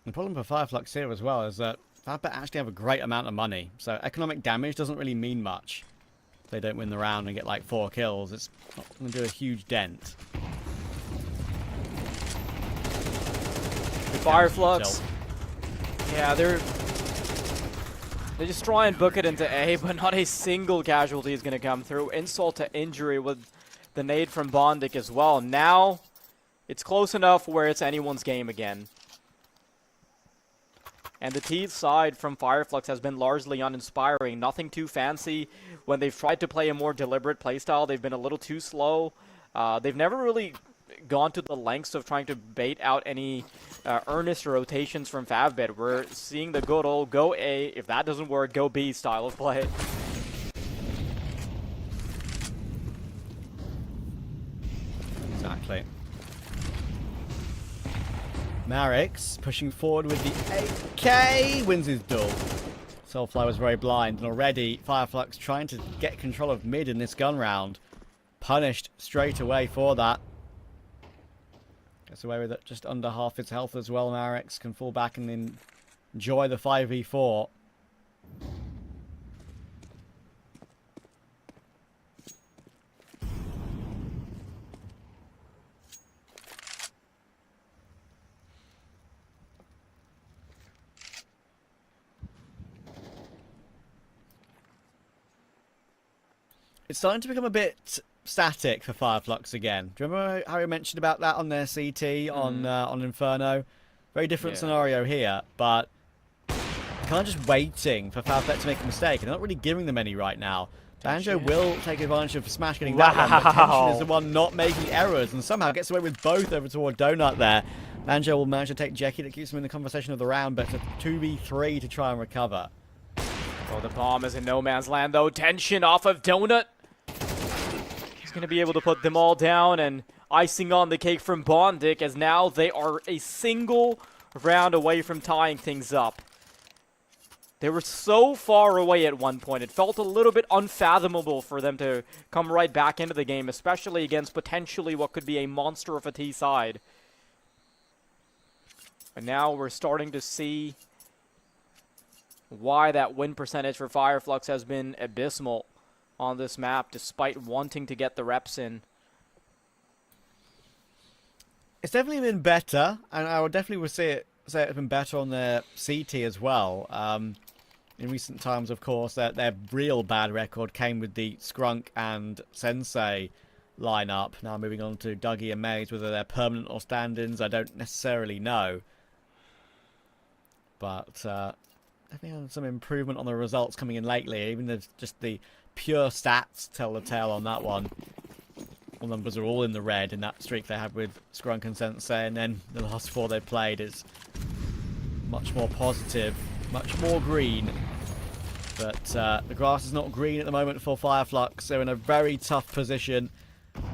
B: The problem for Fireflux here as well is that Favbet actually have a great amount of money, so economic damage doesn't really mean much. If they don't win the round and get like 4 kills, it's not going to do a huge dent.
J: Fireflux, yeah, they just try and book it into A, but not a single casualty is going to come through. Insult to injury with the nade from Bondic as well. Now, it's close enough where it's anyone's game again. And the T side from Fireflux has been largely uninspiring. Nothing too fancy. When they've tried to play a more deliberate playstyle, they've been a little too slow. They've never really gone to the lengths of trying to bait out any earnest rotations from Favbet. We're seeing the good old go A, if that doesn't work, go B style of play.
B: Exactly. Marek's pushing forward with the AK, wins his duel. Soulfly was very blind, and already Fireflux trying to get control of mid in this gun round. Punished straight away for that. Gets away with it, just under half his health as well. Marex can fall back and enjoy the 5v4. It's starting to become a bit static for Fireflux again. Do you remember how we mentioned about that on their CT on Inferno? Very different scenario here, but kind of just waiting for Favbet to make a mistake, and they're not really giving them any right now. Banjo will take advantage of Smash getting that one, but Tension is the one not making errors, and somehow gets away with both over toward Donut there. Banjo will manage to take Jackie, that keeps him in the conversation of the round, but it's a 2v3 to try and recover.
J: Oh, the bomb is in no man's land, though. Tension off of Donut. He's going to be able to put them all down, and icing on the cake from Bondic, as now they are a single round away from tying things up. They were so far away at one point. It felt a little bit unfathomable for them to come right back into the game, especially against potentially what could be a monster of a T side. And now we're starting to see why that win percentage for Fireflux has been abysmal on this map, despite wanting to get the reps in.
B: It's definitely been better, and I would definitely say it's been better on their CT as well. In recent times, of course, their real bad record came with the Skrunk and Sensei lineup. Now moving on to Dougie and Maze, whether they're permanent or stand-ins, I don't necessarily know. But definitely had some improvement on the results coming in lately. Even just the pure stats tell the tale on that one. All numbers are all in the red in that streak they had with Skrunk and Sensei, and then the last 4 they played is much more positive, much more green. But the grass is not green at the moment for Fireflux. They're in a very tough position.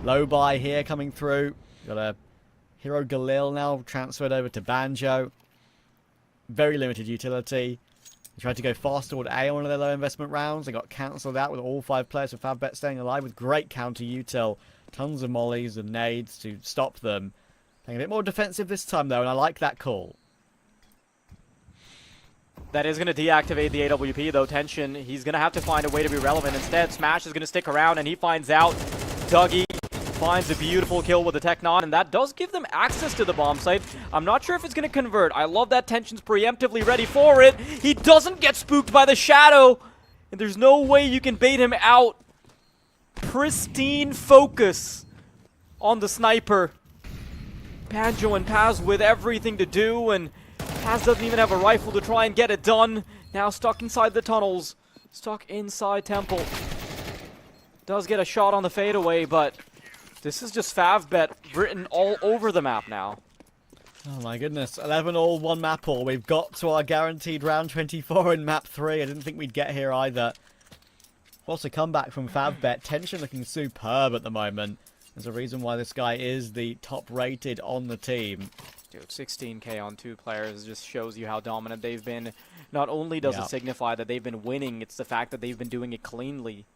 B: Low buy here coming through. Got a Hero Galil now transferred over to Banjo. Very limited utility. They tried to go fast toward A on one of their low investment rounds. They got cancelled out with all 5 players of Favbet staying alive with great counter util. Tons of mollies and nades to stop them. Playing a bit more defensive this time though, and I like that call.
J: That is going to deactivate the AWP though. Tension, he's going to have to find a way to be relevant. Instead, Smash is going to stick around, and he finds out. Dougie finds a beautiful kill with the Technon, and that does give them access to the bomb site. I'm not sure if it's going to convert. I love that Tension's preemptively ready for it. He doesn't get spooked by the shadow, and there's no way you can bait him out. Pristine focus on the sniper. Banjo and Paz with everything to do, and Paz doesn't even have a rifle to try and get it done. Now stuck inside the tunnels. Stuck inside Temple. Does get a shot on the fadeaway, but this is just Favbet written all over the map now.
B: Oh my goodness, 11 all, 1 map all. We've got to our guaranteed round 24 in map 3. I didn't think we'd get here either. Also, comeback from Favbet. Tension looking superb at the moment. There's a reason why this guy is the top rated on the team.
J: Dude, 16k on 2 players just shows you how dominant they've been. Not only does it signify that they've been winning, it's the fact that they've been doing it cleanly.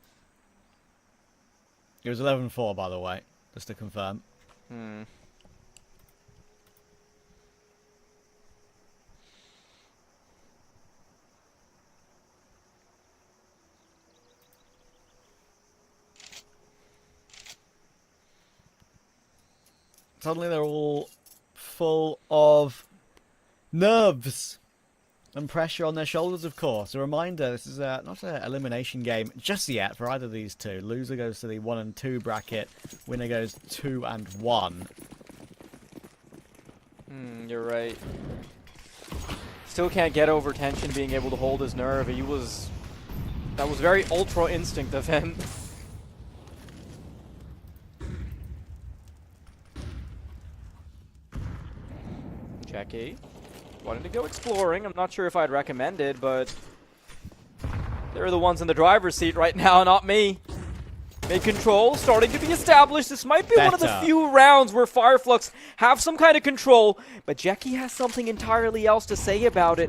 B: It was 11-4, by the way, just to confirm. Suddenly they're all full of nerves and pressure on their shoulders, of course. A reminder, this is not an elimination game just yet for either of these two. Loser goes to the 1 and 2 bracket. Winner goes 2 and 1.
J: You're right. Still can't get over Tension being able to hold his nerve. That was very ultra instinct of him. Jackie wanted to go exploring. I'm not sure if I'd recommend it, but they're the ones in the driver's seat right now, not me. Mid-control starting to be established. This might be one of the few rounds where Fireflux have some kind of control, but Jackie has something entirely else to say about it.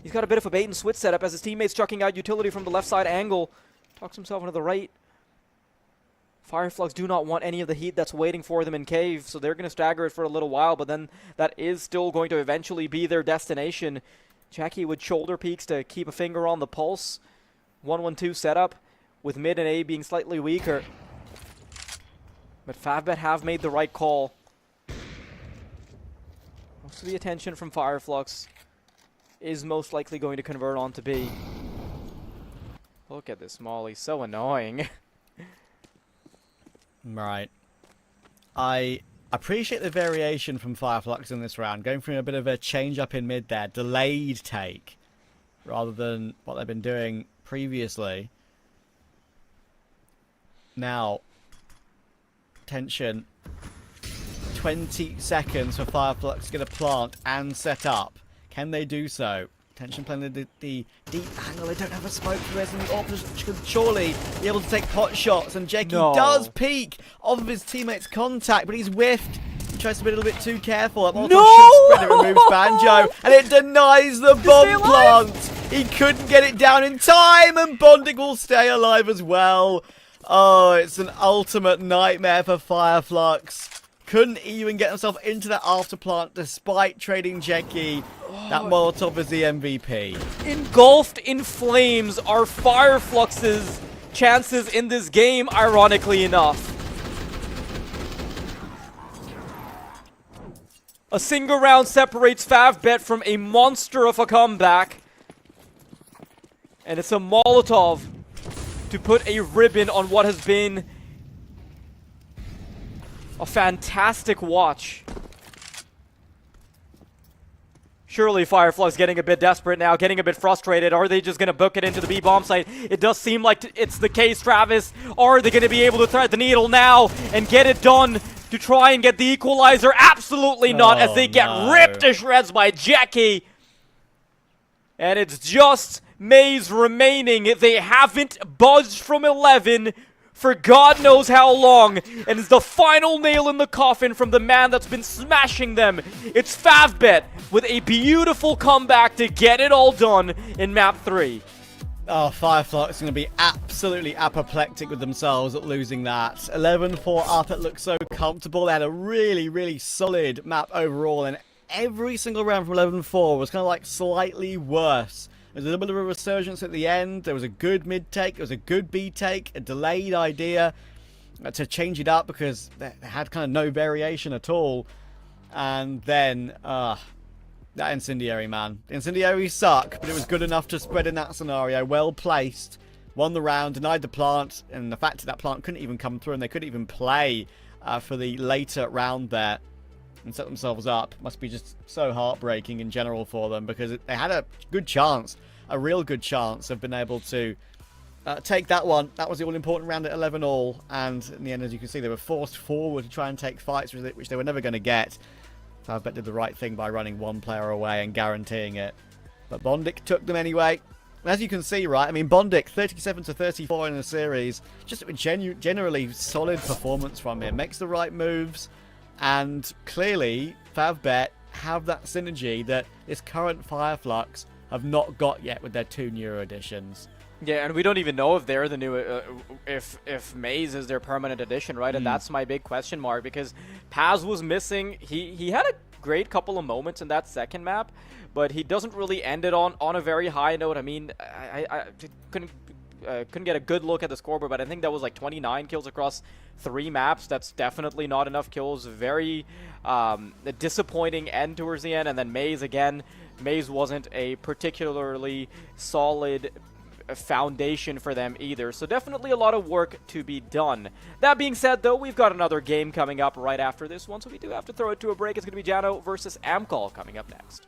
J: He's got a bit of a bait and switch setup as his teammate's chucking out utility from the left side angle. Talks himself into the right. Fireflux do not want any of the heat that's waiting for them in cave, so they're going to stagger it for a little while, but then that is still going to eventually be their destination. Jackie with shoulder peaks to keep a finger on the pulse. 1-1-2 setup, with mid and A being slightly weaker. But Favbet have made the right call. Most of the attention from Fireflux is most likely going to convert on to B. Look at this Molly, so annoying.
B: Right. I appreciate the variation from Fireflux in this round, going for a bit of a change up in mid there, delayed take, rather than what they've been doing previously. Now, tension. 20 seconds for Fireflux to get a plant and set up. Can they do so? Tension playing the deep angle. They don't have a smoke for this, and the opposition should surely be able to take pot shots. And Jeki does peek off of his teammate's contact, but he's whiffed. He tries to be a little bit too careful. That Molotov should spread. It removes Banjo, and it denies the bomb plant. He couldn't get it down in time, and Bondic will stay alive as well. Oh, it's an ultimate nightmare for Fireflux. Couldn't even get himself into that after plant despite trading Jeki. That Molotov is the MVP.
J: Engulfed in flames are Fireflux's chances in this game, ironically enough. A single round separates Favbet from a monster of a comeback. And it's a Molotov to put a ribbon on what has been a fantastic watch. Surely Fireflux getting a bit desperate now, getting a bit frustrated. Are they just going to book it into the B-bomb site? It does seem like it's the case, Travis. Are they going to be able to thread the needle now and get it done to try and get the equalizer? Absolutely not, as they get ripped to shreds by Jackie. And it's just Maze remaining. They haven't budged from 11 for God knows how long, and it's the final nail in the coffin from the man that's been smashing them. It's Favbet with a beautiful comeback to get it all done in map 3.
B: Oh, Fireflux is going to be absolutely apoplectic with themselves at losing that. 11-4 up, it looks so comfortable. They had a really, really solid map overall, and every single round from 11-4 was kind of like slightly worse. There's a little bit of a resurgence at the end. There was a good mid take. There was a good B take. A delayed idea to change it up because they had kind of no variation at all. And then, that incendiary, man. The incendiary suck, but it was good enough to spread in that scenario. Well placed. Won the round, denied the plant. And the fact that plant couldn't even come through and they couldn't even play for the later round there and set themselves up. Must be just so heartbreaking in general for them, because they had a good chance, a real good chance of being able to take that one. That was the all-important round at 11 all, and in the end, as you can see, they were forced forward to try and take fights which they were never going to get. Favbet did the right thing by running one player away and guaranteeing it. But Bondic took them anyway. As you can see, right, I mean, Bondic, 37-34 in the series. Just a generally solid performance from him. Makes the right moves. And clearly, Favbet have that synergy that this current Fireflux have not got yet with their 2 newer additions.
J: Yeah, and we don't even know if they're the new, if Maze is their permanent addition, right? And that's my big question mark, because Paz was missing. He had a great couple of moments in that second map, but he doesn't really end it on a very high note. I mean, I couldn't get a good look at the scoreboard, but I think that was like 29 kills across 3 maps. That's definitely not enough kills. Very disappointing end towards the end. And then Maze again. Maze wasn't a particularly solid foundation for them either. So definitely a lot of work to be done. That being said, though, we've got another game coming up right after this one, so we do have to throw it to a break. It's going to be Jano versus Amkal coming up next.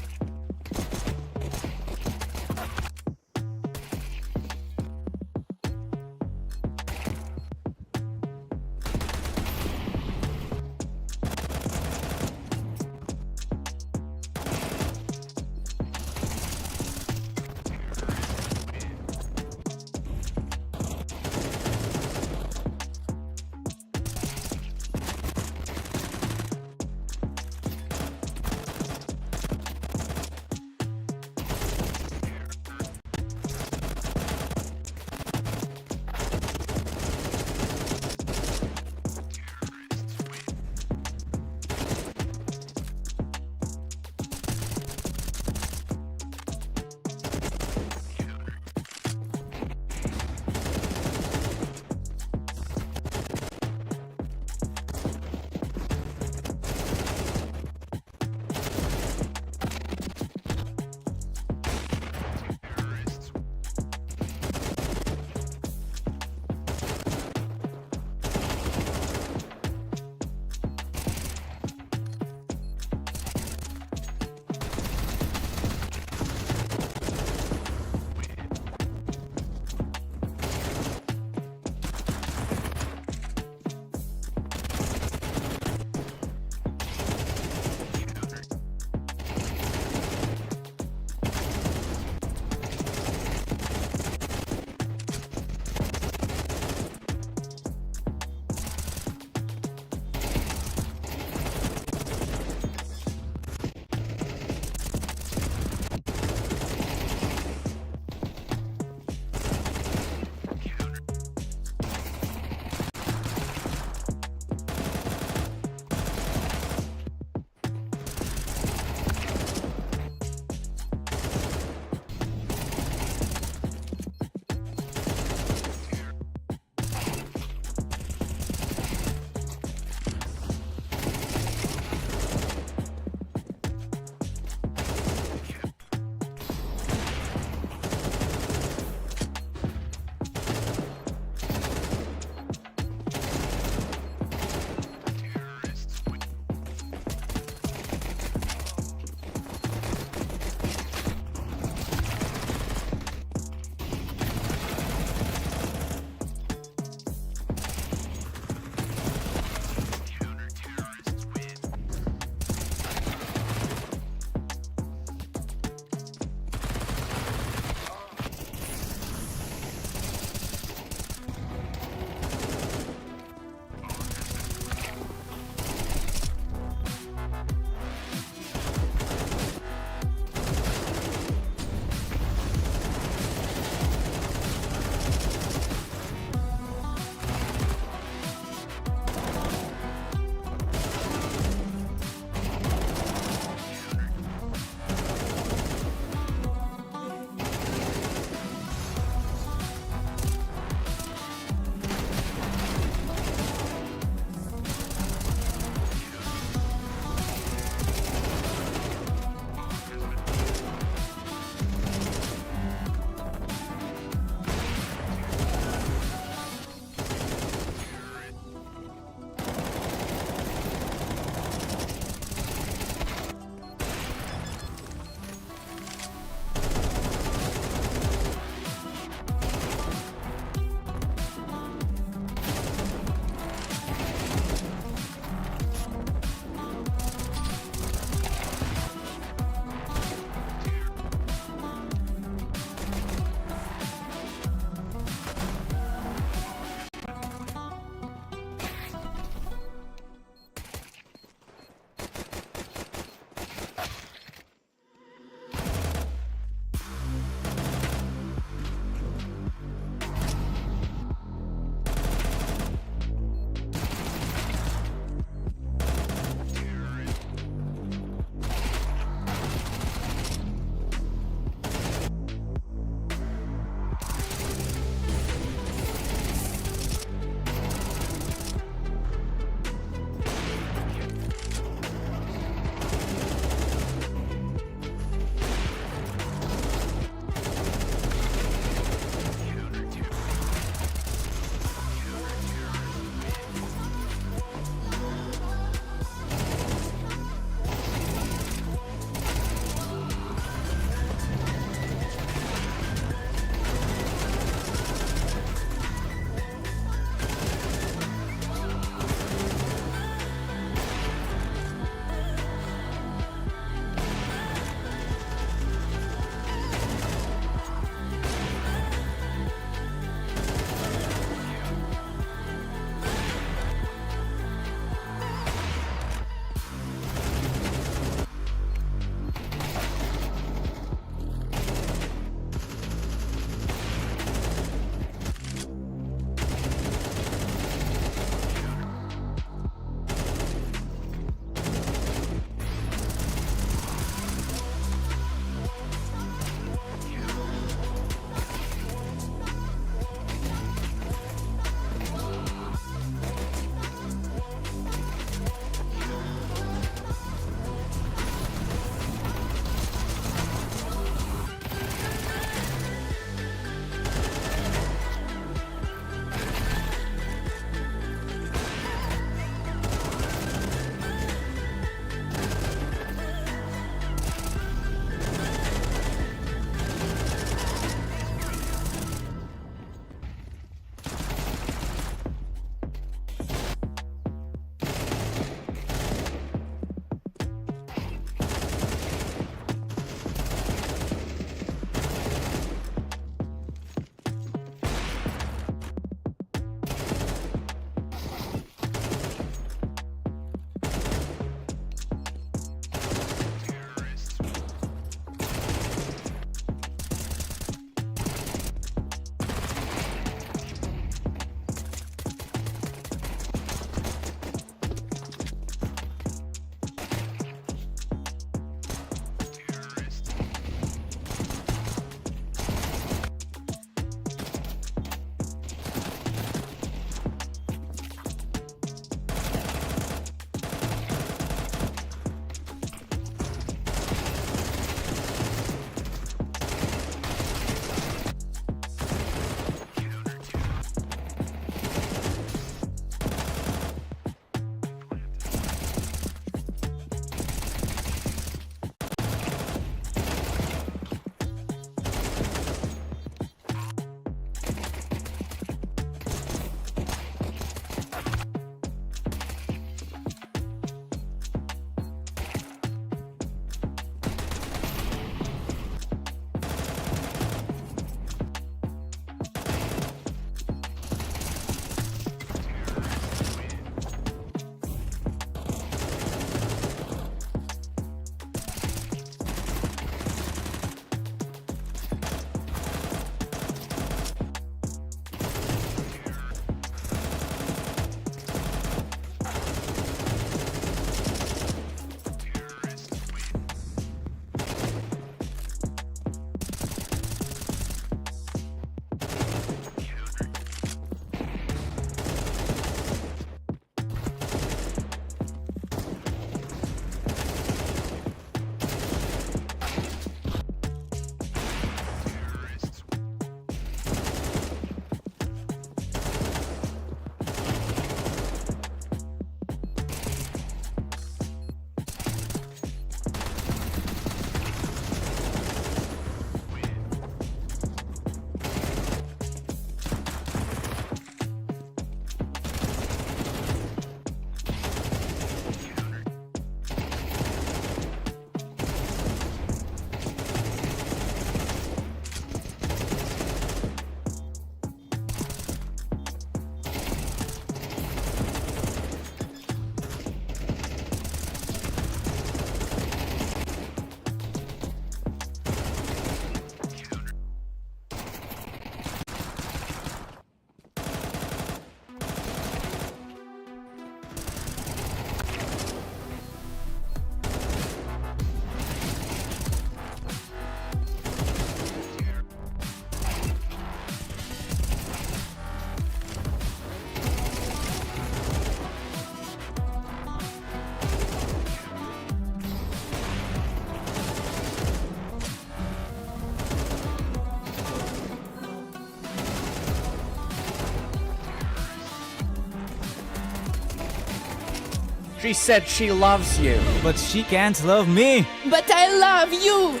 L: She said she loves you, but she can't love me.
C: But I love you.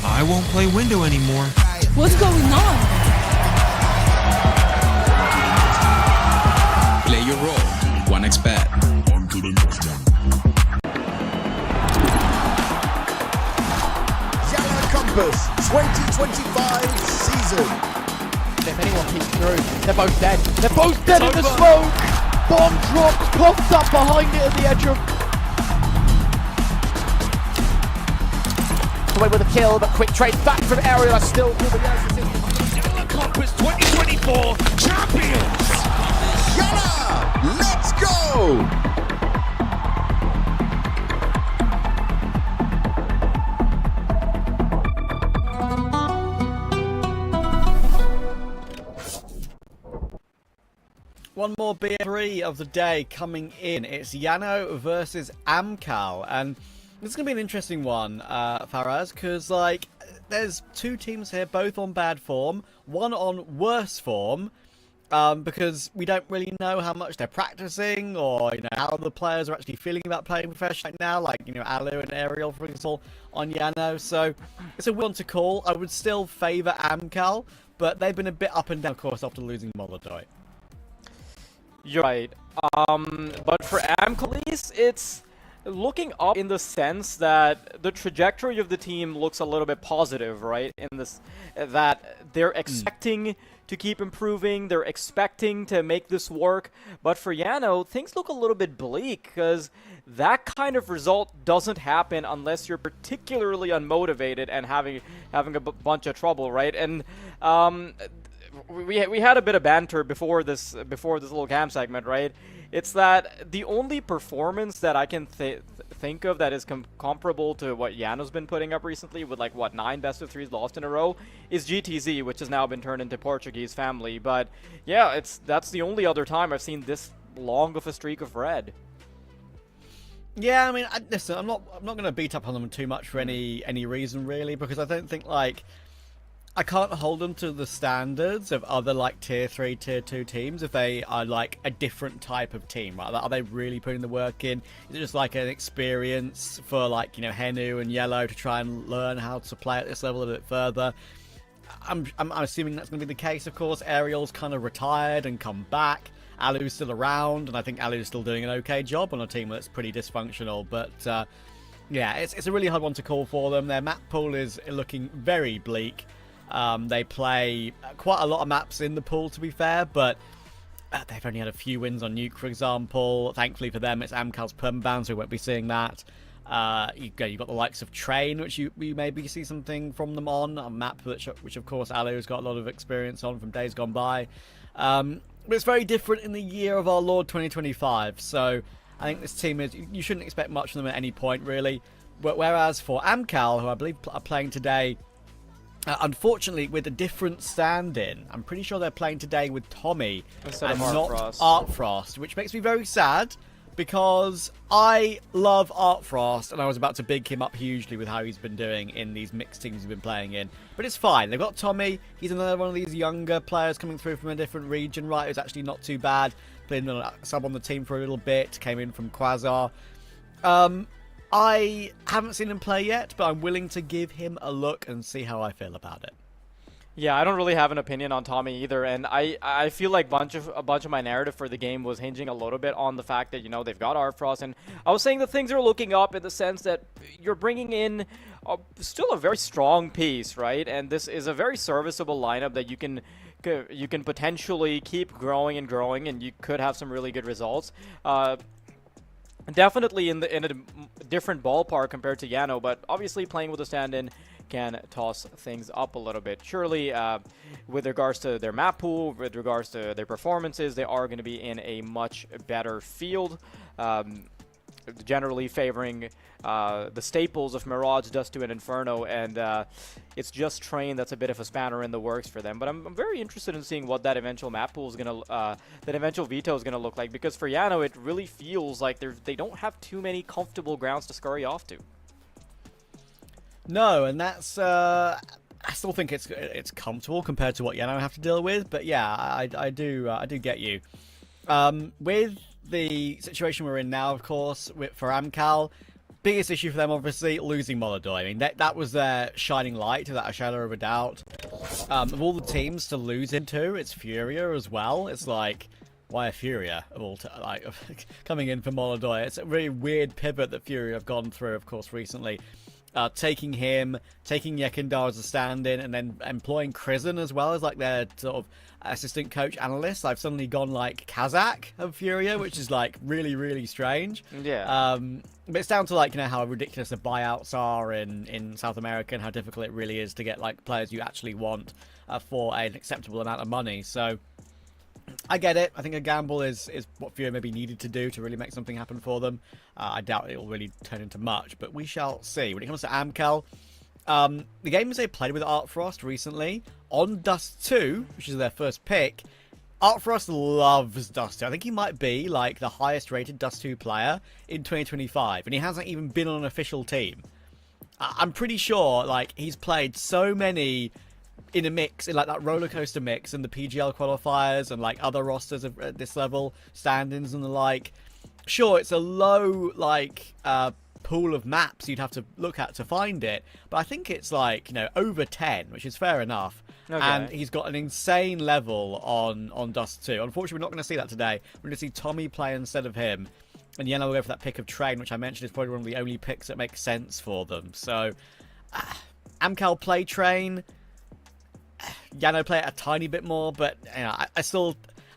D: I won't play window anymore.
C: What's going on?
E: Play your role. 1xBet.
F: On to the next one. YaLLa Compass 2025 season.
A: If anyone peeks through, they're both dead. They're both dead in the smoke. Bomb drops, coughed up behind it at the edge of.
G: Away with a kill, but quick trade back from Aerial. Still through the YaLLa Compass 2024 champions.
F: YaLLa, let's go!
B: One more BO3 of the day coming in. It's Jano versus Amkal, and this is going to be an interesting one, Faraz, because, like, there's two teams here, both on bad form, one on worse form, because we don't really know how much they're practicing, or, you know, how the players are actually feeling about playing professionally now, like, you know, YaLLa and Aerial, for example, on Jano, so it's a one to call. I would still favour Amkal, but they've been a bit up and down, of course, after losing Molodoi.
J: You're right. But for Amkal, it's looking up in the sense that the trajectory of the team looks a little bit positive, right? In this, that they're expecting to keep improving, they're expecting to make this work. But for Jano, things look a little bit bleak, because that kind of result doesn't happen unless you're particularly unmotivated and having a bunch of trouble, right? And we had a bit of banter before this little cam segment, right? It's that the only performance that I can think of that is comparable to what Jano's been putting up recently, with like what 9 best-of-3s lost in a row, is GTZ, which has now been turned into Portuguese family. But yeah, that's the only other time I've seen this long of a streak of red.
B: Yeah, I mean, listen, I'm not going to beat up on them too much for any reason really, because I don't think, like, I can't hold them to the standards of other, like, tier 3, tier 2 teams if they are, like, a different type of team, right? Are they really putting the work in? Is it just, like, an experience for, like, you know, Henu and YaLLa to try and learn how to play at this level a bit further? I'm assuming that's going to be the case, of course. Aerial's kind of retired and come back. Alu's still around, and I think Alu's still doing an okay job on a team that's pretty dysfunctional, but, yeah, it's a really hard one to call for them. Their map pool is looking very bleak. They play quite a lot of maps in the pool, to be fair, but they've only had a few wins on Nuke, for example. Thankfully for them, it's Amkal's permaban, so we won't be seeing that. You've got the likes of Train, which you maybe see something from them on, a map which of course Alu's got a lot of experience on from days gone by. But it's very different in the year of our Lord 2025, so I think this team you shouldn't expect much from them at any point, really. Whereas for Amkal, who I believe are playing today, unfortunately, with a different stand-in. I'm pretty sure they're playing today with Tommy and not Artfrost, which makes me very sad because I love Artfrost and I was about to big him up hugely with how he's been doing in these mixed teams he's been playing in. But it's fine. They've got Tommy. He's another one of these younger players coming through from a different region, right? It's actually not too bad. Played a sub on the team for a little bit. Came in from Quasar. I haven't seen him play yet, but I'm willing to give him a look and see how I feel about it.
J: Yeah, I don't really have an opinion on Tommy either, and I feel like a bunch of my narrative for the game was hinging a little bit on the fact that, you know, they've got Artfrost, and I was saying that things are looking up in the sense that you're bringing in still a very strong piece, right? And this is a very serviceable lineup that you can potentially keep growing and growing, and you could have some really good results. Definitely in a different ballpark compared to Jano, but obviously playing with a stand-in can toss things up a little bit. Surely, with regards to their map pool, with regards to their performances, they are going to be in a much better field. generally favoring the staples of Mirage, Dust 2, and Inferno, and it's just Train that's a bit of a spanner in the works for them. But I'm very interested in seeing what that eventual map pool is gonna, that eventual Veto is gonna look like, because for Jano it really feels like they don't have too many comfortable grounds to scurry off to.
B: No, and that's I still think it's comfortable compared to what Jano have to deal with. But yeah, I do get you. With the situation we're in now, of course, for Amkal, biggest issue for them, obviously, losing Molodoi. I mean, that was their shining light, without a shadow of a doubt. Of all the teams to lose into, it's Furia as well. It's like, why a Furia of all like coming in for Molodoi? It's a really weird pivot that Furia have gone through, of course, recently. Taking him, taking Yekindar as a stand-in, and then employing Krizen as well as like their sort of assistant coach analyst. I've suddenly gone like Kazakh of Furia, which is like really, really strange.
J: Yeah.
B: But it's down to like, you know, how ridiculous the buyouts are in South America and how difficult it really is to get like players you actually want for an acceptable amount of money. So I get it. I think a gamble is what Furia maybe needed to do to really make something happen for them. I doubt it will really turn into much, but we shall see. When it comes to Amkal, the games they played with Artfrost recently on Dust 2, which is their first pick, Artfrost loves Dust 2. I think he might be like the highest rated Dust 2 player in 2025, and he hasn't even been on an official team. I'm pretty sure like he's played so many in a mix, in like that roller coaster mix and the PGL qualifiers and like other rosters at this level, stand-ins and the like. Sure, it's a low like pool of maps you'd have to look at to find it, but I think it's like, you know, over 10, which is fair enough. Okay. And he's got an insane level on Dust 2. Unfortunately, we're not going to see that today. We're going to see Tommy play instead of him, and YaLLa will go for that pick of Train, which I mentioned is probably one of the only picks that makes sense for them. So Amkal play Train, Jano play it a tiny bit more, but you know,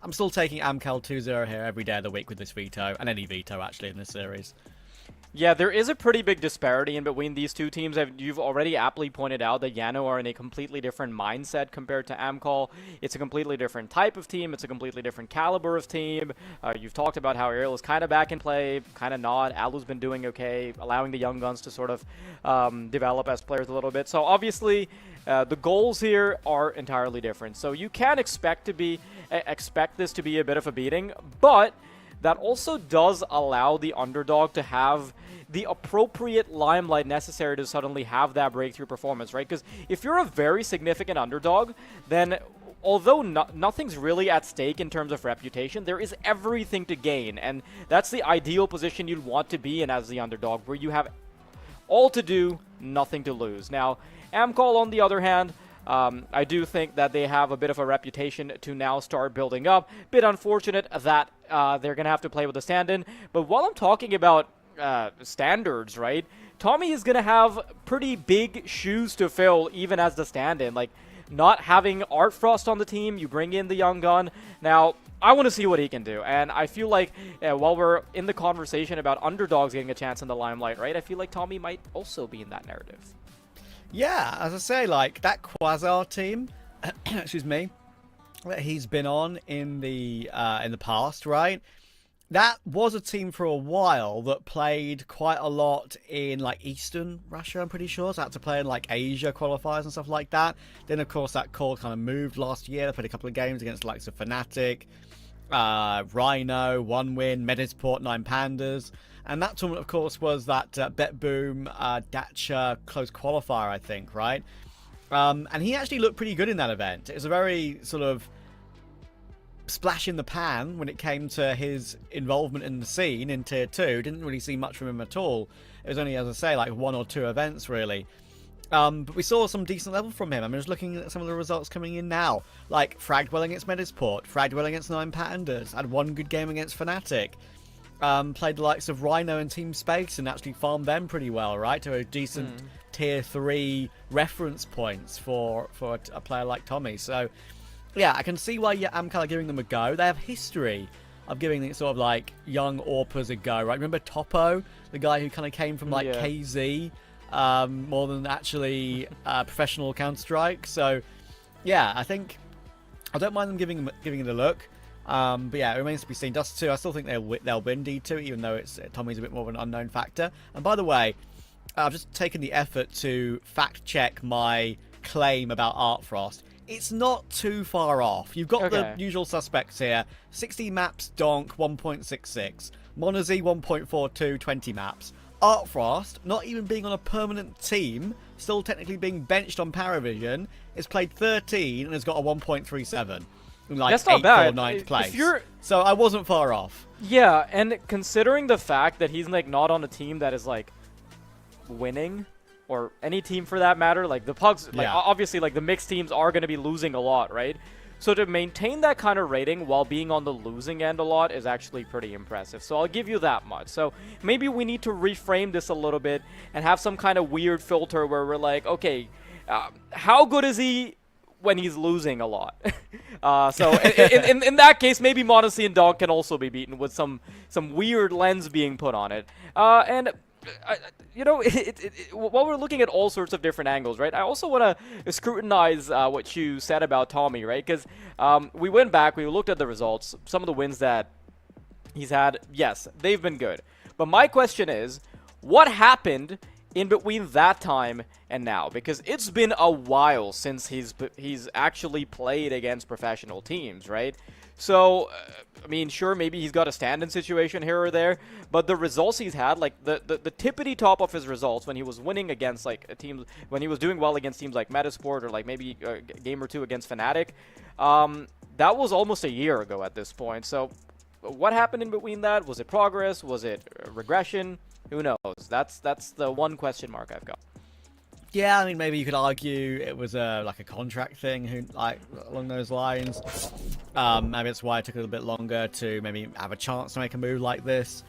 B: I'm still taking Amkal 2-0 here every day of the week with this Veto, and any Veto actually in this series.
J: Yeah, there is a pretty big disparity in between these two teams. You've already aptly pointed out that Jano are in a completely different mindset compared to Amkal. It's a completely different type of team. It's a completely different caliber of team. You've talked about how Ariel is kind of back in play, kind of not. Alu's been doing okay, allowing the young guns to sort of develop as players a little bit. So obviously, the goals here are entirely different. So you can expect this to be a bit of a beating, but that also does allow the underdog to have the appropriate limelight necessary to suddenly have that breakthrough performance, right? Because if you're a very significant underdog, then although nothing's really at stake in terms of reputation, there is everything to gain, and that's the ideal position you'd want to be in as the underdog, where you have all to do, nothing to lose. Now, Amkal, on the other hand, I do think that they have a bit of a reputation to now start building up. Bit unfortunate that they're going to have to play with a stand-in. But while I'm talking about standards, right, Tommy is going to have pretty big shoes to fill even as the stand-in. Like, not having Artfrost on the team, you bring in the young gun. Now, I want to see what he can do. And I feel like while we're in the conversation about underdogs getting a chance in the limelight, right, I feel like Tommy might also be in that narrative.
B: Yeah, as I say, like that Quasar team, excuse me, that he's been on in the past, right? That was a team for a while that played quite a lot in like Eastern Russia, I'm pretty sure. So had to play in like Asia qualifiers and stuff like that. Then of course that core kind of moved last year. They played a couple of games against the likes of Fnatic, Rhino, 1 win, Medisport, 9 Pandas. And that tournament, of course, was that Bet Boom Dacha close qualifier, I think, right? And he actually looked pretty good in that event. It was a very sort of splash in the pan when it came to his involvement in the scene in Tier 2. Didn't really see much from him at all. It was only, as I say, like 1 or 2 events, really. But we saw some decent level from him. I mean, just looking at some of the results coming in now. Like, fragged well against Medisport, fragged well against 9 Pandas, had 1 good game against Fnatic. Played the likes of Rhino and Team Space and actually farmed them pretty well, right? To a decent Tier 3 reference points for a player like Tommy. So, yeah, I can see why Amkal are giving them a go. They have history of giving these sort of like young AWPers a go, right? Remember Topo, the guy who kind of came from like KZ, more than actually professional Counter-Strike. So, yeah, I think I don't mind them giving it a look. But yeah, it remains to be seen. Dust 2, I still think they'll win D2, even though Tommy's a bit more of an unknown factor. And by the way, I've just taken the effort to fact-check my claim about Artfrost. It's not too far off. You've got the usual suspects here. 60 maps, Donk, 1.66. Monazy, 1.42, 20 maps. Artfrost, not even being on a permanent team, still technically being benched on Paravision, has played 13 and has got a 1.37. Like
J: That's not
B: 8th
J: bad.
B: or 9th place.
J: If you're...
B: So I wasn't far off.
J: Yeah, and considering the fact that he's like not on a team that is like winning, or any team for that matter, like the Pugs, like obviously like the mixed teams are going to be losing a lot, right? So to maintain that kind of rating while being on the losing end a lot is actually pretty impressive. So I'll give you that much. So maybe we need to reframe this a little bit and have some kind of weird filter where we're like, okay, how good is he when he's losing a lot? So in that case, maybe Monacy and Donk can also be beaten with some weird lens being put on it. And you know, while we're looking at all sorts of different angles, right, I also want to scrutinize what you said about Tommy, right? Because we went back, we looked at the results, some of the wins that he's had, yes, they've been good. But my question is, what happened in between that time and now? Because it's been a while since he's actually played against professional teams, right? So, I mean, sure, maybe he's got a stand-in situation here or there, but the results he's had, like the tippity top of his results when he was winning against like a team, when he was doing well against teams like Metasport or like maybe a game or two against Fnatic, that was almost a year ago at this point. So, what happened in between that? Was it progress? Was it regression? Who knows? That's the one question mark I've got.
B: Yeah, I mean, maybe you could argue it was like a contract thing, like along those lines. Maybe that's why it took a little bit longer to maybe have a chance to make a move like this.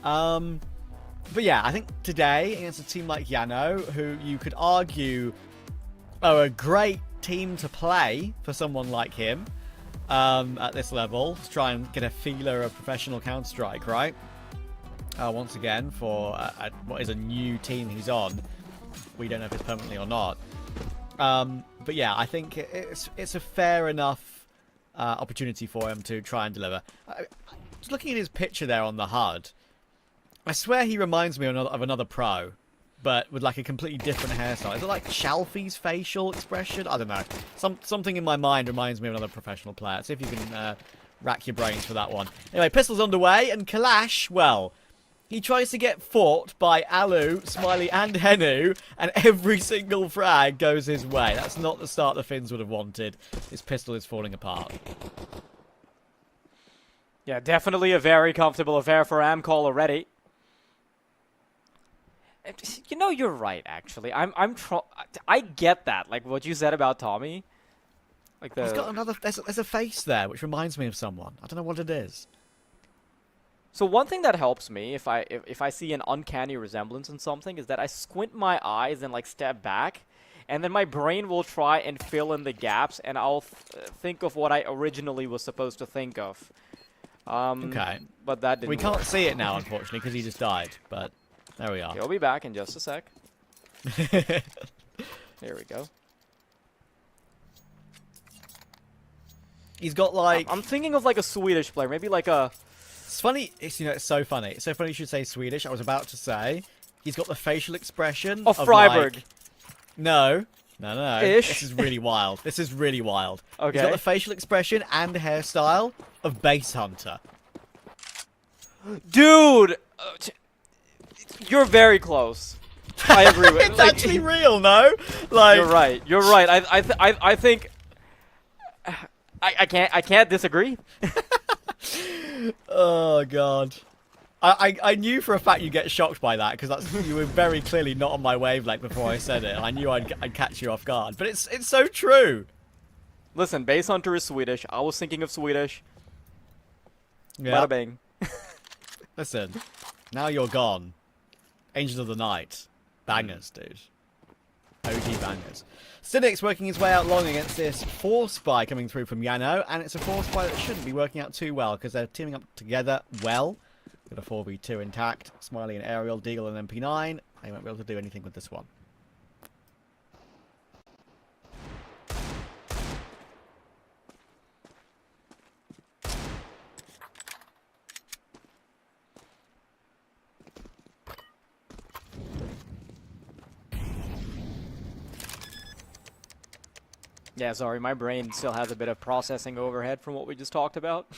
B: But yeah, I think today against a team like Jano, who you could argue are a great team to play for someone like him at this level, to try and get a feeler of professional Counter-Strike, right? Once again, for what is a new team he's on. We don't know if it's permanently or not. But yeah, I think it's a fair enough opportunity for him to try and deliver. Just looking at his picture there on the HUD, I swear he reminds me of another pro, but with like a completely different hairstyle. Is it like Shalfie's facial expression? I don't know. Something in my mind reminds me of another professional player. See if you can rack your brains for that one. Anyway, pistol's underway, and Kalash, well, he tries to get fought by Alu, Smiley, and Henu, and every single frag goes his way. That's not the start the Finns would have wanted. His pistol is falling apart.
J: Yeah, definitely a very comfortable affair for Amkal already. You know, you're right, actually. I get that, like what you said about Tommy. Like
B: He's got another... There's a face there, which reminds me of someone. I don't know what it is.
J: So one thing that helps me if I see an uncanny resemblance in something is that I squint my eyes and like step back, and then my brain will try and fill in the gaps, and I'll think of what I originally was supposed to think of.
B: Okay.
J: But that didn't
B: We can't
J: work.
B: see it now, unfortunately, because he just died. But there we are.
J: He'll be back in just a sec. There we go.
B: He's got like...
J: I'm thinking of like a Swedish player, maybe like a...
B: It's funny, it's so funny. It's so funny you should say Swedish. I was about to say, he's got the facial expression
J: of
B: Like,
J: Freiburg.
B: no.
J: Ish.
B: This is really wild. This is really wild.
J: Okay.
B: He's got the facial expression and hairstyle of Base Hunter.
J: Dude! You're very close. I agree with
B: It's actually real, no? Like,
J: You're right. You're right. I think... I can't disagree.
B: Oh god, I knew for a fact you'd get shocked by that because you were very clearly not on my wavelength before I said it. I knew I'd catch you off guard, but it's so true.
J: Listen, Base Hunter is Swedish. I was thinking of Swedish.
B: Yeah.
J: Bada bing.
B: Listen, now you're gone. Angels of the Night, bangers, dude. OG bangers. Cynic's working his way out long against this force spy coming through from Jano, and it's a force spy that shouldn't be working out too well because they're teaming up together well. Got a 4v2 intact. Smiley and Aerial, Deagle and MP9. They won't be able to do anything with this one.
J: Yeah, sorry, my brain still has a bit of processing overhead from what we just talked about.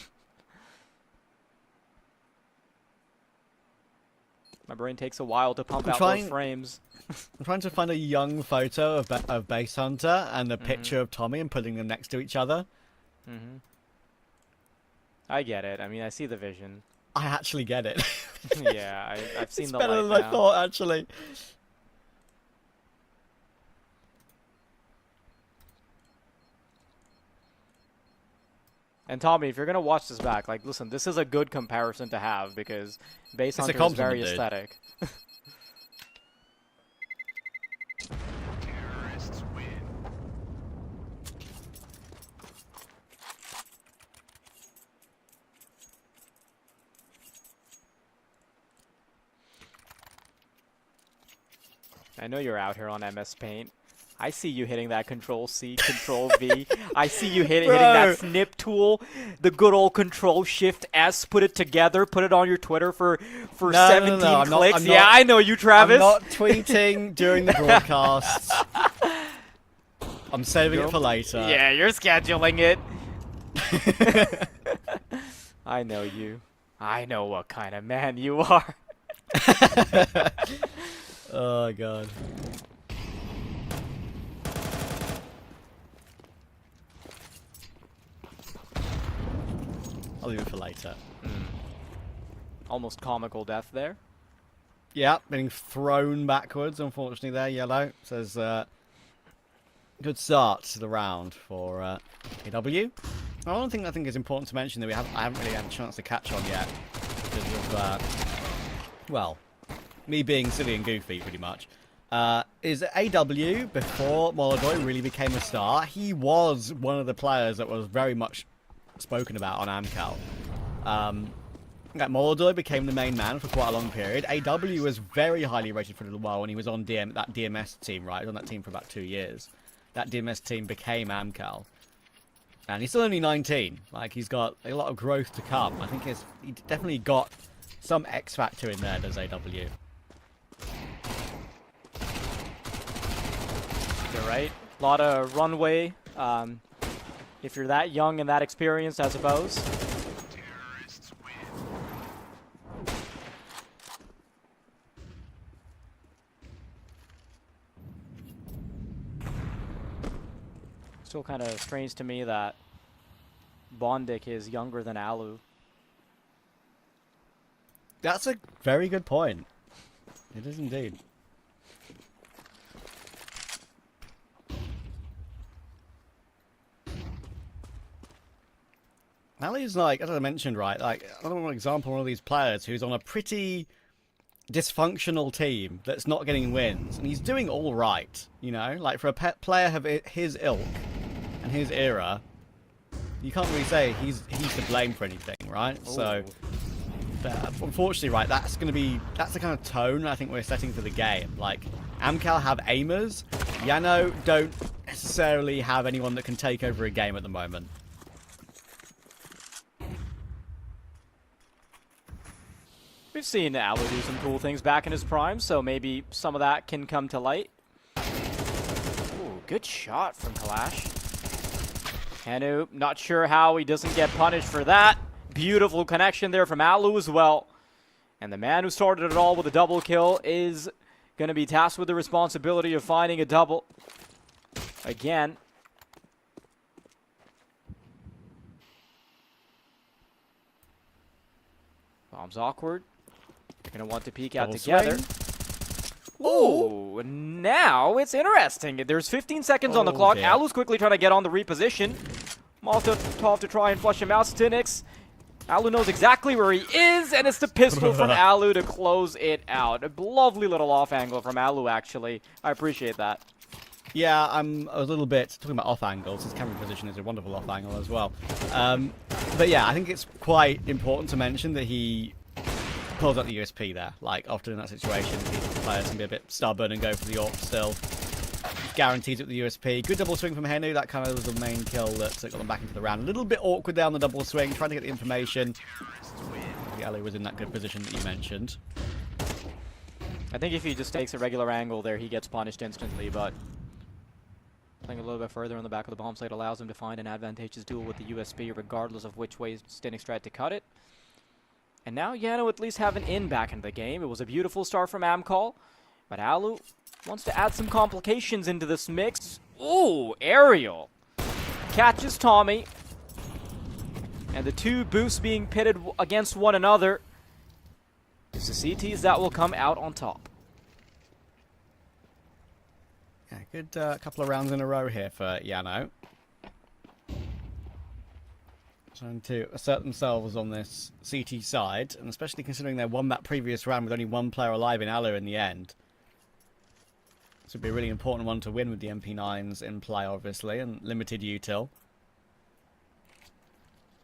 J: My brain takes a while to pump out those frames.
B: I'm trying to find a young photo of Base Hunter and a picture of Tommy and putting them next to each other.
J: I get it. I mean, I see the vision.
B: I actually get it.
J: Yeah, I've seen
B: it's
J: the
B: better
J: light
B: than
J: now.
B: I thought, actually.
J: And Tommy, if you're gonna watch this back, like, listen, this is a good comparison to have because Base Hunter is very aesthetic. I know you're out here on MS Paint. I see you hitting that Control-C, Control-V. I see you hitting that snip tool, the good old Control-Shift-S, put it together, put it on your Twitter for 17 clicks. Yeah, I know you, Travis.
B: I'm not tweeting during the broadcasts. I'm saving it for later.
J: Yeah, you're scheduling it. I know you. I know what kind of man you are.
B: Oh, God. I'll leave it for later.
J: Almost comical death there.
B: Yeah, being thrown backwards, unfortunately, there, YaLLa. Says, good start to the round for AW. One thing I think is important to mention that I haven't really had a chance to catch on yet, because of, well, me being silly and goofy, pretty much, is AW, before Molodoi really became a star, he was one of the players that was very much spoken about on Amkal. Molodoi became the main man for quite a long period. AW was very highly rated for a little while when he was on that DMS team, right? He was on that team for about 2 years. That DMS team became Amkal. And he's still only 19. Like, he's got a lot of growth to come. I think he definitely got some X factor in there, does AW.
J: You're right. A lot of runway. If you're that young and that experienced, I suppose. Still kind of strange to me that Bondic is younger than Alu.
B: That's a very good point. It is indeed. Ali's like, as I mentioned, right, like, another example, one of these players who's on a pretty dysfunctional team that's not getting wins, and he's doing all right, you know? Like, for a player of his ilk and his era, you can't really say he's to blame for anything, right? Ooh. So, unfortunately, right, that's the kind of tone I think we're setting for the game. Like, Amkal have aimers, Jano don't necessarily have anyone that can take over a game at the moment.
J: We've seen Alu do some cool things back in his prime, so maybe some of that can come to light. Ooh, good shot from Kalash. Hanu, not sure how he doesn't get punished for that. Beautiful connection there from Alu as well. And the man who started it all with a double kill is going to be tasked with the responsibility of finding a double. Again. Bomb's awkward. They're going to want to peek out together. Ooh, now it's interesting. There's 15 seconds on the clock. Dear. Alu's quickly trying to get on the reposition. Molotov to try and flush him out. Stinix. Alu knows exactly where he is, and it's the pistol from Alu to close it out. A lovely little off angle from Alu, actually. I appreciate that.
B: Yeah, I'm a little bit talking about off angles. His camera position is a wonderful off angle as well. But yeah, I think it's quite important to mention that he pulls out the USP there. Like, often in that situation, these players can be a bit stubborn and go for the AWP still. Guarantees it with the USP. Good double swing from Henu. That kind of was the main kill that got them back into the round. A little bit awkward there on the double swing, trying to get the information. YaLLa was in that good position that you mentioned.
J: I think if he just takes a regular angle there, he gets punished instantly, but Playing a little bit further on the back of the bomb site allows him to find an advantageous duel with the USB regardless of which way Stinix tried to cut it. And now Jano at least have an in back into the game. It was a beautiful start from Amkal, but YaLLa wants to add some complications into this mix. Ooh, aerial. Catches Tommy. And the two boosts being pitted against one another. It's the CTs that will come out on top.
B: Yeah, good couple of rounds in a row here for Jano. Trying to assert themselves on this CT side, and especially considering they won that previous round with only one player alive in YaLLa in the end. This would be a really important one to win with the MP9s in play, obviously, and limited util.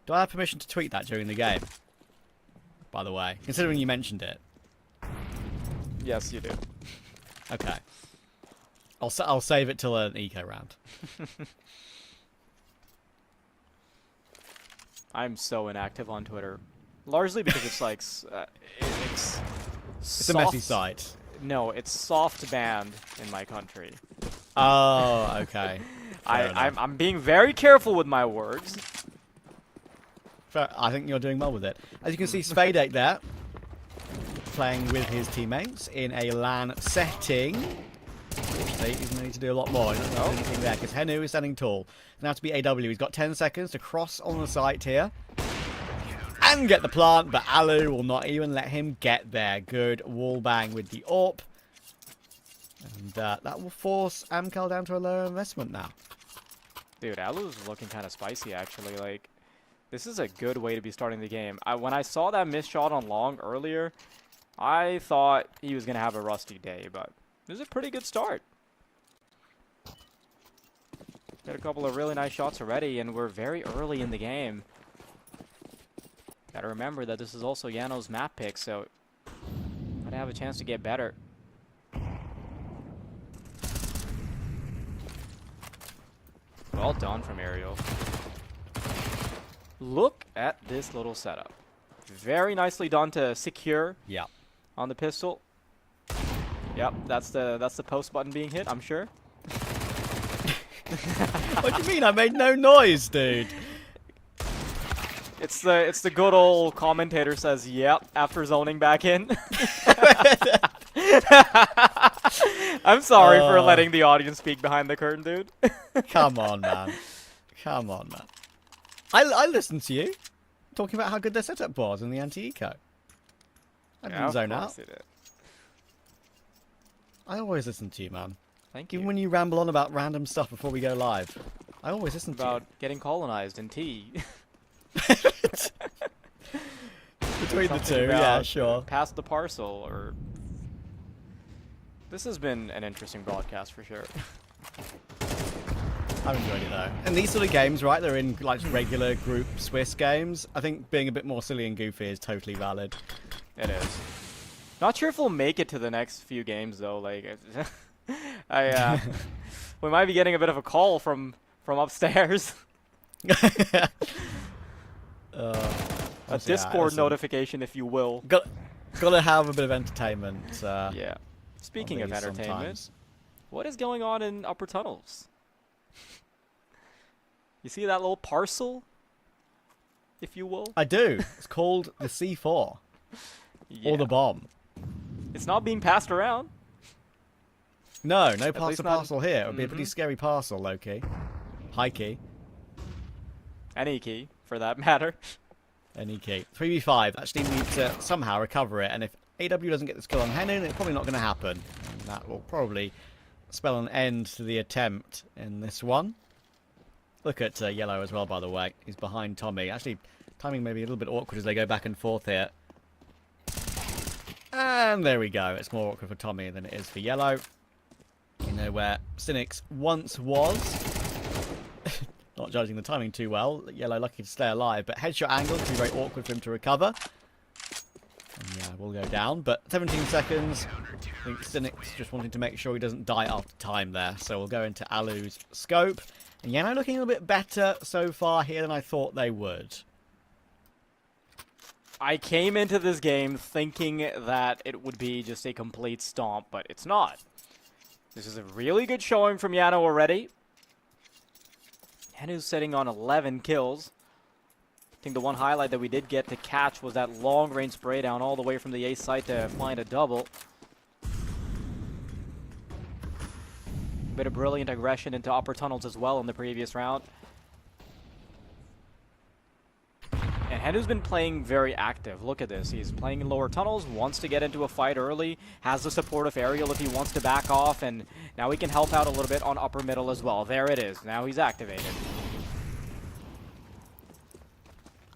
B: Do I have permission to tweet that during the game? By the way, considering you mentioned it.
J: Yes, you do.
B: Okay. I'll save it till an eco round.
J: I'm so inactive on Twitter, largely because it's like
B: it's a messy site.
J: No, it's soft banned in my country.
B: Oh, okay.
J: I'm being very careful with my words.
B: I think you're doing well with it. As you can see, Favbet there, playing with his teammates in a LAN setting. He's going to need to do a lot more. He's not doing anything there because Jano is standing tall. Now to be AW. He's got 10 seconds to cross on the site here and get the plant, but YaLLa will not even let him get there. Good wall bang with the AWP. And that will force Amkal down to a lower investment now.
J: Dude, YaLLa's looking kind of spicy, actually. Like, this is a good way to be starting the game. When I saw that missed shot on long earlier, I thought he was going to have a rusty day, but this is a pretty good start. Got a couple of really nice shots already, and we're very early in the game. Gotta remember that this is also Jano's map pick, so gotta have a chance to get better. Well done from Aerial. Look at this little setup. Very nicely done to secure on the pistol. Yep, that's the post button being hit, I'm sure.
B: What do you mean? I made no noise, dude.
J: It's the good old commentator says yep after zoning back in. I'm sorry for letting the audience speak behind the curtain, dude.
B: Come on, man. Come on, man. I listened to you talking about how good their setup was in the anti-eco. I didn't zone out. I always listen to you, man.
J: Thank you.
B: Even when you ramble on about random stuff before we go live, I always listen to you.
J: About getting colonized in tea.
B: Between the two, yeah, sure.
J: Pass the parcel, or... This has been an interesting broadcast for sure.
B: I've enjoyed it though. And these sort of games, right, they're in like regular group Swiss games. I think being a bit more silly and goofy is totally valid.
J: It is. Not sure if we'll make it to the next few games though, like... we might be getting a bit of a call from upstairs. A Discord notification, if you will.
B: Gotta have a bit of entertainment.
J: Yeah. Speaking of entertainment, sometimes. What is going on in upper tunnels? You see that little parcel, if you will?
B: I do. It's called the C4. Or the bomb.
J: It's not being passed around.
B: No parcel here. It would be a pretty scary parcel, low-key. High-key.
J: Any key, for that matter.
B: Any key. 3v5. Actually need to somehow recover it, and if AW doesn't get this kill on Jano, it's probably not going to happen. And that will probably spell an end to the attempt in this one. Look at YaLLa as well, by the way. He's behind Tommy. Actually, timing may be a little bit awkward as they go back and forth here. And there we go. It's more awkward for Tommy than it is for YaLLa. You know where Stinix once was. Not judging the timing too well. YaLLa lucky to stay alive, but headshot angle could be very awkward for him to recover. And yeah, we'll go down, but 17 seconds. I think Stinix just wanting to make sure he doesn't die after time there. So we'll go into YaLLa's scope. And Jano looking a little bit better so far here than I thought they would.
J: I came into this game thinking that it would be just a complete stomp, but it's not. This is a really good showing from Jano already. Janu's sitting on 11 kills. I think the one highlight that we did get to catch was that long-range spray down all the way from the A site to find a double. Bit of brilliant aggression into upper tunnels as well in the previous round. And Janu's been playing very active. Look at this. He's playing in lower tunnels, wants to get into a fight early, has the supportive aerial if he wants to back off, and now he can help out a little bit on upper middle as well. There it is. Now he's activated.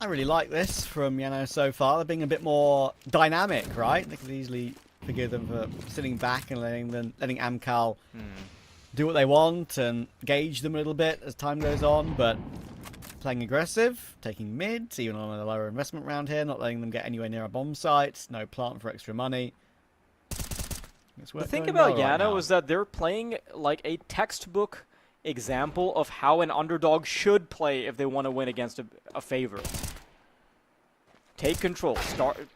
B: I really like this from Jano so far. They're being a bit more dynamic, right? They could easily forgive them for sitting back and letting Amkal do what they want and gauge them a little bit as time goes on, but playing aggressive, taking mids, even on a lower investment round here, not letting them get anywhere near a bomb site, no plant for extra money.
J: The thing about Jano is that they're playing like a textbook example of how an underdog should play if they want to win against a favor. Take control.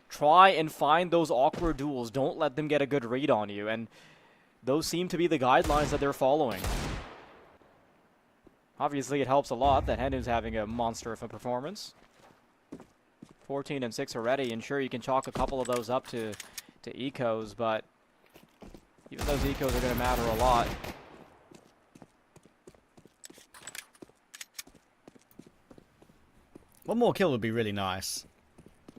J: Try and find those awkward duels. Don't let them get a good read on you. And those seem to be the guidelines that they're following. Obviously, it helps a lot that Janu's having a monster of a performance. 14 and 6 already, and sure, you can chalk a couple of those up to ecos, but even those ecos are going to matter a lot.
B: One more kill would be really nice.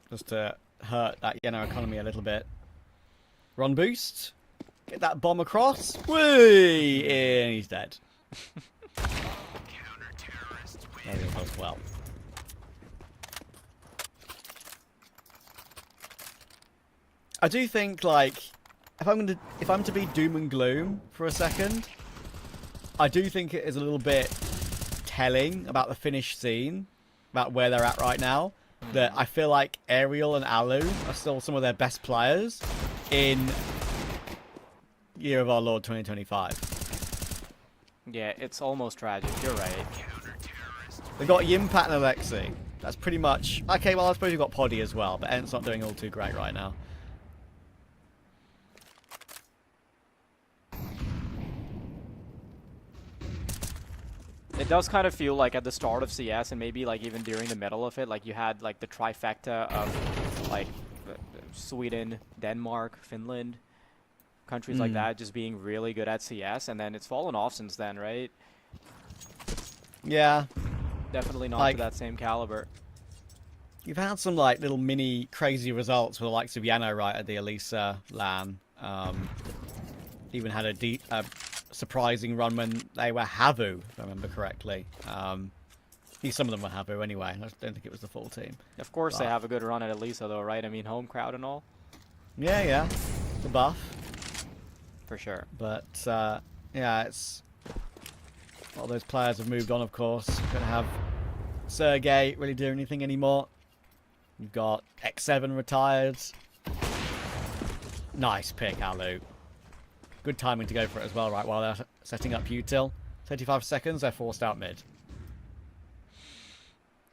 B: Just to hurt that Jano economy a little bit. Run boost. Get that bomb across. Whee! And he's dead. Aerial does well. I do think, like, if I'm to be doom and gloom for a second, I do think it is a little bit telling about the Finnish scene, about where they're at right now. That I feel like Ariel and Alu are still some of their best players in Year of Our Lord 2025.
J: Yeah, it's almost tragic. You're right.
B: They've got Yimpat and Alexi. That's pretty much... Okay, well, I suppose you've got Poddy as well, but Ent's not doing all too great right now.
J: It does kind of feel like at the start of CS and maybe like even during the middle of it, like you had like the trifecta of like Sweden, Denmark, Finland, countries like that just being really good at CS, and then it's fallen off since then, right?
B: Yeah.
J: Definitely not
B: like,
J: to that same caliber.
B: You've had some like little mini crazy results with the likes of Jano right at the Elisa LAN. Even had a surprising run when they were Havu, if I remember correctly. At least some of them were Havu anyway. I don't think it was the full team.
J: Of course they have a good run at Elisa though, right? I mean, home crowd and all.
B: Yeah, yeah. The buff.
J: For sure.
B: But, yeah, it's... All those players have moved on, of course. Don't have Sergey really doing anything anymore. You've got X7 retired. Nice pick, Alu. Good timing to go for it as well, right, while they're setting up util. 35 seconds, they're forced out mid.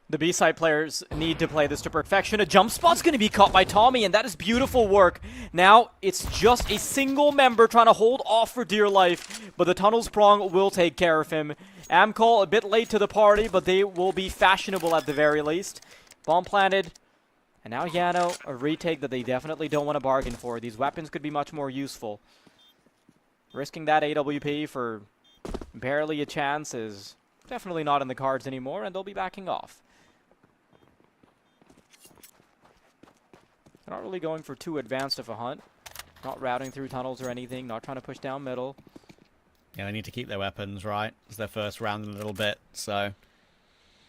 J: The B-side players need to play this to perfection. A jump spot's going to be caught by Tommy, and that is beautiful work. Now, it's just a single member trying to hold off for dear life, but the Tunnels Prong will take care of him. Amkal a bit late to the party, but they will be fashionable at the very least. Bomb planted. And now Jano, a retake that they definitely don't want to bargain for. These weapons could be much more useful. Risking that AWP for barely a chance is definitely not in the cards anymore, and they'll be backing off. They're not really going for too advanced of a hunt. Not routing through tunnels or anything, not trying to push down middle.
B: Yeah, they need to keep their weapons, right? It's their first round in a little bit, so...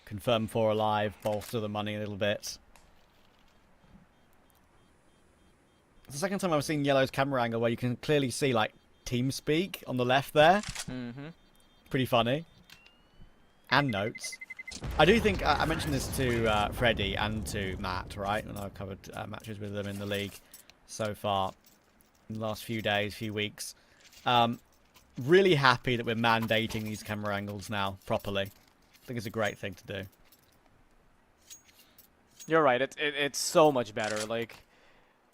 B: Confirm 4 alive, bolster the money a little bit. It's the second time I've seen YaLLa's camera angle where you can clearly see, like, TeamSpeak on the left there. Pretty funny. And notes. I do think, I mentioned this to Freddie and to Matt, right? When I've covered matches with them in the league so far in the last few days, few weeks. Really happy that we're mandating these camera angles now properly. I think it's a great thing to do.
J: You're right. It's so much better. Like,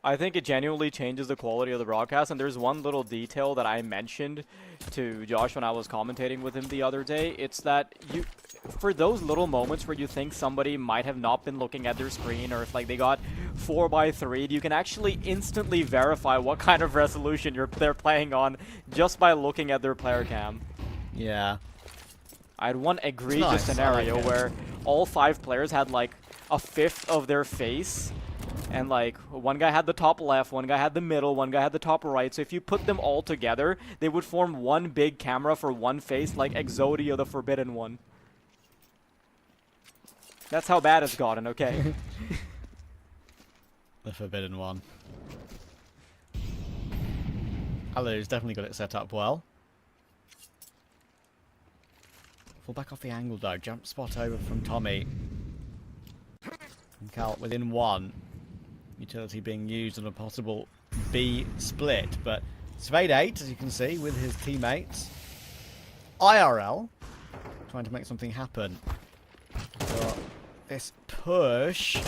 J: I think it genuinely changes the quality of the broadcast, and there's one little detail that I mentioned to Josh when I was commentating with him the other day. It's that for those little moments where you think somebody might have not been looking at their screen, or if like they got 4x3'd, you can actually instantly verify what kind of resolution they're playing on just by looking at their player cam.
B: Yeah.
J: I had one egregious scenario where all 5 players had like a fifth of their face. And like, one guy had the top left, one guy had the middle, one guy had the top right. So if you put them all together, they would form one big camera for one face, like Exodia, the Forbidden One. That's how bad it's gotten, okay?
B: The Forbidden One. YaLLa's definitely got it set up well. Fall back off the angle though. Jump spot over from Tommy. Amkal within 1. Utility being used on a possible B split, but Svade8, as you can see, with his teammates. IRL, trying to make something happen. So this push.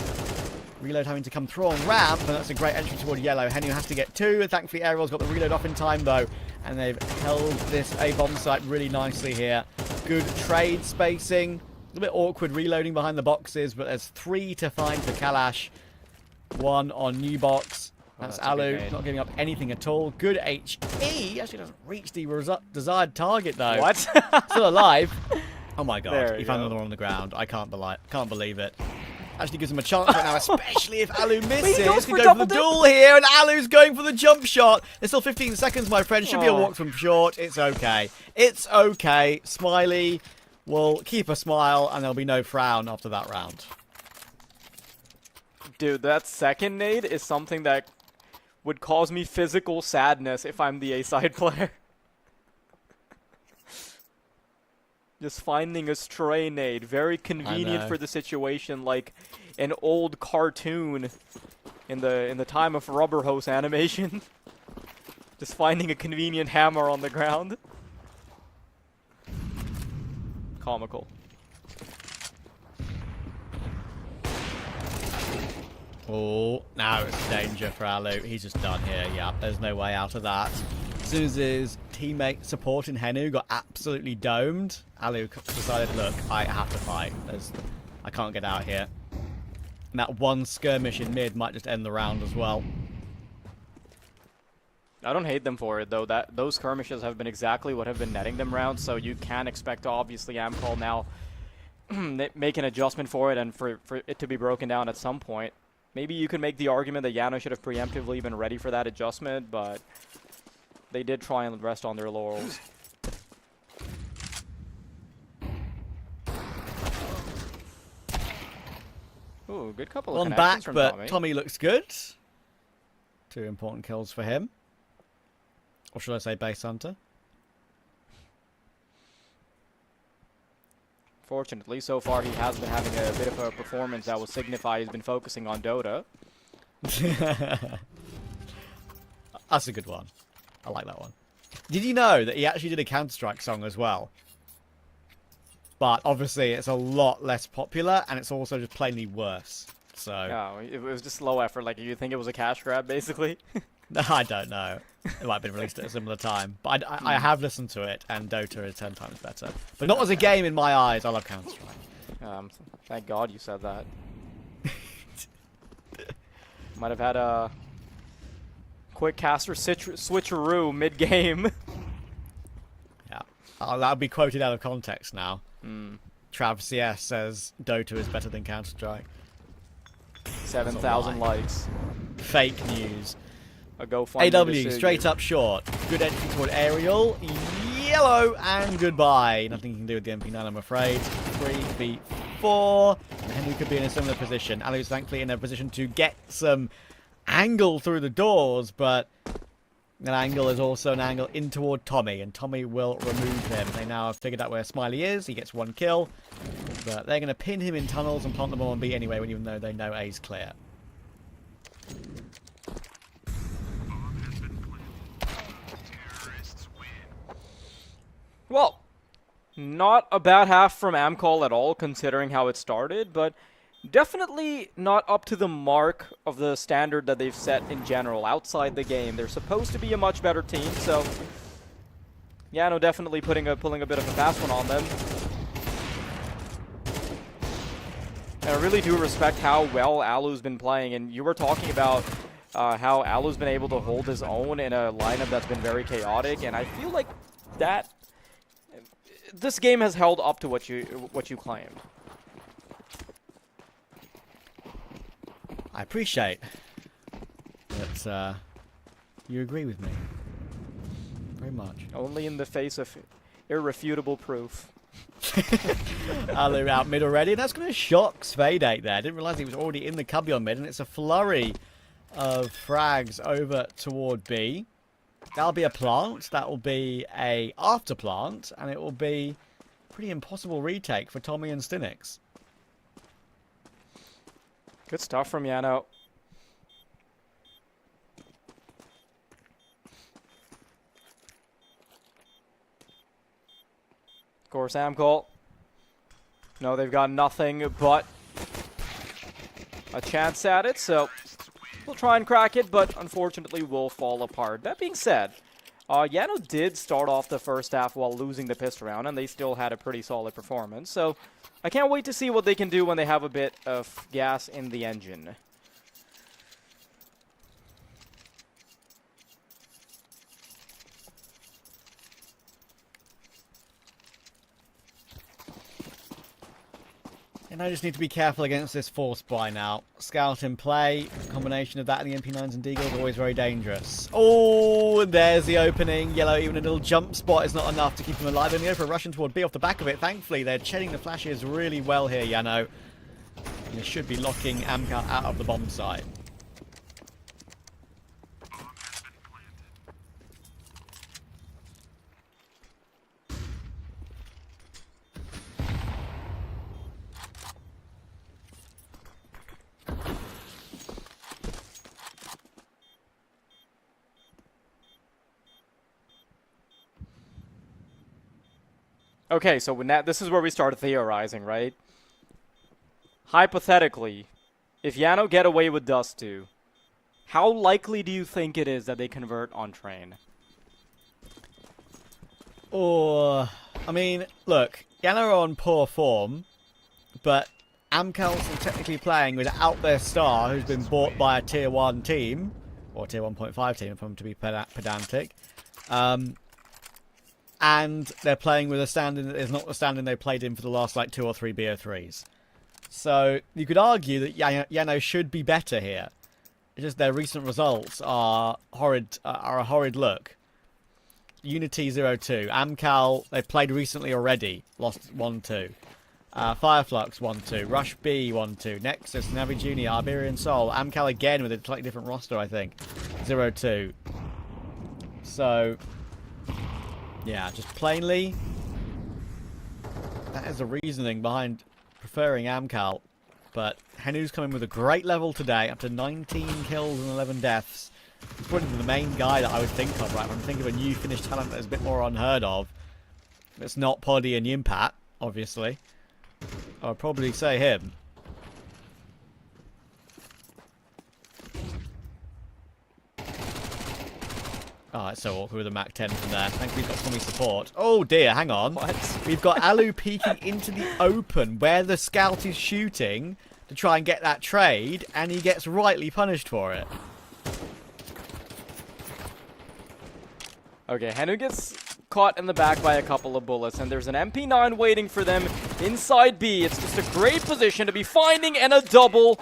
B: Reload having to come through on ramp, and that's a great entry toward YaLLa. Henu has to get 2, and thankfully Ariel's got the reload off in time though, and they've held this A-bomb site really nicely here. Good trade spacing. A bit awkward reloading behind the boxes, but there's 3 to find for Kalash. 1 on new box. That's YaLLa, not giving up anything at all. Good HE. Actually doesn't reach the desired target though.
J: What?
B: Still alive. Oh my god.
J: There
B: He found another one on the ground. I can't believe it. Actually gives him a chance right now, especially if YaLLa misses. He goes for the duel here, and YaLLa's going for the jump shot. There's still 15 seconds, my friend. Should be a walk from short. It's okay. It's okay. Smiley will keep a smile, and there'll be no frown after that round.
J: Dude, that second nade is something that would cause me physical sadness if I'm the A-side player. Just finding a stray nade, very convenient for the situation, like an old cartoon in the time of rubber hose animation. Just finding a convenient hammer on the ground. Comical.
B: Oh, now it's danger for YaLLa. He's just done here. Yeah, there's no way out of that. As soon as his teammate support in Henu got absolutely domed, YaLLa decided, look, I have to fight. I can't get out here. And that one skirmish in mid might just end the round as well.
J: I don't hate them for it, though. Those skirmishes have been exactly what have been netting them rounds, so you can expect, obviously, Amkal now make an adjustment for it and for it to be broken down at some point. Maybe you could make the argument that Jano should have preemptively been ready for that adjustment, but they did try and rest on their laurels. Ooh, good couple of
B: One
J: connections
B: back,
J: from
B: but Tommy looks good. 2 important kills for him. Or should I say base hunter?
J: Fortunately, so far he has been having a bit of a performance that will signify he's been focusing on Dota.
B: That's a good one. I like that one. Did you know that he actually did a Counter-Strike song as well? But obviously it's a lot less popular, and it's also just plainly worse. So
J: yeah, it was just low effort. Like, you think it was a cash grab, basically?
B: I don't know. It might have been released at a similar time. But I have listened to it, and Dota is 10 times better. But not as a game in my eyes. I love Counter-Strike.
J: Thank God you said that. Might have had a quick caster switcheroo mid-game.
B: Yeah. I'll be quoted out of context now. Trav CS says Dota is better than Counter-Strike.
J: 7,000 likes.
B: Fake news.
J: A GoFundMe
B: AW, straight up short. Good entry toward Aerial. YaLLa, and goodbye. Nothing you can do with the MP9, I'm afraid. 3v4. And Henry could be in a similar position. YaLLa's thankfully in a position to get some angle through the doors, but that angle is also an angle in toward Tommy, and Tommy will remove him. They now have figured out where Smiley is. He gets 1 kill, but they're going to pin him in tunnels and plant the bomb on B anyway, even though they know A's clear.
J: Well, not a bad half from Amkal at all, considering how it started, but definitely not up to the mark of the standard that they've set in general outside the game. They're supposed to be a much better team, so Jano definitely pulling a bit of a fast one on them. And I really do respect how well Alu's been playing, and you were talking about how Alu's been able to hold his own in a lineup that's been very chaotic, and I feel like that this game has held up to what you claimed.
B: I appreciate that you agree with me very much.
J: Only in the face of irrefutable proof.
B: Alu out mid already, and that's going to shock Svadate there. I didn't realize he was already in the cubby on mid, and it's a flurry of frags over toward B. That'll be a plant, that will be a after plant, and it will be a pretty impossible retake for Tommy and Stinix.
J: Good stuff from Jano. Of course, Amkal. No, they've got nothing but a chance at it, so we'll try and crack it, but unfortunately will fall apart. That being said, Jano did start off the first half while losing the pistol round, and they still had a pretty solid performance, so I can't wait to see what they can do when they have a bit of gas in the engine.
B: And I just need to be careful against this force buy now. Scout in play, combination of that and the MP9s and Deagle is always very dangerous. Oh, and there's the opening. YaLLa, even a little jump spot is not enough to keep them alive. And the open rushing toward B off the back of it. Thankfully, they're shedding the flashes really well here, Jano. And they should be locking Amkal out of the bomb site.
J: Okay, so when this is where we started theorizing, right? Hypothetically, if Jano get away with Dust 2, how likely do you think it is that they convert on train?
B: Or, I mean, look, Jano are on poor form, but Amkal's technically playing without their star, who's been bought by a tier 1 team, or tier 1.5 team if I'm to be pedantic. And they're playing with a standing that is not the standing they played in for the last, like, 2 or 3 BO3s. So, you could argue that Jano should be better here. It's just their recent results are a horrid look. Unity 0-2. Amkal, they've played recently already. Lost 1-2. Fireflux 1-2. Rush B 1-2. Nexus, Navi Junior, Iberian Soul. Amkal again with a slightly different roster, I think. 0-2. So, yeah, just plainly, that is the reasoning behind preferring Amkal. But Henu's coming with a great level today, up to 19 kills and 11 deaths. He's probably the main guy that I would think of, right? If I'm thinking of a new Finnish talent that is a bit more unheard of. It's not Poddy and Yimpat, obviously. I would probably say him. Oh, it's so awkward with a Mac 10 from there. Thankfully we've got Tommy support. Oh dear, hang on. What? We've got Alu peeking into the open where the scout is shooting to try and get that trade, and he gets rightly punished for it.
J: Okay, Henu gets caught in the back by a couple of bullets, and there's an MP9 waiting for them inside B. It's just a great position to be finding, and a double.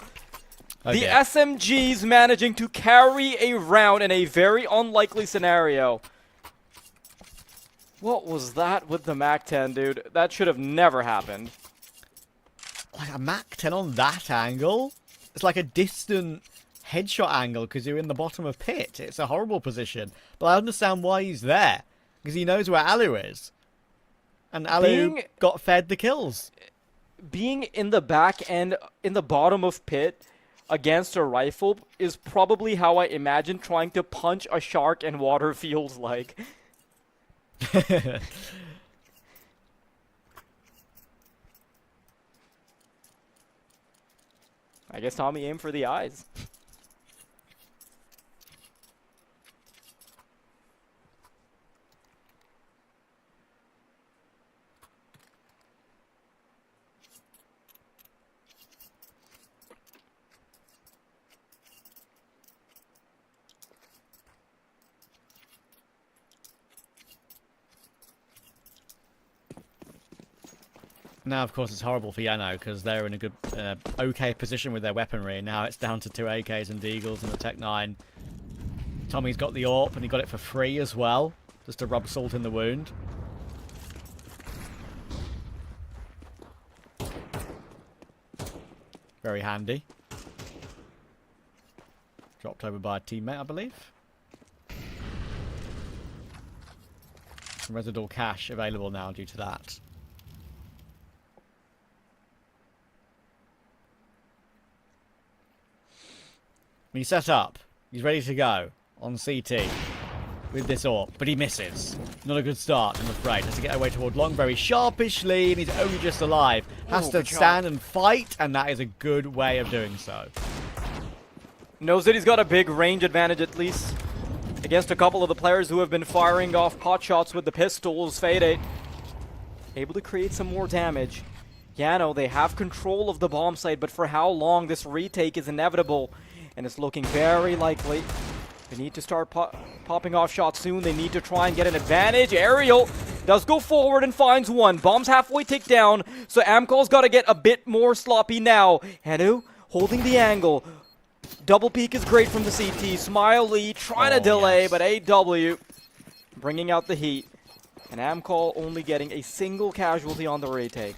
J: Okay. The SMGs managing to carry a round in a very unlikely scenario. What was that with the Mac 10, dude? That should have never happened.
B: Like a Mac 10 on that angle? It's like a distant headshot angle because you're in the bottom of pit. It's a horrible position. But I understand why he's there. Because he knows where Alu is. And Alu got fed the kills.
J: Being in the back end, in the bottom of pit against a rifle is probably how I imagine trying to punch a shark in water feels like. I guess Tommy aimed for the eyes.
B: Now, of course, it's horrible for Jano because they're in a good, okay position with their weaponry. Now it's down to 2 AKs and Deagles and the Tech 9. Tommy's got the AWP and he got it for free as well, just to rub salt in the wound. Very handy. Dropped over by a teammate, I believe. Some residual cash available now due to that. He's set up. He's ready to go on CT with this AWP, but he misses. Not a good start, I'm afraid. Has to get away toward long, very sharpishly, and he's only just alive. Has to stand and fight, and that is a good way of doing so.
J: Knows that he's got a big range advantage at least against a couple of the players who have been firing off pot shots with the pistols. Fade able to create some more damage. Jano, they have control of the bomb site, but for how long? This retake is inevitable. And it's looking very likely. They need to start popping off shots soon. They need to try and get an advantage. Aerial does go forward and finds one. Bomb's halfway ticked down, so Amkal's got to get a bit more sloppy now. Hanu holding the angle. Double peek is great from the CT. Smiley trying to delay, but AW bringing out the heat. And Amkal only getting a single casualty on the retake.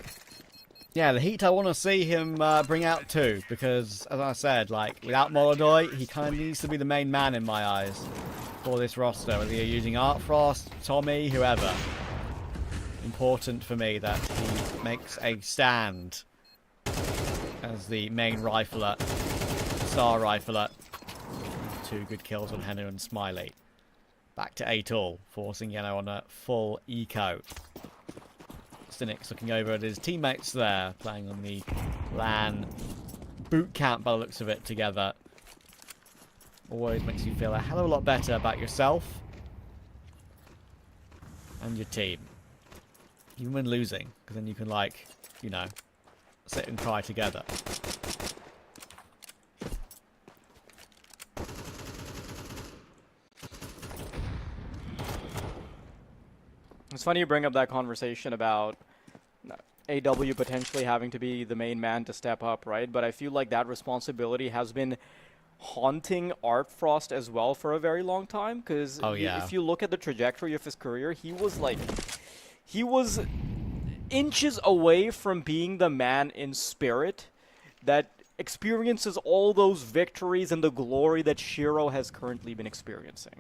B: Yeah, the heat I want to see him bring out too, because, as I said, like, without Molodoi, he kind of needs to be the main man in my eyes for this roster, whether you're using Artfrost, Tommy, whoever. Important for me that he makes a stand as the main rifler, star rifler. 2 good kills on Henu and Smiley. Back to 8-all, forcing Jano on a full eco. Cynic's looking over at his teammates there, playing on the LAN boot camp by the looks of it together. Always makes you feel a hell of a lot better about yourself and your team. Even when losing, because then you can, like, you know, sit and cry together.
J: It's funny you bring up that conversation about AW potentially having to be the main man to step up, right? But I feel like that responsibility has been haunting Artfrost as well for a very long time, because if you look at the trajectory of his career, he was inches away from being the man in spirit that experiences all those victories and the glory that Shiro has currently been experiencing.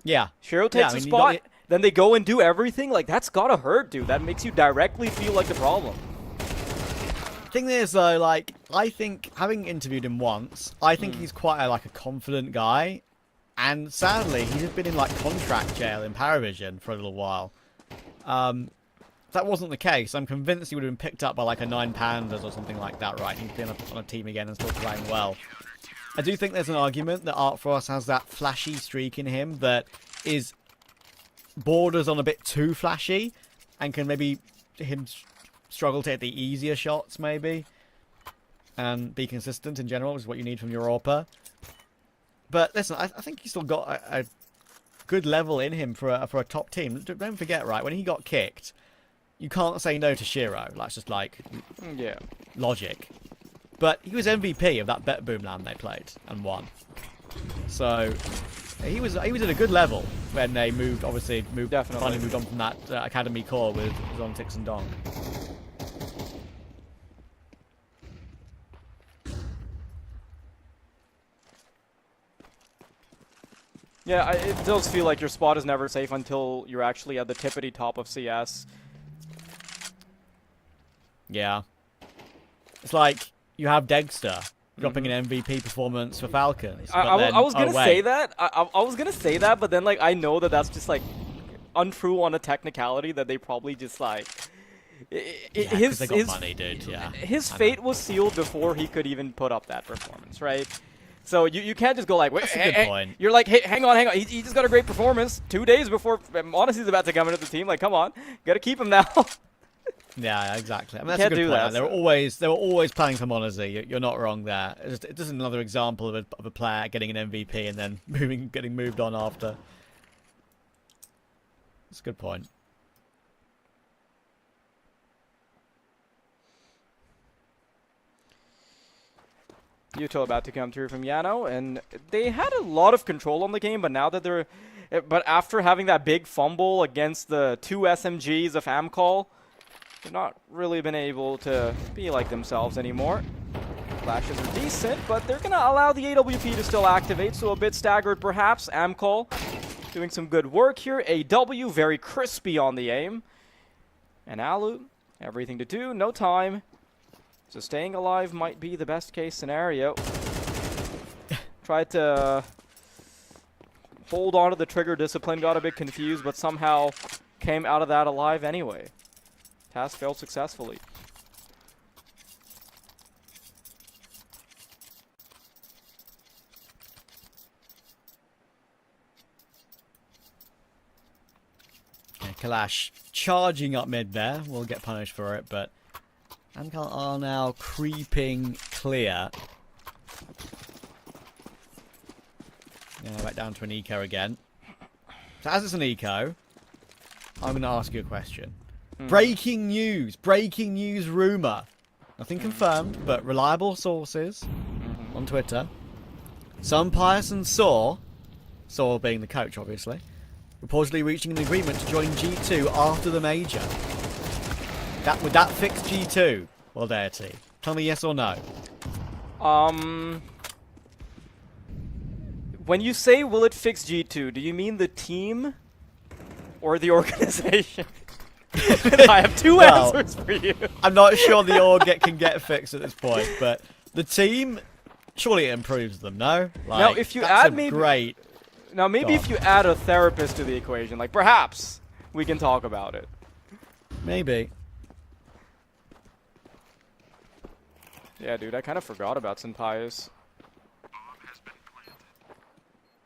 B: Yeah.
J: Shiro takes a spot, then they go and do everything. Like, that's gotta hurt, dude. That makes you directly feel like the problem.
B: The thing is, though, like, I think, having interviewed him once, I think he's quite a confident guy. And sadly, he's just been in, like, contract jail in Paravision for a little while. That wasn't the case. I'm convinced he would have been picked up by, like, a 9 Pandas or something like that, right? He's been on a team again and still playing well. I do think there's an argument that Artfrost has that flashy streak in him that is borders on a bit too flashy and can maybe him struggle to hit the easier shots maybe and be consistent in general, which is what you need from your AWPer. But listen, I think he's still got a good level in him for a top team. Don't forget, right, when he got kicked, you can't say no to Shiro. That's just like logic. But he was MVP of that Bet Boom LAN they played and won. So he was at a good level when they moved. Obviously, finally moved on from that academy core with Zontix and Dong.
J: Yeah, it does feel like your spot is never safe until you're actually at the tippity top of CS.
B: Yeah, it's like you have Degster dropping an MVP performance for Falcons.
J: I was gonna say that. I was gonna say that, but then like I know that that's just like untrue on a technicality that they probably just like
B: 'cause they got money, dude. Yeah.
J: His fate was sealed before he could even put up that performance, right? So you can't just go like, wait,
B: That's a good point.
J: You're like, hey, hang on. He just got a great performance 2 days before Honesty's about to come into the team. Like, come on, gotta keep him now.
B: Yeah, exactly. I mean, that's
J: Can't
B: a good
J: do
B: point.
J: that,
B: They were always planning for Monazy. You're not wrong there. It's just another example of a player getting an MVP and then getting moved on after. That's a good point.
J: Veto about to come through from Jano, and they had a lot of control on the game, but now that but after having that big fumble against the 2 SMGs of Amkal, they've not really been able to be like themselves anymore. Flashes are decent, but they're going to allow the AWP to still activate, so a bit staggered perhaps. Amkal doing some good work here. AW very crispy on the aim. And Alu, everything to do, no time. So staying alive might be the best case scenario. Tried to hold on to the trigger discipline, got a bit confused, but somehow came out of that alive anyway. Task failed successfully.
B: Kalash charging up mid there. We'll get punished for it, but Amkal are now creeping clear. Yeah, back down to an eco again. So as it's an eco, I'm going to ask you a question. Breaking news rumor. Nothing confirmed, but reliable sources on Twitter. Some Pearson Saw being the coach, obviously, reportedly reaching an agreement to join G2 after the major. Would that fix G2? Well, Deity. Tell me yes or no.
J: When you say will it fix G2, do you mean the team or the organization? I have two answers for you.
B: I'm not sure the org can get fixed at this point, but the team, surely it improves them, no? Like,
J: now, if you add
B: maybe
J: if you add a therapist to the equation, like perhaps we can talk about it.
B: Maybe.
J: Yeah, dude, I kind of forgot about Senpai's.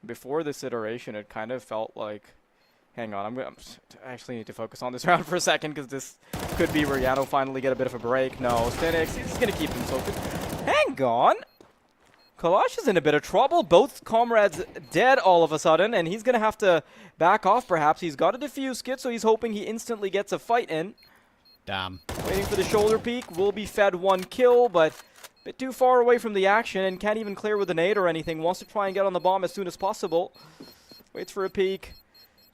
J: Before this iteration, it kind of felt like... Hang on, I actually need to focus on this round for a second, because this could be where Jano finally get a bit of a break. No, Stinix, he's going to keep him focused. Hang on! Kalash is in a bit of trouble. Both comrades dead all of a sudden, and he's going to have to back off perhaps. He's got a defuse kit, so he's hoping he instantly gets a fight in.
B: Damn.
J: Waiting for the shoulder peek. Will be fed 1 kill, but a bit too far away from the action and can't even clear with a nade or anything. Wants to try and get on the bomb as soon as possible. Waits for a peek.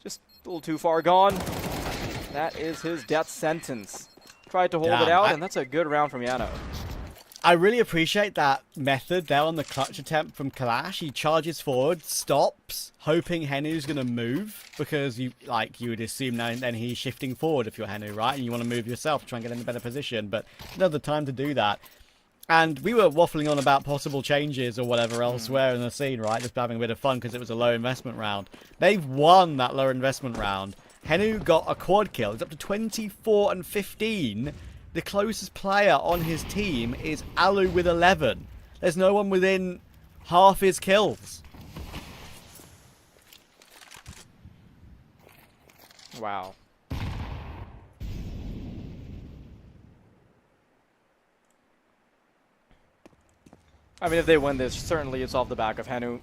J: Just a little too far gone. That is his death sentence. Tried to hold it out, and that's a good round from Jano.
B: I really appreciate that method there on the clutch attempt from Kalash. He charges forward, stops, hoping Henu's going to move, because you would assume then he's shifting forward if you're Henu, right? And you want to move yourself to try and get in a better position, but another time to do that. And we were waffling on about possible changes or whatever elsewhere in the scene, right? Just having a bit of fun because it was a low investment round. They've won that low investment round. Henu got a quad kill. It's up to 24 and 15. The closest player on his team is Alu with 11. There's no one within half his kills.
J: Wow. I mean, if they win this, certainly it's off the back of Henu.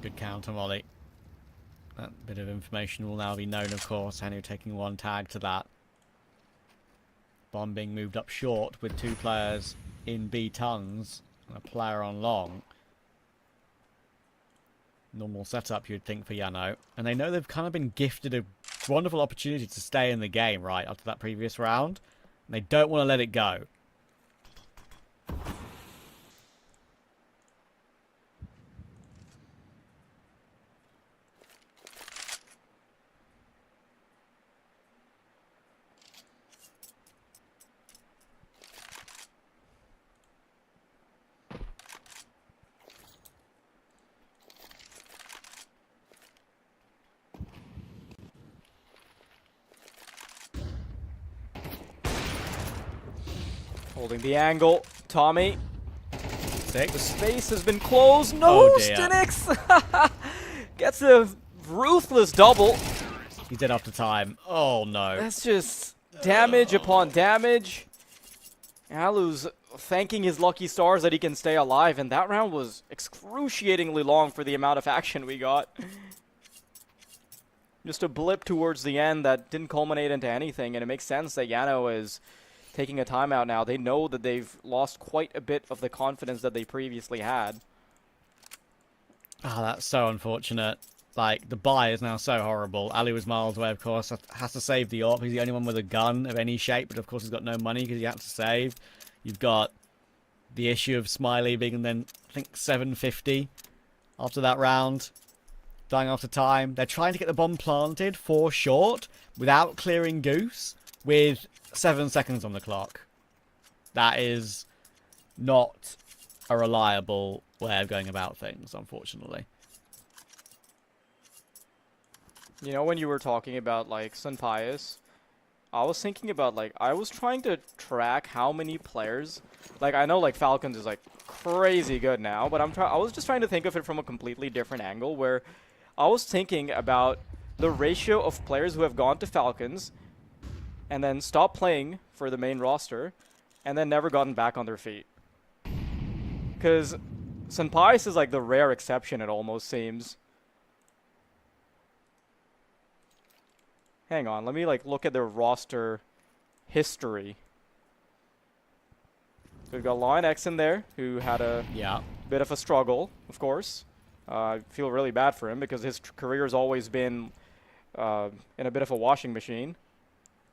B: Good counter volley. That bit of information will now be known, of course. Henu taking 1 tag to that. Bomb being moved up short with 2 players in B tons and a player on long. Normal setup, you'd think, for Jano. And they know they've kind of been gifted a wonderful opportunity to stay in the game, right, after that previous round. And they don't want to let it go.
J: Holding the angle. Tommy.
B: Sick.
J: The space has been closed. No,
B: Oh, dear.
J: Stinix gets a ruthless double.
B: He's dead after time. Oh, no.
J: That's just damage upon damage. Alu's thanking his lucky stars that he can stay alive, and that round was excruciatingly long for the amount of action we got. Just a blip towards the end that didn't culminate into anything, and it makes sense that Jano is taking a timeout now. They know that they've lost quite a bit of the confidence that they previously had.
B: Oh, that's so unfortunate. Like, the buy is now so horrible. Ali was miles away, of course. Has to save the AWP. He's the only one with a gun of any shape, but of course he's got no money because he had to save. You've got the issue of Smiley being then, I think, 750 after that round. Dying after time. They're trying to get the bomb planted for short without clearing Goose with 7 seconds on the clock. That is not a reliable way of going about things, unfortunately.
J: You know, when you were talking about, like, Sun Pius, I was thinking about, like, I was trying to track how many players, like, I know, like, Falcons is, like, crazy good now, but I was just trying to think of it from a completely different angle, where I was thinking about the ratio of players who have gone to Falcons and then stopped playing for the main roster and then never gotten back on their feet. Because Sun Pius is, like, the rare exception, it almost seems. Hang on, let me like look at their roster history. We've got Lion X in there, who had a bit of a struggle, of course. I feel really bad for him because his career has always been in a bit of a washing machine.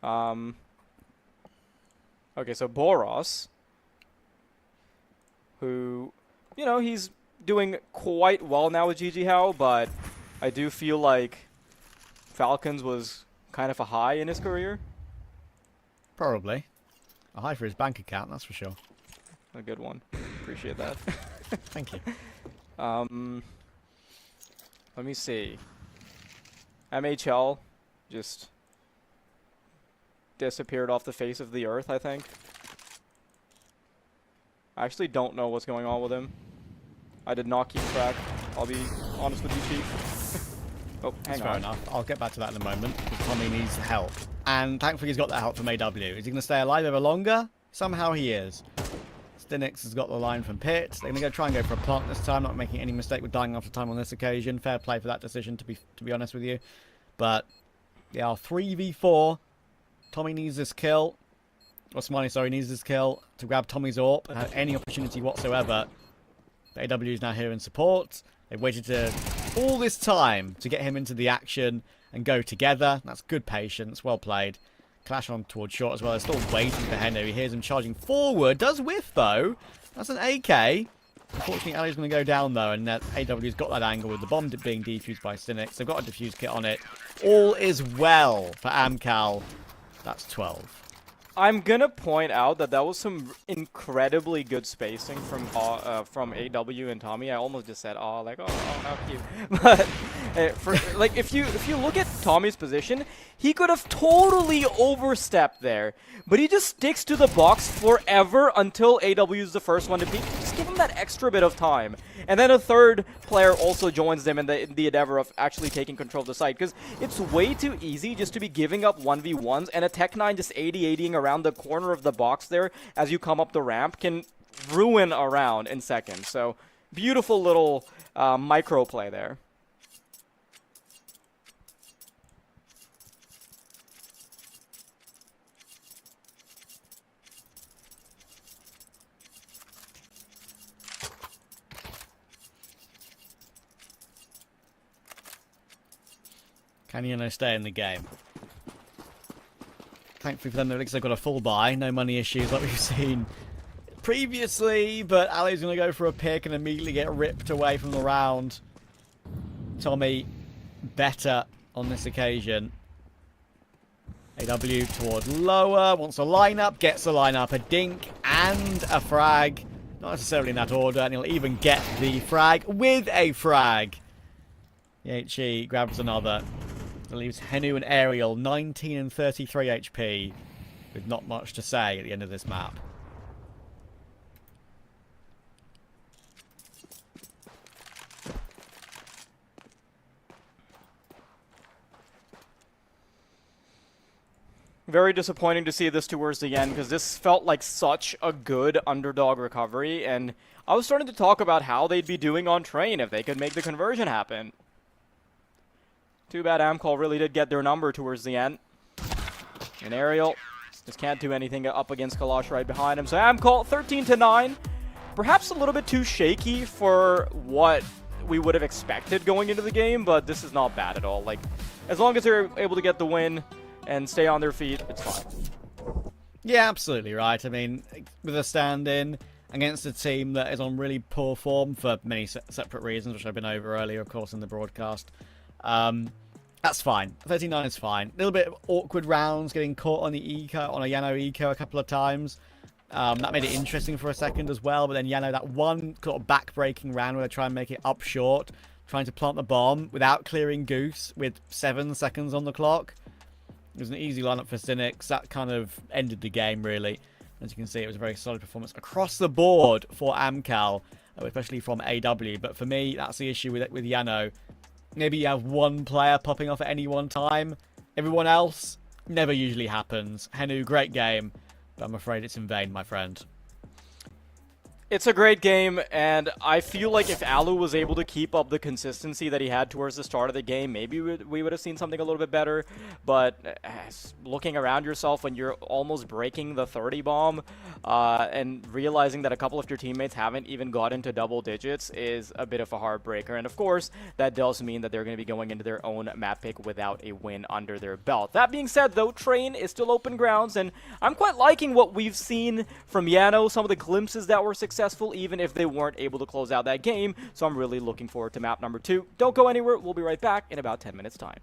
J: Okay, so Boros, who, you know, he's doing quite well now with GG How, but I do feel like Falcons was kind of a high in his career.
B: Probably. A high for his bank account, that's for sure.
J: A good one. Appreciate that.
B: Thank you.
J: Let me see. MHL just disappeared off the face of the earth, I think. I actually don't know what's going on with him. I did not keep track. I'll be honest with you, Chief. Oh, hang on.
B: Fair enough. I'll get back to that in a moment, because Tommy needs help. And thankfully he's got that help from AW. Is he going to stay alive ever longer? Somehow he is. Stinix has got the line from Pit. They're going to try and go for a plant this time, not making any mistake with dying after time on this occasion. Fair play for that decision, to be honest with you. But, yeah, 3v4. Tommy needs this kill. Or Smiley, sorry, needs this kill to grab Tommy's AWP and have any opportunity whatsoever. The AW is now here in support. They've waited all this time to get him into the action and go together. That's good patience. Well played. Clash on towards short as well. They're still waiting for Hendo. He hears him charging forward. Does whiff, though. That's an AK. Unfortunately, Ali's going to go down, though, and AW's got that angle with the bomb being defused by Stinix. They've got a defuse kit on it. All is well for Amkal. That's 12.
J: I'm gonna point out that was some incredibly good spacing from AW and Tommy. I almost just said, "Oh, like, oh, how cute." But like, if you look at Tommy's position, he could have totally overstepped there, but he just sticks to the box forever until AW is the first one to peek. Just give him that extra bit of time, and then a third player also joins them in the endeavor of actually taking control of the site, because it's way too easy just to be giving up 1v1s, and a Tech9 just 80-80ing around the corner of the box there as you come up the ramp can ruin a round in seconds. So beautiful little micro play there.
B: Can Jano stay in the game? Thankfully for them, they've got a full buy. No money issues like we've seen previously, but Ali's going to go for a pick and immediately get ripped away from the round. Tommy better on this occasion. AW toward lower, wants a lineup, gets a lineup, a dink and a frag. Not necessarily in that order, and he'll even get the frag with a frag. HE grabs another. That leaves Henu and Ariel 19 and 33 HP with not much to say at the end of this map.
J: Very disappointing to see this towards the end, because this felt like such a good underdog recovery, and I was starting to talk about how they'd be doing on Train if they could make the conversion happen. Too bad Amkal really did get their number towards the end. And Ariel just can't do anything up against Kalash right behind him. So Amkal, 13-9. Perhaps a little bit too shaky for what we would have expected going into the game, but this is not bad at all. Like, as long as they're able to get the win and stay on their feet, it's fine.
B: Yeah, absolutely right. I mean, with a stand-in against a team that is on really poor form for many separate reasons, which I've been over earlier, of course, in the broadcast. That's fine. 39 is fine. A little bit of awkward rounds, getting caught on the eco, on a Jano eco a couple of times. That made it interesting for a second as well, but then Jano, that one sort of back-breaking round where they try and make it up short, trying to plant the bomb without clearing Goose with 7 seconds on the clock. It was an easy lineup for Cynics. That kind of ended the game, really. As you can see, it was a very solid performance across the board for Amkal, especially from AW. But for me, that's the issue with Jano. Maybe you have one player popping off at any one time. Everyone else, never usually happens. Henu, great game, but I'm afraid it's in vain, my friend.
J: It's a great game, and I feel like if Alu was able to keep up the consistency that he had towards the start of the game, maybe we would have seen something a little bit better. But looking around yourself when you're almost breaking the 30 bomb and realizing that a couple of your teammates haven't even got into double digits is a bit of a heartbreaker. And of course, that does mean that they're going to be going into their own map pick without a win under their belt. That being said, though, Train is still open grounds, and I'm quite liking what we've seen from Jano, some of the glimpses that were successful, even if they weren't able to close out that game. So I'm really looking forward to map number 2. Don't go anywhere. We'll be right back in about 10 minutes time.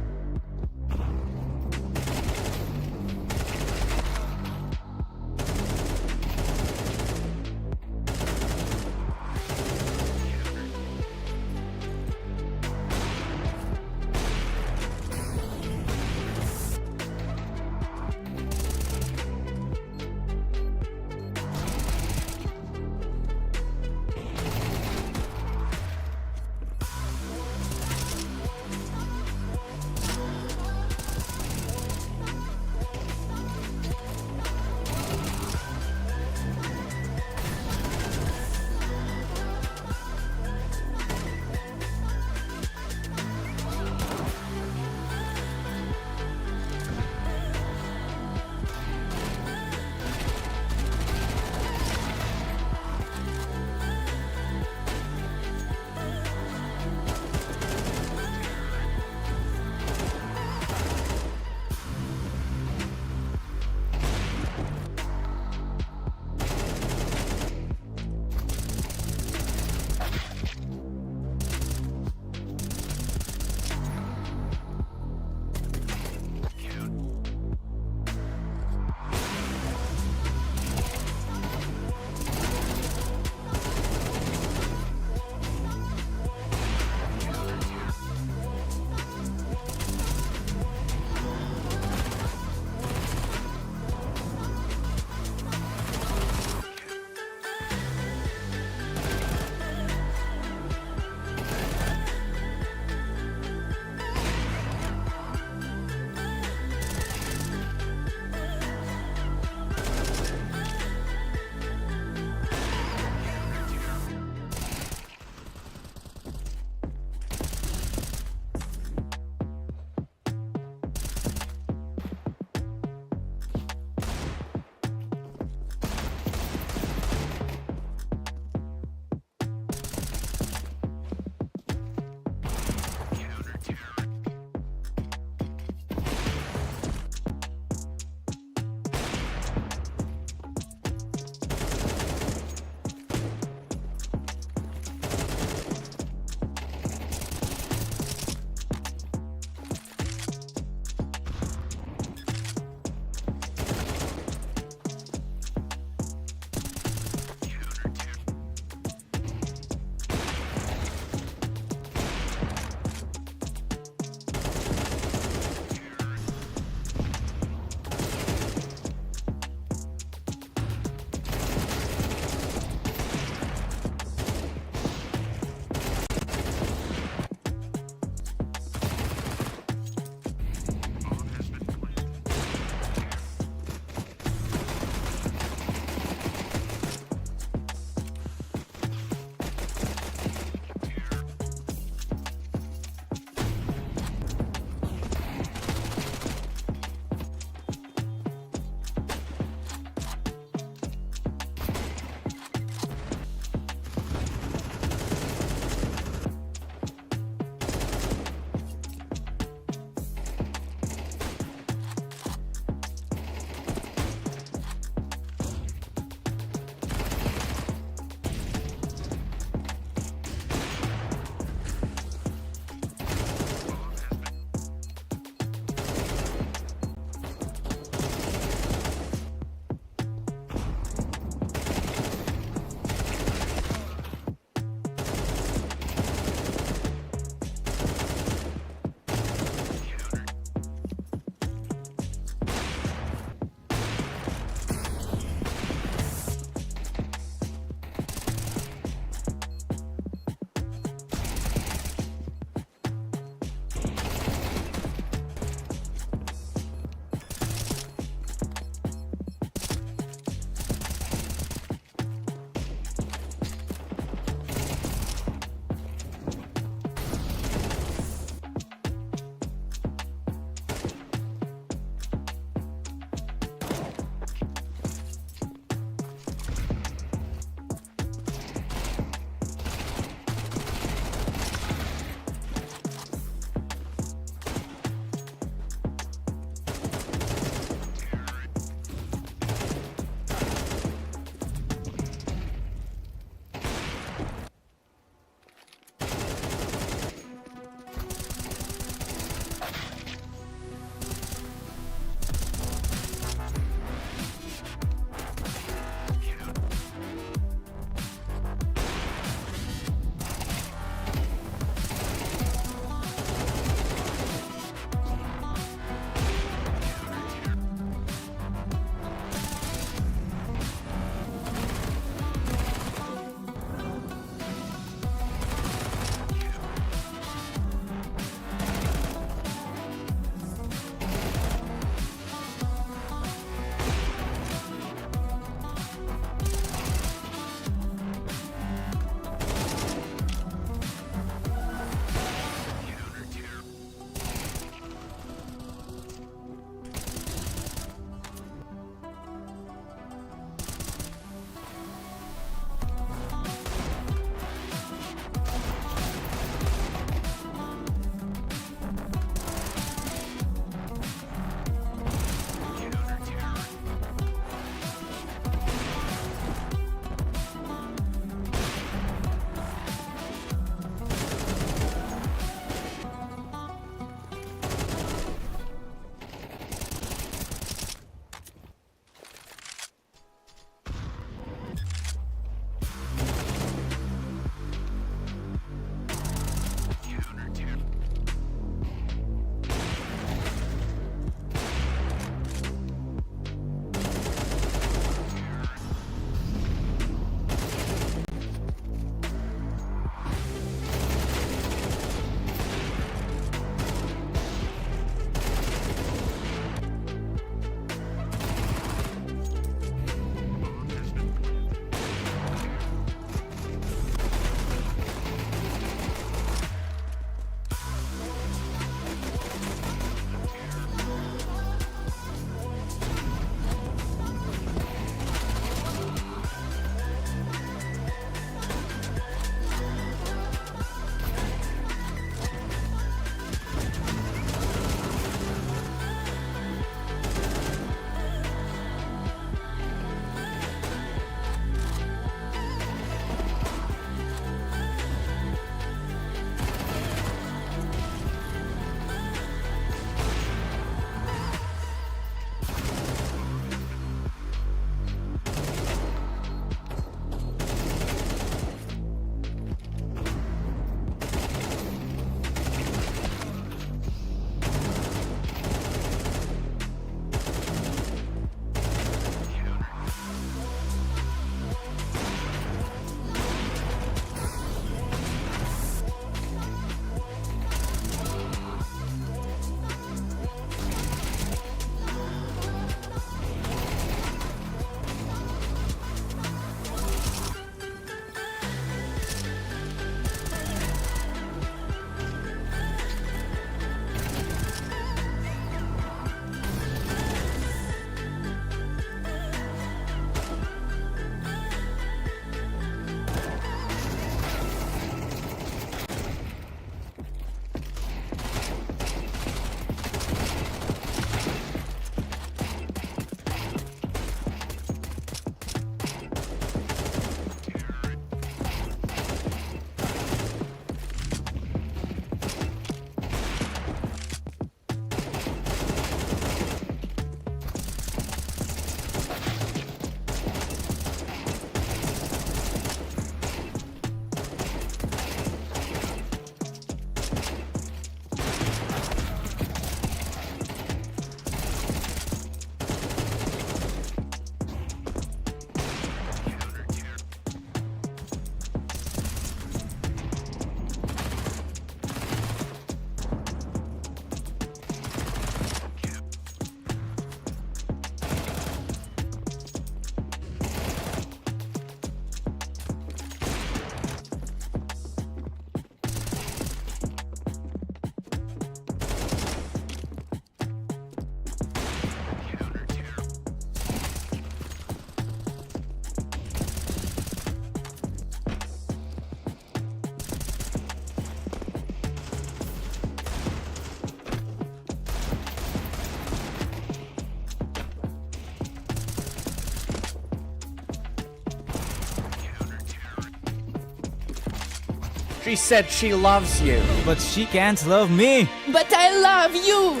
L: She said she loves you, but she can't love me.
C: But I love you.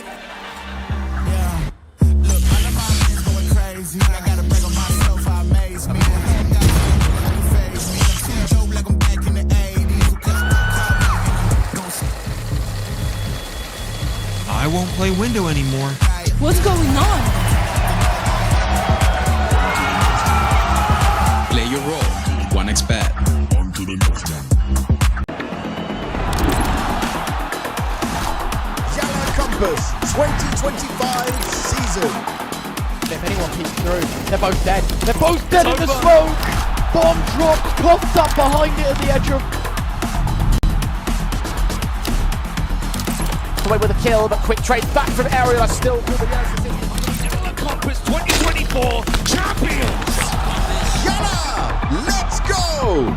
D: I won't play window anymore.
C: What's going on?
E: Play your role. 1xBet.
F: On to the next one. YaLLa Compass 2025 season.
A: If anyone peeks through, they're both dead. They're both dead in the smoke! Bomb dropped, coughed up behind it at the edge of...
G: Away with a kill, but quick trade back from Aerial. Still through the YaLLa Compass 2024 champions.
F: YaLLa, let's go!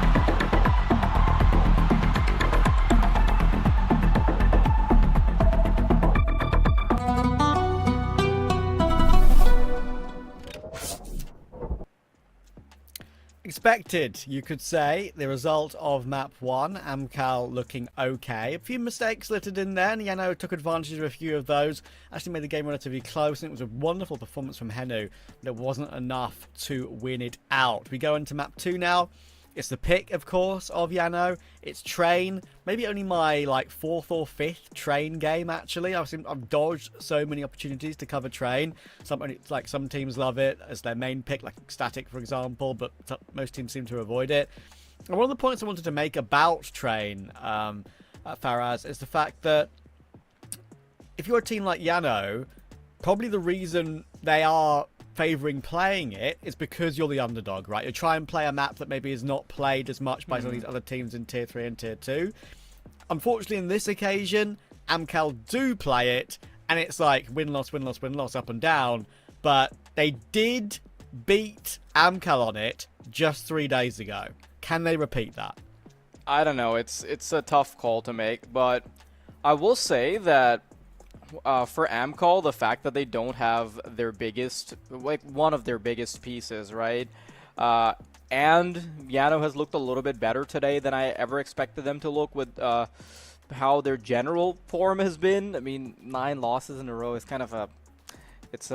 B: Expected, you could say, the result of map 1, Amkal looking okay. A few mistakes littered in there, and Jano took advantage of a few of those. Actually made the game relatively close, and it was a wonderful performance from Henu, but it wasn't enough to win it out. We go into map 2 now. It's the pick, of course, of Jano. It's Train. Maybe only my, like, 4th or 5th Train game, actually. I've dodged so many opportunities to cover Train. Some teams love it as their main pick, like Static, for example, but most teams seem to avoid it. And one of the points I wanted to make about Train, Faraz, is the fact that if you're a team like Jano, probably the reason they are favouring playing it is because you're the underdog, right? You try and play a map that maybe is not played as much by some of these other teams in tier 3 and tier 2. Unfortunately, in this occasion, Amkal do play it, and it's like win-loss, win-loss, win-loss, up and down, but they did beat Amkal on it just 3 days ago. Can they repeat that?
J: I don't know. It's a tough call to make, but I will say that for Amkal, the fact that they don't have their biggest, like one of their biggest pieces, right? And Jano has looked a little bit better today than I ever expected them to look with how their general form has been. I mean, 9 losses in a row is kind of it's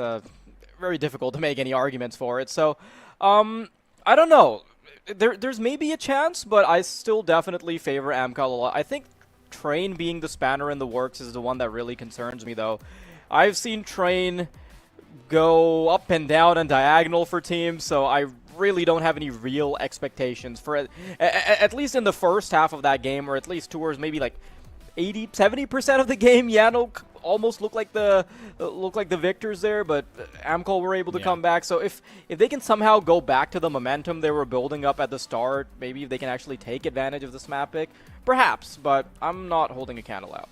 J: very difficult to make any arguments for it. So, I don't know. There's maybe a chance, but I still definitely favor Amkal a lot. I think Train being the spanner in the works is the one that really concerns me, though. I've seen Train go up and down and diagonal for teams, so I really don't have any real expectations for it. At least in the first half of that game, or at least towards maybe like 70% of the game, Jano almost looked like the victors there, but Amkal were able to come back. So if they can somehow go back to the momentum they were building up at the start, maybe if they can actually take advantage of this map pick, perhaps, but I'm not holding a candle out.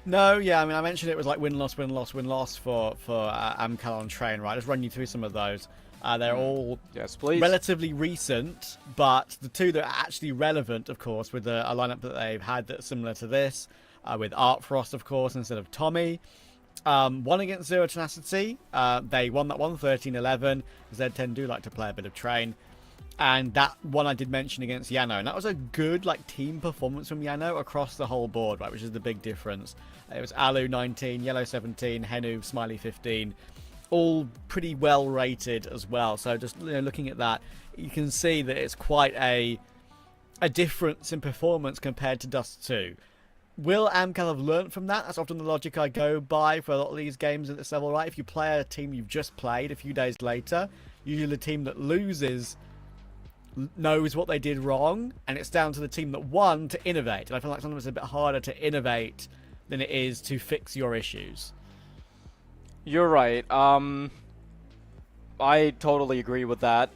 B: No, yeah, I mean, I mentioned it was like win-loss, win-loss, win-loss for Amkal on Train, right? Just run you through some of those. They're all relatively recent, but the two that are actually relevant, of course, with a lineup that they've had that's similar to this, with Artfrost, of course, instead of Tommy. One against Zero Tenacity. They won that one, 13-11. Z10 do like to play a bit of Train. And that one I did mention against Jano. And that was a good team performance from Jano across the whole board, right? Which is the big difference. It was Alu 19, Yellow 17, Henu, Smiley 15. All pretty well rated as well. So just looking at that, you can see that it's quite a difference in performance compared to Dust 2. Will Amkal have learnt from that? That's often the logic I go by for a lot of these games at this level, right? If you play a team you've just played a few days later, usually the team that loses knows what they did wrong, and it's down to the team that won to innovate. And I feel like sometimes it's a bit harder to innovate than it is to fix your issues.
J: You're right. I totally agree with that.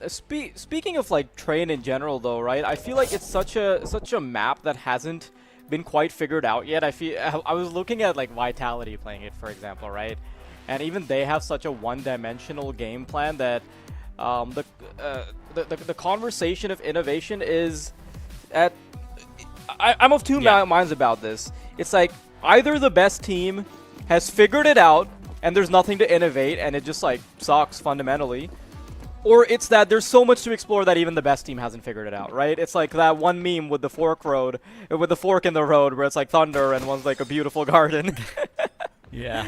J: Speaking of Train in general, though, right? I feel like it's such a map that hasn't been quite figured out yet. I was looking at Vitality playing it, for example, right? And even they have such a one-dimensional game plan that the conversation of innovation is at. I'm of two minds about this. It's like either the best team has figured it out and there's nothing to innovate and it just sucks fundamentally, Or it's that there's so much to explore that even the best team hasn't figured it out, right? It's like that one meme with the fork in the road, where it's like thunder and one's like a beautiful garden.
B: Yeah.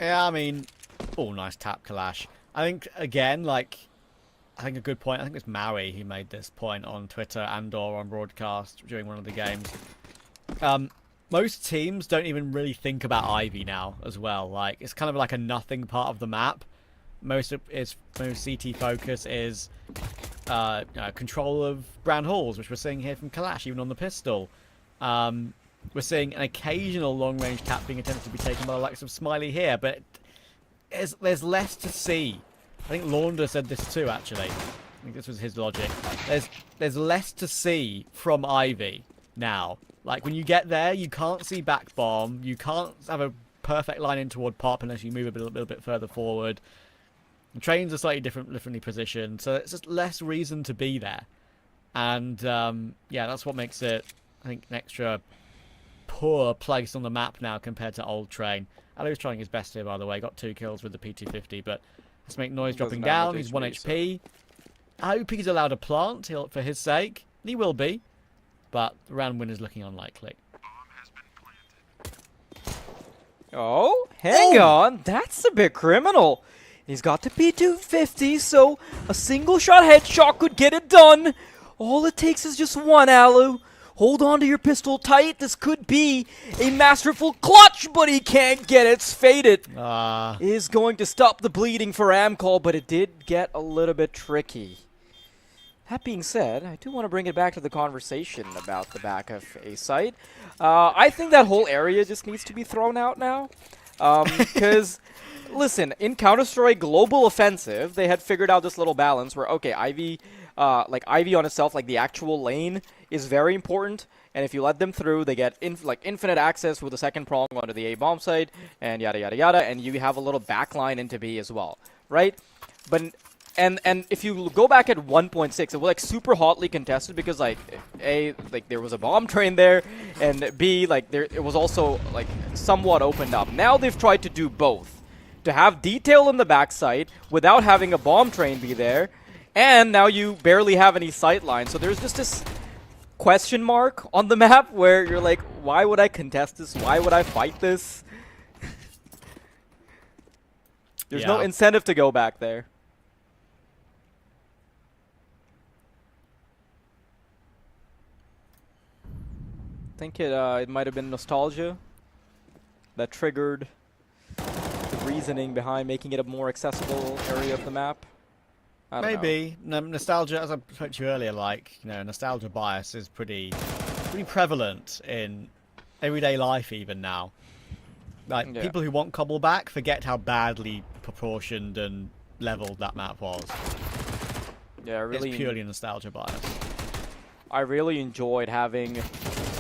B: Yeah, I mean, oh, nice tap, Kalash. I think, again, like, I think a good point, I think it's Maui who made this point on Twitter and or on broadcast during one of the games. Most teams don't even really think about Ivy now as well. Like, it's kind of like a nothing part of the map. Most CT focus is control of Brown Halls, which we're seeing here from Kalash, even on the pistol. We're seeing an occasional long-range tap being attempted to be taken by the likes of Smiley here, but there's less to see. I think Launder said this too, actually. I think this was his logic. There's less to see from Ivy now. Like, when you get there, you can't see back bomb. You can't have a perfect line in toward pop unless you move a little bit further forward. The trains are slightly differently positioned, so it's just less reason to be there. And, yeah, that's what makes it, I think, an extra poor place on the map now compared to old train. Alu's trying his best here, by the way. Got 2 kills with the P250, but let's make noise dropping down. He's 1 HP. I hope he's allowed a plant for his sake. He will be. But the round win is looking unlikely.
J: Oh, hang on. That's a bit criminal. He's got the P250, so a single shot headshot could get it done. All it takes is just one, Alu. Hold on to your pistol tight. This could be a masterful clutch, but he can't get it. It's faded. Is going to stop the bleeding for Amkal, but it did get a little bit tricky. That being said, I do want to bring it back to the conversation about the back of a site. I think that whole area just needs to be thrown out now. Because, listen, in Counter-Strike Global Offensive, they had figured out this little balance where, okay, Ivy on itself, like the actual lane, is very important. And if you let them through, they get infinite access with the second prong onto the A bomb site, and yada yada yada, and you have a little backline into B as well, right? But and if you go back at 1.6, it was like super hotly contested because like A, like there was a bomb train there, and B, like it was also like somewhat opened up. Now they've tried to do both, to have detail in the backside without having a bomb train be there, and now you barely have any sight line. So there's just this question mark on the map where you're like, why would I contest this? Why would I fight this? There's no incentive to go back there. I think it might have been nostalgia that triggered the reasoning behind making it a more accessible area of the map.
B: Maybe. No, nostalgia, as I spoke to you earlier, like, you know, nostalgia bias is pretty prevalent in everyday life even now. Like, people who want Cobble back forget how badly proportioned and leveled that map was.
J: Yeah, really.
B: It's purely nostalgia bias.
J: I really enjoyed having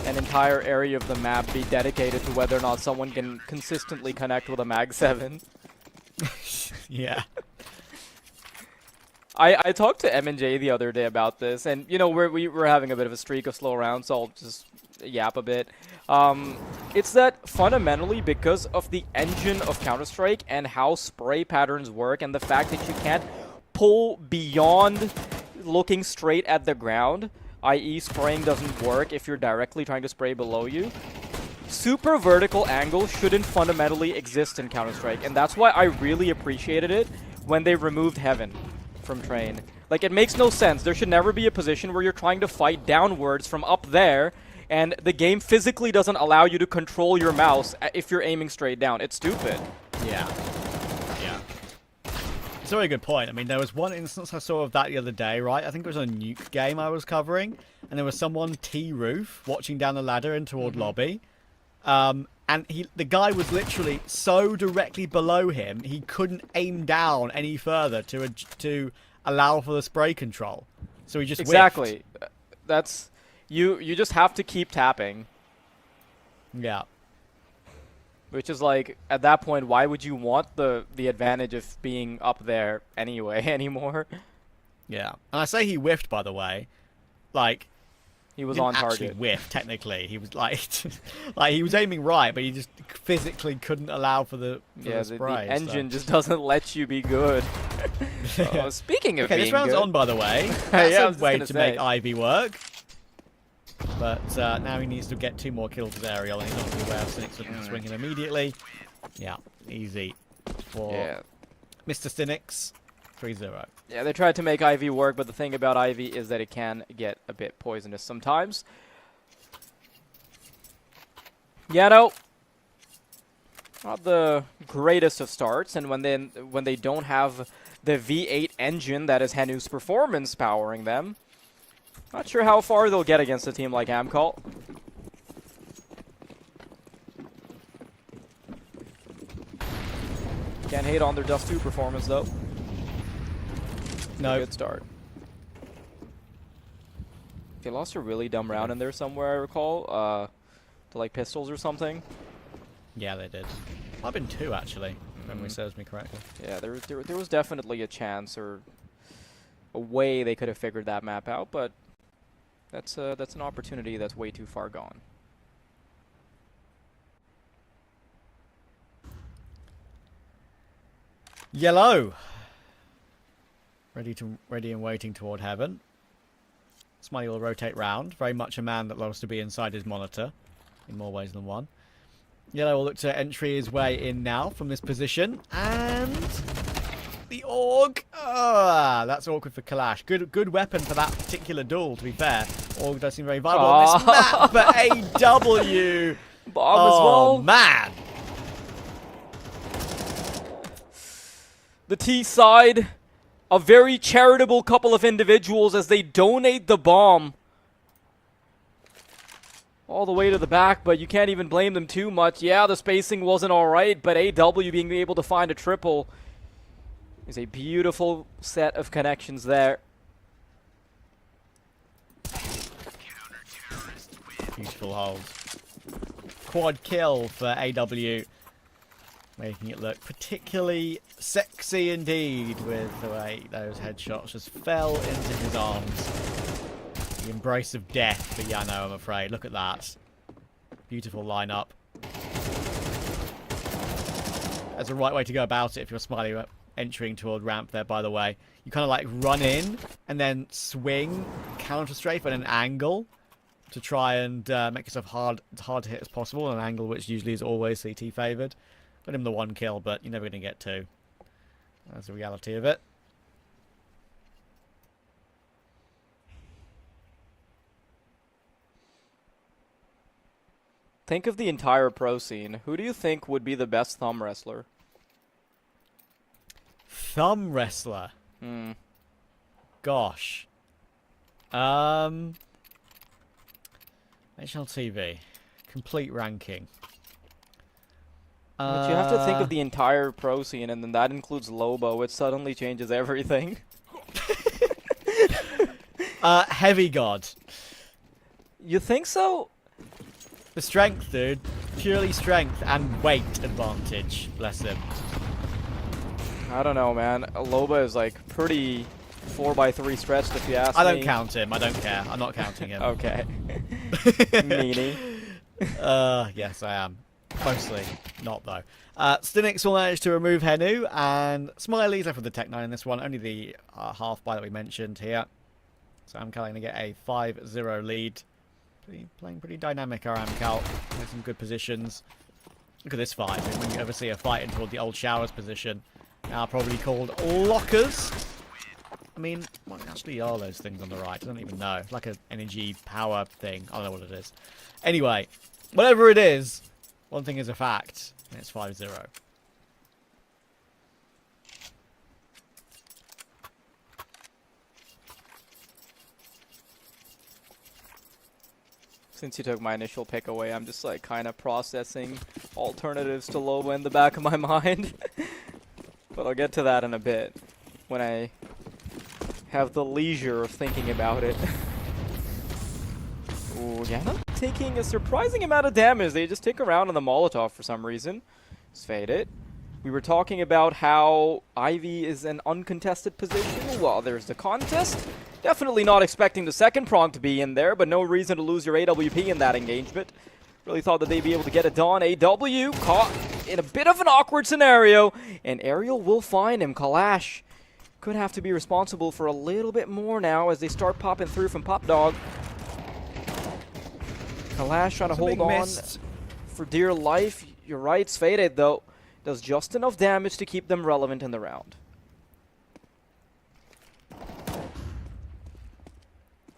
J: an entire area of the map be dedicated to whether or not someone can consistently connect with a Mag 7.
B: Yeah.
J: I talked to M&J the other day about this, and, you know, we were having a bit of a streak of slow rounds, so I'll just yap a bit. It's that fundamentally because of the engine of Counter-Strike and how spray patterns work and the fact that you can't pull beyond looking straight at the ground, i.e. spraying doesn't work if you're directly trying to spray below you. Super vertical angles shouldn't fundamentally exist in Counter-Strike, and that's why I really appreciated it when they removed Heaven from Train. Like, it makes no sense. There should never be a position where you're trying to fight downwards from up there, and the game physically doesn't allow you to control your mouse if you're aiming straight down. It's stupid.
B: Yeah. Yeah. It's a very good point. I mean, there was one instance I saw of that the other day, right? I think it was a nuke game I was covering, and there was someone T-roof watching down the ladder in toward lobby. And the guy was literally so directly below him, he couldn't aim down any further to allow for the spray control. So he just
J: exactly.
B: whiffed.
J: That's you just have to keep tapping.
B: Yeah.
J: Which is like, at that point, why would you want the advantage of being up there anyway anymore?
B: Yeah. And I say he whiffed, by the way. Like,
J: He was
B: didn't
J: on
B: actually
J: target.
B: whiff, technically. He was like, like he was aiming right, but he just physically couldn't allow for the
J: Yeah,
B: spray.
J: the engine just doesn't let you be good. Speaking of
B: Okay,
J: being
B: this round's
J: good,
B: on, by the way. That's
J: Yeah, I
B: a
J: was just
B: way
J: gonna
B: to
J: say.
B: make Ivy work. But now he needs to get 2 more kills with Aerial, and he's not going to be aware of Cynic's looking to swing him immediately. Yeah, easy for Mr. Cynics. 3-0.
J: Yeah, they tried to make Ivy work, but the thing about Ivy is that it can get a bit poisonous sometimes. Jano, not the greatest of starts, and when they don't have the V8 engine that is Henu's performance powering them, not sure how far they'll get against a team like Amkal. Can't hate on their Dust 2 performance though.
B: No.
J: Good start. They lost a really dumb round in there somewhere, I recall. To like pistols or something.
B: Yeah, they did. Might have been 2, actually, if memory serves me correctly.
J: Yeah, there was definitely a chance or a way they could have figured that map out, but that's an opportunity that's way too far gone.
B: YaLLa. Ready and waiting toward heaven. Smiley will rotate round. Very much a man that loves to be inside his monitor, in more ways than one. YaLLa will look to entry his way in now from this position, and the Org. That's awkward for Kalash. Good weapon for that particular duel, to be fair. Org does seem very viable on this map, but AW.
J: Bob as well.
B: Man.
J: The T side, a very charitable couple of individuals as they donate the bomb all the way to the back, but you can't even blame them too much. Yeah, the spacing wasn't alright, but AW being able to find a triple is a beautiful set of connections there.
B: Beautiful hold. Quad kill for AW. Making it look particularly sexy indeed with the way those headshots just fell into his arms. The embrace of death for Jano, I'm afraid. Look at that. Beautiful lineup. That's the right way to go about it if you're Smiley entering toward ramp there, by the way. You kind of like run in and then swing, counter strafe at an angle to try and make yourself hard to hit as possible, an angle which usually is always CT favoured. Got him the 1 kill, but you're never going to get 2. That's the reality of it.
J: Think of the entire pro scene. Who do you think would be the best thumb wrestler?
B: Thumb wrestler? Gosh. HLTV. Complete ranking.
J: But you have to think of the entire pro scene, and then that includes Lobo, which suddenly changes everything.
B: Heavy God.
J: You think so?
B: The strength, dude. Purely strength and weight advantage. Bless him.
J: I don't know, man. Loba is like pretty 4x3 stretched if you ask me.
B: I don't count him. I don't care. I'm not counting him.
J: Okay. Meanie.
B: Yes, I am. Mostly not, though. Stinix will manage to remove Henu, and Smiley's left with the Tech 9 in this one. Only the half buy that we mentioned here. So Amkal going to get a 5-0 lead. Playing pretty dynamic, our Amkal. In some good positions. Look at this fight. When you ever see a fight in toward the old Showers position. Now probably called Lockers. I mean, what actually are those things on the right? I don't even know. Like an energy power thing. I don't know what it is. Anyway, whatever it is, one thing is a fact, and it's 5-0.
J: Since you took my initial pick away, I'm just like kind of processing alternatives to Loba in the back of my mind. But I'll get to that in a bit when I have the leisure of thinking about it. Ooh, Jano taking a surprising amount of damage. They just stick around on the Molotov for some reason. Just fade it. We were talking about how Ivy is an uncontested position while there's the contest. Definitely not expecting the second prong to be in there, but no reason to lose your AWP in that engagement. Really thought that they'd be able to get it done. AW caught in a bit of an awkward scenario, and Ariel will find him. Kalash could have to be responsible for a little bit more now as they start popping through from Pop Dog. Kalash trying to hold on for dear life. You're right, Faded though does just enough damage to keep them relevant in the round.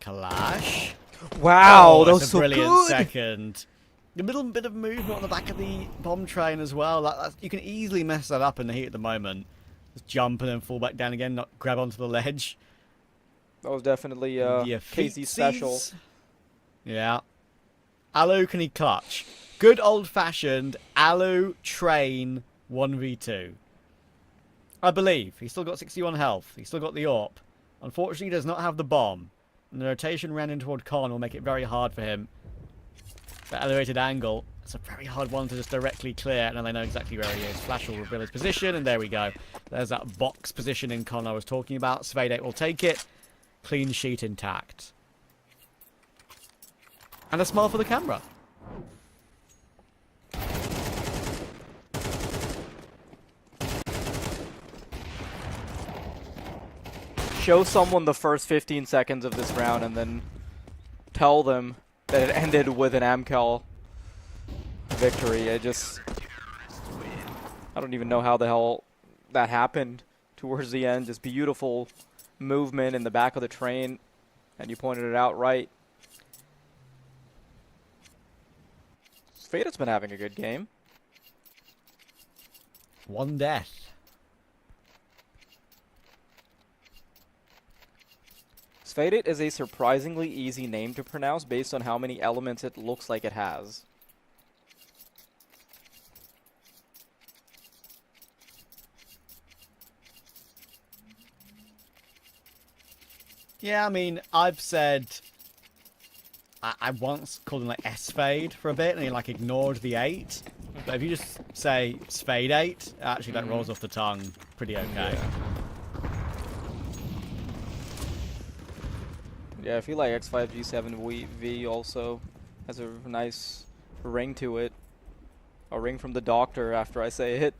B: Kalash.
J: Wow, that was so
B: brilliant
J: good.
B: second. The little bit of movement on the back of the bomb train as well. You can easily mess that up in the heat at the moment. Just jump and then fall back down again, not grab onto the ledge.
J: That was definitely KZ special.
B: Yeah. Alu, can he clutch? Good old-fashioned Alu train 1v2. I believe. He's still got 61 health. He's still got the AWP. Unfortunately, he does not have the bomb. And the rotation ran in toward Con will make it very hard for him. That elevated angle, it's a very hard one to just directly clear, and then they know exactly where he is. Flash will reveal his position, and there we go. There's that box position in Con I was talking about. Svadek will take it. Clean sheet intact. And a smile for the camera.
J: Show someone the first 15 seconds of this round and then tell them that it ended with an Amkal victory. I don't even know how the hell that happened towards the end. Just beautiful movement in the back of the train, and you pointed it out right. Faded's been having a good game.
B: One death.
J: Faded is a surprisingly easy name to pronounce based on how many elements it looks like it has.
B: Yeah, I mean, I've said... I once called him like S-Fade for a bit, and he like ignored the 8. But if you just say Sfade 8, actually that rolls off the tongue pretty okay.
J: Yeah, I feel like X5G7V also has a nice ring to it. A ring from the doctor after I say it.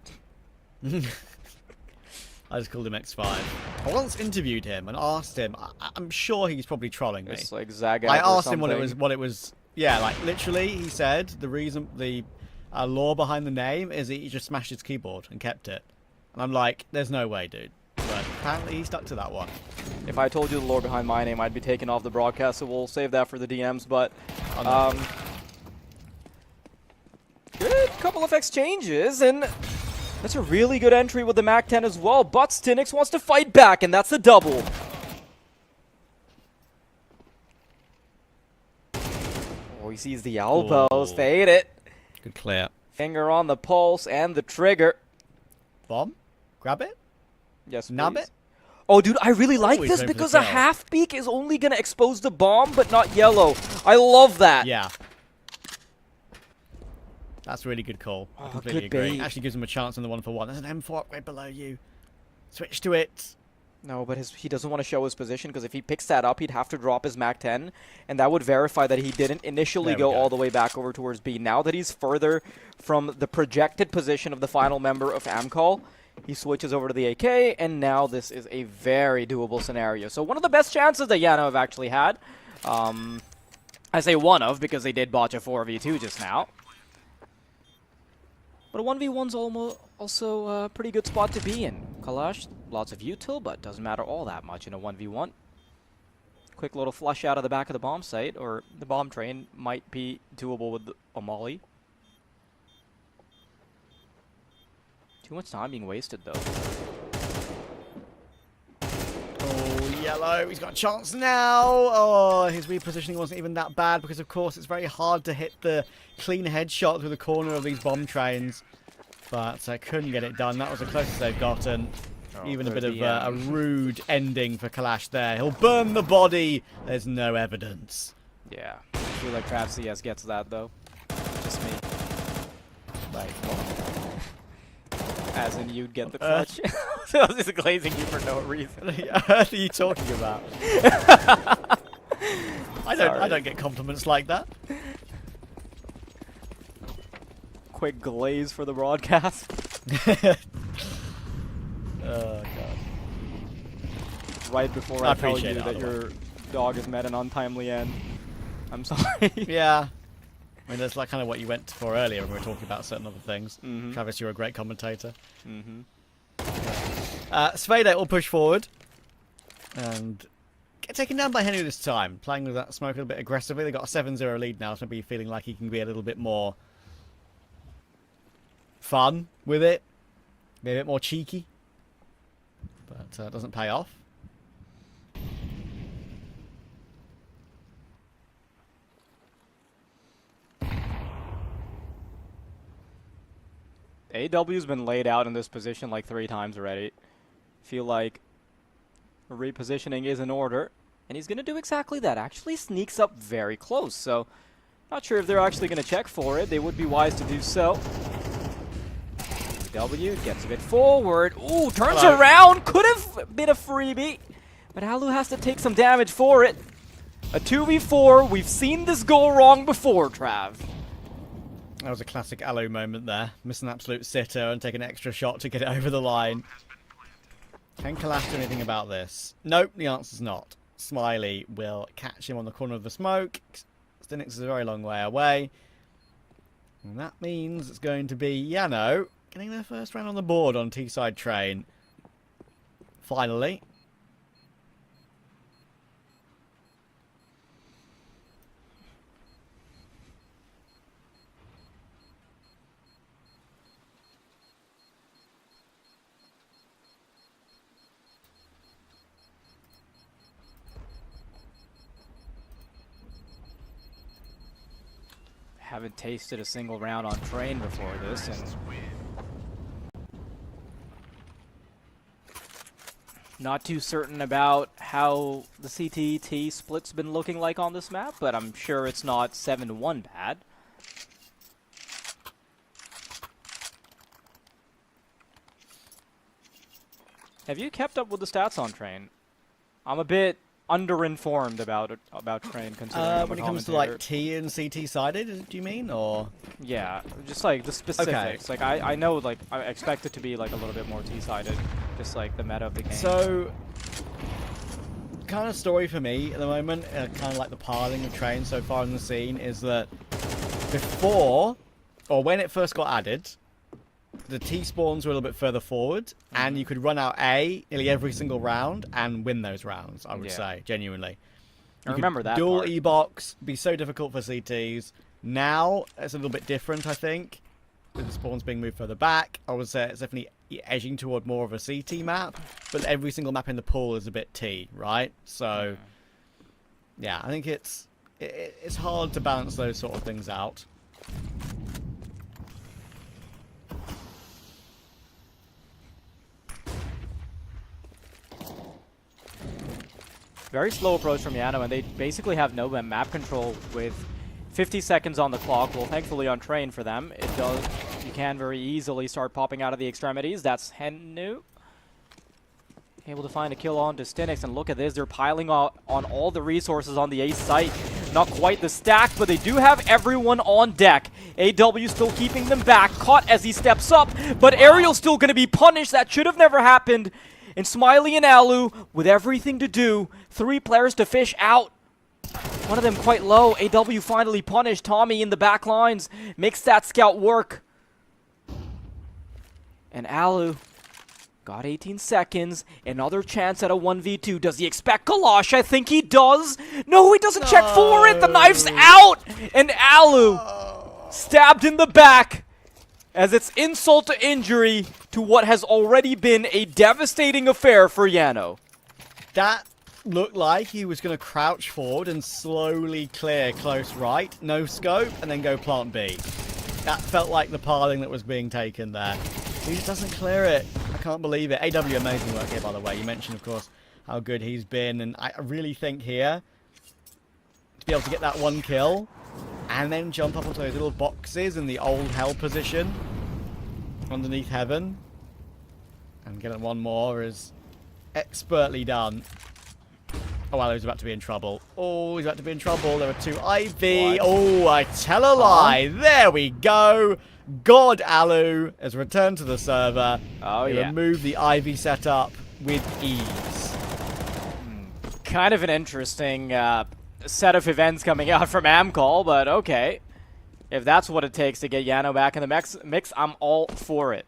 B: I just called him X5. I once interviewed him and asked him. I'm sure he's probably trolling me.
J: It's like Zag.
B: I asked him what it was. Yeah, like literally, he said the reason, the lore behind the name is that he just smashed his keyboard and kept it. And I'm like, there's no way, dude. But apparently he stuck to that one.
J: If I told you the lore behind my name, I'd be taken off the broadcast, so we'll save that for the DMs. But good couple of exchanges, and that's a really good entry with the MAC-10 as well. But Stinix wants to fight back, and that's a double. Oh, he sees the elbows. Fade it.
B: Good clear.
J: Finger on the pulse and the trigger.
B: Bomb? Grab it?
J: Yes,
B: Nub
J: please.
B: it?
J: Oh, dude, I really like this because a half peek is only going to expose the bomb, but not yellow. I love that.
B: Yeah. That's a really good call. I completely
J: good
B: agree.
J: bait.
B: Actually gives him a chance on the 1-for-1. There's an M4 upgrade below you. Switch to it.
J: No, but he doesn't want to show his position because if he picks that up, he'd have to drop his MAC-10, and that would verify that he didn't initially go all the way back over towards B. Now that he's further from the projected position of the final member of Amkal, he switches over to the AK, and now this is a very doable scenario. So one of the best chances that Jano have actually had. I say one of because they did botch a 4v2 just now. But a 1v1's also a pretty good spot to be in. Kalash, lots of util, but doesn't matter all that much in a 1v1. Quick little flush out of the back of the bomb site, or the bomb train, might be doable with a molly. Too much time being wasted, though.
B: Oh, YaLLa, he's got a chance now. Oh, his repositioning wasn't even that bad because, of course, it's very hard to hit the clean headshot through the corner of these bomb trains. But I couldn't get it done. That was the closest they've gotten. Even a bit of a rude ending for Kalash there. He'll burn the body. There's no evidence.
J: Yeah. I feel like Trav CS gets that, though. Just me.
B: Like,
J: As in, you'd get the clutch. I was just glazing you for no reason.
B: What are you talking about? I don't get compliments like that.
J: Quick glaze for the broadcast.
B: Oh god.
J: Right before I tell you that your dog has met an untimely end. I'm sorry.
B: Yeah. I mean, that's like kind of what you went for earlier when we were talking about certain other things. Travis, you're a great commentator. Sveda will push forward and get taken down by Henry this time. Playing with that smoke a little bit aggressively. They've got a 7-0 lead now, so maybe feeling like he can be a little bit more fun with it. Be a bit more cheeky. But it doesn't pay off.
J: AW's been laid out in this position like 3 times already. Feel like repositioning is in order, and he's going to do exactly that. Actually sneaks up very close, so not sure if they're actually going to check for it. They would be wise to do so. W gets a bit forward. Ooh, turns around. Could have been a freebie, but YaLLa has to take some damage for it. A 2v4. We've seen this go wrong before, Trav.
B: That was a classic YaLLa moment there. Miss an absolute sitter and take an extra shot to get it over the line. Can Kalash do anything about this? Nope, the answer's not. Smiley will catch him on the corner of the smoke. Stinix is a very long way away. And that means it's going to be Jano getting their first round on the board on T-side train. Finally.
J: Haven't tasted a single round on train before this, and not too certain about how the CTT split's been looking like on this map, but I'm sure it's not 7-1 bad. Have you kept up with the stats on train? I'm a bit underinformed about train, considering
B: when it comes to like T and CT sided, do you mean, or?
J: Yeah, just like the specifics. Like I know, like I expect it to be like a little bit more T sided, just like the meta of the game.
B: So, kind of story for me at the moment, kind of like the piling of trains so far in the scene, is that before or when it first got added, the T spawns were a little bit further forward, and you could run out A nearly every single round and win those rounds, I would say, genuinely.
J: I remember that
B: dual
J: part.
B: E-box, be so difficult for CTs. Now, it's a little bit different, I think, with the spawns being moved further back. I would say it's definitely edging toward more of a CT map, but every single map in the pool is a bit T, right? So, yeah, I think it's hard to balance those sort of things out.
J: Very slow approach from Jano, and they basically have no map control with 50 seconds on the clock. Well, thankfully on train for them, you can very easily start popping out of the extremities. That's Hennu. Able to find a kill on to Stinix, and look at this, they're piling on all the resources on the A site. Not quite the stack, but they do have everyone on deck. AW still keeping them back, caught as he steps up, but Ariel's still going to be punished. That should have never happened. And Smiley and YaLLa with everything to do. 3 players to fish out. One of them quite low. AW finally punished. Tommy in the back lines makes that scout work. And YaLLa got 18 seconds. Another chance at a 1v2. Does he expect Kalash? I think he does. No, he doesn't check for it. The knife's out. And YaLLa stabbed in the back, as it's insult to injury to what has already been a devastating affair for Jano.
B: That looked like he was going to crouch forward and slowly clear close right, no scope, and then go plant B. That felt like the piling that was being taken there. He just doesn't clear it. I can't believe it. AW, amazing work here, by the way. You mentioned, of course, how good he's been, and I really think here, to be able to get that 1 kill, and then jump up onto those little boxes in the old hell position underneath heaven. And getting one more is expertly done. Oh, well, he's about to be in trouble. Oh, he's about to be in trouble. There are two Ivy. Oh, I tell a lie. There we go. God YaLLa has returned to the server.
J: Oh,
B: he
J: yeah.
B: removed the Ivy setup with ease.
J: Kind of an interesting set of events coming out from Amkal, but okay. If that's what it takes to get Jano back in the mix, I'm all for it.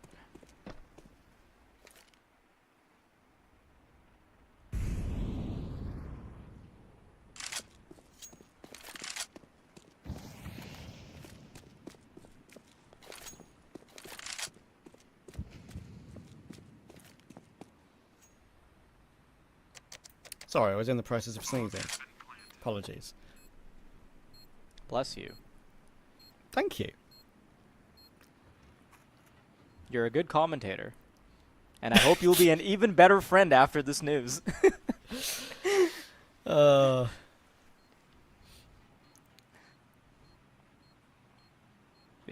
B: Sorry, I was in the process of sneezing. Apologies.
J: Bless you.
B: Thank you.
J: You're a good commentator. And I hope you'll be an even better friend after this news. You've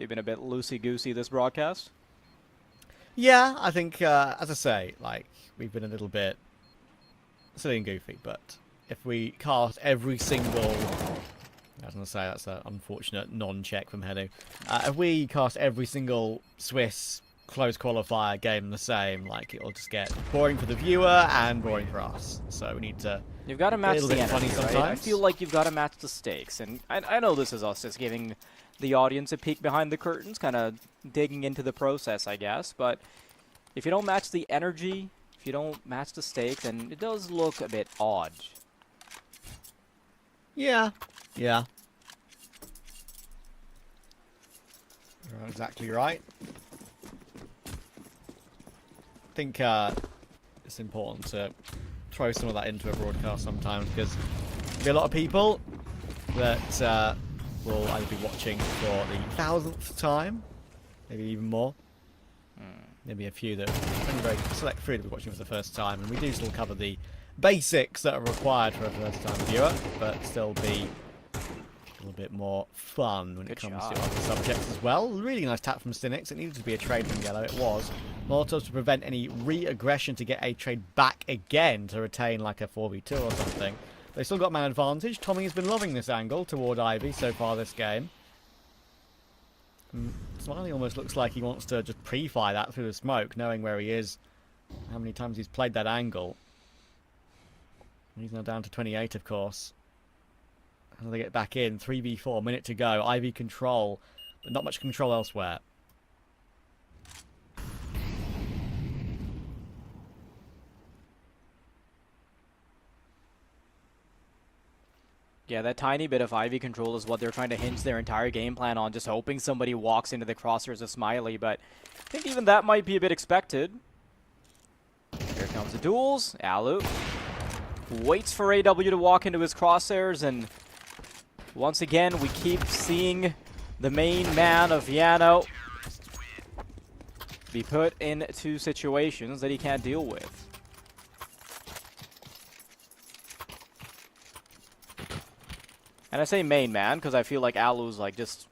J: been a bit loosey-goosey this broadcast?
B: Yeah, I think, as I say, like, we've been a little bit silly and goofy, but if we cast every single... I was going to say, that's an unfortunate non-check from Henu. If we cast every single Swiss close qualifier game the same, like, it'll just get boring for the viewer and boring for us. So we need to...
J: You've got to match the energy,
B: sometimes.
J: right? I feel like you've got to match the stakes. And I know this is us just giving the audience a peek behind the curtains, kind of digging into the process, I guess. But if you don't match the energy, if you don't match the stakes, then it does look a bit odd.
B: Yeah. Yeah. You're exactly right. I think it's important to throw some of that into a broadcast sometimes, because there'll be a lot of people that will either be watching for the 1000th time, maybe even more. Maybe a few that only very select few that will be watching for the first time, and we do still cover the basics that are required for a first-time viewer, but still be a little bit more fun when it comes to other subjects as well. Really nice tap from Cynics. It needed to be a trade from YaLLa. It was. Molotovs to prevent any re-aggression to get a trade back again to retain like a 4v2 or something. They still got man advantage. Tommy has been loving this angle toward Ivy so far this game. Smiley almost looks like he wants to just pre-fire that through the smoke, knowing where he is, how many times he's played that angle. He's now down to 28, of course. How do they get back in? 3v4, minute to go. Ivy control, but not much control elsewhere.
J: Yeah, that tiny bit of Ivy control is what they're trying to hinge their entire game plan on, just hoping somebody walks into the crosshairs of Smiley, but I think even that might be a bit expected. Here comes the duels. YaLLa waits for AW to walk into his crosshairs, and once again, we keep seeing the main man of Jano be put into situations that he can't deal with. And I say main man because I feel like YaLLa's like just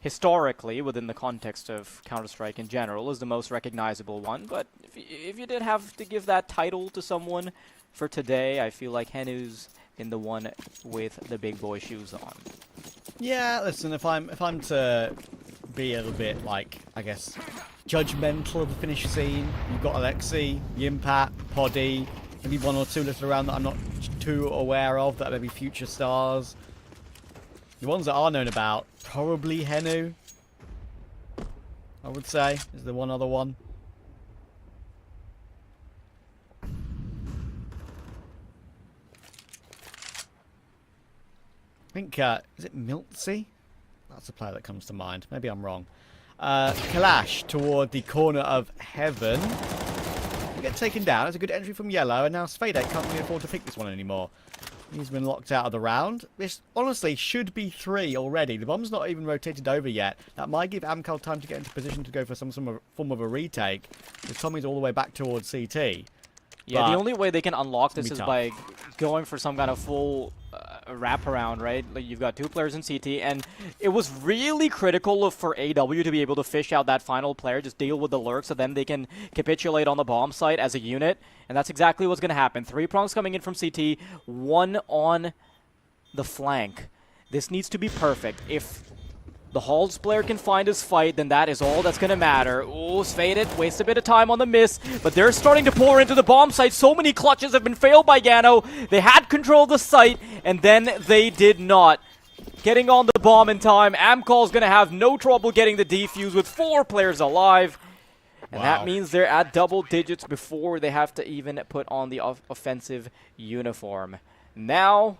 J: historically within the context of Counter-Strike in general is the most recognizable one. But if you did have to give that title to someone for today, I feel like Henu's been the one with the big boy shoes on.
B: Yeah, listen, if I'm to be a little bit like, I guess, judgmental of the Finnish scene, you've got Alexi, Yimpat, Poddy, maybe one or two little around that I'm not too aware of that are maybe future stars. The ones that are known about, probably Henu, I would say, is the one other one. I think, is it Miltsy? That's a player that comes to mind. Maybe I'm wrong. Kalash toward the corner of Heaven. We get taken down. It's a good entry from YaLLa, and now Favbet can't really afford to pick this one anymore. He's been locked out of the round. This honestly should be 3 already. The bomb's not even rotated over yet. That might give Amkal time to get into position to go for some form of a retake. Because Tommy's all the way back towards CT.
J: Yeah, the only way they can unlock this is by going for some kind of full wraparound, right? Like you've got 2 players in CT, and it was really critical for AW to be able to fish out that final player, just deal with the lurk, so then they can capitulate on the bomb site as a unit, and that's exactly what's going to happen. 3 prongs coming in from CT, 1 on the flank. This needs to be perfect. If the Halls player can find his fight, then that is all that's going to matter. Ooh, Faded wastes a bit of time on the miss, but they're starting to pour into the bomb site. So many clutches have been failed by Jano. They had control of the site, and then they did not. Getting on the bomb in time, Amkal's going to have no trouble getting the defuse with 4 players alive. And that means they're at double digits before they have to even put on the offensive uniform. Now,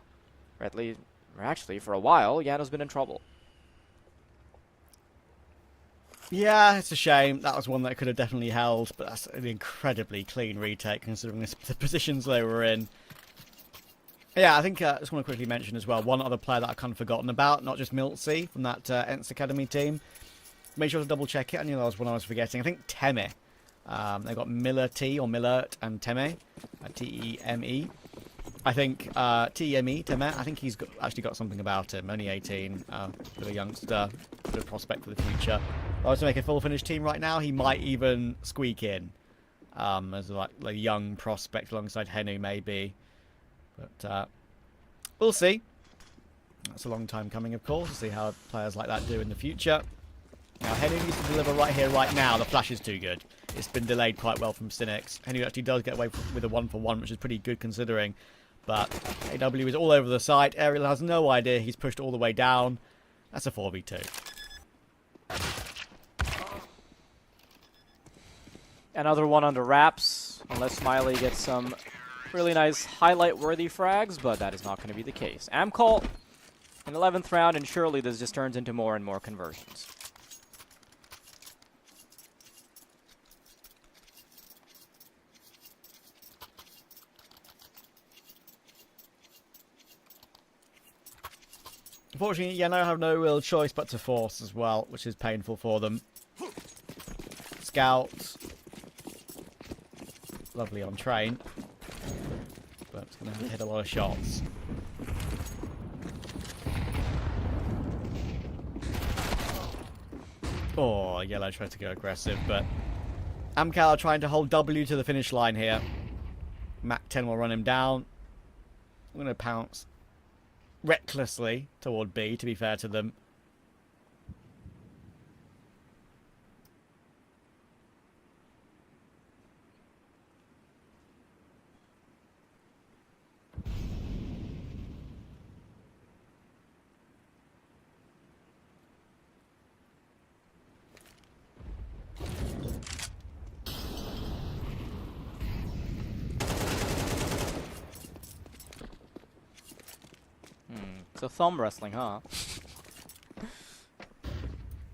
J: or at least, or actually for a while, Jano's been in trouble.
B: Yeah, it's a shame. That was one that could have definitely held, but that's an incredibly clean retake considering the positions they were in. Yeah, I think I just want to quickly mention as well, one other player that I've kind of forgotten about, not just Miltsy from that Ents Academy team. Make sure to double check it. I knew that was one I was forgetting. I think Teme. They've got Miller T or Millert and Teme. T-E-M-E. I think T-E-M-E, Teme, I think he's actually got something about him. Only 18, with a youngster, good prospect for the future. If I was to make a full finish team right now, he might even squeak in as like a young prospect alongside Henu maybe. But we'll see. That's a long time coming, of course. We'll see how players like that do in the future. Now, Henu needs to deliver right here, right now. The flash is too good. It's been delayed quite well from Cynics. Henu actually does get away with a 1-for-1, which is pretty good considering. But AW is all over the site. Aerial has no idea. He's pushed all the way down. That's a 4v2.
J: Another one under wraps, unless Smiley gets some really nice highlight-worthy frags, but that is not going to be the case. Amkal in 11th round, and surely this just turns into more and more conversions.
B: Unfortunately, Jano have no real choice but to force as well, which is painful for them. Scouts. Lovely on train. But it's going to hit a lot of shots. Oh, YaLLa tried to go aggressive, but Amkal are trying to hold W to the finish line here. Mac 10 will run him down. I'm going to pounce recklessly toward B, to be fair to them.
J: So thumb wrestling, huh?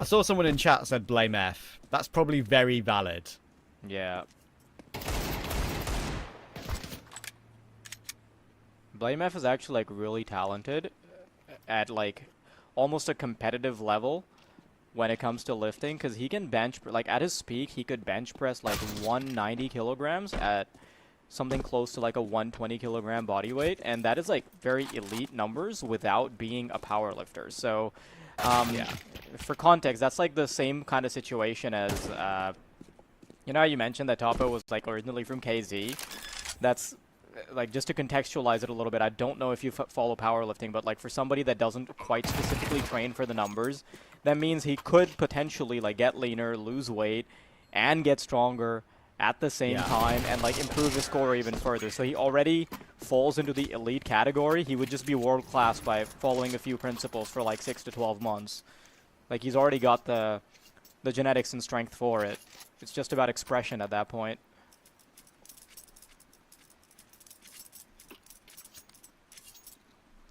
B: I saw someone in chat said blame F. That's probably very valid.
J: Yeah. Blame F is actually like really talented at like almost a competitive level when it comes to lifting, because he can bench, like at his peak he could bench press like 190 kilograms at something close to like a 120 kilogram body weight, and that is like very elite numbers without being a power lifter. So yeah, for context, that's like the same kind of situation as you know how you mentioned that Topo was like originally from KZ. That's like, just to contextualize it a little bit, I don't know if you follow powerlifting, but like for somebody that doesn't quite specifically train for the numbers, that means he could potentially like get leaner, lose weight, and get stronger at the same time, and like improve his score even further. So he already falls into the elite category. He would just be world class by following a few principles for like 6 to 12 months. Like he's already got the genetics and strength for it. It's just about expression at that point.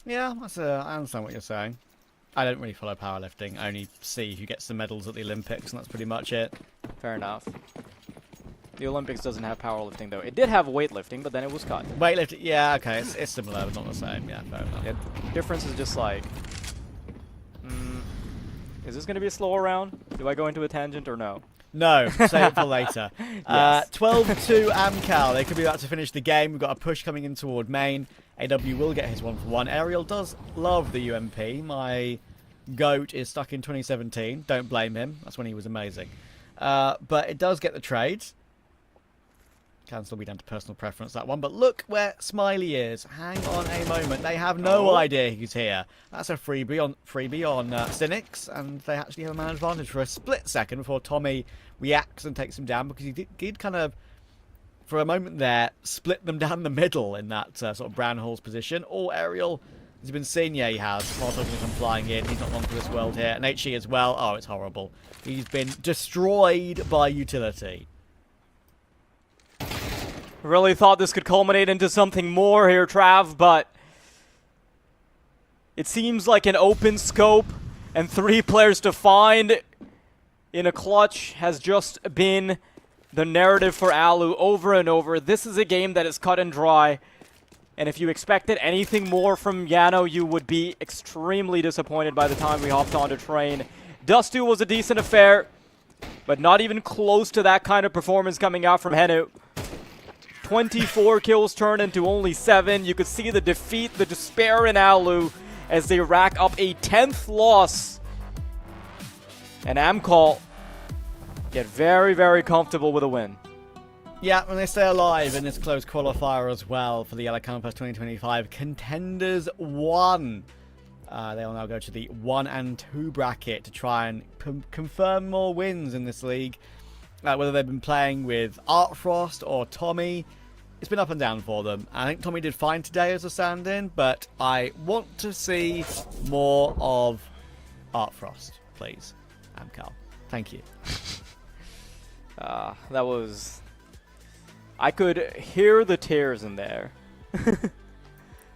B: Yeah, I understand what you're saying. I don't really follow powerlifting. I only see who gets the medals at the Olympics, and that's pretty much it.
J: Fair enough. The Olympics doesn't have powerlifting, though. It did have weightlifting, but then it was cut.
B: Weightlifting, yeah, okay, it's similar, but not the same. Yeah, fair enough.
J: Yeah, difference is just like, is this going to be a slower round? Do I go into a tangent or no?
B: No, save it for later. 12-2 Amkal. They could be about to finish the game. We've got a push coming in toward main. AW will get his 1-for-1. Aerial does love the UMP. My GOAT is stuck in 2017. Don't blame him. That's when he was amazing. But it does get the trade. Can still be down to personal preference, that one. But look where Smiley is. Hang on a moment. They have no idea he's here. That's a freebie on Cynics, and they actually have a man advantage for a split second before Tommy reacts and takes him down, because he did kind of, for a moment there, split them down the middle in that sort of Brown Hall's position. Or Aerial, as you've been seeing, yeah, he has. Whilst going to come flying in. He's not long for this world here. And HE as well. Oh, it's horrible. He's been destroyed by utility.
J: Really thought this could culminate into something more here, Trav, but it seems like an open scope and 3 players to find in a clutch has just been the narrative for Alu over and over. This is a game that is cut and dry, and if you expected anything more from Jano, you would be extremely disappointed by the time we hopped onto train. Dust 2 was a decent affair, but not even close to that kind of performance coming out from Henu. 24 kills turned into only 7. You could see the defeat, the despair in Alu as they rack up a 10th loss. And Amkal get very, very comfortable with a win.
B: Yeah, and they stay alive in this close qualifier as well for the YaLLa Campus 2025. Contenders 1. They will now go to the 1 and 2 bracket to try and confirm more wins in this league. Whether they've been playing with Artfrost or Tommy, it's been up and down for them. I think Tommy did fine today as a stand-in, but I want to see more of Artfrost, please. Amkal, thank you.
J: That was... I could hear the tears in there.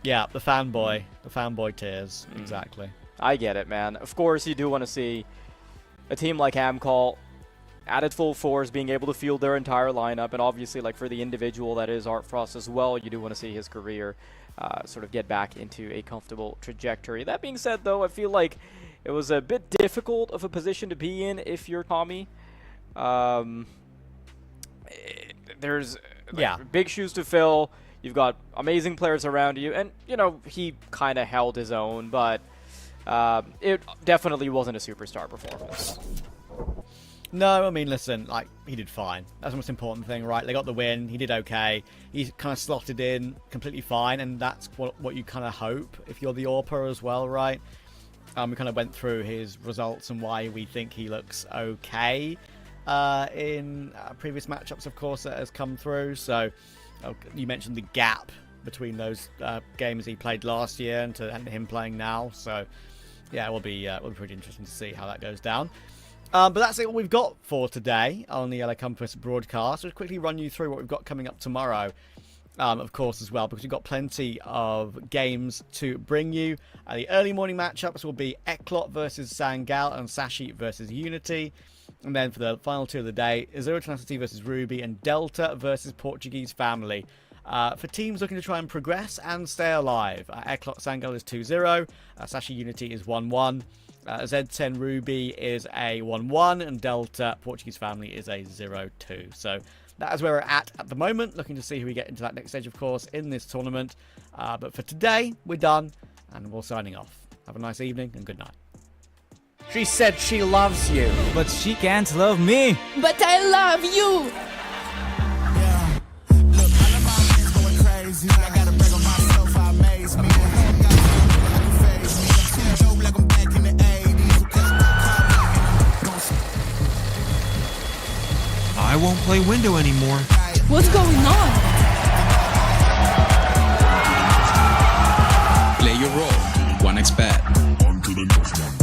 B: Yeah, the fanboy tears, exactly.
J: I get it, man. Of course, you do want to see a team like Amkal at its full force, being able to field their entire lineup, and obviously, like, for the individual that is Artfrost as well, you do want to see his career sort of get back into a comfortable trajectory. That being said, though, I feel like it was a bit difficult of a position to be in if you're Tommy. There's big shoes to fill. You've got amazing players around you, and, you know, he kind of held his own, but it definitely wasn't a superstar performance.
B: No, I mean, listen, like, he did fine. That's the most important thing, right? They got the win. He did okay. He kind of slotted in completely fine, and that's what you kind of hope if you're the AWPer as well, right? We kind of went through his results and why we think he looks okay in previous matchups, of course, that has come through. So you mentioned the gap between those games he played last year and him playing now. So, yeah, it will be pretty interesting to see how that goes down. But that's what we've got for today on the YaLLa Campus broadcast. I'll just quickly run you through what we've got coming up tomorrow, of course, as well, because we've got plenty of games to bring you. The early morning matchups will be Eklot versus Sangal and Sashi versus Unity. And then for the final 2 of the day, Zero Tenacity versus Ruby and Delta versus Portuguese Family. For teams looking to try and progress and stay alive, Eklot Sangal is 2-0, Sashi Unity is 1-1. Z10 Ruby is a 1-1, and Delta Portuguese Family is a 0-2. So that is where we're at the moment, looking to see who we get into that next stage, of course, in this tournament. But for today, we're done, and we're signing off. Have a nice evening, and good night.
L: She said she loves you, but she can't love me.
C: But I love you.
D: I won't play window anymore.
C: What's going on?
E: Play your role. 1xBet.
F: On to the next one.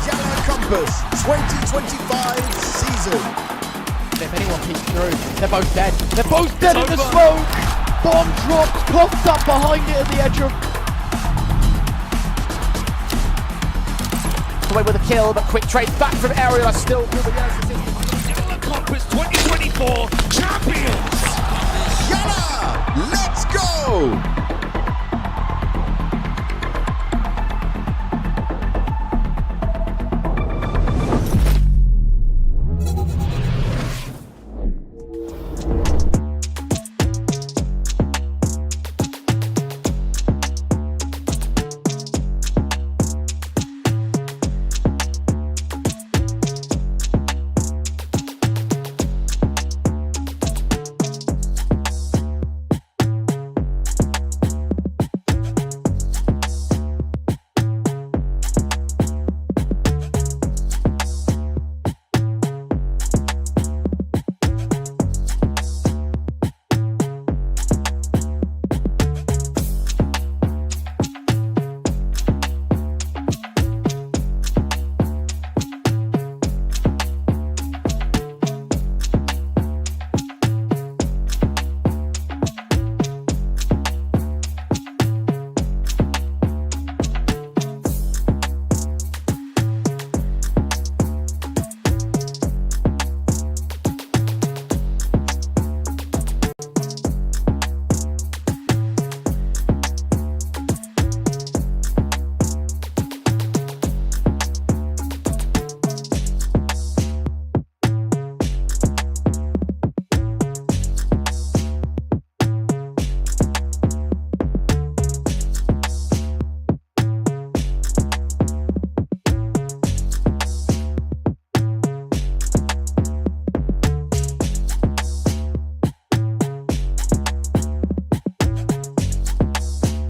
F: YaLLa Campus 2025 season.
A: If anyone peeks through, they're both dead. They're both dead in the smoke! Bomb drops, coughed up behind it at the edge of...
G: Away with a kill, but quick trade back from Aerial. Still through the YaLLa Campus 2024 champions.
F: YaLLa, let's